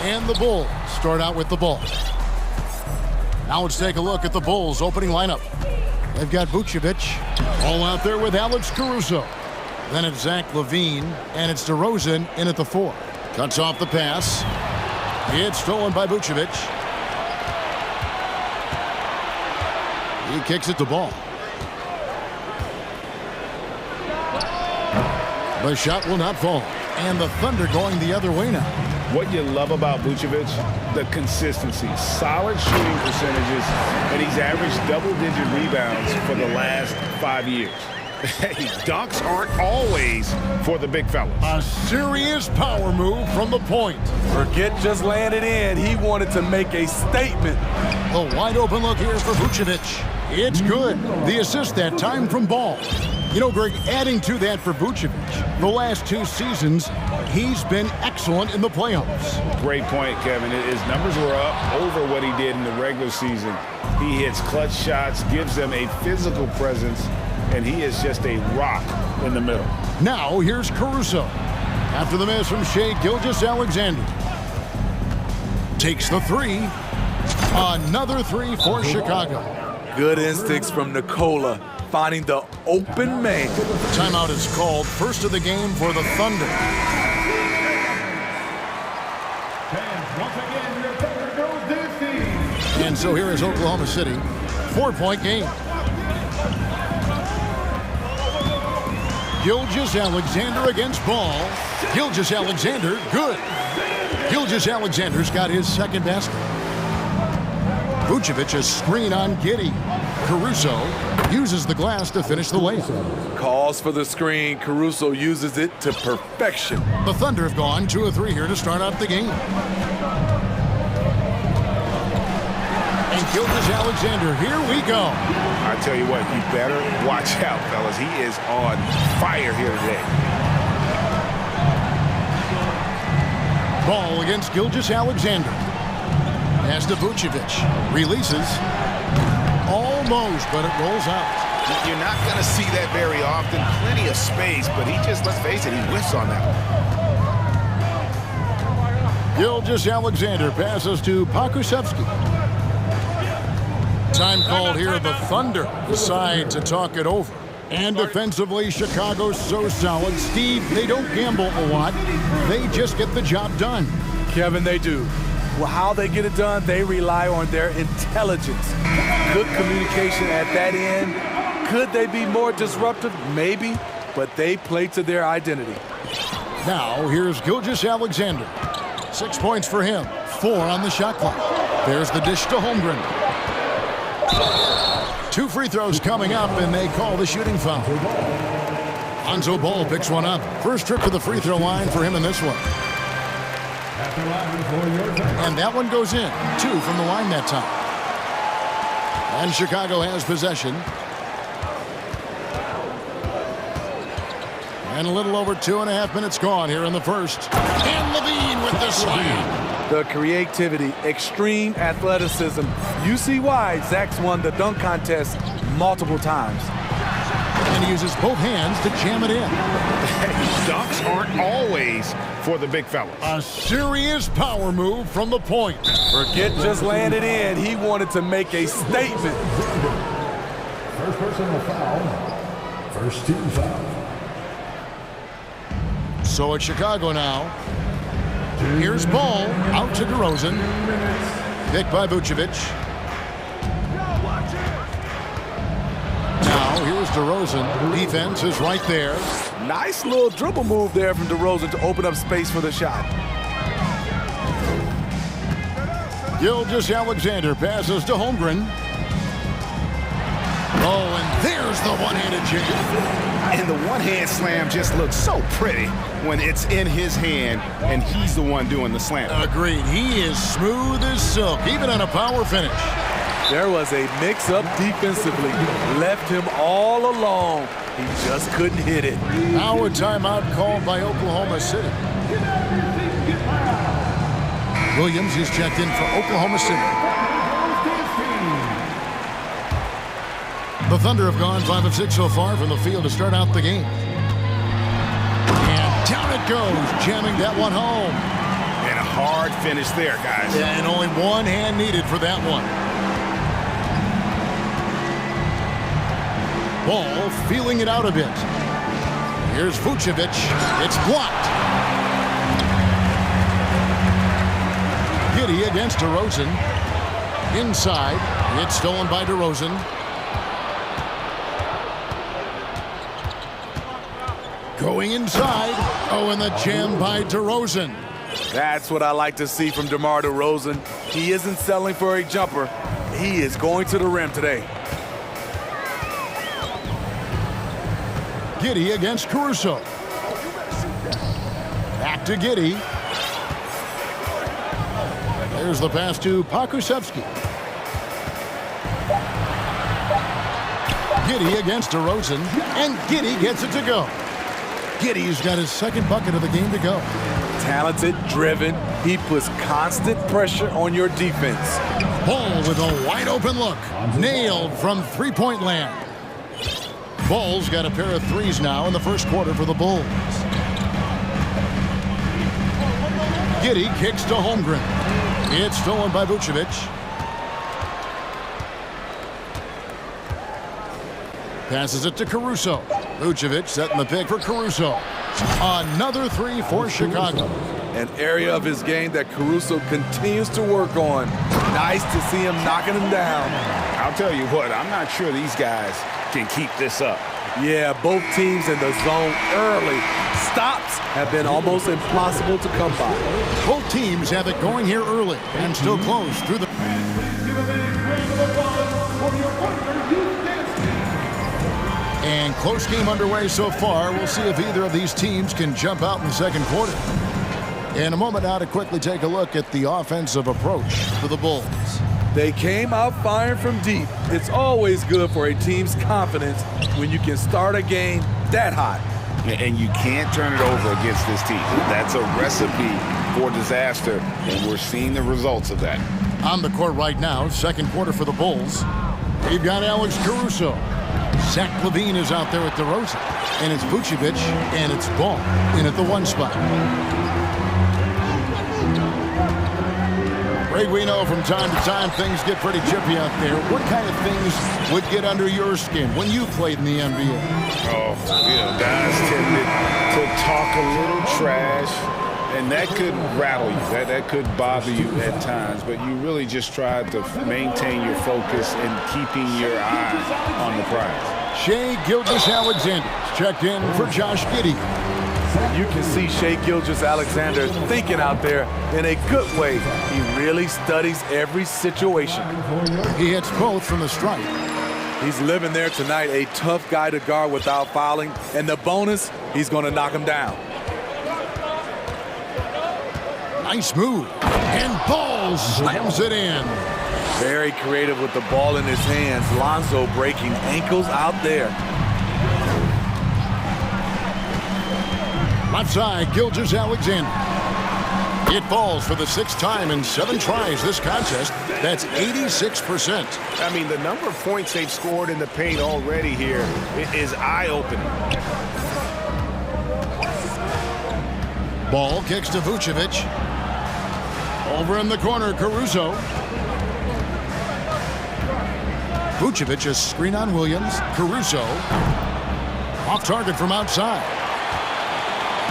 And the Bulls start out with the ball. Now let's take a look at the Bulls' opening lineup. They've got Vucevic all out there with Alex Caruso. Then it's Zach LaVine, and it's DeRozan in at the 4. Cuts off the pass. It's stolen by Vucevic. He kicks it to ball. The shot will not fall. And the Thunder going the other way now. What you love about Vucevic, the consistency, solid shooting percentages, and he's averaged double-digit rebounds for the last 5 years. Hey, dunks aren't always for the big fellas. A serious power move from the point. Forget just laying it in. He wanted to make a statement. A wide open look here for Vucevic. It's good. The assist that time from Ball. You know, Greg, adding to that for Vucevic, the last 2 seasons, he's been excellent in the playoffs. Great point, Kevin. His numbers were up over what he did in the regular season. He hits clutch shots, gives them a physical presence, and he is just a rock in the middle. Now, here's Caruso. After the miss from Shai Gilgeous-Alexander. Takes the 3. Another 3 for Chicago. Good instincts from Nikola, finding the open man. Timeout is called. First of the game for the Thunder. And so here is Oklahoma City. 4-point game. Gilgeous-Alexander against Ball. Gilgeous-Alexander, good. Gilgeous-Alexander's got his second basket. Vucevic, a screen on Giddey. Caruso uses the glass to finish the layup. Calls for the screen. Caruso uses it to perfection. The Thunder have gone 2 of 3 here to start out the game. And Gilgeous-Alexander, here we go. I tell you what, you better watch out, fellas. He is on fire here today. Ball against Gilgeous-Alexander. Pass to Vucevic. Releases. Almost, but it rolls out. You're not going to see that very often. Plenty of space, but he just, let's face it, he whiffs on that one. Gilgeous-Alexander passes to Pakusevsky. Time called here. The Thunder decide to talk it over. And defensively, Chicago's so solid. Steve, they don't gamble a lot. They just get the job done. Kevin, they do. Well, how they get it done, they rely on their intelligence. Good communication at that end. Could they be more disruptive? Maybe, but they play to their identity. Now, here's Gilgeous-Alexander. 6 points for him, 4 on the shot clock. There's the dish to Holmgren. 2 free throws coming up, and they call the shooting foul. Lonzo Ball picks one up. First trip to the free throw line for him in this one. And that one goes in. 2 from the line that time. And Chicago has possession. And a little over 2.5 minutes gone here in the first. And LaVine with the slam. The creativity, extreme athleticism. You see why Zach's won the dunk contest multiple times. And he uses both hands to jam it in. Dunks aren't always for the big fellas. A serious power move from the point. Forget just laying it in. He wanted to make a statement. First personal foul. First team foul. So it's Chicago now. Here's Ball out to DeRozan. Picked by Vucevic. Now here's DeRozan. Defense is right there. Nice little dribble move there from DeRozan to open up space for the shot. Gilgeous-Alexander passes to Holmgren. Oh, and there's the one-handed jam. And the one-hand slam just looks so pretty when it's in his hand and he's the one doing the slam. Agreed. He is smooth as silk, even on a power finish. There was a mix-up defensively. Left him all alone. He just couldn't hit it. Now a timeout called by Oklahoma City. Williams is checked in for Oklahoma City. The Thunder have gone 5 of 6 so far from the field to start out the game. And down it goes, jamming that one home. And hard finish there, guys. Yeah, and only one hand needed for that one. Ball feeling it out a bit. Here's Vucevic. It's blocked. Giddey against DeRozan. Inside. It's stolen by DeRozan. Going inside. Oh, and the jam by DeRozan. That's what I like to see from DeMar DeRozan. He isn't settling for a jumper. He is going to the rim today. Giddey against Caruso. Back to Giddey. There's the pass to Pokusevski. Giddey against DeRozan, and Giddey gets it to go. Giddey's got his second bucket of the game to go. Talented, driven. He puts constant pressure on your defense. Ball with a wide open look. Nailed from three-point land. Ball's got a pair of threes now in the first quarter for the Bulls. Giddey kicks to Holmgren. It's stolen by Vucevic. Passes it to Caruso. Vucevic setting the pick for Caruso. Another three for Chicago. An area of his game that Caruso continues to work on. Nice to see him knocking him down. I'll tell you what, I'm not sure these guys can keep this up. Yeah, both teams in the zone early. Stops have been almost impossible to come by. Both teams have it going here early and still close through the... And close game underway so far. We'll see if either of these teams can jump out in the second quarter. In a moment now to quickly take a look at the offensive approach for the Bulls. They came out firing from deep. It's always good for a team's confidence when you can start a game that hot. And you can't turn it over against this team. That's a recipe for disaster, and we're seeing the results of that. On the court right now, second quarter for the Bulls. We've got Alex Caruso. Zach LaVine is out there with DeRozan. And it's Vucevic, and it's Ball in at the one spot. Greg, we know from time to time things get pretty chippy out there. What kind of things would get under your skin when you played in the NBA? Oh, guys tended to talk a little trash, and that could rattle you. That could bother you at times, but you really just tried to maintain your focus and keeping your eye on the prize. Shai Gilgeous-Alexander checked in for Josh Giddey. You can see Shai Gilgeous-Alexander thinking out there in a good way. He really studies every situation. He hits both from the stripe. He's living there tonight, a tough guy to guard without fouling. And the bonus, he's going to knock him down. Nice move. And Ball slams it in. Very creative with the ball in his hands. Lonzo breaking ankles out there. Left side, Gilgeous-Alexander. It falls for the sixth time in 7 tries this contest. That's 86%. I mean, the number of points they've scored in the paint already here is eye-opening. Ball kicks to Vucevic. Over in the corner, Caruso. Vucevic a screen on Williams. Caruso off target from outside.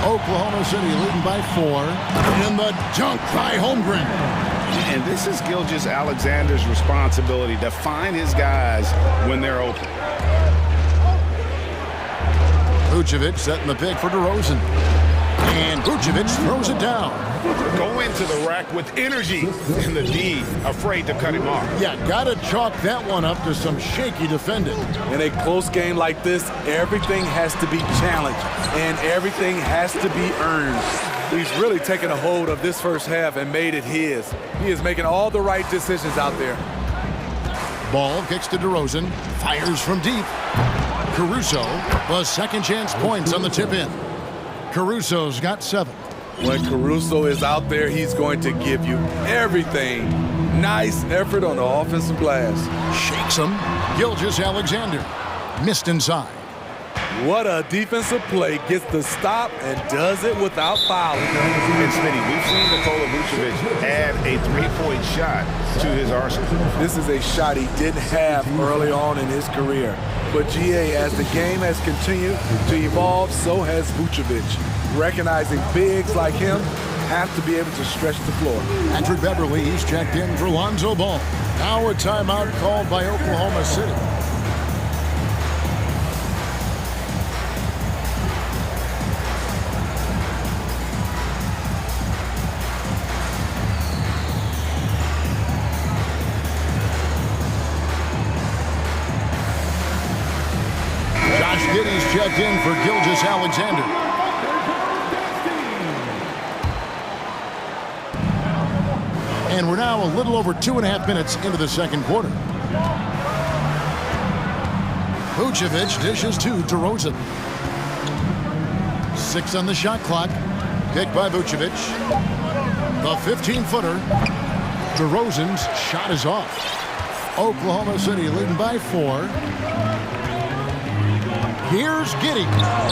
Oklahoma City leading by 4. And the dunk by Holmgren. And this is Gilgeous-Alexander's responsibility to find his guys when they're open. Vucevic setting the pick for DeRozan. And Vucevic throws it down. Go into the rack with energy, and the D afraid to cut him off. Yeah, gotta chalk that one up to some shaky defending. In a close game like this, everything has to be challenged, and everything has to be earned. He's really taken a hold of this first half and made it his. He is making all the right decisions out there. Ball kicks to DeRozan, fires from deep. Caruso, the second chance points on the tip in. Caruso's got 7. When Caruso is out there, he's going to give you everything. Nice effort on the offensive glass. Shakes him. Gilgeous-Alexander missed inside. What a defensive play. Gets the stop and does it without fouling. And Smitty, we've seen Nikola Vucevic add a three-point shot to his arsenal. This is a shot he didn't have early on in his career. But GA, as the game has continued to evolve, so has Vucevic. Recognizing bigs like him have to be able to stretch the floor. Patrick Beverly, he's checked in for Lonzo Ball. Now a timeout called by Oklahoma City. Josh Giddey's checked in for Gilgeous Alexander. And we're now a little over 2.5 minutes into the second quarter. Vucevic dishes to DeRozan. 6 on the shot clock. Picked by Vucevic. The 15-footer. DeRozan's shot is off. Oklahoma City leading by 4. Here's Giddey.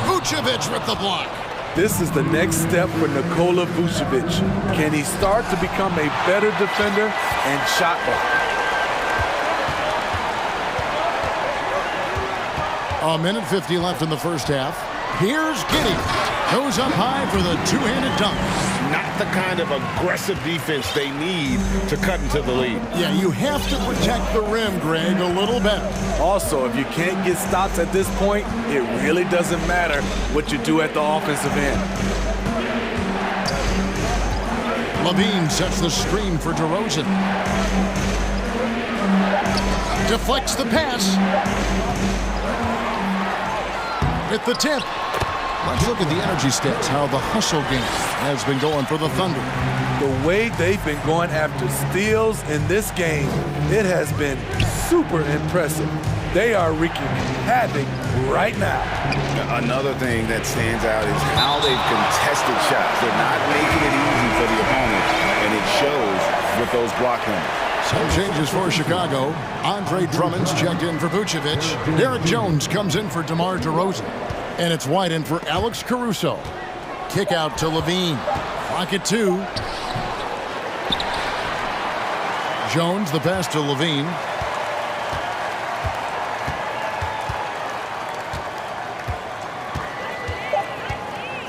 Vucevic with the block. This is the next step for Nikola Vucevic. Can he start to become a better defender and shot blocker? A minute 50 left in the first half. Here's Giddey. Goes up high for the two-handed dunk. Not the kind of aggressive defense they need to cut into the lead. Yeah, you have to protect the rim, Greg, a little better. Also, if you can't get stops at this point, it really doesn't matter what you do at the offensive end. Levine sets the screen for DeRozan. Deflects the pass. At the tip. Let's look at the energy stats, how the hustle game has been going for the Thunder. The way they've been going after steals in this game, it has been super impressive. They are wreaking havoc right now. Another thing that stands out is how they've contested shots. They're not making it easy for the opponent, and it shows with those block numbers. Some changes for Chicago. Andre Drummond's checked in for Vucevic. Derek Jones comes in for DeMar DeRozan. And it's wide in for Alex Caruso. Kick out to Levine. Clock at 2. Jones, the pass to Levine.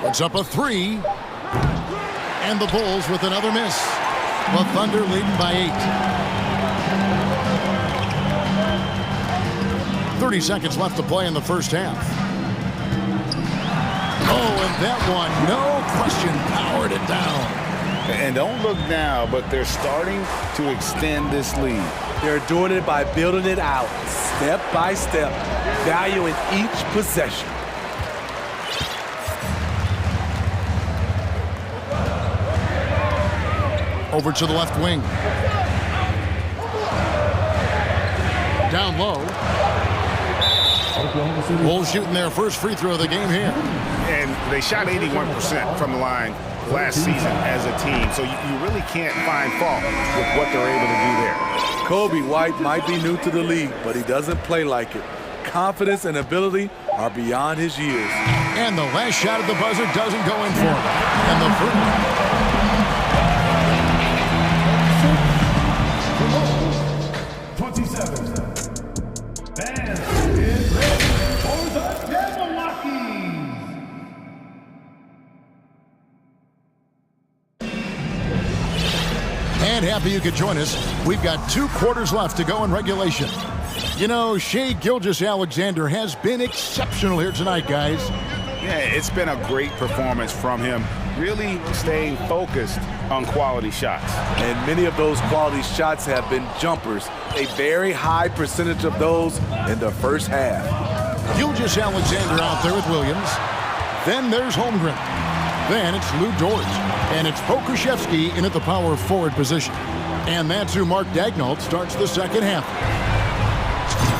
Puts up a 3. And the Bulls with another miss. The Thunder leading by 8. 30 seconds left to play in the first half. Oh, and that one, no question, powered it down. And don't look now, but they're starting to extend this lead. They're doing it by building it out, step by step, valuing each possession. Over to the left wing. Down low. Bulls shooting their first free throw of the game here. And they shot 81% from the line last season as a team, so you really can't find fault with what they're able to do there. Kobe White might be new to the league, but he doesn't play like it. Confidence and ability are beyond his years. And the last shot at the buzzer doesn't go in for him. And the first... 27. And is ready for the Milwaukee. And happy you could join us. We've got 2 quarters left to go in regulation. You know, Shai Gilgeous-Alexander has been exceptional here tonight, guys. Yeah, it's been a great performance from him, really staying focused on quality shots. And many of those quality shots have been jumpers, a very high percentage of those in the first half. Gilgeous-Alexander out there with Williams. Then there's Holmgren. Then it's Lou Dort. And it's Pokusevski in at the power forward position. And that's who Mark Daignault starts the second half.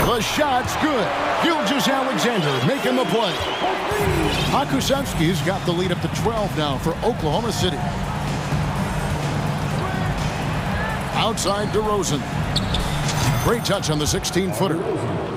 The shot's good. Gilgeous-Alexander making the play. Pokusevski's got the lead up to 12 now for Oklahoma City. Outside DeRozan. Great touch on the 16-footer.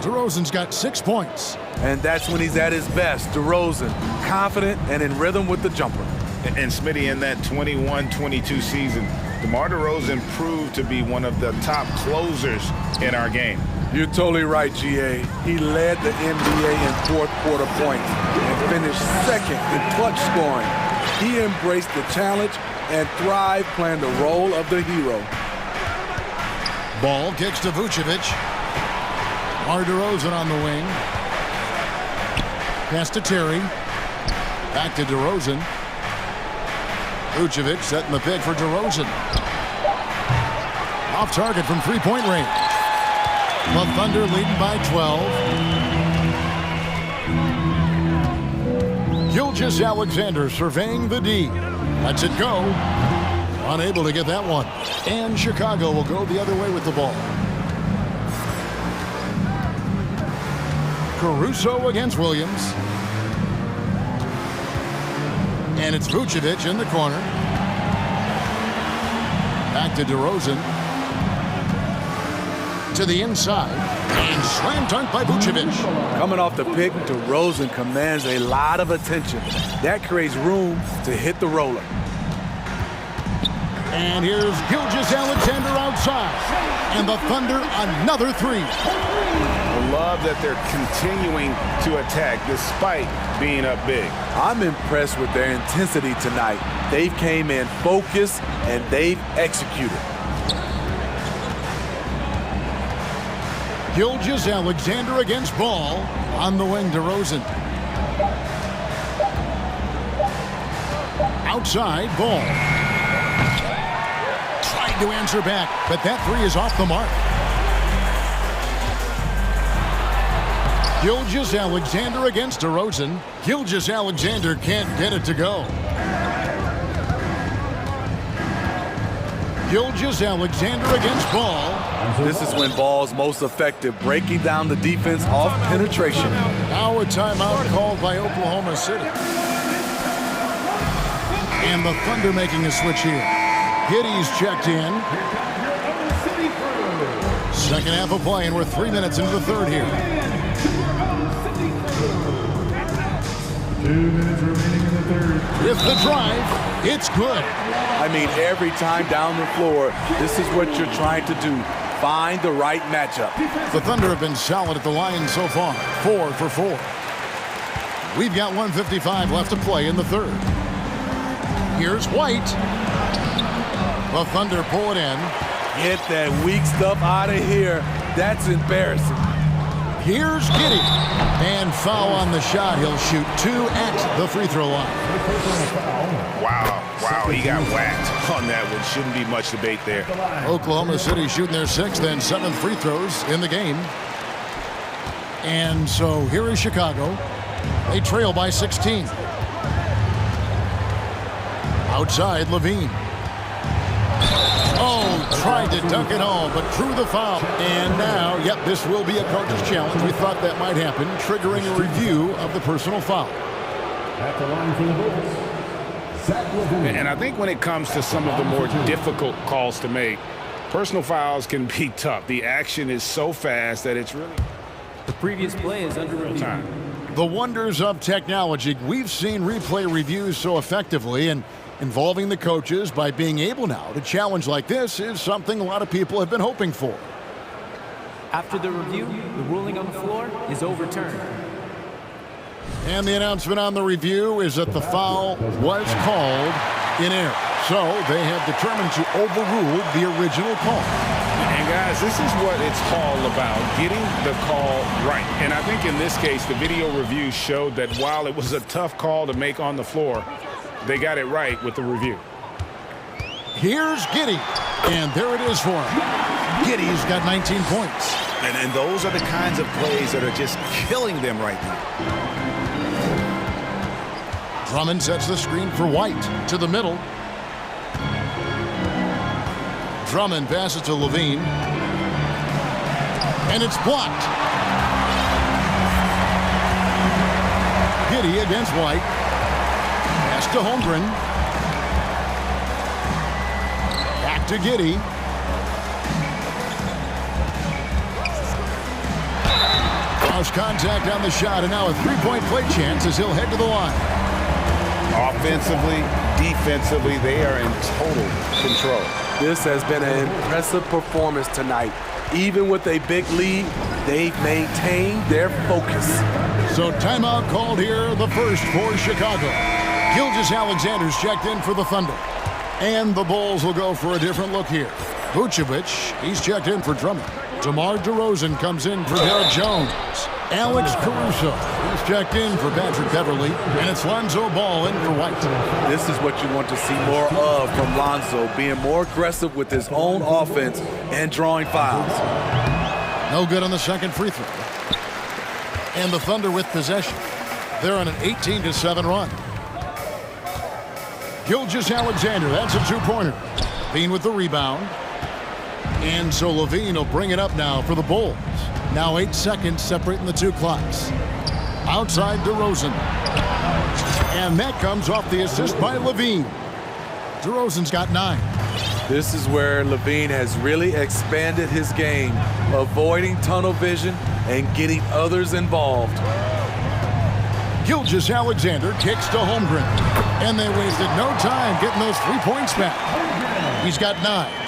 DeRozan's got 6 points. And that's when he's at his best. DeRozan, confident and in rhythm with the jumper. And Smitty, in that 21-22 season, DeMar DeRozan proved to be one of the top closers in our game. You're totally right, GA. He led the NBA in fourth quarter points and finished second in clutch scoring. He embraced the challenge and thrived playing the role of the hero. Ball kicks to Vucevic. DeMar DeRozan on the wing. Pass to Terry. Back to DeRozan. Vucevic setting the pick for DeRozan. Off target from three-point range. The Thunder leading by 12. Gilgeous-Alexander surveying the D. Lets it go. Unable to get that one. And Chicago will go the other way with the ball. Caruso against Williams. And it's Vucevic in the corner. Back to DeRozan. To the inside. And slam dunk by Vucevic. Coming off the pick, DeRozan commands a lot of attention. That creates room to hit the roller. And here's Gilgeous-Alexander outside. And the Thunder another three. I love that they're continuing to attack despite being up big. I'm impressed with their intensity tonight. They came in focused and they've executed. Gilgeous-Alexander against Ball. On the wing, DeRozan. Outside, Ball. Tried to answer back, but that three is off the mark. Gilgeous-Alexander against DeRozan. Gilgeous-Alexander can't get it to go. Gilgeous-Alexander against Ball. This is when Ball's most effective, breaking down the defense off penetration. Now a timeout called by Oklahoma City. And the Thunder making a switch here. Giddey's checked in. Second half of play, and we're 3 minutes into the third here. 2 minutes remaining in the third. With the drive, it's good. I mean, every time down the floor, this is what you're trying to do. Find the right matchup. The Thunder have been solid at the line so far. 4 for 4. We've got 1:55 left to play in the third. Here's White. The Thunder pull it in. Get that weak stuff out of here. That's embarrassing. Here's Giddey. And foul on the shot. He'll shoot 2 at the free throw line. Wow, he got whacked on that one. Shouldn't be much debate there. Oklahoma City shooting their 6th and 7th free throws in the game. And so here is Chicago. They trail by 16. Outside, Levine. Oh, tried to dunk it home, but drew the foul. And now, this will be a coach's challenge. We thought that might happen, triggering a review of the personal foul. At the line for the Bulls. And I think when it comes to some of the more difficult calls to make, personal fouls can be tough. The action is so fast that it's really... The previous play is under review. The wonders of technology. We've seen replay reviews so effectively, and involving the coaches by being able now to challenge like this is something a lot of people have been hoping for. After the review, the ruling on the floor is overturned. And the announcement on the review is that the foul was called in error. So they have determined to overrule the original call. And guys, this is what it's all about, getting the call right. And I think in this case, the video review showed that while it was a tough call to make on the floor, they got it right with the review. Here's Giddey. And there it is for him. Giddey's got 19 points. And those are the kinds of plays that are just killing them right now. Drummond sets the screen for White to the middle. Drummond passes to Levine. And it's blocked. Giddey against White. Pass to Holmgren. Back to Giddey. Lost contact on the shot, and now a three-point play chance as he'll head to the line. Offensively, defensively, they are in total control. This has been an impressive performance tonight. Even with a big lead, they've maintained their focus. So timeout called here, the first for Chicago. Gilgeous-Alexander's checked in for the Thunder. And the Bulls will go for a different look here. Vucevic, he's checked in for Drummond. DeMar DeRozan comes in for Derek Jones. Alex Caruso, he's checked in for Patrick Beverly. And it's Lonzo Ball in for White. This is what you want to see more of from Lonzo, being more aggressive with his own offense and drawing fouls. No good on the second free throw. And the Thunder with possession. They're on an 18-7 run. Gilgeous-Alexander, that's a two-pointer. Levine with the rebound. And so Levine will bring it up now for the Bulls. Now 8 seconds separating the two clocks. Outside DeRozan. And that comes off the assist by Levine. DeRozan's got 9. This is where Levine has really expanded his game, avoiding tunnel vision and getting others involved. Gilgeous-Alexander kicks to Holmgren. And they wasted no time getting those 3 points back. He's got 9.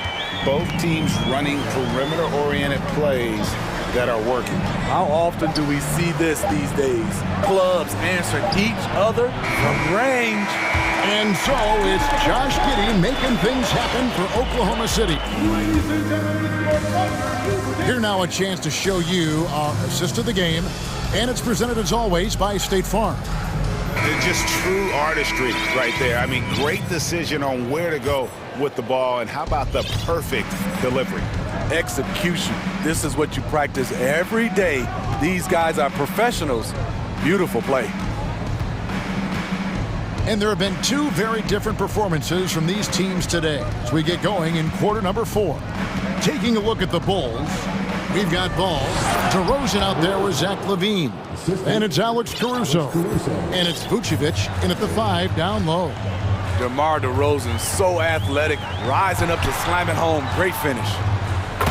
Both teams running perimeter-oriented plays that are working. How often do we see this these days? Clubs answering each other from range. And so it's Josh Giddey making things happen for Oklahoma City. Here now a chance to show you our assist of the game. And it's presented as always by State Farm. It's just true artistry right there. I mean, great decision on where to go with the ball, and how about the perfect delivery? Execution. This is what you practice every day. These guys are professionals. Beautiful play. And there have been 2 very different performances from these teams today as we get going in quarter number 4. Taking a look at the Bulls, we've got Ball. DeRozan out there with Zach LaVine. And it's Alex Caruso. And it's Vucevic in at the 5 down low. DeMar DeRozan, so athletic, rising up to slam it home. Great finish.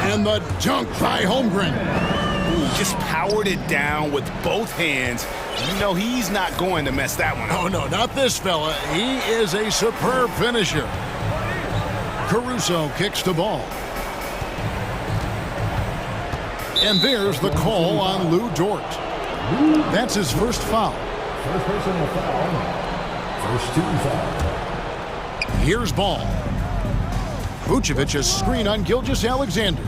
And the dunk by Holmgren. Ooh, just powered it down with both hands. You know he's not going to mess that one up. Oh, no, not this fella. He is a superb finisher. Caruso kicks the ball. And there's the call on Lou Dort. That's his first foul. First personal foul. First 2 fouls. Here's Ball. Vucevic a screen on Gilgeous-Alexander.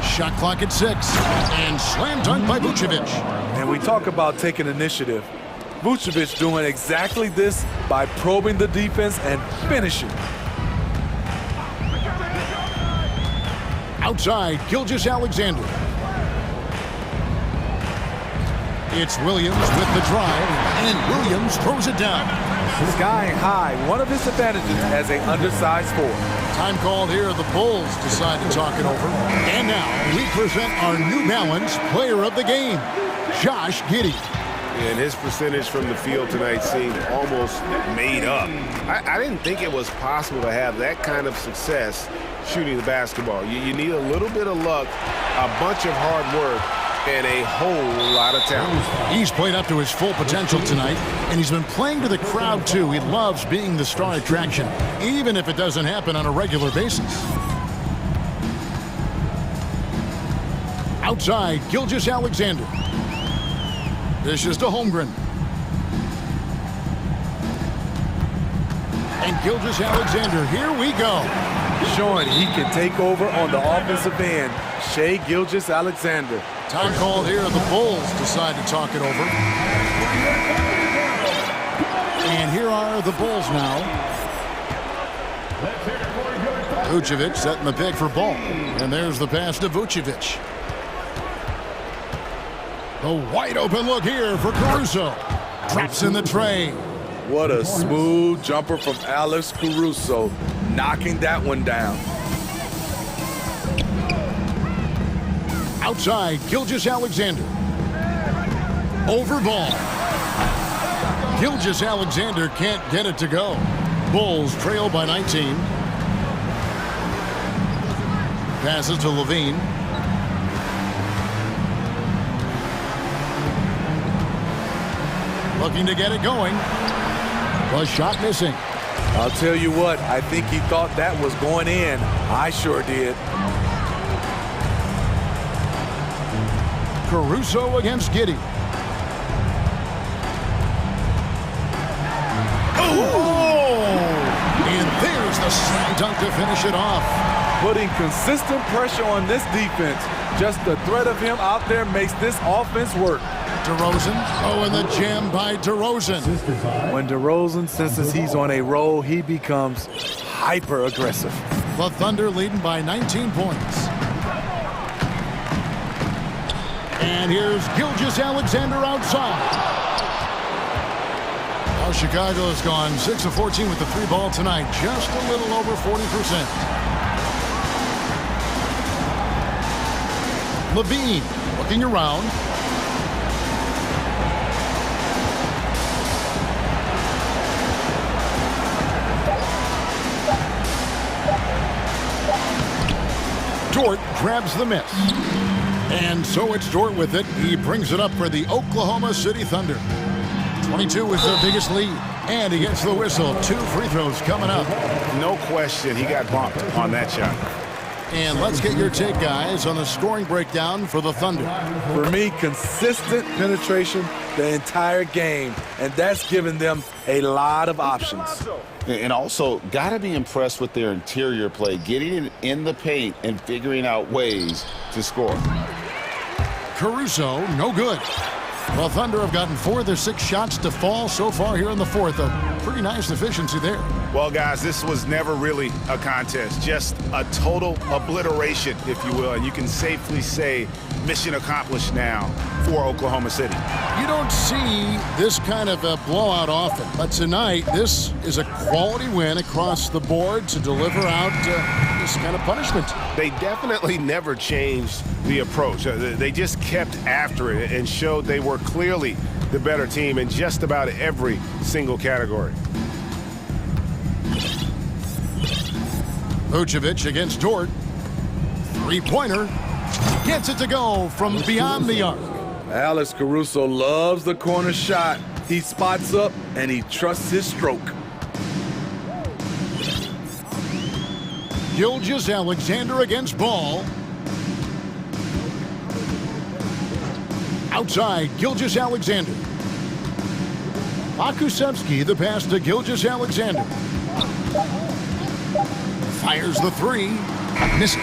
Shot clock at 6. And slam dunk by Vucevic. And we talk about taking initiative. Vucevic doing exactly this by probing the defense and finishing. Outside, Gilgeous-Alexander. It's Williams with the drive, and Williams throws it down. Skying high, one of his advantages as an undersized forward. Time called here, the Bulls decide to talk it over. And now we present our New Balance player of the game, Josh Giddey. And his percentage from the field tonight seemed almost made up. I didn't think it was possible to have that kind of success shooting the basketball. You need a little bit of luck, a bunch of hard work, and a whole lot of talent. He's played up to his full potential tonight, and he's been playing to the crowd, too. He loves being the star attraction, even if it doesn't happen on a regular basis. Outside, Gilgeous-Alexander. Dishes to Holmgren. And Gilgeous-Alexander, here we go. Showing he can take over on the offensive end. Shai Gilgeous-Alexander. Time called here. The Bulls decide to talk it over. And here are the Bulls now. Vucevic setting the pick for Ball. And there's the pass to Vucevic. The wide open look here for Caruso. Drops in the tray. What a smooth jumper from Alex Caruso. Knocking that one down. Outside, Gilgeous-Alexander. Over Ball. Gilgeous-Alexander can't get it to go. Bulls trail by 19. Passes to Levine. Looking to get it going. The shot missing. I'll tell you what, I think he thought that was going in. I sure did. Caruso against Giddey. And there's the slam dunk to finish it off. Putting consistent pressure on this defense. Just the threat of him out there makes this offense work. DeRozan. Oh, and the jam by DeRozan. When DeRozan senses he's on a roll, he becomes hyper-aggressive. The Thunder leading by 19 points. And here's Gilgeous-Alexander outside. Now Chicago has gone 6 of 14 with the three ball tonight. Just a little over 40%. Levine looking around. Dort grabs the miss. And so it's Dort with it. He brings it up for the Oklahoma City Thunder. 22 is their biggest lead. And he gets the whistle. 2 free throws coming up. No question, he got bumped on that shot. And let's get your take, guys, on the scoring breakdown for the Thunder. For me, consistent penetration the entire game, and that's given them a lot of options. And also, got to be impressed with their interior play, getting in the paint and figuring out ways to score. Caruso, no good. Well, Thunder have gotten 4 of their 6 shots to fall so far here in the fourth. A pretty nice efficiency there. Well, guys, this was never really a contest, just a total obliteration, if you will. And you can safely say mission accomplished now for Oklahoma City. You don't see this kind of a blowout often, but tonight this is a quality win across the board to deliver out this kind of punishment. They definitely never changed the approach. They just kept after it and showed they were clearly the better team in just about every single category. Vucevic against Dort. Three-pointer. Gets it to go from beyond the arc. Alex Caruso loves the corner shot. He spots up and he trusts his stroke. Gilgeous-Alexander against Ball. Outside, Gilgeous-Alexander. Akusevsky, the pass to Gilgeous-Alexander. Fires the three. Misses.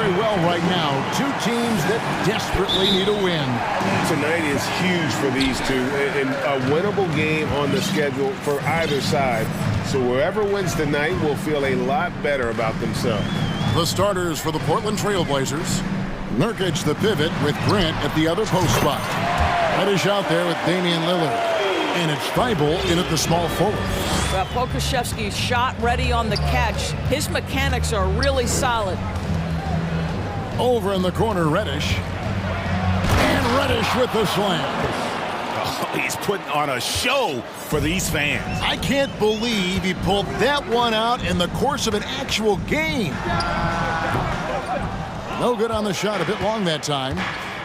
very well right now. Two teams that desperately need a win. Tonight is huge for these two, and a winnable game on the schedule for either side. So whoever wins tonight will feel a lot better about themselves. The starters for the Portland Trail Blazers. Nurkic, the pivot, with Grant at the other post spot. Reddish out there with Damian Lillard. And it's Thibault in at the small forward. Well, Pokusevski's shot ready on the catch. His mechanics are really solid. Over in the corner, Reddish. And Reddish with the slam. Oh, he's putting on a show for these fans. I can't believe he pulled that one out in the course of an actual game. No good on the shot, a bit long that time.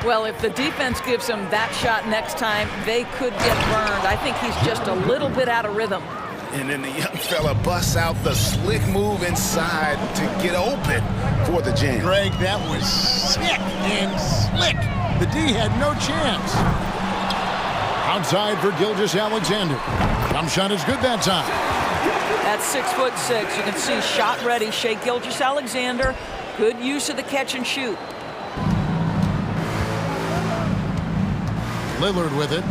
Well, if the defense gives him that shot next time, they could get burned. I think he's just a little bit out of rhythm. And then the young fella busts out the slick move inside to get open for the jam. Greg, that was sick and slick. The D had no chance. Outside for Gilgeous-Alexander. Jump shot is good that time. That's 6'6". You can see shot ready. Shea Gilgeous-Alexander. Good use of the catch and shoot. Lillard with it.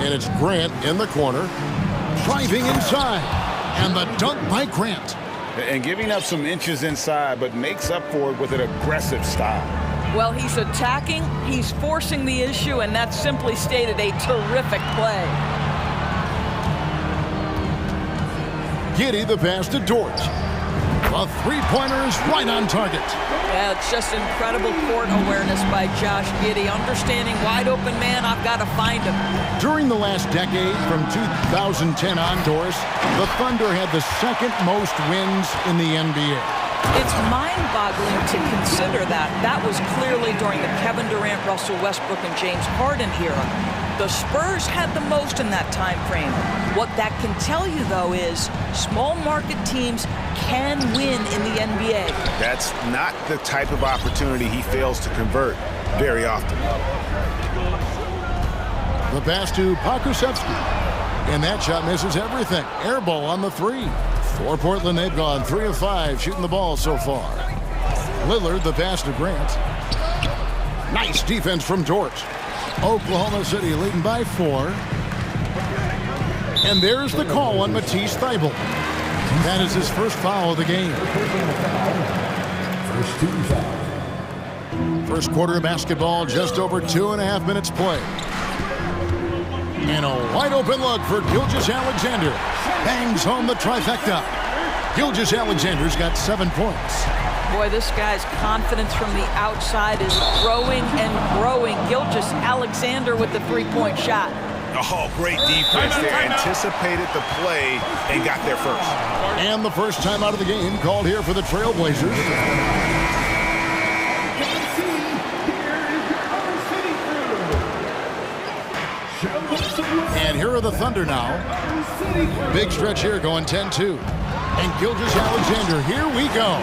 And it's Grant in the corner. Driving inside. And the dunk by Grant. And giving up some inches inside, but makes up for it with an aggressive style. Well, he's attacking, he's forcing the issue, and that's simply stated a terrific play. Giddey the pass to Dort. A three-pointer is right on target. Yeah, it's just incredible court awareness by Josh Giddey. Understanding wide open man, I've got to find him. During the last decade, from 2010 on, Doris, the Thunder had the second most wins in the NBA. It's mind-boggling to consider that. That was clearly during the Kevin Durant, Russell Westbrook, and James Harden era. The Spurs had the most in that time frame. What that can tell you, though, is small market teams can win in the NBA. That's not the type of opportunity he fails to convert very often. The pass to Pokusevski. And that shot misses everything. Air ball on the three. For Portland, they've gone 3 of 5 shooting the ball so far. Lillard, the pass to Grant. Nice defense from Dort. Oklahoma City leading by 4. And there's the call on Matisse Thybulle. That is his first foul of the game. First quarter of basketball, just over 2.5 minutes play. And a wide open look for Gilgeous-Alexander. Bangs home the trifecta. Gilgeous-Alexander's got 7 points. Boy, this guy's confidence from the outside is growing and growing. Gilgeous-Alexander with the three-point shot. Oh, great defense there. Anticipated the play and got there first. And the first time out of the game called here for the Trailblazers. And here are the Thunder now. Big stretch here going 10-2. And Gilgeous-Alexander, here we go.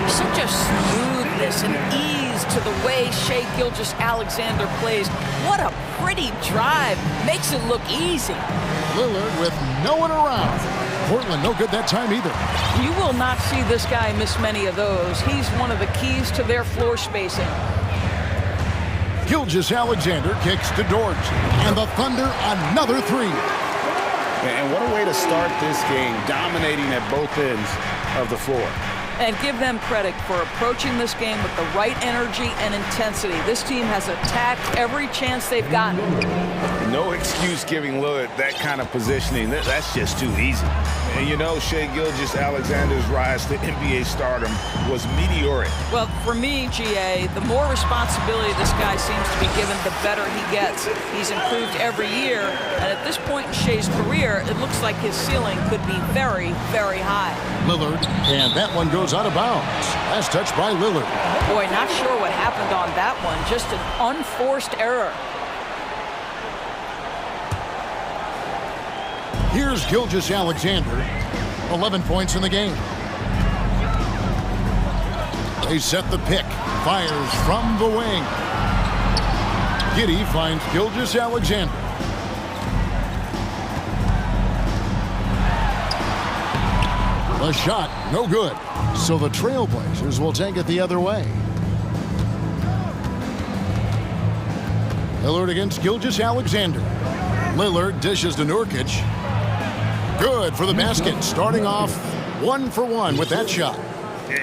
Such a smoothness and ease to the way Shea Gilgeous-Alexander plays. What a pretty drive. Makes it look easy. Lillard with no one around. Portland no good that time either. You will not see this guy miss many of those. He's one of the keys to their floor spacing. Gilgeous-Alexander kicks to Dort. And the Thunder another three. And what a way to start this game, dominating at both ends of the floor. And give them credit for approaching this game with the right energy and intensity. This team has attacked every chance they've gotten. No excuse giving Lillard that kind of positioning. That's just too easy. And you know, Shea Gilgeous-Alexander's rise to NBA stardom was meteoric. Well, for me, GA, the more responsibility this guy seems to be given, the better he gets. He's improved every year, and at this point in Shea's career, it looks like his ceiling could be very, very high. Lillard, and that one goes out of bounds. Last touch by Lillard. Boy, not sure what happened on that one. Just an unforced error. Here's Gilgeous-Alexander, 11 points in the game. They set the pick, fires from the wing. Giddey finds Gilgeous-Alexander. The shot, no good. So the Trailblazers will take it the other way. Lillard against Gilgeous-Alexander. Lillard dishes to Nurkic. Good for the basket, starting off 1 for 1 with that shot.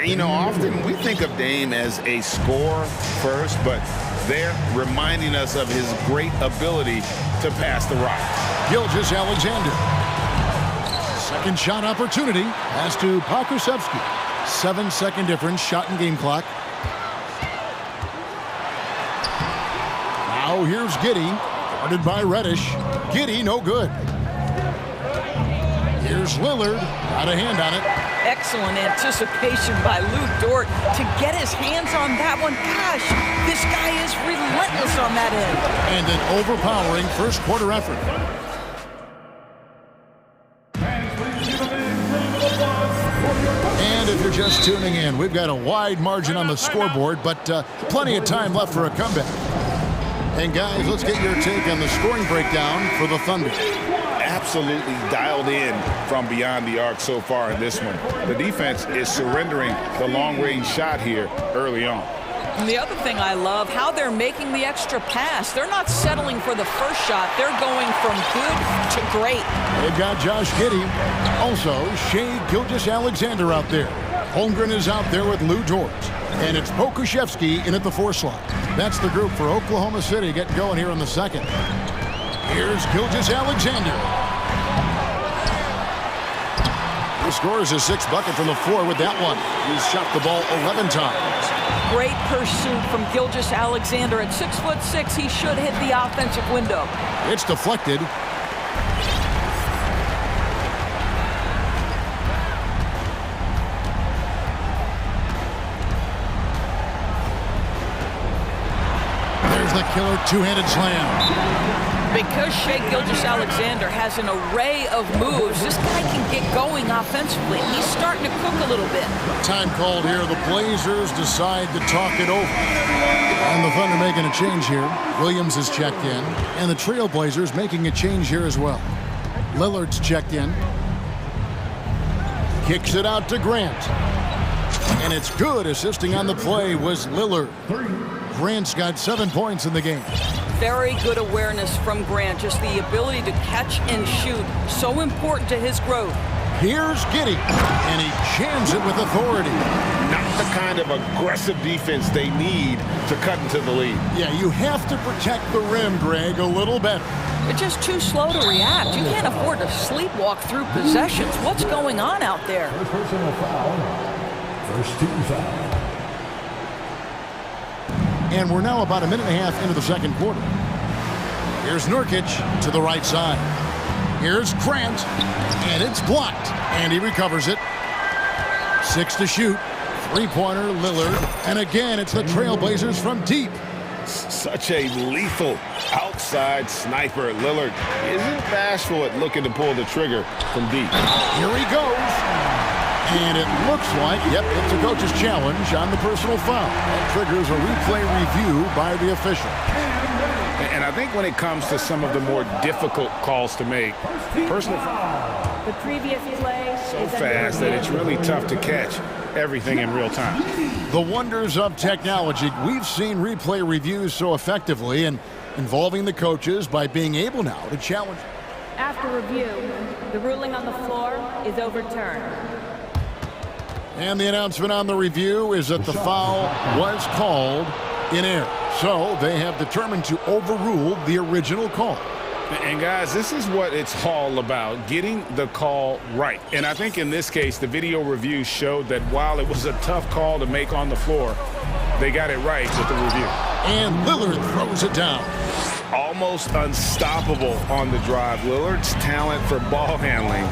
You know, often we think of Dame as a scorer first, but they're reminding us of his great ability to pass the rock. Gilgeous-Alexander. Second shot opportunity. Pass to Pokusevski. 7-second difference, shot and game clock. Now here's Giddey, guarded by Reddish. Giddey, no good. Here's Lillard, got a hand on it. Excellent anticipation by Lou Dort to get his hands on that one. Gosh, this guy is relentless on that end. And an overpowering first quarter effort. And if you're just tuning in, we've got a wide margin on the scoreboard, but plenty of time left for a comeback. And guys, let's get your take on the scoring breakdown for the Thunder. Absolutely dialed in from beyond the arc so far in this one. The defense is surrendering the long-range shot here early on. And the other thing I love, how they're making the extra pass. They're not settling for the first shot. They're going from good to great. They've got Josh Giddey. Also, Shai Gilgeous-Alexander out there. Holmgren is out there with Lou Dort. And it's Pokusevski in at the 4 slot. That's the group for Oklahoma City getting going here in the second. Here's Gilgeous-Alexander. He scores his 6th bucket from the floor with that one. He's shot the ball 11 times. Great pursuit from Gilgeous-Alexander. At 6'6", he should hit the offensive window. It's deflected. There's the killer two-handed slam. Because Shai Gilgeous-Alexander has an array of moves, this guy can get going offensively. He's starting to cook a little bit. Time called here. The Blazers decide to talk it over. And the Thunder making a change here. Williams is checked in. And the Trailblazers making a change here as well. Lillard's checked in. Kicks it out to Grant. And it's good. Assisting on the play was Lillard. Grant's got 7 points in the game. Very good awareness from Grant. Just the ability to catch and shoot. So important to his growth. Here's Giddey. And he jams it with authority. Not the kind of aggressive defense they need to cut into the lead. Yeah, you have to protect the rim, Greg, a little better. They're just too slow to react. You can't afford to sleepwalk through possessions. What's going on out there? Personal foul. First team foul. And we're now about a minute and a half into the second quarter. Here's Nurkic to the right side. Here's Grant, and it's blocked, and he recovers it. 6 to shoot. Three-pointer, Lillard, and again, it's the Trailblazers from deep. Such a lethal outside sniper. Lillard isn't bashful at looking to pull the trigger from deep. Here he goes. And it looks like, yep, it's a coach's challenge on the personal foul. That triggers a replay review by the official. And I think when it comes to some of the more difficult calls to make, personal foul, the previous play so fast that it's really tough to catch everything in real time. The wonders of technology. We've seen replay reviews so effectively and involving the coaches by being able now to challenge. After review, the ruling on the floor is overturned. And the announcement on the review is that the foul was called in error. So they have determined to overrule the original call. And guys, this is what it's all about, getting the call right. And I think in this case, the video review showed that while it was a tough call to make on the floor, they got it right with the review. And Lillard throws it down. Almost unstoppable on the drive. Lillard's talent for ball handling,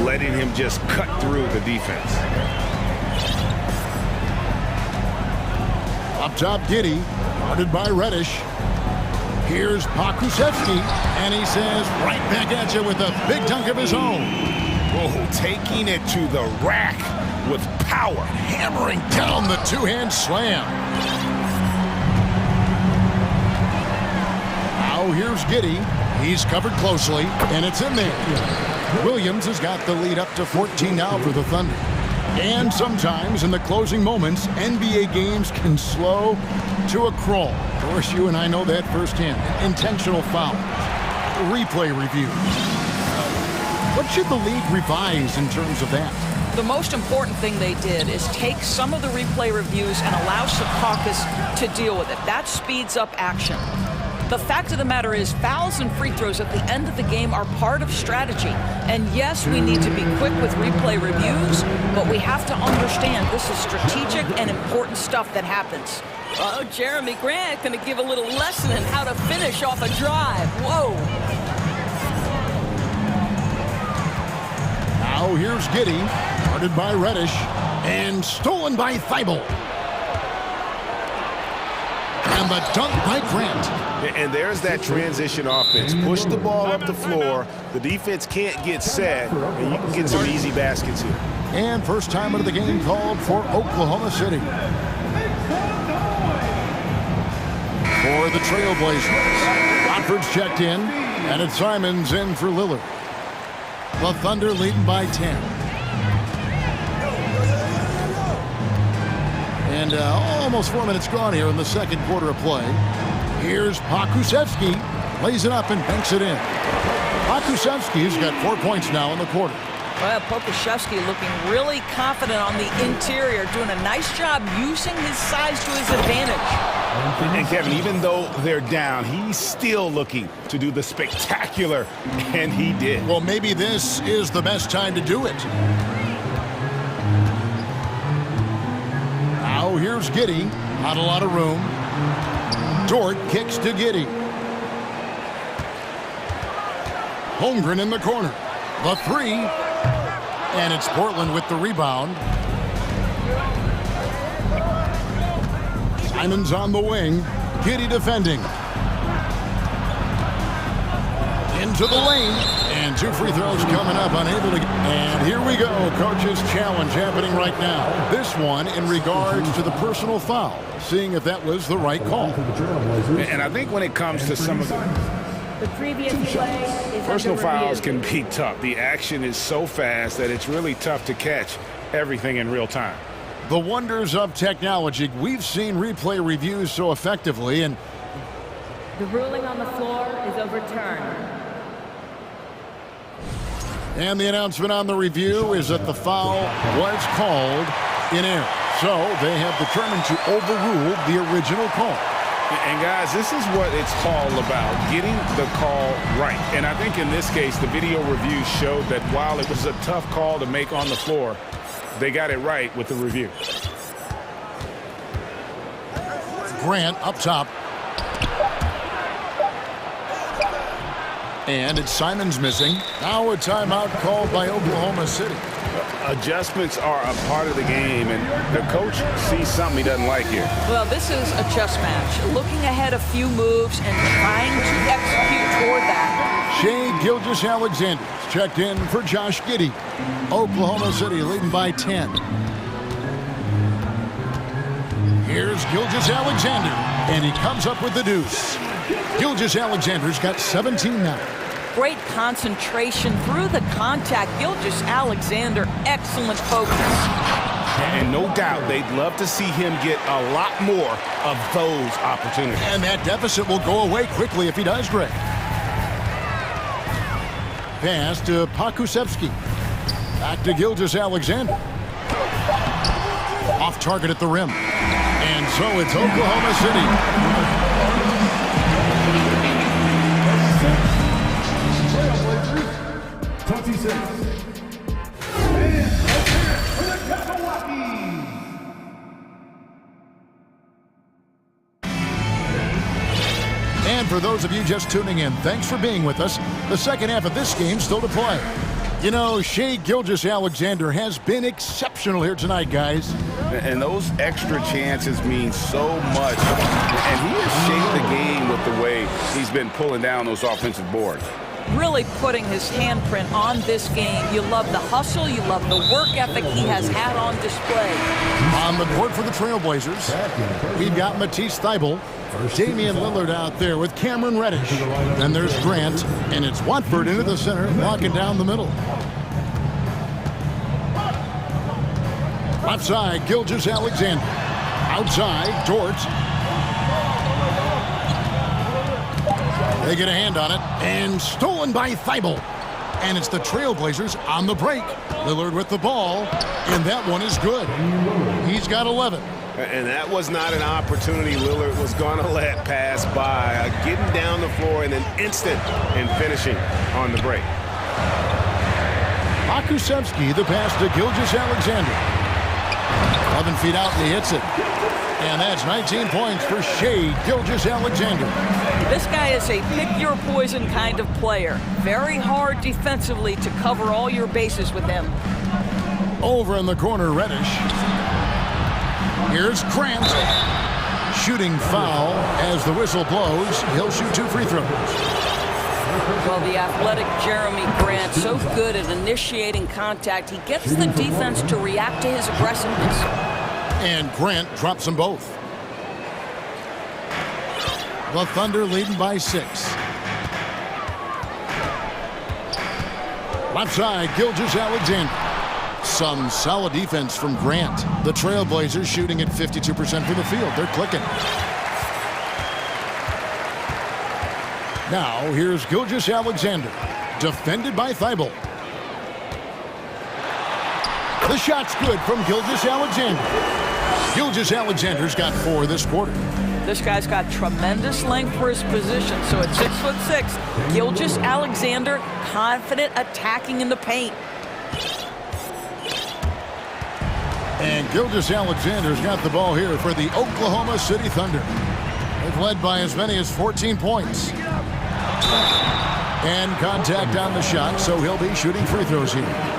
letting him just cut through the defense. Up top, Giddey, guarded by Reddish. Here's Pokusevski, and he says right back at you with a big dunk of his own. Oh, taking it to the rack with power. Hammering down the two-hand slam. Now here's Giddey. He's covered closely, and it's in there. Williams has got the lead up to 14 now for the Thunder. And sometimes in the closing moments, NBA games can slow to a crawl. Of course, you and I know that firsthand. Intentional fouls, replay review. What should the league revise in terms of that? The most important thing they did is take some of the replay reviews and allow Secaucus to deal with it. That speeds up action. The fact of the matter is fouls and free throws at the end of the game are part of strategy. And yes, we need to be quick with replay reviews, but we have to understand this is strategic and important stuff that happens. Oh, Jeremy Grant going to give a little lesson in how to finish off a drive. Whoa. Now here's Giddey, guarded by Reddish, and stolen by Thibault. And the dunk by Grant. And there's that transition offense. Push the ball up the floor. The defense can't get set, and you can get some easy baskets here. And first time out of the game called for Oklahoma City. For the Trailblazers, Watford's checked in, and it's Simons in for Lillard. The Thunder leading by 10. And almost 4 minutes gone here in the second quarter of play. Here's Pokusevski, lays it up and banks it in. Pokusevski's got 4 points now in the quarter. Well, Pokusevski looking really confident on the interior, doing a nice job using his size to his advantage. And Kevin, even though they're down, he's still looking to do the spectacular, and he did. Well, maybe this is the best time to do it. Now here's Giddey, not a lot of room. Dort kicks to Giddey. Holmgren in the corner. The three. And it's Portland with the rebound. Simons on the wing. Giddey defending. Into the lane. And 2 free throws coming up, unable to... And here we go. Coach's challenge happening right now. This one in regards to the personal foul. Seeing if that was the right call. And I think when it comes to some of the previous play is personal fouls can be tough. The action is so fast that it's really tough to catch everything in real time. The wonders of technology. We've seen replay reviews so effectively, and the ruling on the floor is overturned. And the announcement on the review is that the foul was called in error. So they have determined to overrule the original call. And guys, this is what it's all about, getting the call right. And I think in this case, the video review showed that while it was a tough call to make on the floor, they got it right with the review. Grant up top. And it's Simons missing. Now a timeout called by Oklahoma City. Adjustments are a part of the game, and the coach sees something he doesn't like here. Well, this is a chess match. Looking ahead a few moves and trying to execute toward that. Shai Gilgeous-Alexander checked in for Josh Giddey. Oklahoma City leading by 10. Here's Gilgeous-Alexander, and he comes up with the deuce. Gilgeous-Alexander's got 17 now. Great concentration through the contact. Gilgeous-Alexander, excellent focus. And no doubt they'd love to see him get a lot more of those opportunities. And that deficit will go away quickly if he does, Greg. Pass to Pokusevski. Back to Gilgeous-Alexander. Off target at the rim. And so it's Oklahoma City. And for those of you just tuning in, thanks for being with us. The second half of this game still to play. You know, Shai Gilgeous-Alexander has been exceptional here tonight, guys. And those extra chances mean so much. And he has shaped the game with the way he's been pulling down those offensive boards. Really putting his handprint on this game. You love the hustle. You love the work ethic he has had on display. On the court for the Trailblazers, we've got Matisse Thybulle. Damian Lillard out there with Cameron Reddish. Then there's Grant, and it's Watford into the center, walking down the middle. Left side, Gilgeous-Alexander. Outside, Dort. They get a hand on it, and stolen by Thibault. And it's the Trailblazers on the break. Lillard with the ball, and that one is good. He's got 11. And that was not an opportunity Lillard was going to let pass by. Getting down the floor in an instant and finishing on the break. Makusevsky, the pass to Gilgeous-Alexander. 11 feet out, and he hits it. And that's 19 points for Shai Gilgeous-Alexander. This guy is a pick-your-poison kind of player. Very hard defensively to cover all your bases with him. Over in the corner, Reddish. Here's Grant. Shooting foul as the whistle blows. He'll shoot 2 free throws. Well, the athletic Jeremy Grant, so good at initiating contact. He gets the defense to react to his aggressiveness. And Grant drops them both. The Thunder leading by 6. Left side, Gilgeous-Alexander. Some solid defense from Grant. The Trailblazers shooting at 52% from the field. They're clicking. Now, here's Gilgeous-Alexander. Defended by Thibault. The shot's good from Gilgeous-Alexander. Gilgeous-Alexander's got 4 this quarter. This guy's got tremendous length for his position. So at 6'6", Gilgeous-Alexander confident attacking in the paint. And Gilgeous-Alexander's got the ball here for the Oklahoma City Thunder. They've led by as many as 14 points. And contact on the shot, so he'll be shooting free throws here.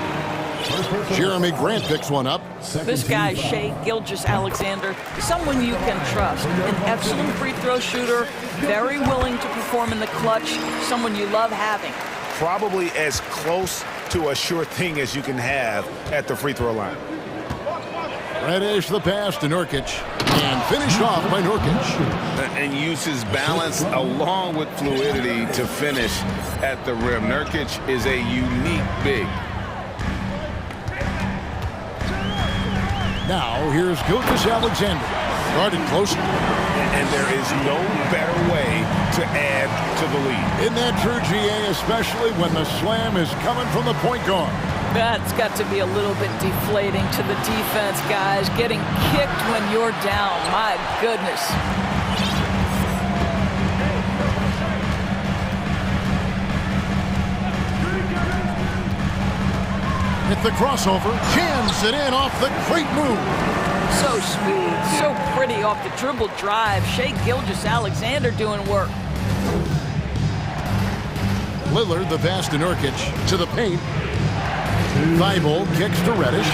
Jeremy Grant picks one up. This guy, Shai Gilgeous-Alexander, someone you can trust. An excellent free throw shooter, very willing to perform in the clutch, someone you love having. Probably as close to a sure thing as you can have at the free throw line. Reddish the pass to Nurkic, and finished off by Nurkic. And uses balance along with fluidity to finish at the rim. Nurkic is a unique big. Now, here's Gilgeous-Alexander. Guarded closely. And there is no better way to add to the lead. Isn't that true, GA, especially when the slam is coming from the point guard? That's got to be a little bit deflating to the defense, guys. Getting kicked when you're down. My goodness. Hit the crossover, jams it in off the great move. So sweet, so pretty off the dribble drive. Shai Gilgeous-Alexander doing work. Lillard, the pass to Nurkic, to the paint. Thibault kicks to Reddish.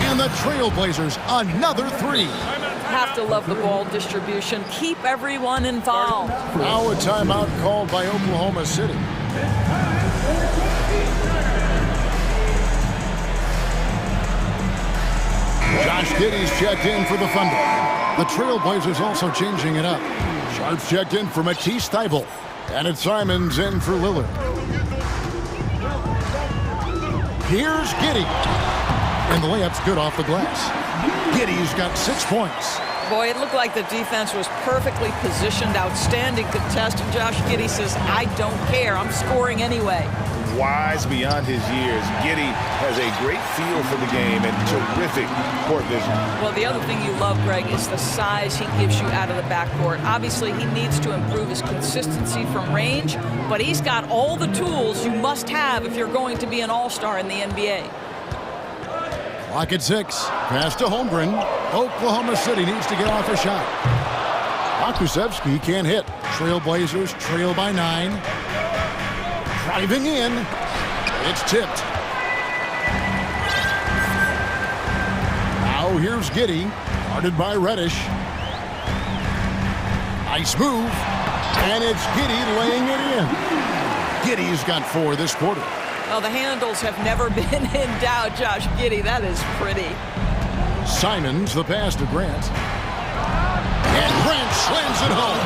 And the Trailblazers, another 3. Have to love the ball distribution. Keep everyone involved. Now a timeout called by Oklahoma City. Josh Giddey's checked in for the Thunder. The Trailblazers also changing it up. Sharp's checked in for Matisse Thybulle. And it's Simons in for Lillard. Here's Giddey. And the layup's good off the glass. Giddey's got 6 points. Boy, it looked like the defense was perfectly positioned. Outstanding contest. And Josh Giddey says, I don't care. I'm scoring anyway. Wise beyond his years. Giddey has a great feel for the game and terrific court vision. Well, the other thing you love, Greg, is the size he gives you out of the backcourt. Obviously, he needs to improve his consistency from range, but he's got all the tools you must have if you're going to be an all-star in the NBA. Clock at 6. Pass to Holmgren. Oklahoma City needs to get off a shot. Makusevsky can't hit. Trailblazers trail by 9. Driving in. It's tipped. Now here's Giddey. Guarded by Reddish. Nice move. And it's Giddey laying it in. Giddey's got 4 this quarter. Well, the handles have never been in doubt, Josh Giddey. That is pretty. Simons, the pass to Grant. And Grant slams it home.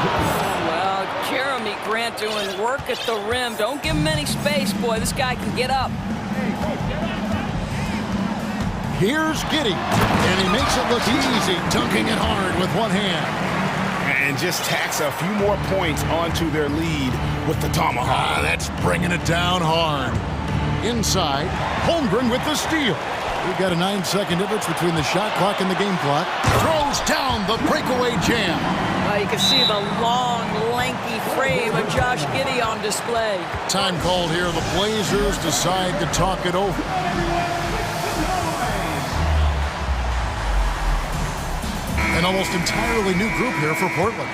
Well, Jeremy Grant doing work at the rim. Don't give him any space, boy. This guy can get up. Here's Giddey, and he makes it look easy, dunking it hard with one hand. And just tacks a few more points onto their lead with the tomahawk. That's bringing it down hard. Inside, Holmgren with the steal. We've got a 9-second difference between the shot clock and the game clock. Throws down the breakaway jam. You can see the long, lanky frame of Josh Giddey on display. Time called here. The Blazers decide to talk it over. An almost entirely new group here for Portland.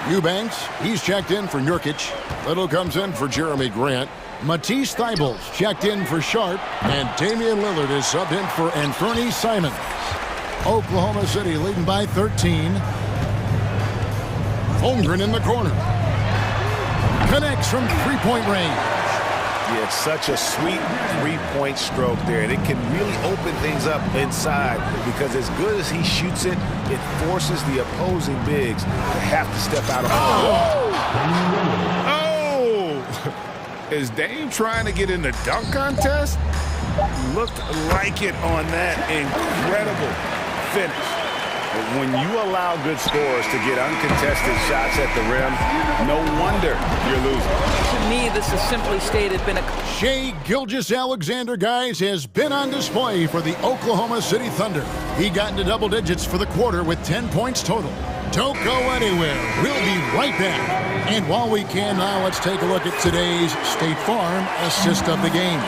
Eubanks, he's checked in for Nurkic. Little comes in for Jeremy Grant. Matisse Thybulle's checked in for Sharp. And Damian Lillard is subbed in for Anthony Simons. Oklahoma City leading by 13. Holmgren in the corner. Connects from three-point range. Yeah, it's such a sweet three-point stroke there, and it can really open things up inside because as good as he shoots it, it forces the opposing bigs to have to step out of Oh! Is Dame trying to get in the dunk contest? Looked like it on that incredible finish. When you allow good scorers to get uncontested shots at the rim, no wonder you're losing. To me, this has simply stated been a... Shai Gilgeous-Alexander, guys, has been on display for the Oklahoma City Thunder. He got into double digits for the quarter with 10 points total. Don't go anywhere. We'll be right back. And while we can now, let's take a look at today's State Farm assist of the game.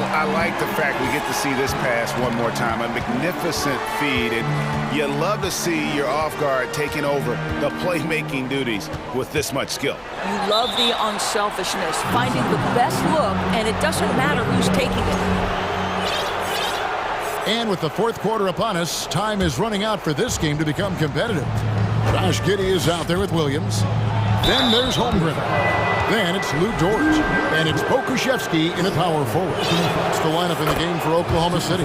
I like the fact we get to see this pass one more time. A magnificent feed, and you love to see your off guard taking over the playmaking duties with this much skill. You love the unselfishness, finding the best look, and it doesn't matter who's taking it. And with the fourth quarter upon us, time is running out for this game to become competitive. Josh Giddey is out there with Williams. Then there's Holmgren. Then it's Lou Dort. And it's Pokuševski in a power forward. It's the lineup in the game for Oklahoma City.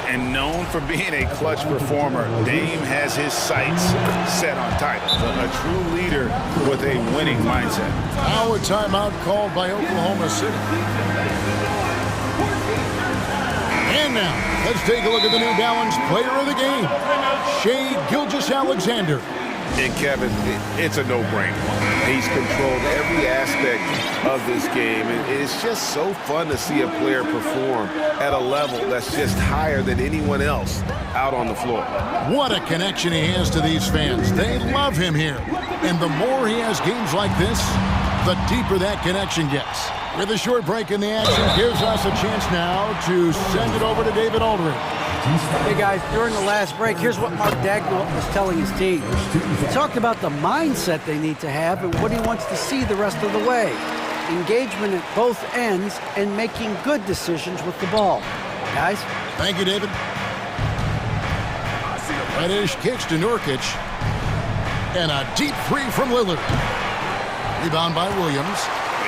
And known for being a clutch performer, Dame has his sights set on titles. A true leader with a winning mindset. Now a timeout called by Oklahoma City. And now, let's take a look at the New Balance player of the game, Shai Gilgeous-Alexander. And Kevin, it's a no-brainer. He's controlled every aspect of this game, and it's just so fun to see a player perform at a level that's just higher than anyone else out on the floor. What a connection he has to these fans. They love him here. And the more he has games like this, the deeper that connection gets. With a short break in the action, gives us a chance now to send it over to David Aldridge. Hey guys, during the last break, here's what Mark Dagnall was telling his team. He talked about the mindset they need to have and what he wants to see the rest of the way. Engagement at both ends and making good decisions with the ball. Guys? Thank you, David. Reddish kicks to Nurkic. And a deep three from Lillard. Rebound by Williams.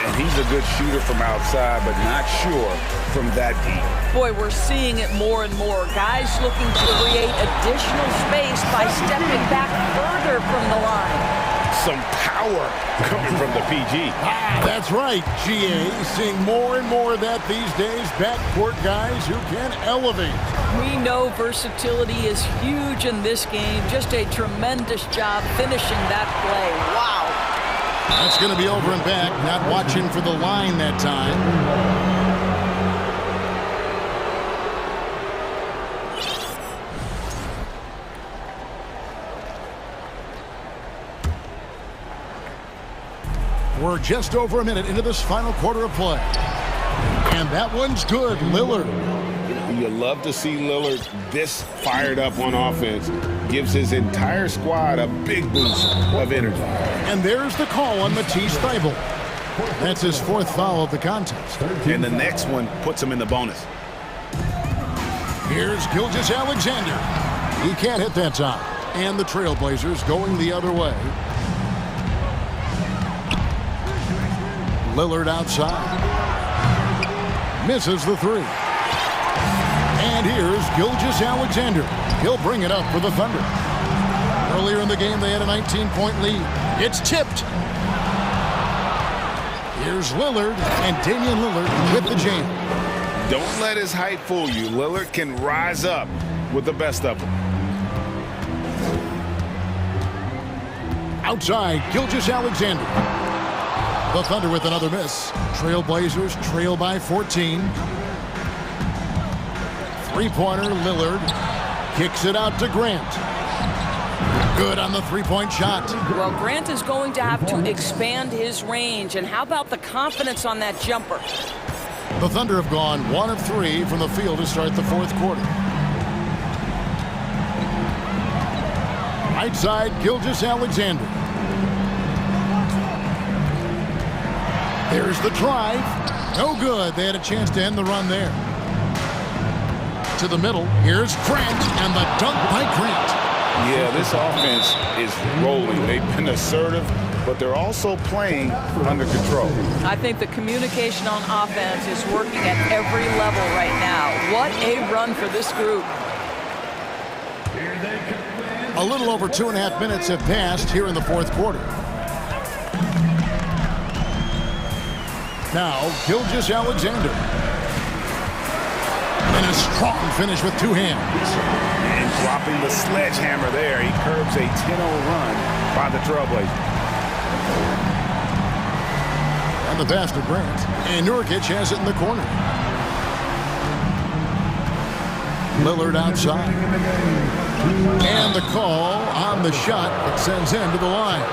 And he's a good shooter from outside, but not sure from that deep. Boy, we're seeing it more and more. Guys looking to create additional space by stepping back further from the line. Some power coming from the PG. That's right, GA. Seeing more and more of that these days. Backcourt guys who can elevate. We know versatility is huge in this game. Just a tremendous job finishing that play. Wow. That's going to be over and back. Not watching for the line that time. We're just over a minute into this final quarter of play. And that one's good. Lillard. You love to see Lillard this fired up on offense. Gives his entire squad a big boost of energy. And there's the call on Matisse Thybulle. That's his fourth foul of the contest. And the next one puts him in the bonus. Here's Gilgeous-Alexander. He can't hit that time. And the Trailblazers going the other way. Lillard outside. Misses the three. And here's Gilgeous-Alexander. He'll bring it up for the Thunder. Earlier in the game, they had a 19-point lead. It's tipped. Here's Lillard, and Damian Lillard with the jam. Don't let his height fool you. Lillard can rise up with the best of them. Outside, Gilgeous-Alexander. The Thunder with another miss. Trailblazers trail by 14. Three-pointer, Lillard. Kicks it out to Grant. Good on the three-point shot. Well, Grant is going to have to expand his range. And how about the confidence on that jumper? The Thunder have gone 1 of 3 from the field to start the fourth quarter. Right side, Gilgeous-Alexander. There's the drive. No good. They had a chance to end the run there. To the middle. Here's Grant, and the dunk by Grant. Yeah, this offense is rolling. They've been assertive, but they're also playing under control. I think the communication on offense is working at every level right now. What a run for this group. A little over 2.5 minutes have passed here in the fourth quarter. Now, Gilgeous-Alexander. And a strong finish with two hands. And dropping the sledgehammer there, he curbs a 10-0 run by the Trailblazers. And the pass to Grant. And Nurkic has it in the corner. Lillard outside. And the call on the shot that sends him to the line.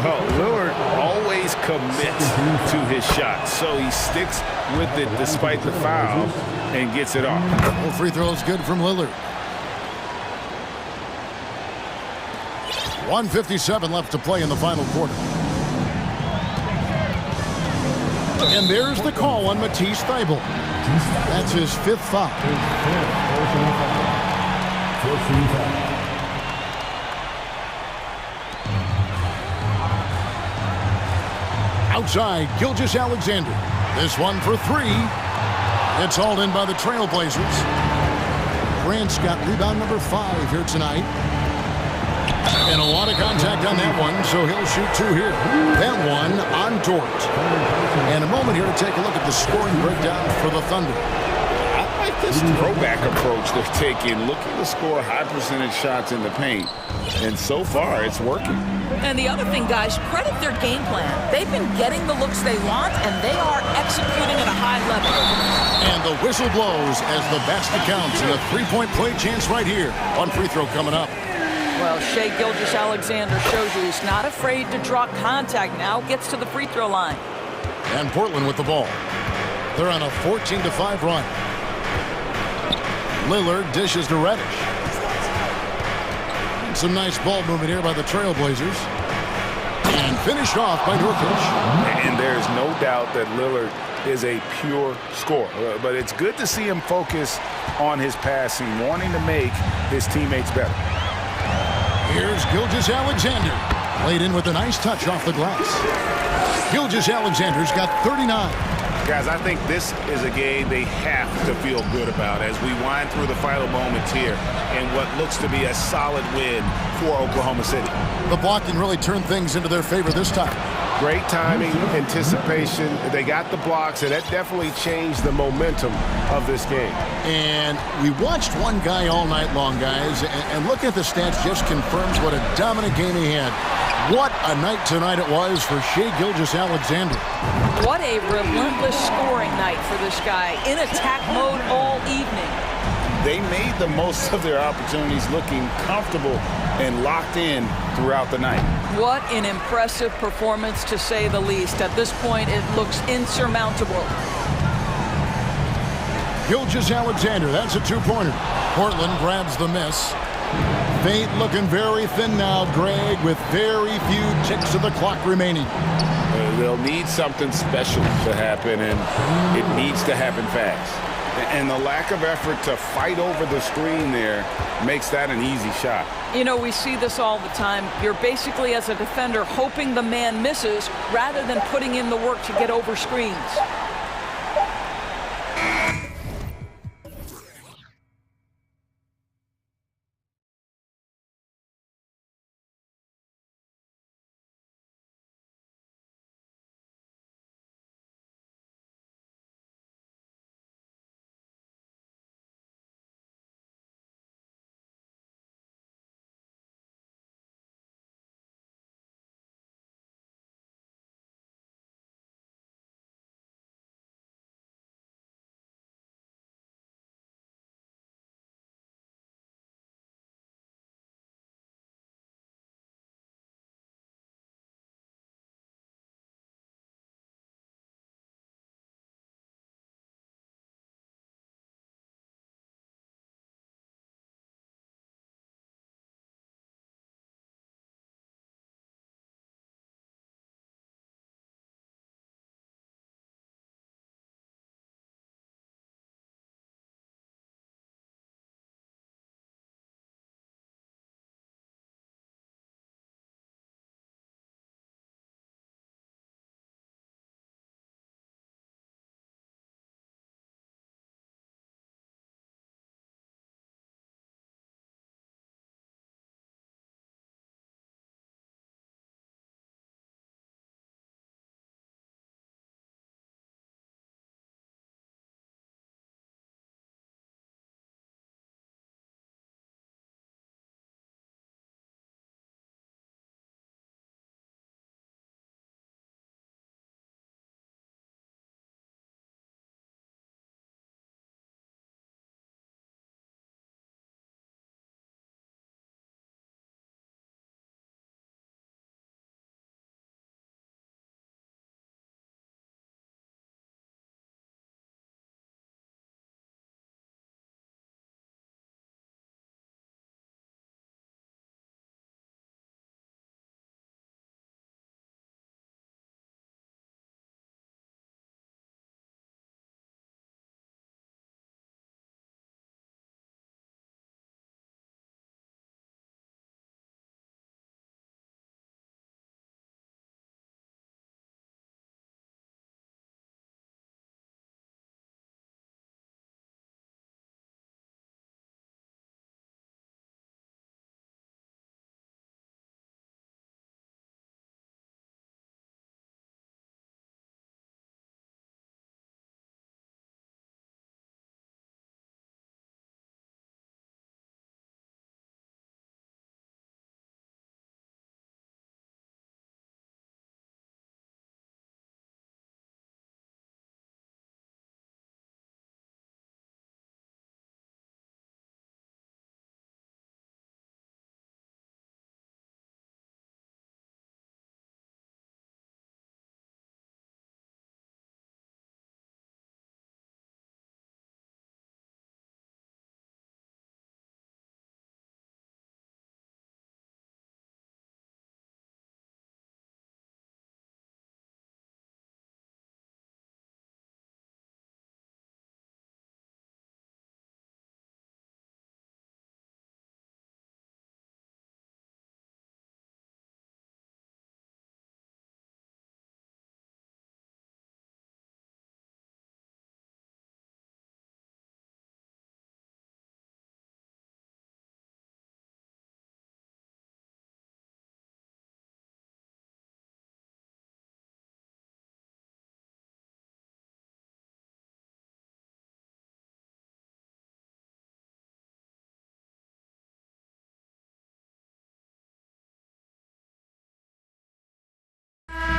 Well, Lillard always commits to his shot, so he sticks with it despite the foul and gets it off. Well, free throw is good from Lillard. 1:57 left to play in the final quarter. And there's the call on Matisse Thybulle. That's his 5th foul. Outside, Gilgeous-Alexander. This one for 3. It's hauled in by the Trailblazers. Grant's got rebound number 5 here tonight. And a lot of contact on that one, so he'll shoot 2 here. That one on Dort. And a moment here to take a look at the scoring breakdown for the Thunder. I like this throwback approach they're taking, looking to score high percentage shots in the paint. And so far, it's working. And the other thing, guys, credit their game plan. They've been getting the looks they want, and they are executing at a high level. And the whistle blows as the basket counts, and a three-point play chance right here on free throw coming up. Well, Shai Gilgeous-Alexander shows you he's not afraid to draw contact now, gets to the free throw line. And Portland with the ball. They're on a 14-5 run. Lillard dishes to Reddish. Some nice ball movement here by the Trailblazers. And finished off by Nurkic. And there's no doubt that Lillard is a pure scorer. But it's good to see him focus on his passing, wanting to make his teammates better. Here's Gilgeous-Alexander. Laid in with a nice touch off the glass. Gilgeous-Alexander's got 39. Guys, I think this is a game they have to feel good about as we wind through the final moments here in what looks to be a solid win for Oklahoma City. The blocking really turned things into their favor this time. Great timing, anticipation. They got the blocks, and that definitely changed the momentum of this game. And we watched one guy all night long, guys, and looking at the stats just confirms what a dominant game he had. What a night tonight it was for Shai Gilgeous-Alexander. What a relentless scoring night for this guy. In attack mode all evening. They made the most of their opportunities, looking comfortable and locked in throughout the night. What an impressive performance, to say the least. At this point, it looks insurmountable. Gilgeous-Alexander, that's a two-pointer. Portland grabs the miss. Fate looking very thin now, Greg, with very few ticks of the clock remaining. They'll need something special to happen, and it needs to happen fast. And the lack of effort to fight over the screen there makes that an easy shot. You know, we see this all the time. You're basically, as a defender, hoping the man misses rather than putting in the work to get over screens.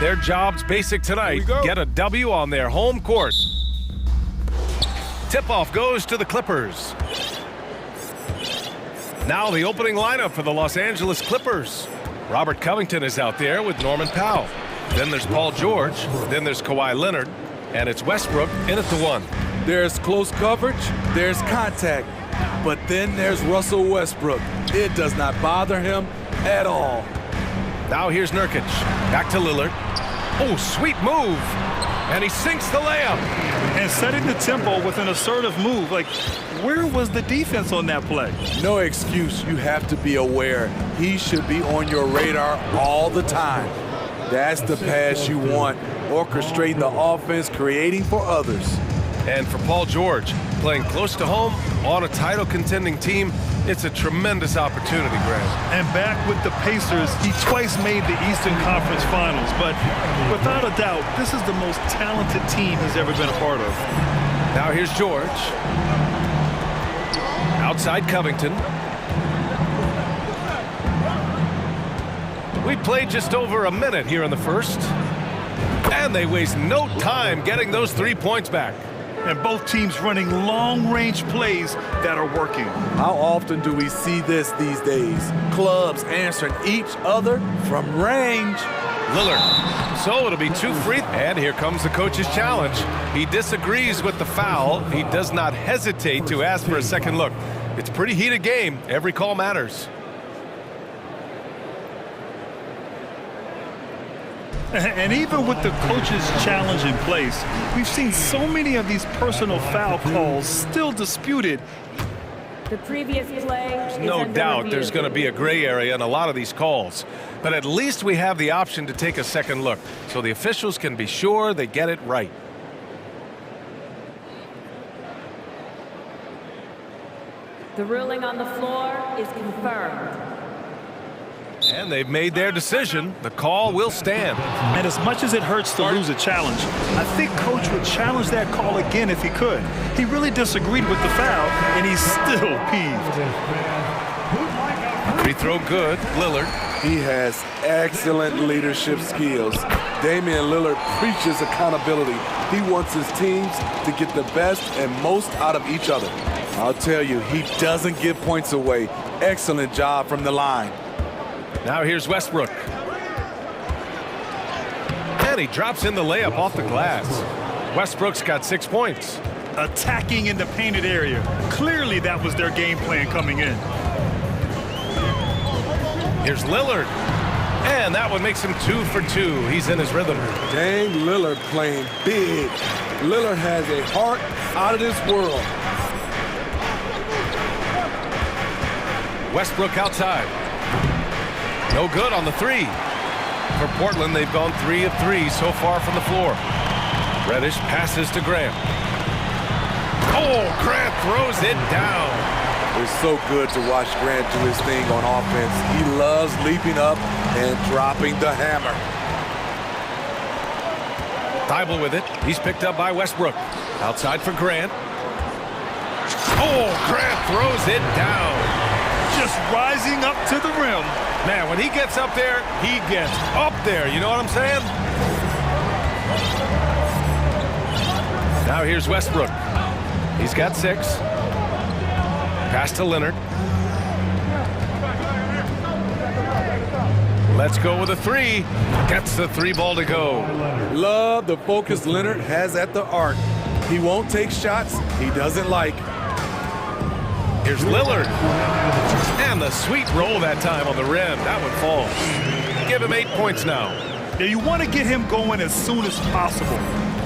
Their job's basic tonight. Get a W on their home court. Tip-off goes to the Clippers. Now the opening lineup for the Los Angeles Clippers. Robert Covington is out there with Norman Powell. Then there's Paul George. Then there's Kawhi Leonard. And it's Westbrook in at the 1. There's close coverage. There's contact. But then there's Russell Westbrook. It does not bother him at all. Now here's Nurkic. Back to Lillard. Oh, sweet move. And he sinks the layup. And setting the tempo with an assertive move. Like, where was the defense on that play? No excuse. You have to be aware. He should be on your radar all the time. That's the pass you want. Orchestrating the offense, creating for others. And for Paul George, playing close to home on a title contending team, it's a tremendous opportunity, Grant. And back with the Pacers, he twice made the Eastern Conference Finals. But without a doubt, this is the most talented team he's ever been a part of. Now here's George. Outside Covington. We played just over a minute here in the first. And they waste no time getting those 3 points back. And both teams running long-range plays that are working. How often do we see this these days? Clubs answering each other from range. Lillard. So it'll be 2 free. And here comes the coach's challenge. He disagrees with the foul. He does not hesitate to ask for a second look. It's a pretty heated game. Every call matters. And even with the coach's challenge in place, we've seen so many of these personal foul calls still disputed. The previous play is no under doubt review. there's going to be a gray area in a lot of these calls. But at least we have the option to take a second look, so the officials can be sure they get it right. The ruling on the floor is confirmed. And they've made their decision. The call will stand. And as much as it hurts to lose a challenge, I think Coach would challenge that call again if he could. He really disagreed with the foul, and he's still peeved. Free throw good. Lillard. He has excellent leadership skills. Damian Lillard preaches accountability. He wants his teams to get the best and most out of each other. I'll tell you, he doesn't give points away. Excellent job from the line. Now here's Westbrook. And he drops in the layup off the glass. Westbrook's got 6 points. Attacking in the painted area. Clearly that was their game plan coming in. Here's Lillard. And that one makes him 2 for 2. He's in his rhythm. Dang, Lillard playing big. Lillard has a heart out of this world. Westbrook outside. No good on the 3. For Portland, they've gone 3 of 3 so far from the floor. Reddish passes to Grant. Oh, Grant throws it down. It's so good to watch Grant do his thing on offense. He loves leaping up and dropping the hammer. Thibault with it. He's picked up by Westbrook. Outside for Grant. Oh, Grant throws it down. Just rising up to the rim. Man, when he gets up there, he gets up there. You know what I'm saying? Now here's Westbrook. He's got 6. Pass to Leonard. Let's go with a 3. Gets the 3 ball to go. Love the focus Leonard has at the arc. He won't take shots he doesn't like. Here's Lillard. And the sweet roll that time on the rim. That one falls. Give him 8 points now. Yeah, you want to get him going as soon as possible.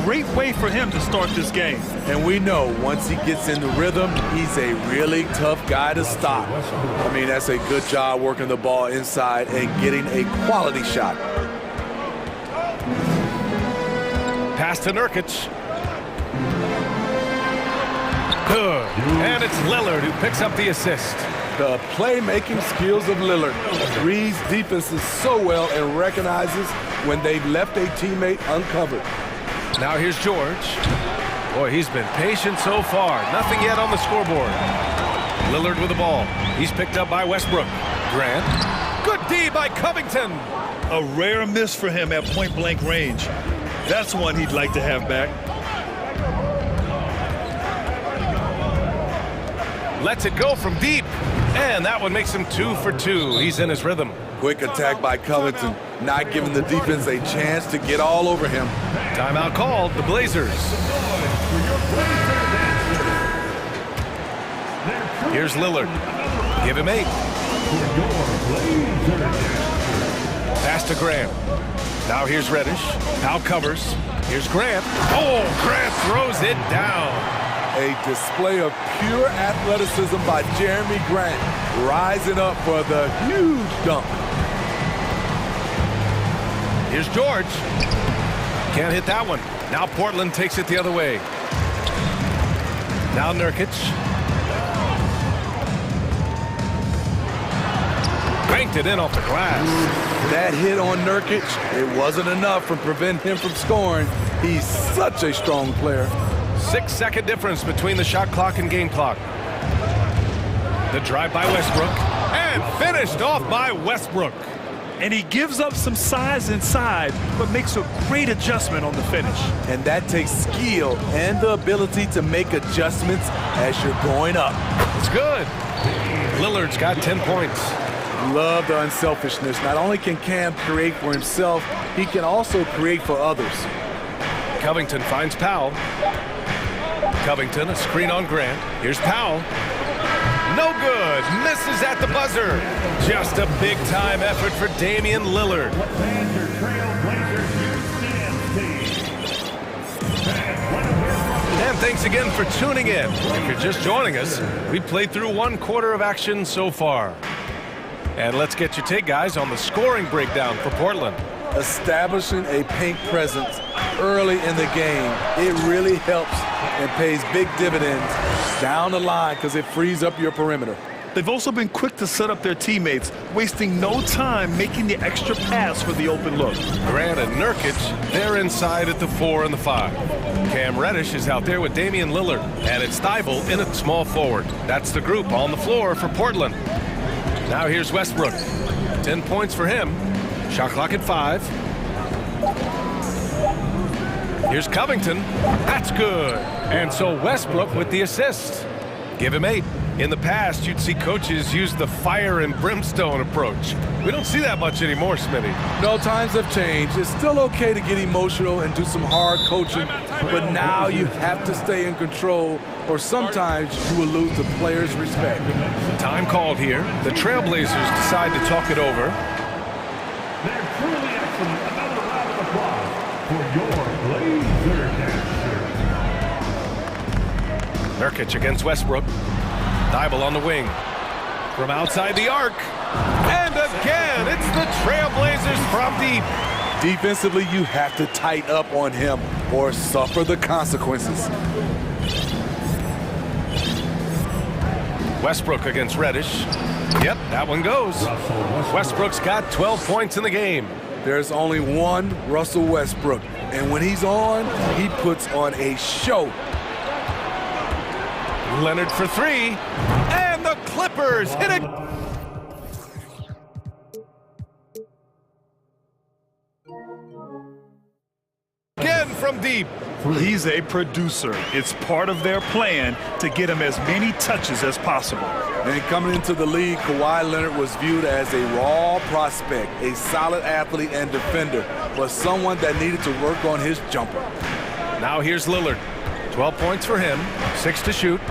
Great way for him to start this game. And we know once he gets into rhythm, he's a really tough guy to stop. I mean, that's a good job working the ball inside and getting a quality shot. Pass to Nurkic. Good. And it's Lillard who picks up the assist. The playmaking skills of Lillard. Reads defenses so well and recognizes when they've left a teammate uncovered. Now here's George. Boy, he's been patient so far. Nothing yet on the scoreboard. Lillard with the ball. He's picked up by Westbrook. Grant. Good D by Covington. A rare miss for him at point-blank range. That's one he'd like to have back. Lets it go from deep. And that one makes him 2 for 2. He's in his rhythm. Quick attack by Covington, not giving the defense a chance to get all over him. Timeout called, the Blazers. Here's Lillard. Give him 8. Pass to Grant. Now here's Reddish. Now covers. Here's Grant. Oh, Grant throws it down. A display of pure athleticism by Jeremy Grant, rising up for the huge dunk. Here's George. Can't hit that one. Now Portland takes it the other way. Now Nurkic. Banked it in off the glass. That hit on Nurkic, it wasn't enough to prevent him from scoring. He's such a strong player. 6-second difference between the shot clock and game clock. The drive by Westbrook. And finished off by Westbrook. And he gives up some size inside, but makes a great adjustment on the finish. And that takes skill and the ability to make adjustments as you're going up. It's good. Lillard's got 10 points. Love the unselfishness. Not only can Cam create for himself, he can also create for others. Covington finds Powell. Covington, a screen on Grant. Here's Powell. No good. Misses at the buzzer. Just a big-time effort for Damian Lillard. And thanks again for tuning in. If you're just joining us, we played through 1 quarter of action so far. And let's get your take, guys, on the scoring breakdown for Portland. Establishing a paint presence early in the game, it really helps and pays big dividends down the line because it frees up your perimeter. They've also been quick to set up their teammates, wasting no time making the extra pass for the open look. Grant and Nurkic, they're inside at the 4 and the 5. Cam Reddish is out there with Damian Lillard, and it's Thybulle in at small forward. That's the group on the floor for Portland. Now here's Westbrook. 10 points for him. Shot clock at 5. Here's Covington. That's good. And so Westbrook with the assist. Give him 8. In the past, you'd see coaches use the fire and brimstone approach. We don't see that much anymore, Smitty. No, times have changed. It's still okay to get emotional and do some hard coaching, but now you have to stay in control, or sometimes you will lose the players' respect. Time called here. The Trailblazers decide to talk it over. They're truly excellent. Another round of applause for your Blazer dancers. Nurkic against Westbrook. Thybulle on the wing. From outside the arc. And again, it's the Trailblazers from deep. Defensively, you have to tighten up on him or suffer the consequences. Westbrook against Reddish. Yep, that one goes. Westbrook's got 12 points in the game. There's only one Russell Westbrook, and when he's on, he puts on a show. Leonard for 3, and the Clippers hit it. Again from deep. He's a producer. It's part of their plan to get him as many touches as possible. And coming into the league, Kawhi Leonard was viewed as a raw prospect, a solid athlete and defender, but someone that needed to work on his jumper. Now here's Lillard. 12 points for him, 6 to shoot.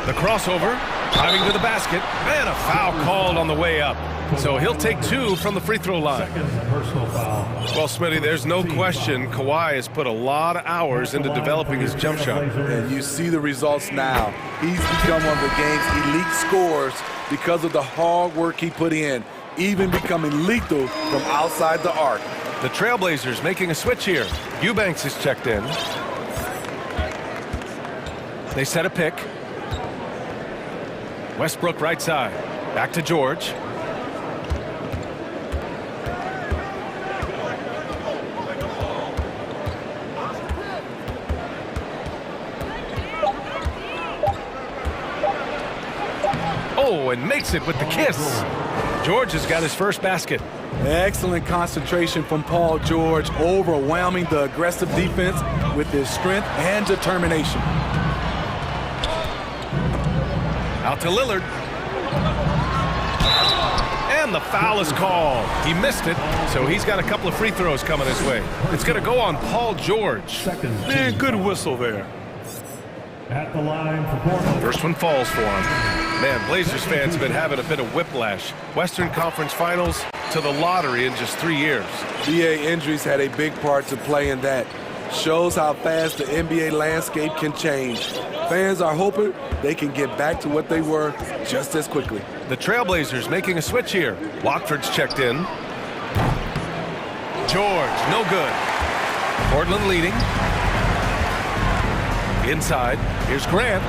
The crossover, driving to the basket, and a foul called on the way up. So he'll take 2 from the free throw line. Well, Smitty, there's no question Kawhi has put a lot of hours into developing his jump shot. And you see the results now. He's become one of the game's elite scorers because of the hard work he put in, even becoming lethal from outside the arc. The Trailblazers making a switch here. Eubanks is checked in. They set a pick. Westbrook right side. Back to George. Oh, and makes it with the kiss. George has got his first basket. Excellent concentration from Paul George, overwhelming the aggressive defense with his strength and determination. Out to Lillard. And the foul is called. He missed it, so he's got a couple of free throws coming his way. It's going to go on Paul George. Man, good whistle there. At the line for Portland. First one falls for him. Man, Blazers fans have been having a bit of whiplash. Western Conference Finals to the lottery in just 3 years. BA injuries had a big part to play in that. Shows how fast the NBA landscape can change. Fans are hoping they can get back to what they were just as quickly. The Trailblazers making a switch here. Watford's checked in. George, no good. Portland leading. Inside, here's Grant,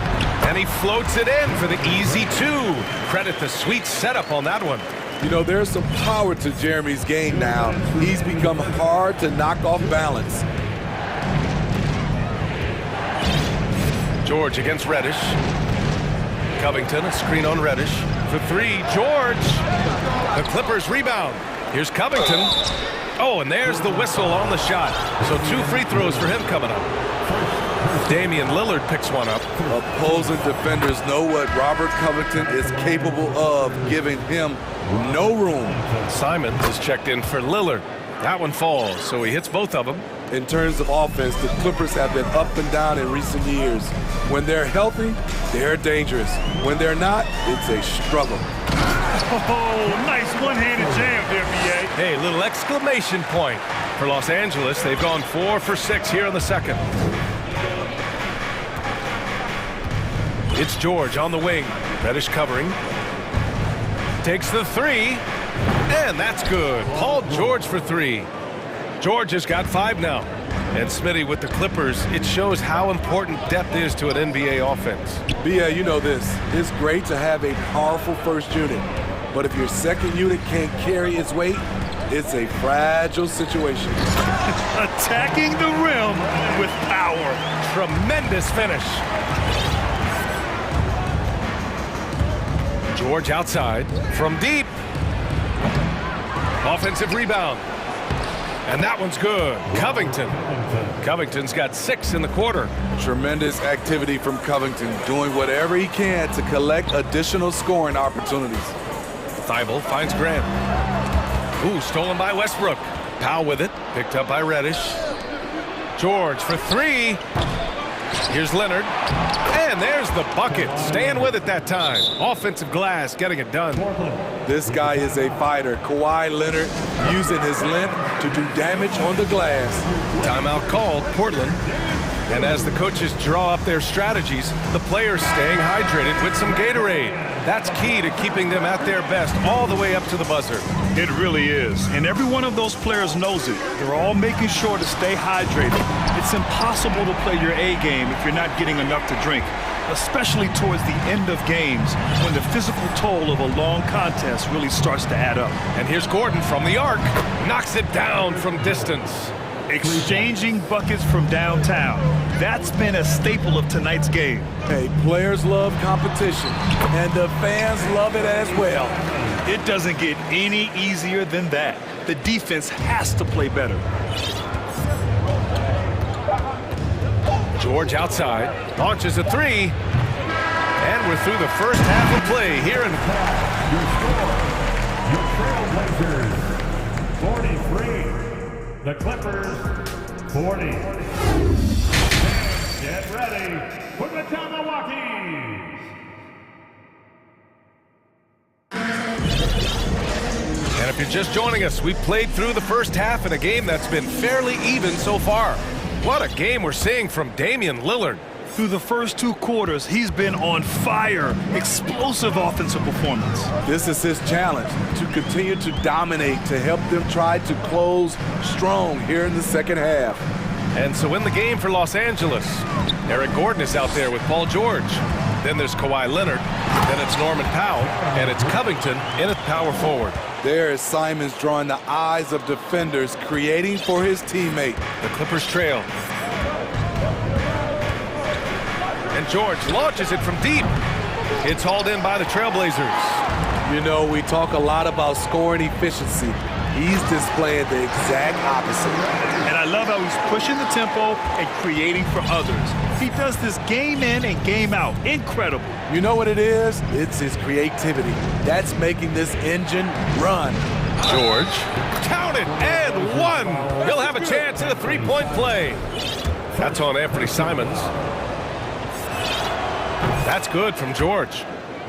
and he floats it in for the easy two. Credit the sweet setup on that one. You know, there's some power to Jeremy's game now. He's become hard to knock off balance. George against Reddish. Covington, a screen on Reddish. For three, George. The Clippers rebound. Here's Covington. Oh, and there's the whistle on the shot. So 2 free throws for him coming up. Damian Lillard picks one up. Opposing defenders know what Robert Covington is capable of, giving him no room. Simons is checked in for Lillard. That one falls, so he hits both of them. In terms of offense, the Clippers have been up and down in recent years. When they're healthy, they're dangerous. When they're not, it's a struggle. Oh, nice one-handed jam there, B.A. Hey, little exclamation point for Los Angeles. They've gone 4 for 6 here in the second. It's George on the wing. Reddish covering. Takes the three. And that's good. Paul George for 3. George has got 5 now. And Smitty with the Clippers, it shows how important depth is to an NBA offense. Yeah, you know this. It's great to have a powerful first unit. But if your second unit can't carry its weight, it's a fragile situation. Attacking the rim with power. Tremendous finish. George outside from deep. Offensive rebound. And that one's good. Covington. Covington's got 6 in the quarter. Tremendous activity from Covington, doing whatever he can to collect additional scoring opportunities. Thibault finds Grant. Ooh, stolen by Westbrook. Powell with it. Picked up by Reddish. George for 3. Here's Leonard. And there's the bucket. Staying with it that time. Offensive glass, getting it done. This guy is a fighter. Kawhi Leonard using his length to do damage on the glass. Timeout called, Portland. And as the coaches draw up their strategies, the players staying hydrated with some Gatorade. That's key to keeping them at their best all the way up to the buzzer. It really is. And every one of those players knows it. They're all making sure to stay hydrated. It's impossible to play your A game if you're not getting enough to drink, especially towards the end of games when the physical toll of a long contest really starts to add up. And here's Gordon from the arc. Knocks it down from distance. Exchanging buckets from downtown. That's been a staple of tonight's game. Hey, players love competition, and the fans love it as well. It doesn't get any easier than that. The defense has to play better. George outside, launches a 3. And we're through the first half of play here in... Your Trailblazers, 43. The Clippers, 40. Get ready for the Jabberwockies. And if you're just joining us, we've played through the first half in a game that's been fairly even so far. What a game we're seeing from Damian Lillard. Through the first 2 quarters, he's been on fire. Explosive offensive performance. This is his challenge, to continue to dominate, to help them try to close strong here in the second half. And so in the game for Los Angeles, Eric Gordon is out there with Paul George. Then there's Kawhi Leonard. Then it's Norman Powell. And it's Covington in at power forward. There is Simons drawing the eyes of defenders, creating for his teammate. The Clippers trail. And George launches it from deep. It's hauled in by the Trailblazers. You know, we talk a lot about scoring efficiency. He's displaying the exact opposite. And I love how he's pushing the tempo and creating for others. He does this game in and game out. Incredible. You know what it is? It's his creativity. That's making this engine run. George, count it, and one. He'll have a chance at a three-point play. That's on Anthony Simons. That's good from George.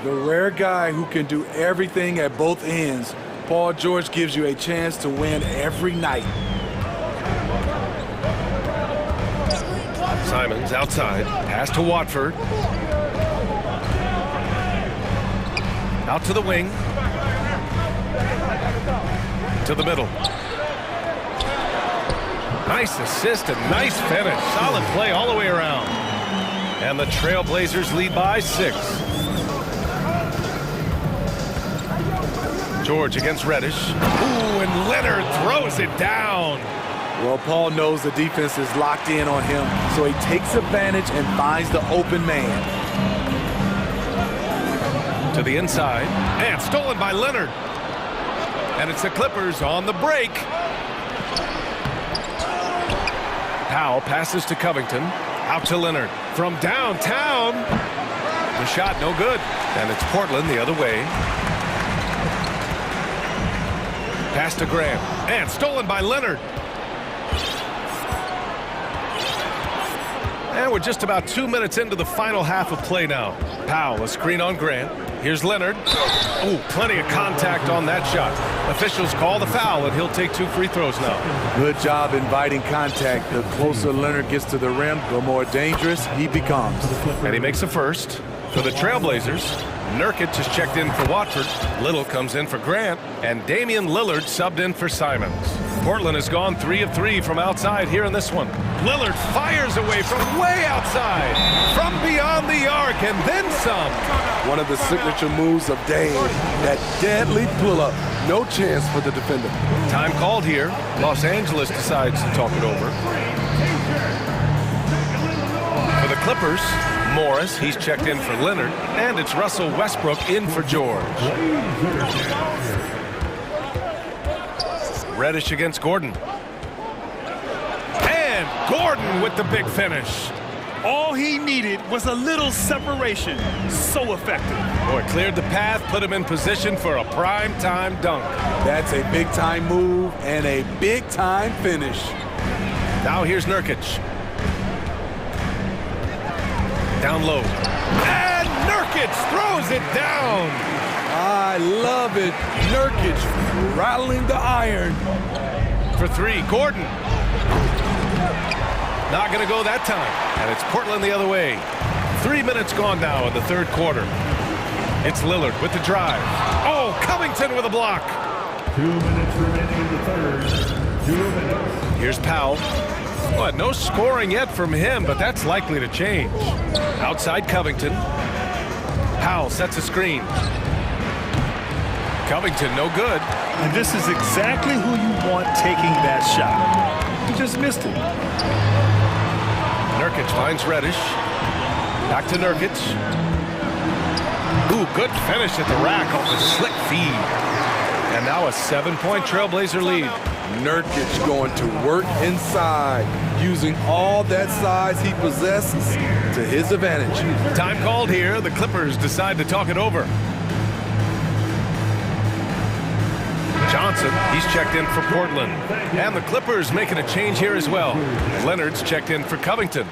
The rare guy who can do everything at both ends. Paul George gives you a chance to win every night. Simons outside, pass to Watford. Out to the wing. To the middle. Nice assist and nice finish. Solid play all the way around. And the Trailblazers lead by 6. George against Reddish. Ooh, and Leonard throws it down. Well, Paul knows the defense is locked in on him, so he takes advantage and finds the open man. To the inside, and stolen by Leonard. And it's the Clippers on the break. Powell passes to Covington. Out to Leonard. From downtown. The shot no good. And it's Portland the other way. Pass to Graham. And stolen by Leonard. And we're just about 2 minutes into the final half of play now. Powell, a screen on Grant. Here's Leonard. Oh, plenty of contact on that shot. Officials call the foul, and he'll take 2 free throws now. Good job inviting contact. The closer Leonard gets to the rim, the more dangerous he becomes. And he makes a first. For the Trailblazers, Nurkic is checked in for Watford. Little comes in for Grant. And Damian Lillard subbed in for Simons. Portland has gone 3 of 3 from outside here in this one. Lillard fires away from way outside. From beyond the arc and then some. One of the signature moves of Dame. That deadly pull-up. No chance for the defender. Time called here. Los Angeles decides to talk it over. For the Clippers, Morris, he's checked in for Leonard. And it's Russell Westbrook in for George. Reddish against Gordon. And Gordon with the big finish. All he needed was a little separation. So effective. Boy, cleared the path, put him in position for a prime-time dunk. That's a big-time move and a big-time finish. Now here's Nurkic. Down low. And Nurkic throws it down. I love it. Nurkic rattling the iron. For 3, Gordon. Not going to go that time. And it's Portland the other way. 3 minutes gone now in the third quarter. It's Lillard with the drive. Oh, Covington with a block. 2 minutes remaining in the third. 2 minutes. Here's Powell. Well, no scoring yet from him, but that's likely to change. Outside Covington. Powell sets a screen. Covington, no good. And this is exactly who you want taking that shot. He just missed it. Nurkic finds Reddish. Back to Nurkic. Ooh, good finish at the rack off the slick feed. And now a 7-point Trailblazer lead. Nurkic going to work inside, using all that size he possesses to his advantage. Time called here. The Clippers decide to talk it over. Johnson, he's checked in for Portland. And the Clippers making a change here as well. Leonard's checked in for Covington.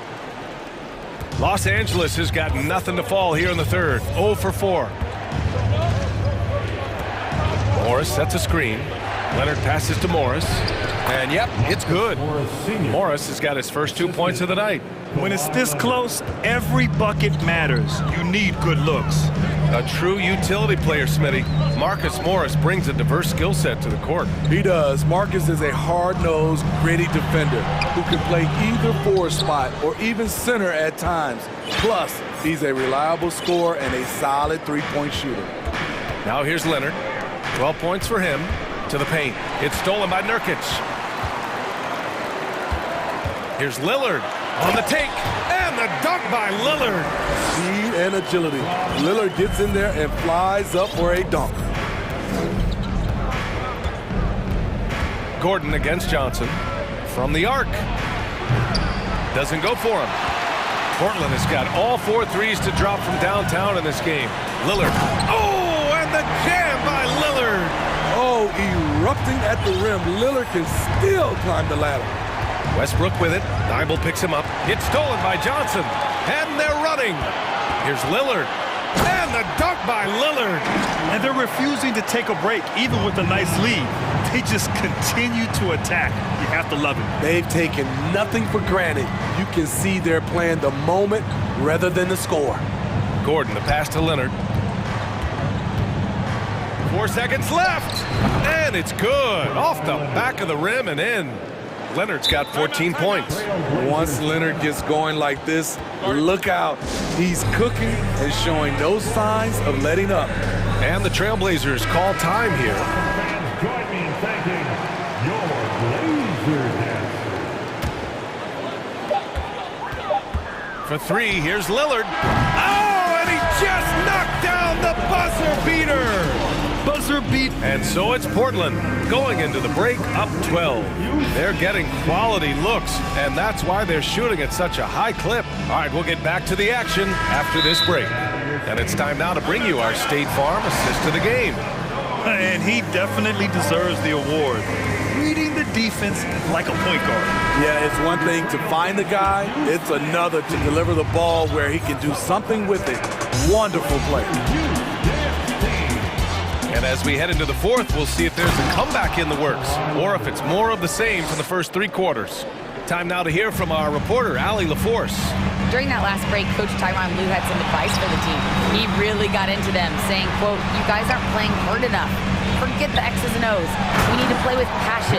Los Angeles has got nothing to fall here in the third. 0 for 4. Morris sets a screen. Leonard passes to Morris. And yep, it's good. Morris has got his first 2 points of the night. When it's this close, every bucket matters. You need good looks. A true utility player, Smitty. Marcus Morris brings a diverse skill set to the court. He does. Marcus is a hard-nosed, gritty defender who can play either forward spot or even center at times. Plus, he's a reliable scorer and a solid three-point shooter. Now here's Leonard. 12 points for him. To the paint. It's stolen by Nurkic. Here's Lillard on the take. And the dunk by Lillard. Speed and agility. Lillard gets in there and flies up for a dunk. Gordon against Johnson. From the arc. Doesn't go for him. Portland has got all 4 threes to drop from downtown in this game. Lillard. Oh, and the jam by Lillard. Oh, erupting at the rim. Lillard can still climb the ladder. Westbrook with it. Thibault picks him up. It's stolen by Johnson. And they're running. Here's Lillard. And the dunk by Lillard. And they're refusing to take a break, even with a nice lead. They just continue to attack. You have to love it. They've taken nothing for granted. You can see they're playing the moment rather than the score. Gordon, the pass to Leonard. 4 seconds left. And it's good. Off the back of the rim and in. Leonard's got 14 points. Once Leonard gets going like this, look out. He's cooking and showing no signs of letting up. And the Trailblazers call time here. Join me in thanking your Blazer dancer. For 3, here's Lillard. Oh, and he just knocked down the buzzer beater. Buzzer beat. And so it's Portland going into the break up 12. They're getting quality looks, and that's why they're shooting at such a high clip. All right, we'll get back to the action after this break. And it's time now to bring you our State Farm assist to the game. And he definitely deserves the award. Reading the defense like a point guard. Yeah, it's one thing to find the guy. It's another to deliver the ball where he can do something with it. Wonderful play. And as we head into the 4th, we'll see if there's a comeback in the works or if it's more of the same from the first 3 quarters. Time now to hear from our reporter, Allie LaForce. During that last break, Coach Tyronn Lue had some advice for the team. He really got into them, saying, quote, "You guys aren't playing hard enough. Forget the X's and O's. We need to play with passion."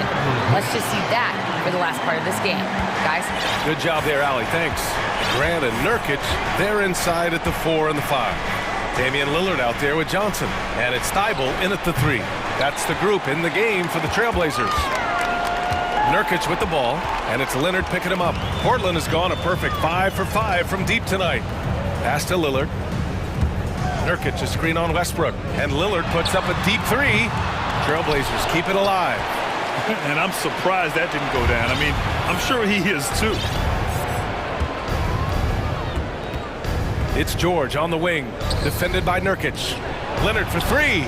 Let's just see that for the last part of this game. Guys? Good job there, Allie. Thanks. Grant and Nurkic, they're inside at the 4 and the 5. Damian Lillard out there with Johnson. And it's Thibault in at the 3. That's the group in the game for the Trailblazers. Nurkic with the ball, and it's Leonard picking him up. Portland has gone a perfect 5 for 5 from deep tonight. Pass to Lillard. Nurkic a screen on Westbrook, and Lillard puts up a deep 3. Trailblazers keep it alive. And I'm surprised that didn't go down. I mean, I'm sure he is too. It's George on the wing, defended by Nurkic. Leonard for 3.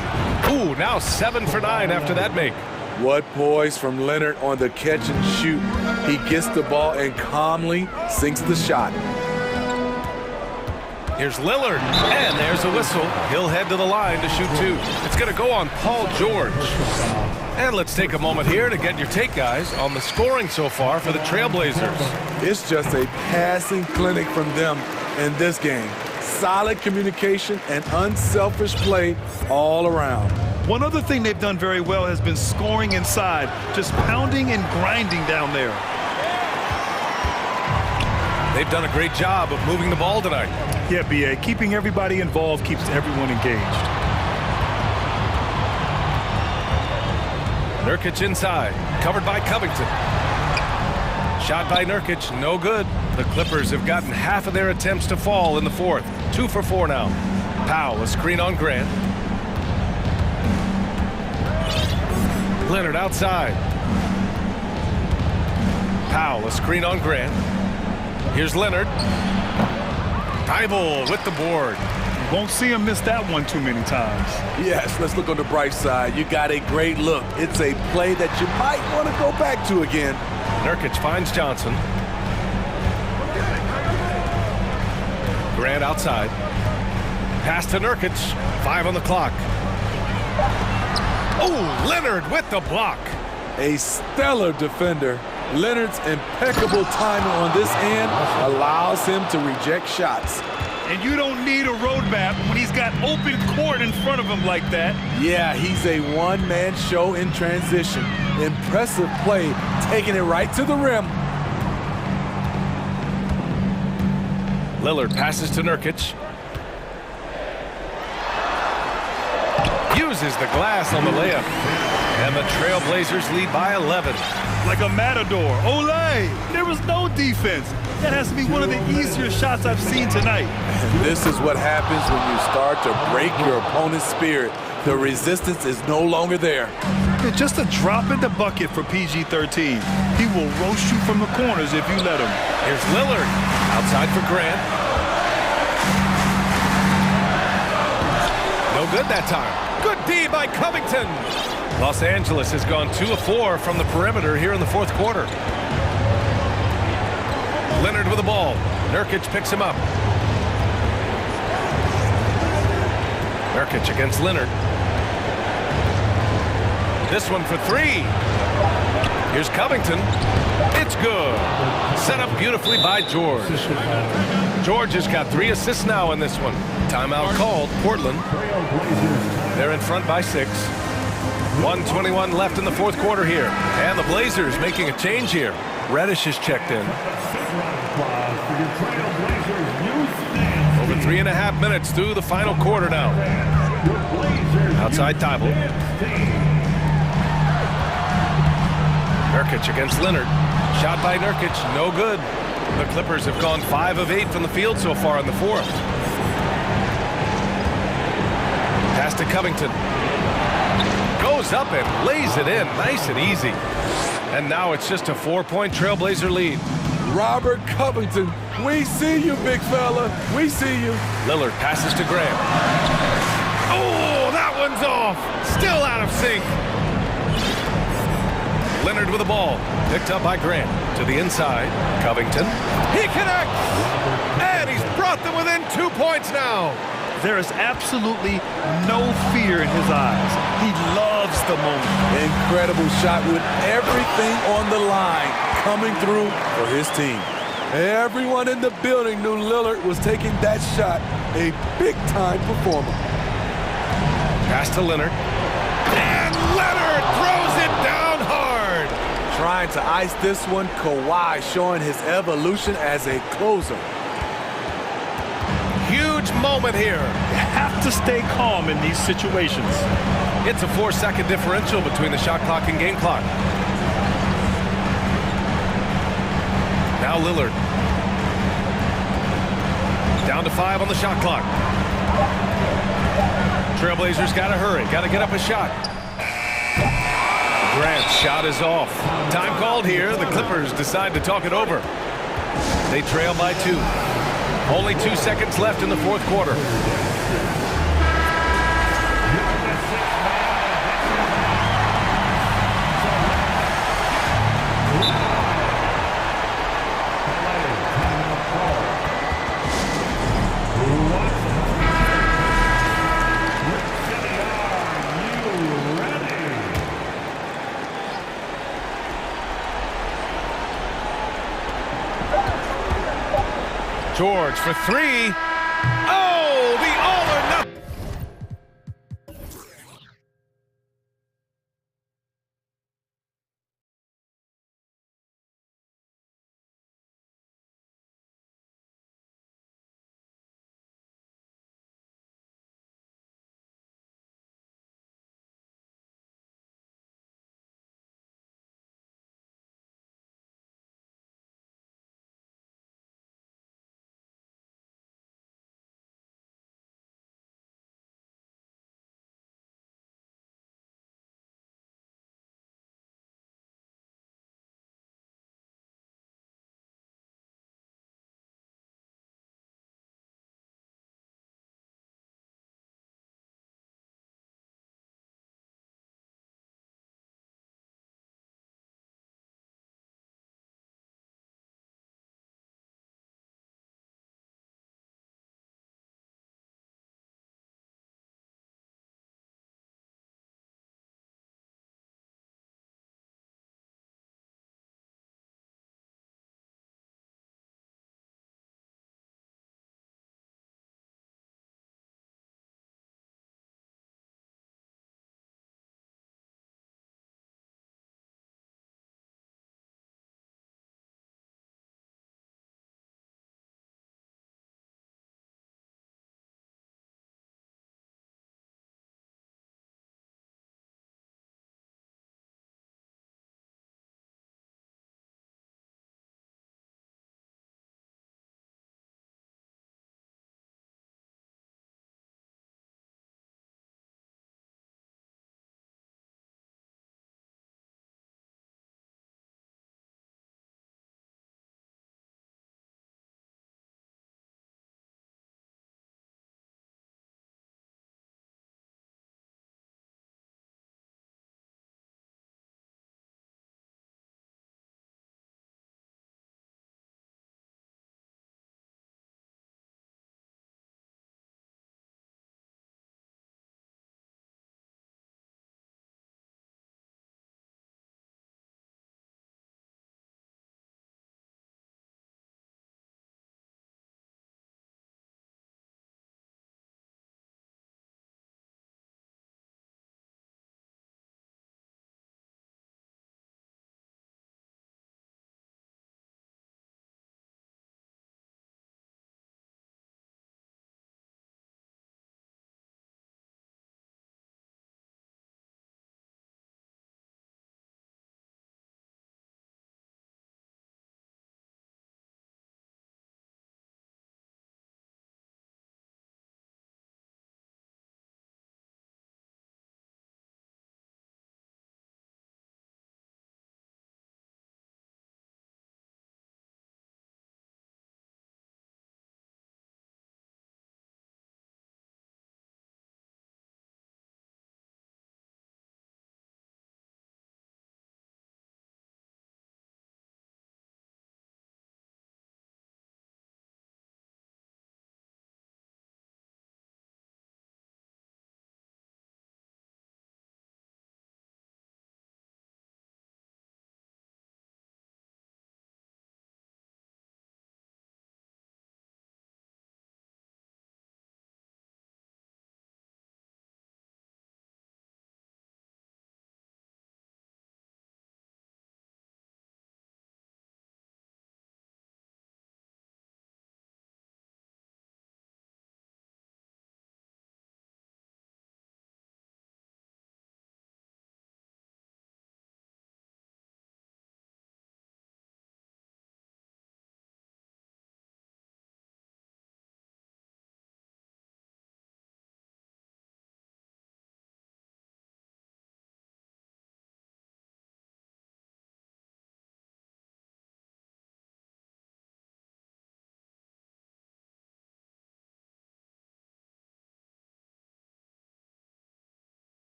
Ooh, now 7 for 9 after that make. What poise from Leonard on the catch and shoot. He gets the ball and calmly sinks the shot. Here's Lillard, and there's a whistle. He'll head to the line to shoot 2. It's going to go on Paul George. And let's take a moment here to get your take, guys, on the scoring so far for the Trailblazers. It's just a passing clinic from them in this game. Solid communication and unselfish play all around. One other thing they've done very well has been scoring inside, just pounding and grinding down there. They've done a great job of moving the ball tonight. Yeah, B.A., keeping everybody involved keeps everyone engaged. Nurkic inside, covered by Covington. Shot by Nurkic, no good. The Clippers have gotten half of their attempts to fall in the 4th. 2 for 4 now. Powell, a screen on Grant. Leonard outside. Powell, a screen on Grant. Here's Leonard. Thibault with the board. Won't see him miss that one too many times. Yes, let's look on the bright side. You got a great look. It's a play that you might want to go back to again. Nurkic finds Johnson. Grant outside. Pass to Nurkic. 5 on the clock. Oh, Leonard with the block. A stellar defender. Leonard's impeccable timing on this end allows him to reject shots. And you don't need a roadmap when he's got open court in front of him like that. Yeah, he's a one-man show in transition. Impressive play, taking it right to the rim. Lillard passes to Nurkic. Uses the glass on the layup. And the Trailblazers lead by 11. Like a matador. Olay! There was no defense. That has to be one of the easier shots I've seen tonight. And this is what happens when you start to break your opponent's spirit. The resistance is no longer there. It's just a drop in the bucket for PG-13. He will roast you from the corners if you let him. Here's Lillard. Outside for Grant. No good that time. Good D by Covington. Los Angeles has gone 2 of 4 from the perimeter here in the fourth quarter. Leonard with the ball. Nurkic picks him up. Nurkic against Leonard. This one for 3. Here's Covington. It's good. Set up beautifully by George. George has got 3 assists now in this one. Timeout called. Portland. They're in front by 6. 1:21 left in the fourth quarter here. And the Blazers making a change here. Reddish is checked in. Over 3.5 minutes through the final quarter now. Outside Thibault. Nurkic against Leonard. Shot by Nurkic, no good. The Clippers have gone 5 of 8 from the field so far in the fourth. Pass to Covington. Goes up and lays it in, nice and easy. And now it's just a 4-point Trailblazer lead. Robert Covington, we see you, big fella. We see you. Lillard passes to Grant. Oh, that one's off. Still out of sync. Leonard with the ball. Picked up by Grant. To the inside. Covington. He connects! And he's brought them within 2 points now. There is absolutely no fear in his eyes. He loves the moment. Incredible shot with everything on the line coming through for his team. Everyone in the building knew Lillard was taking that shot. A big-time performer. Pass to Leonard. And Leonard throws it down hard. Trying to ice this one, Kawhi showing his evolution as a closer. Huge moment here. You have to stay calm in these situations. It's a 4-second differential between the shot clock and game clock. Now Lillard. Down to 5 on the shot clock. Trailblazers got to hurry. Got to get up a shot. Grant's shot is off. Time called here. The Clippers decide to talk it over. They trail by 2. Only 2 seconds left in the fourth quarter. George for 3. Oh, the all or nothing.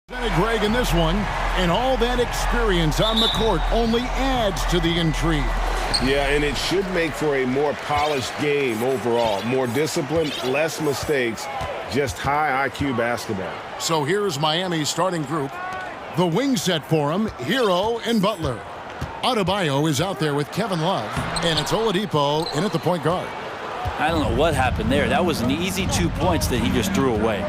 Greg in this one, and all that experience on the court only adds to the intrigue. Yeah, and it should make for a more polished game overall. More discipline, less mistakes, just high IQ basketball. So here's Miami's starting group. The wing set for him, Hero and Butler. Adebayo is out there with Kevin Love, and it's Oladipo in at the point guard. I don't know what happened there. That was an easy 2 points that he just threw away.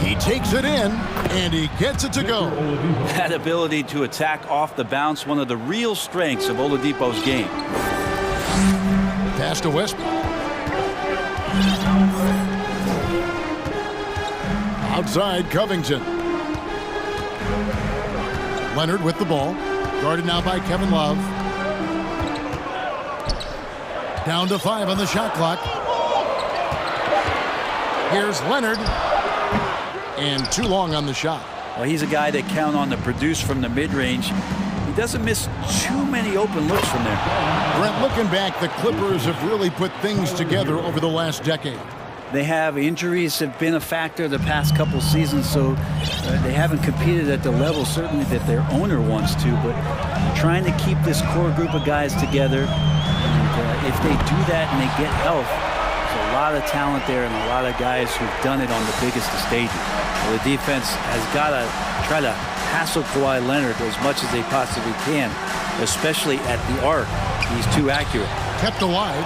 He takes it in, and he gets it to go. That ability to attack off the bounce, one of the real strengths of Oladipo's game. Pass to Westbrook. Outside, Covington. Leonard with the ball. Guarded now by Kevin Love. Down to 5 on the shot clock. Here's Leonard. And too long on the shot. Well, he's a guy that count on to produce from the mid-range. He doesn't miss too many open looks from there. Brent, looking back, the Clippers have really put things together over the last decade. They have injuries have been a factor the past couple seasons, so they haven't competed at the level certainly that their owner wants to, but trying to keep this core group of guys together. And if they do that and they get health, there's a lot of talent there and a lot of guys who've done it on the biggest of stages. Well, the defense has got to try to hassle Kawhi Leonard as much as they possibly can, especially at the arc. He's too accurate. Kept alive.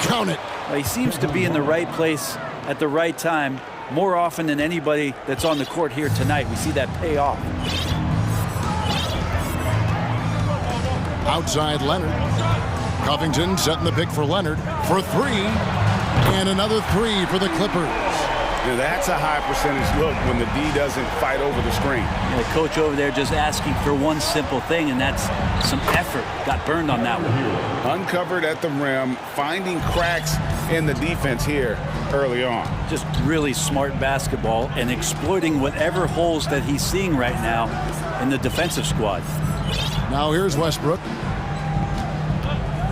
Count it. Well, he seems to be in the right place at the right time more often than anybody that's on the court here tonight. We see that pay off. Outside Leonard. Covington setting the pick for Leonard for 3. And another 3 for the Clippers. Now that's a high percentage look when the D doesn't fight over the screen. And the coach over there just asking for one simple thing, and that's some effort. Got burned on that one. Uncovered at the rim, finding cracks in the defense here early on. Just really smart basketball and exploiting whatever holes that he's seeing right now in the defensive squad. Now here's Westbrook.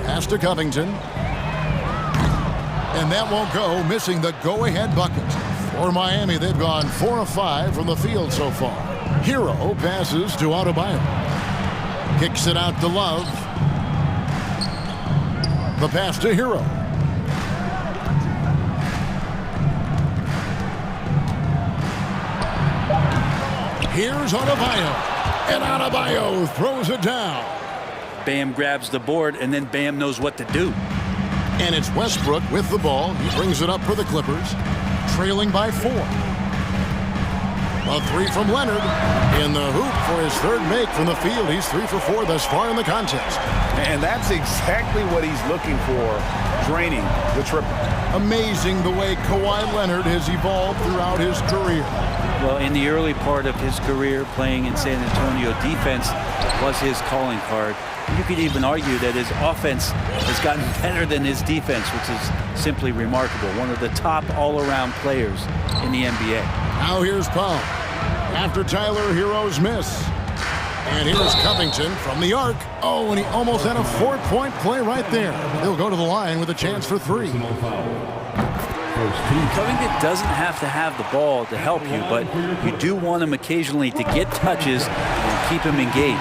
Pass to Covington. And that won't go, missing the go-ahead bucket. For Miami, they've gone 4 of 5 from the field so far. Hero passes to Adebayo. Kicks it out to Love. The pass to Hero. Here's Adebayo. And Adebayo throws it down. Bam grabs the board, and then Bam knows what to do. And it's Westbrook with the ball. He brings it up for the Clippers, trailing by 4. A 3 from Leonard in the hoop for his third make from the field. He's 3 for 4 thus far in the contest. And that's exactly what he's looking for, draining the triple. Amazing the way Kawhi Leonard has evolved throughout his career. Well, in the early part of his career playing in San Antonio, defense was his calling card. You could even argue that his offense has gotten better than his defense, which is simply remarkable. One of the top all-around players in the NBA. Now here's Paul. After Tyler Hero's miss. And here's Covington from the arc. Oh, and he almost had a 4-point play right there. He'll go to the line with a chance for 3. Covington doesn't have to have the ball to help you, but you do want him occasionally to get touches and keep him engaged.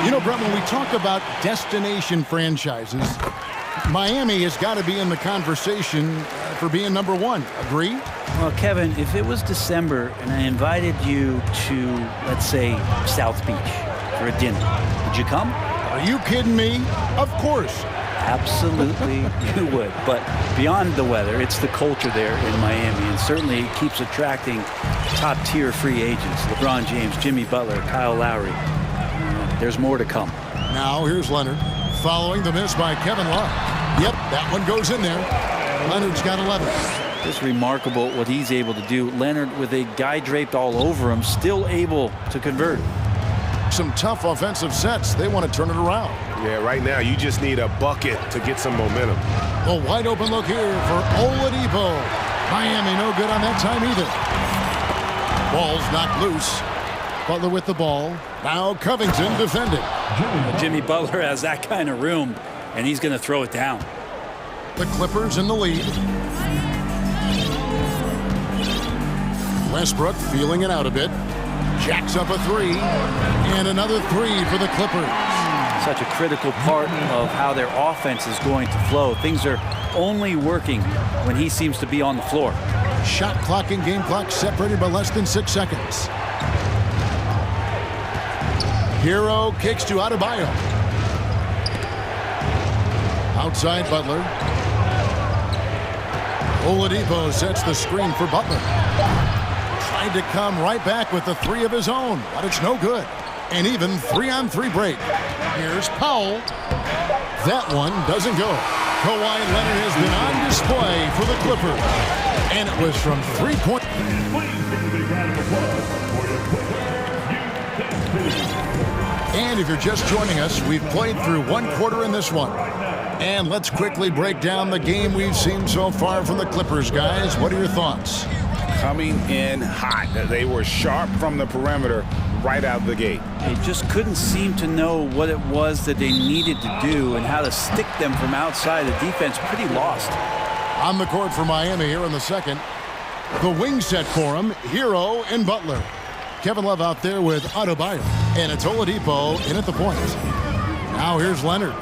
You know, Brett, when we talk about destination franchises, Miami has got to be in the conversation for being number 1. Agree? Well, Kevin, if it was December and I invited you to, let's say, South Beach for a dinner, would you come? Are you kidding me? Of course. Absolutely, you would. But beyond the weather, it's the culture there in Miami, and certainly it keeps attracting top-tier free agents. LeBron James, Jimmy Butler, Kyle Lowry. There's more to come. Now here's Leonard, following the miss by Kevin Love. Yep, that one goes in there. Leonard's got 11. It's remarkable what he's able to do. Leonard, with a guy draped all over him, still able to convert. Some tough offensive sets. They want to turn it around. Yeah, right now you just need a bucket to get some momentum. A wide open look here for Oladipo. Miami no good on that time either. Ball's knocked loose. Butler with the ball. Now Covington defending. Jimmy Butler has that kind of room, and he's going to throw it down. The Clippers in the lead. Westbrook feeling it out a bit. Jacks up a three. And another three for the Clippers. Such a critical part of how their offense is going to flow. Things are only working when he seems to be on the floor. Shot clock and game clock separated by less than 6 seconds. Hero kicks to Adebayo. Outside Butler. Oladipo sets the screen for Butler. Tried to come right back with the three of his own, but it's no good. An even 3-on-3 break. Here's Powell. That one doesn't go. Kawhi Leonard has been on display for the Clippers. And it was from three-point. And if you're just joining us, we've played through one quarter in this one. And let's quickly break down the game we've seen so far from the Clippers, guys. What are your thoughts? Coming in hot. They were sharp from the perimeter right out of the gate. They just couldn't seem to know what it was that they needed to do and how to stick them from outside. The defense pretty lost. On the court for Miami here in the second. The wing set for him, Hero and Butler. Kevin Love out there with Adebayo. And it's Oladipo in at the point. Now here's Leonard.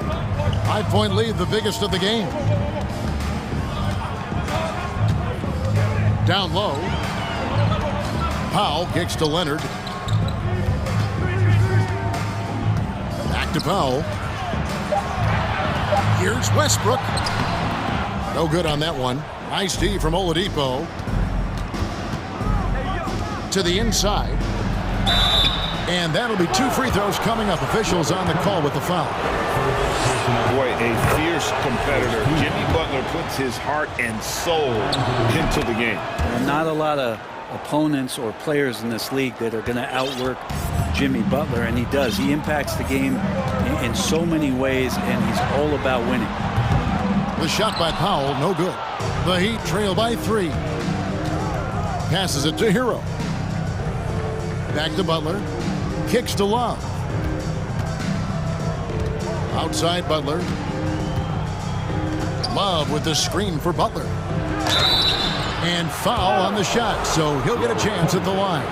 5-point lead, the biggest of the game. Down low. Powell kicks to Leonard. Back to Powell. Here's Westbrook. No good on that one. Nice D from Oladipo. To the inside. And that'll be 2 free throws coming up. Officials on the call with the foul. Boy, a fierce competitor. Jimmy Butler puts his heart and soul into the game. Not a lot of opponents or players in this league that are going to outwork Jimmy Butler, and he does. He impacts the game in so many ways, and he's all about winning. The shot by Powell, no good. The Heat trail by 3. Passes it to Hero. Back to Butler. Kicks to Love. Outside Butler. Love with the screen for Butler. And foul on the shot, so he'll get a chance at the line.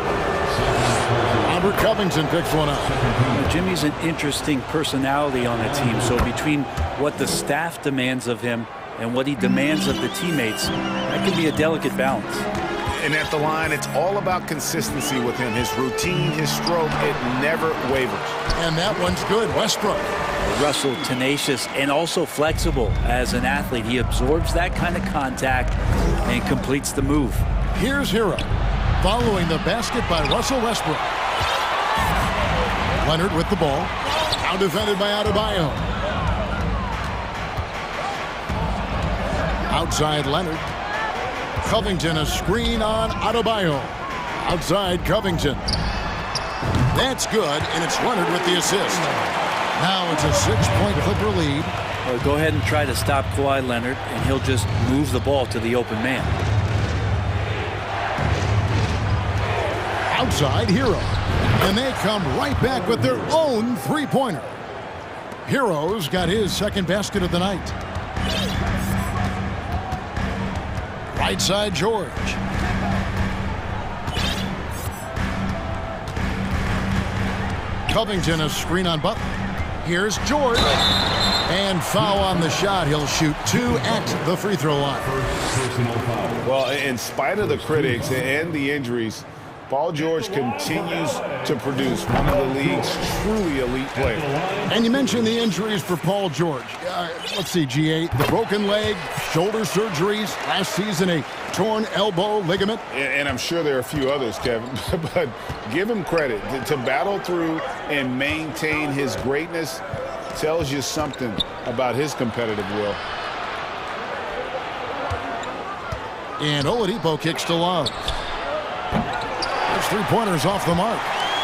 Robert Covington picks one up. Jimmy's an interesting personality on the team, so between what the staff demands of him and what he demands of the teammates, that can be a delicate balance. And at the line, it's all about consistency with him. His routine, his stroke, it never wavers. And that one's good. Westbrook. Russell, tenacious and also flexible as an athlete. He absorbs that kind of contact and completes the move. Here's Hero. Following the basket by Russell Westbrook. Leonard with the ball. Now defended by Adebayo. Outside Leonard. Covington, a screen on Adebayo. Outside Covington. That's good, and it's Leonard with the assist. Now it's a 6-point Clipper lead. Well, go ahead and try to stop Kawhi Leonard, and he'll just move the ball to the open man. Outside Hero. And they come right back with their own three-pointer. Hero's got his second basket of the night. Right side George. Covington, a screen on Butler. Here's George. And foul on the shot. He'll shoot 2 at the free throw line. Well, in spite of the critics and the injuries, Paul George continues to produce one of the league's truly elite players. And you mentioned the injuries for Paul George. Let's see, GA, the broken leg, shoulder surgeries, last season a torn elbow ligament. And I'm sure there are a few others, Kevin, but give him credit. To battle through and maintain his greatness tells you something about his competitive will. And Oladipo kicks to Love. Those three-pointers off the mark.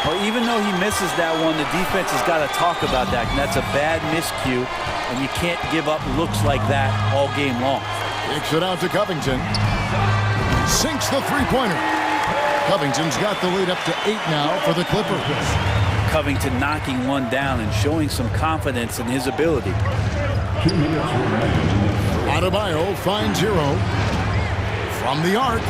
Well, even though he misses that one, the defense has got to talk about that. And that's a bad miscue, and you can't give up looks like that all game long. Kicks it out to Covington. Sinks the three-pointer. Covington's got the lead up to 8 now for the Clippers. Covington knocking one down and showing some confidence in his ability. Adebayo finds Hero from the arc.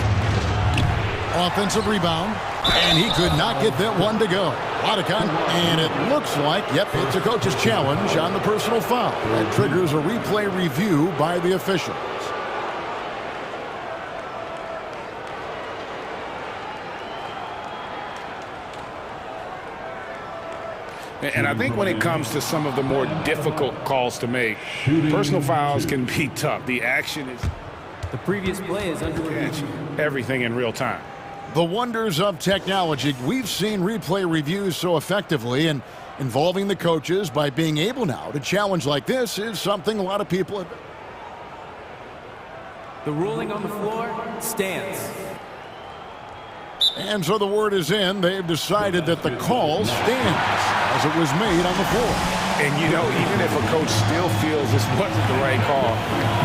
Offensive rebound, and he could not get that one to go. And it looks like, yep, it's a coach's challenge on the personal foul. That triggers a replay review by the officials. And I think when it comes to some of the more difficult calls to make, personal fouls can be tough. The action is... The previous play is under review. Everything in real time. The wonders of technology. We've seen replay reviews so effectively, and involving the coaches by being able now to challenge like this is something a lot of people have... The ruling on the floor stands. And so the word is in. They've decided that the call stands as it was made on the floor. And, you know, even if a coach still feels this wasn't the right call,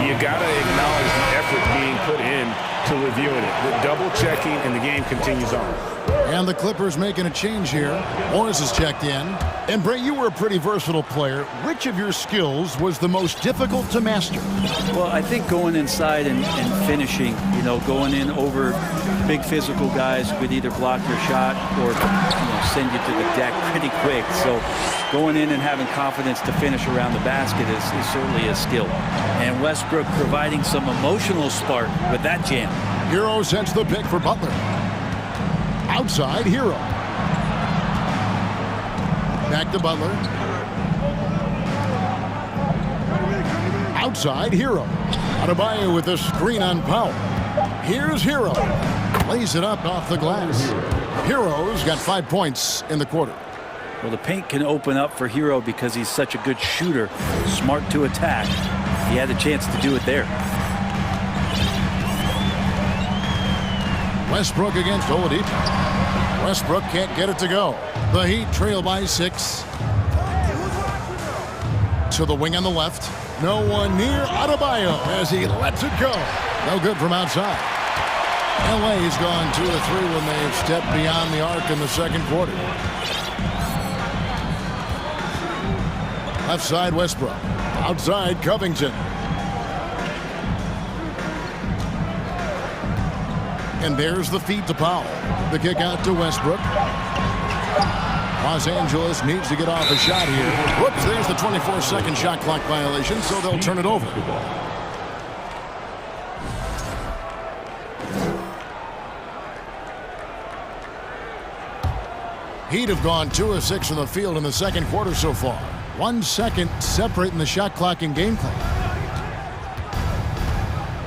you got to acknowledge the effort being put in to reviewing it. The double checking, and the game continues on. And the Clippers making a change here. Morris is checked in. And Bray, you were a pretty versatile player. Which of your skills was the most difficult to master? Well, I think going inside and finishing, you know, going in over big physical guys who could either block your shot or, you know, send you to the deck pretty quick. So going in and having confidence to finish around the basket is certainly a skill. And Westbrook providing some emotional spark with that jam. Hero sends the pick for Butler. Outside, Hero. Back to Butler. Outside, Hero. Adebayo with a screen on Powell. Here's Hero. Lays it up off the glass. Hero's got 5 points in the quarter. Well, the paint can open up for Hero because he's such a good shooter, smart to attack. He had a chance to do it there. Westbrook against Oladipo. Westbrook can't get it to go. The Heat trail by 6. To the wing on the left. No one near Adebayo as he lets it go. No good from outside. LA's gone 2 of 3 when they've stepped beyond the arc in the second quarter. Left side, Westbrook. Outside, Covington. And there's the feed to Powell. The kick out to Westbrook. Los Angeles needs to get off a shot here. Whoops, there's the 24-second shot clock violation, so they'll turn it over. Heat have gone 2 of 6 from the field in the second quarter so far. 1 second separating the shot clock and game clock.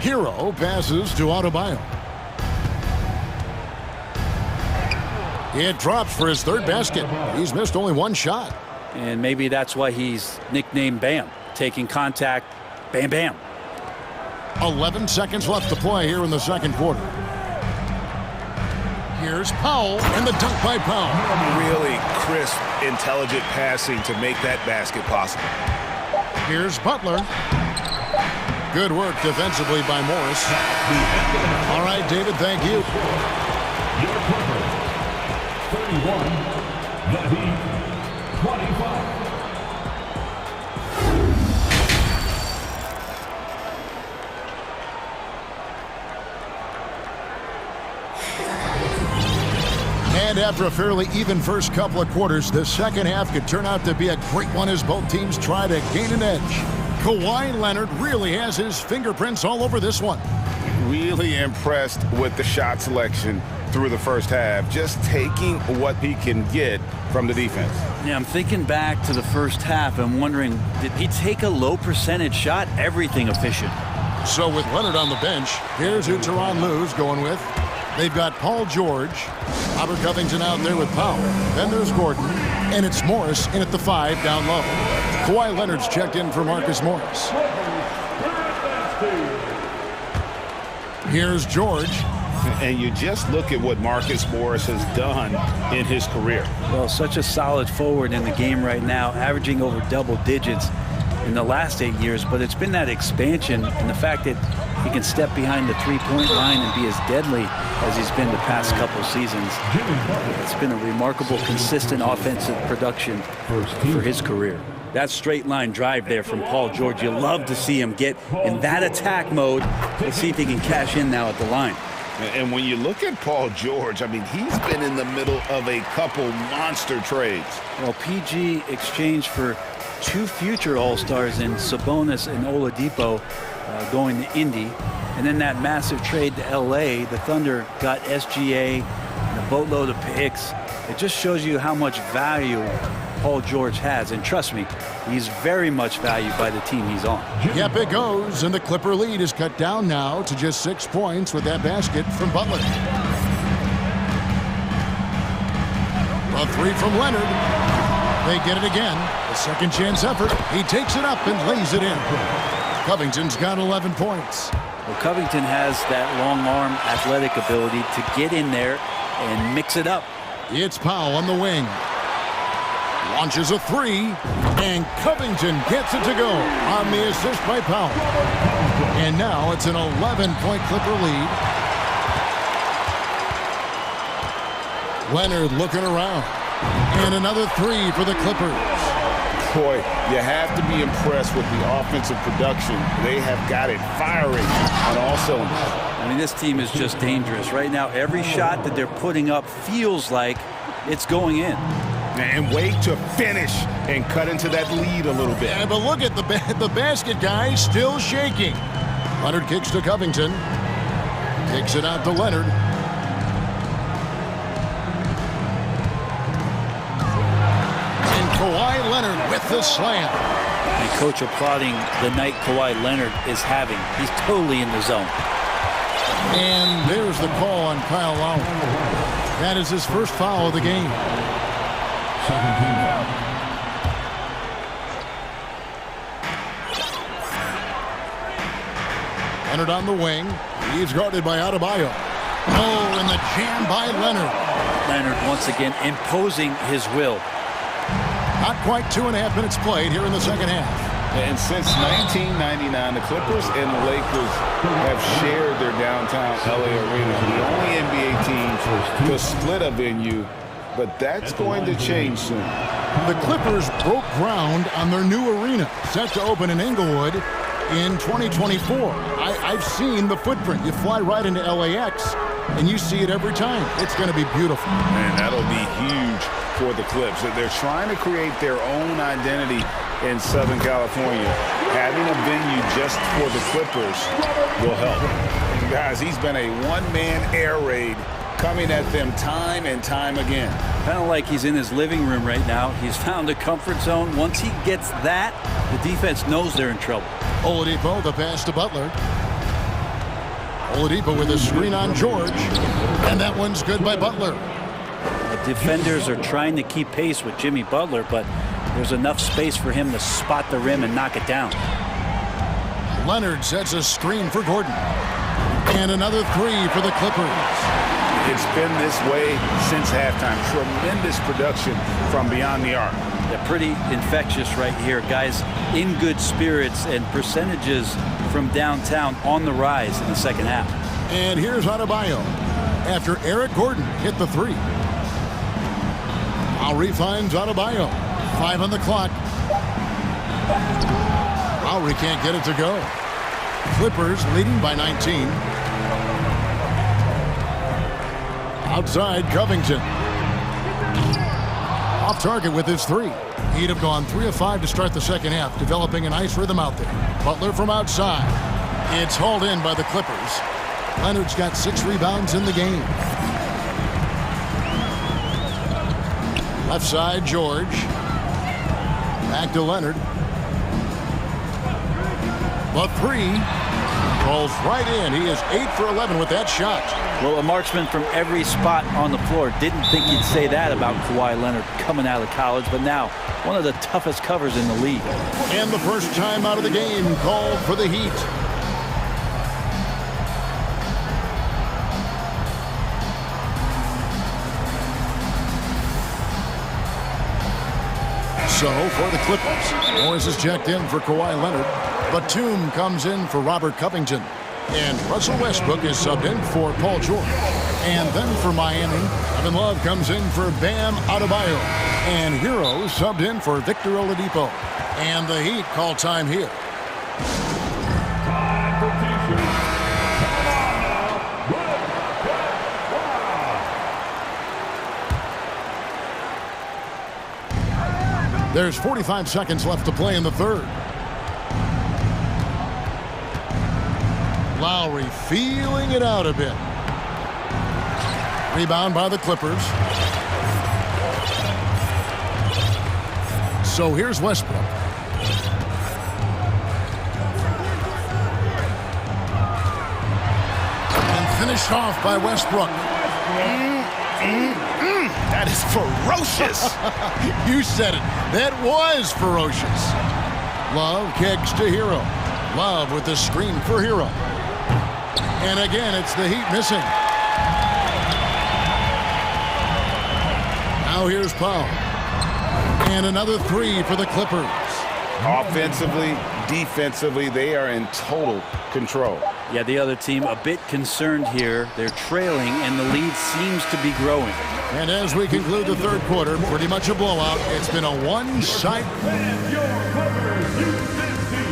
Hero passes to Adebayo. It drops for his third basket. He's missed only 1 shot. And maybe that's why he's nicknamed Bam. Taking contact, bam, bam. 11 seconds left to play here in the second quarter. Here's Powell, and the dunk by Powell. Really crisp, intelligent passing to make that basket possible. Here's Butler. Good work defensively by Morris. All right, David, thank you. Your Clippers, 31, the Heat, 25. And after a fairly even first couple of quarters, the second half could turn out to be a great one as both teams try to gain an edge. Kawhi Leonard really has his fingerprints all over this one. Really impressed with the shot selection through the first half, just taking what he can get from the defense. Yeah, I'm thinking back to the first half. I'm wondering, did he take a low percentage shot? Everything efficient. So with Leonard on the bench, here's who Tyronn Lue's going with. They've got Paul George, Robert Covington out there with Powell. Then there's Gordon, and it's Morris in at the 5 down low. Kawhi Leonard's checked in for Marcus Morris. Here's George. And you just look at what Marcus Morris has done in his career. Well, such a solid forward in the game right now, averaging over double digits in the last 8 years, but it's been that expansion and the fact that he can step behind the three-point line and be as deadly as he's been the past couple seasons. It's been a remarkable, consistent offensive production for his career. That straight line drive there from Paul George, you love to see him get in that attack mode. Let's see if he can cash in now at the line. And when you look at Paul George, I mean, he's been in the middle of a couple monster trades. Well, PG exchanged for 2 future All-Stars in Sabonis and Oladipo going to Indy. And then that massive trade to LA, the Thunder got SGA and a boatload of picks. It just shows you how much value Paul George has. And trust me, he's very much valued by the team he's on. Yep, it goes. And the Clipper lead is cut down now to just 6 points with that basket from Butler. A 3 from Leonard. They get it again. A second chance effort. He takes it up and lays it in. Covington's got 11 points. Well, Covington has that long arm athletic ability to get in there and mix it up. It's Powell on the wing. Launches a 3, and Covington gets it to go on the assist by Powell. And now it's an 11-point Clipper lead. Leonard looking around. And another 3 for the Clippers. Boy, you have to be impressed with the offensive production. They have got it firing on all cylinders. I mean, this team is just dangerous. Right now, every shot that they're putting up feels like it's going in. And wait to finish and cut into that lead a little bit. Yeah, but look at the basket guy still shaking. Leonard kicks to Covington. Kicks it out to Leonard. And Kawhi Leonard with the slam. And coach applauding the night Kawhi Leonard is having. He's totally in the zone. And there's the call on Kyle Lowry. That is his first foul of the game. 17. Leonard on the wing. He's guarded by Adebayo. Oh, and the jam by Leonard. Leonard once again imposing his will. Not quite 2.5 minutes played here in the second half. And since 1999, the Clippers and the Lakers have shared their downtown LA arena. The only NBA team to split a venue, but that's going to change soon. The Clippers broke ground on their new arena, set to open in Inglewood in 2024. I've seen the footprint. You fly right into LAX, and you see it every time. It's going to be beautiful. Man, that'll be huge for the Clips. They're trying to create their own identity in Southern California. Having a venue just for the Clippers will help. Guys, he's been a one-man air raid coming at them time and time again. Kind of like he's in his living room right now. He's found a comfort zone. Once he gets that, the defense knows they're in trouble. Oladipo, the pass to Butler. Oladipo with a screen on George. And that one's good by Butler. The defenders are trying to keep pace with Jimmy Butler, but there's enough space for him to spot the rim and knock it down. Leonard sets a screen for Gordon. And another 3 for the Clippers. It's been this way since halftime. Tremendous production from beyond the arc. They're pretty infectious right here. Guys in good spirits and percentages from downtown on the rise in the second half. And here's Adebayo after Eric Gordon hit the 3. Lowry finds Adebayo. 5 on the clock. Lowry can't get it to go. Clippers leading by 19. Outside, Covington. Off target with his 3. He'd have gone 3 of 5 to start the second half, developing a nice rhythm out there. Butler from outside. It's hauled in by the Clippers. Leonard's got 6 rebounds in the game. Left side, George. Back to Leonard. The 3 falls right in. He is 8 for 11 with that shot. Well, a marksman from every spot on the floor. Didn't think you'd say that about Kawhi Leonard coming out of college, but now one of the toughest covers in the league. And the first time out of the game called for the Heat. So for the Clippers, Morris is checked in for Kawhi Leonard. Batum comes in for Robert Covington. And Russell Westbrook is subbed in for Paul George. And then for Miami, Kevin Love comes in for Bam Adebayo. And Hero subbed in for Victor Oladipo. And the Heat call time here. There's 45 seconds left to play in the third. Lowry feeling it out a bit. Rebound by the Clippers. So here's Westbrook. And finished off by Westbrook. That is ferocious. You said it. That was ferocious. Love kicks to Hero. Love with the screen for Hero. And again, it's the Heat missing. Now here's Powell. And another three for the Clippers. Offensively, defensively, they are in total control. Yeah, the other team a bit concerned here. They're trailing, and the lead seems to be growing. And as we conclude the third quarter, pretty much a blowout. It's been a one-sided.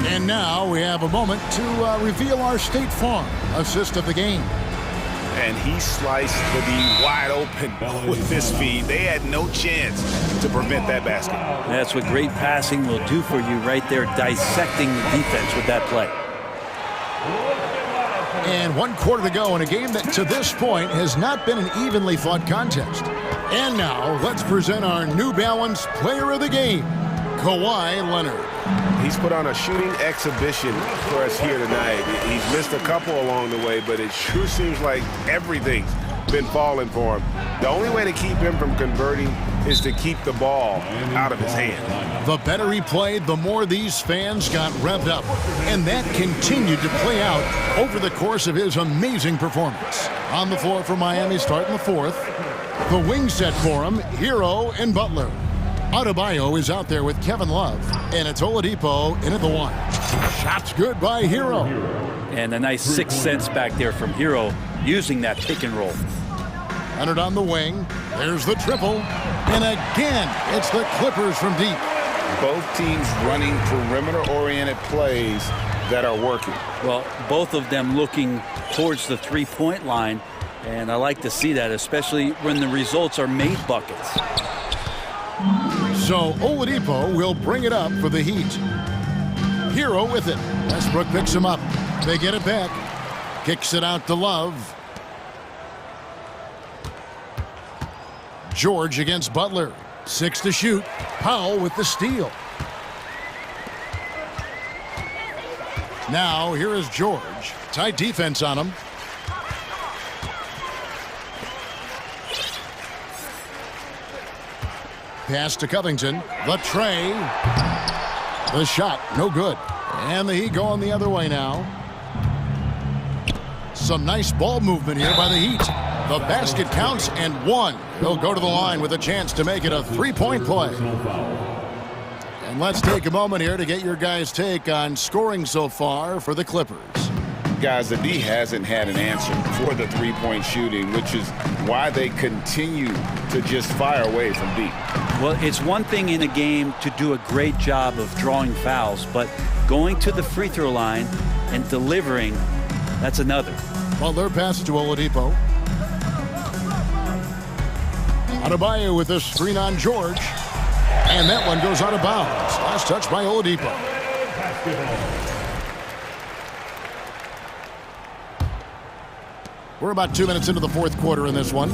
And now we have a moment to reveal our State Farm assist of the game. And he sliced the D wide open with this feed. They had no chance to prevent that basket. That's what great passing will do for you right there, dissecting the defense with that play. And 1 quarter to go in a game that to this point has not been an evenly fought contest. And now let's present our New Balance Player of the Game, Kawhi Leonard. He's put on a shooting exhibition for us here tonight. He's missed a couple along the way, but it sure seems like everything's been falling for him. The only way to keep him from converting is to keep the ball out of his hand. The better he played, the more these fans got revved up. And that continued to play out over the course of his amazing performance. On the floor for Miami starting the fourth. The wing set for him, Hero and Butler. Adebayo is out there with Kevin Love, and it's Oladipo in at the one. Shots good by Hero. And a nice 6 cents back there from Hero using that pick and roll. Leonard on the wing. There's the triple. And again, it's the Clippers from deep. Both teams running perimeter-oriented plays that are working. Well, both of them looking towards the three-point line, and I like to see that, especially when the results are made buckets. So Oladipo will bring it up for the Heat. Hero with it. Westbrook picks him up. They get it back. Kicks it out to Love. George against Butler. 6 to shoot. Powell with the steal. Now here is George. Tight defense on him. Pass to Covington. The tray. The shot. No good. And the Heat going the other way now. Some nice ball movement here by the Heat. The basket counts and one. They'll go to the line with a chance to make it a three-point play. And let's take a moment here to get your guys' take on scoring so far for the Clippers. Guys, the D hasn't had an answer for the three-point shooting, which is why they continue to just fire away from deep. Well, it's one thing in a game to do a great job of drawing fouls, but going to the free throw line and delivering, that's another. Butler passes to Oladipo. Adebayo with the screen on George. And that one goes out of bounds. Last touch by Oladipo. We're about 2 minutes into the fourth quarter in this one.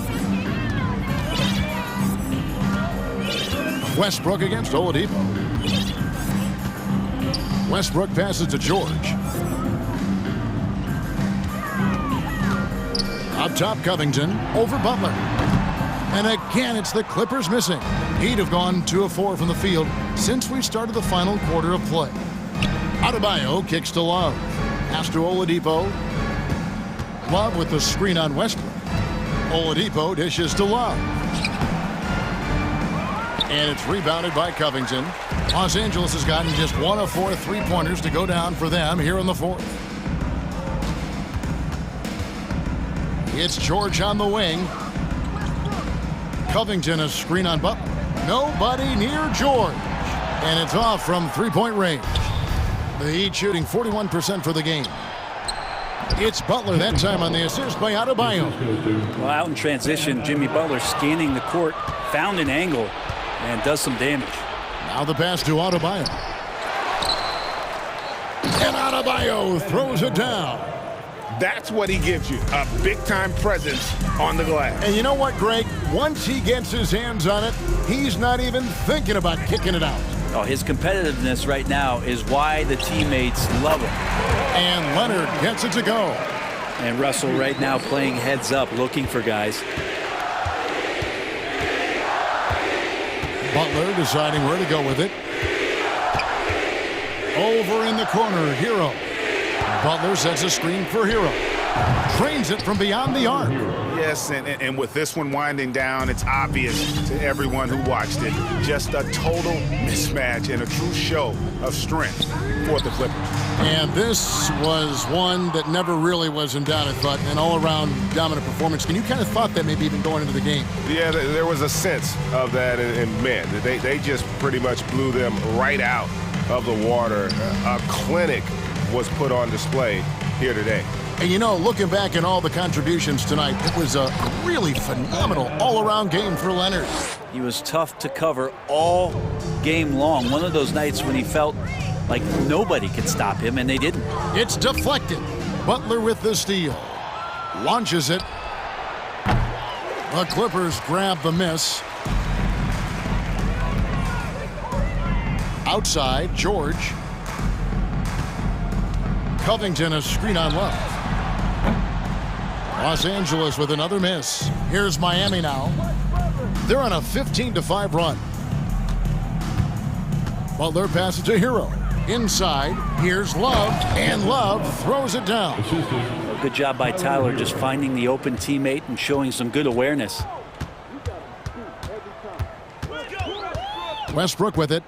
Westbrook against Oladipo. Westbrook passes to George. Up top, Covington over Butler. And again, it's the Clippers missing. Heat have gone 2 of 4 from the field since we started the final quarter of play. Adebayo kicks to Love. Pass to Oladipo. Love with the screen on Westbrook. Oladipo dishes to Love. And it's rebounded by Covington. Los Angeles has gotten just 1 of 4 three-pointers to go down for them here in the fourth. It's George on the wing. Covington a screen on Butler. Nobody near George. And it's off from three-point range. The Heat shooting 41% for the game. It's Butler that time on the assist by Adebayo. Well, out in transition, Jimmy Butler scanning the court, found an angle, and does some damage. Now the pass to Adebayo. And Adebayo throws it down. That's what he gives you, a big-time presence on the glass. And you know what, Greg? Once he gets his hands on it, he's not even thinking about kicking it out. Oh, his competitiveness right now is why the teammates love him. And Leonard gets it to go. And Russell right now playing heads up, looking for guys. Butler deciding where to go with it. Over in the corner, Hero. Butler sets a screen for Hero. Trains it from beyond the arc. Yes, and with this one winding down, it's obvious to everyone who watched it. Just a total mismatch and a true show of strength for the Clippers. And this was one that never really was in doubt, I thought, an all-around dominant performance. And you kind of thought that maybe even going into the game. Yeah, there was a sense of that, and man, they just pretty much blew them right out of the water. A clinic was put on display here today. And you know, looking back at all the contributions tonight, it was a really phenomenal all-around game for Leonard. He was tough to cover all game long. One of those nights when he felt like nobody could stop him, and they didn't. It's deflected. Butler with the steal. Launches it. The Clippers grab the miss. Outside, George. Covington a screen on left. Los Angeles with another miss. Here's Miami now. They're on a 15-5 run. Butler passes to Hero. Inside, here's Love, and Love throws it down. Good job by Tyler just finding the open teammate and showing some good awareness. Westbrook with it.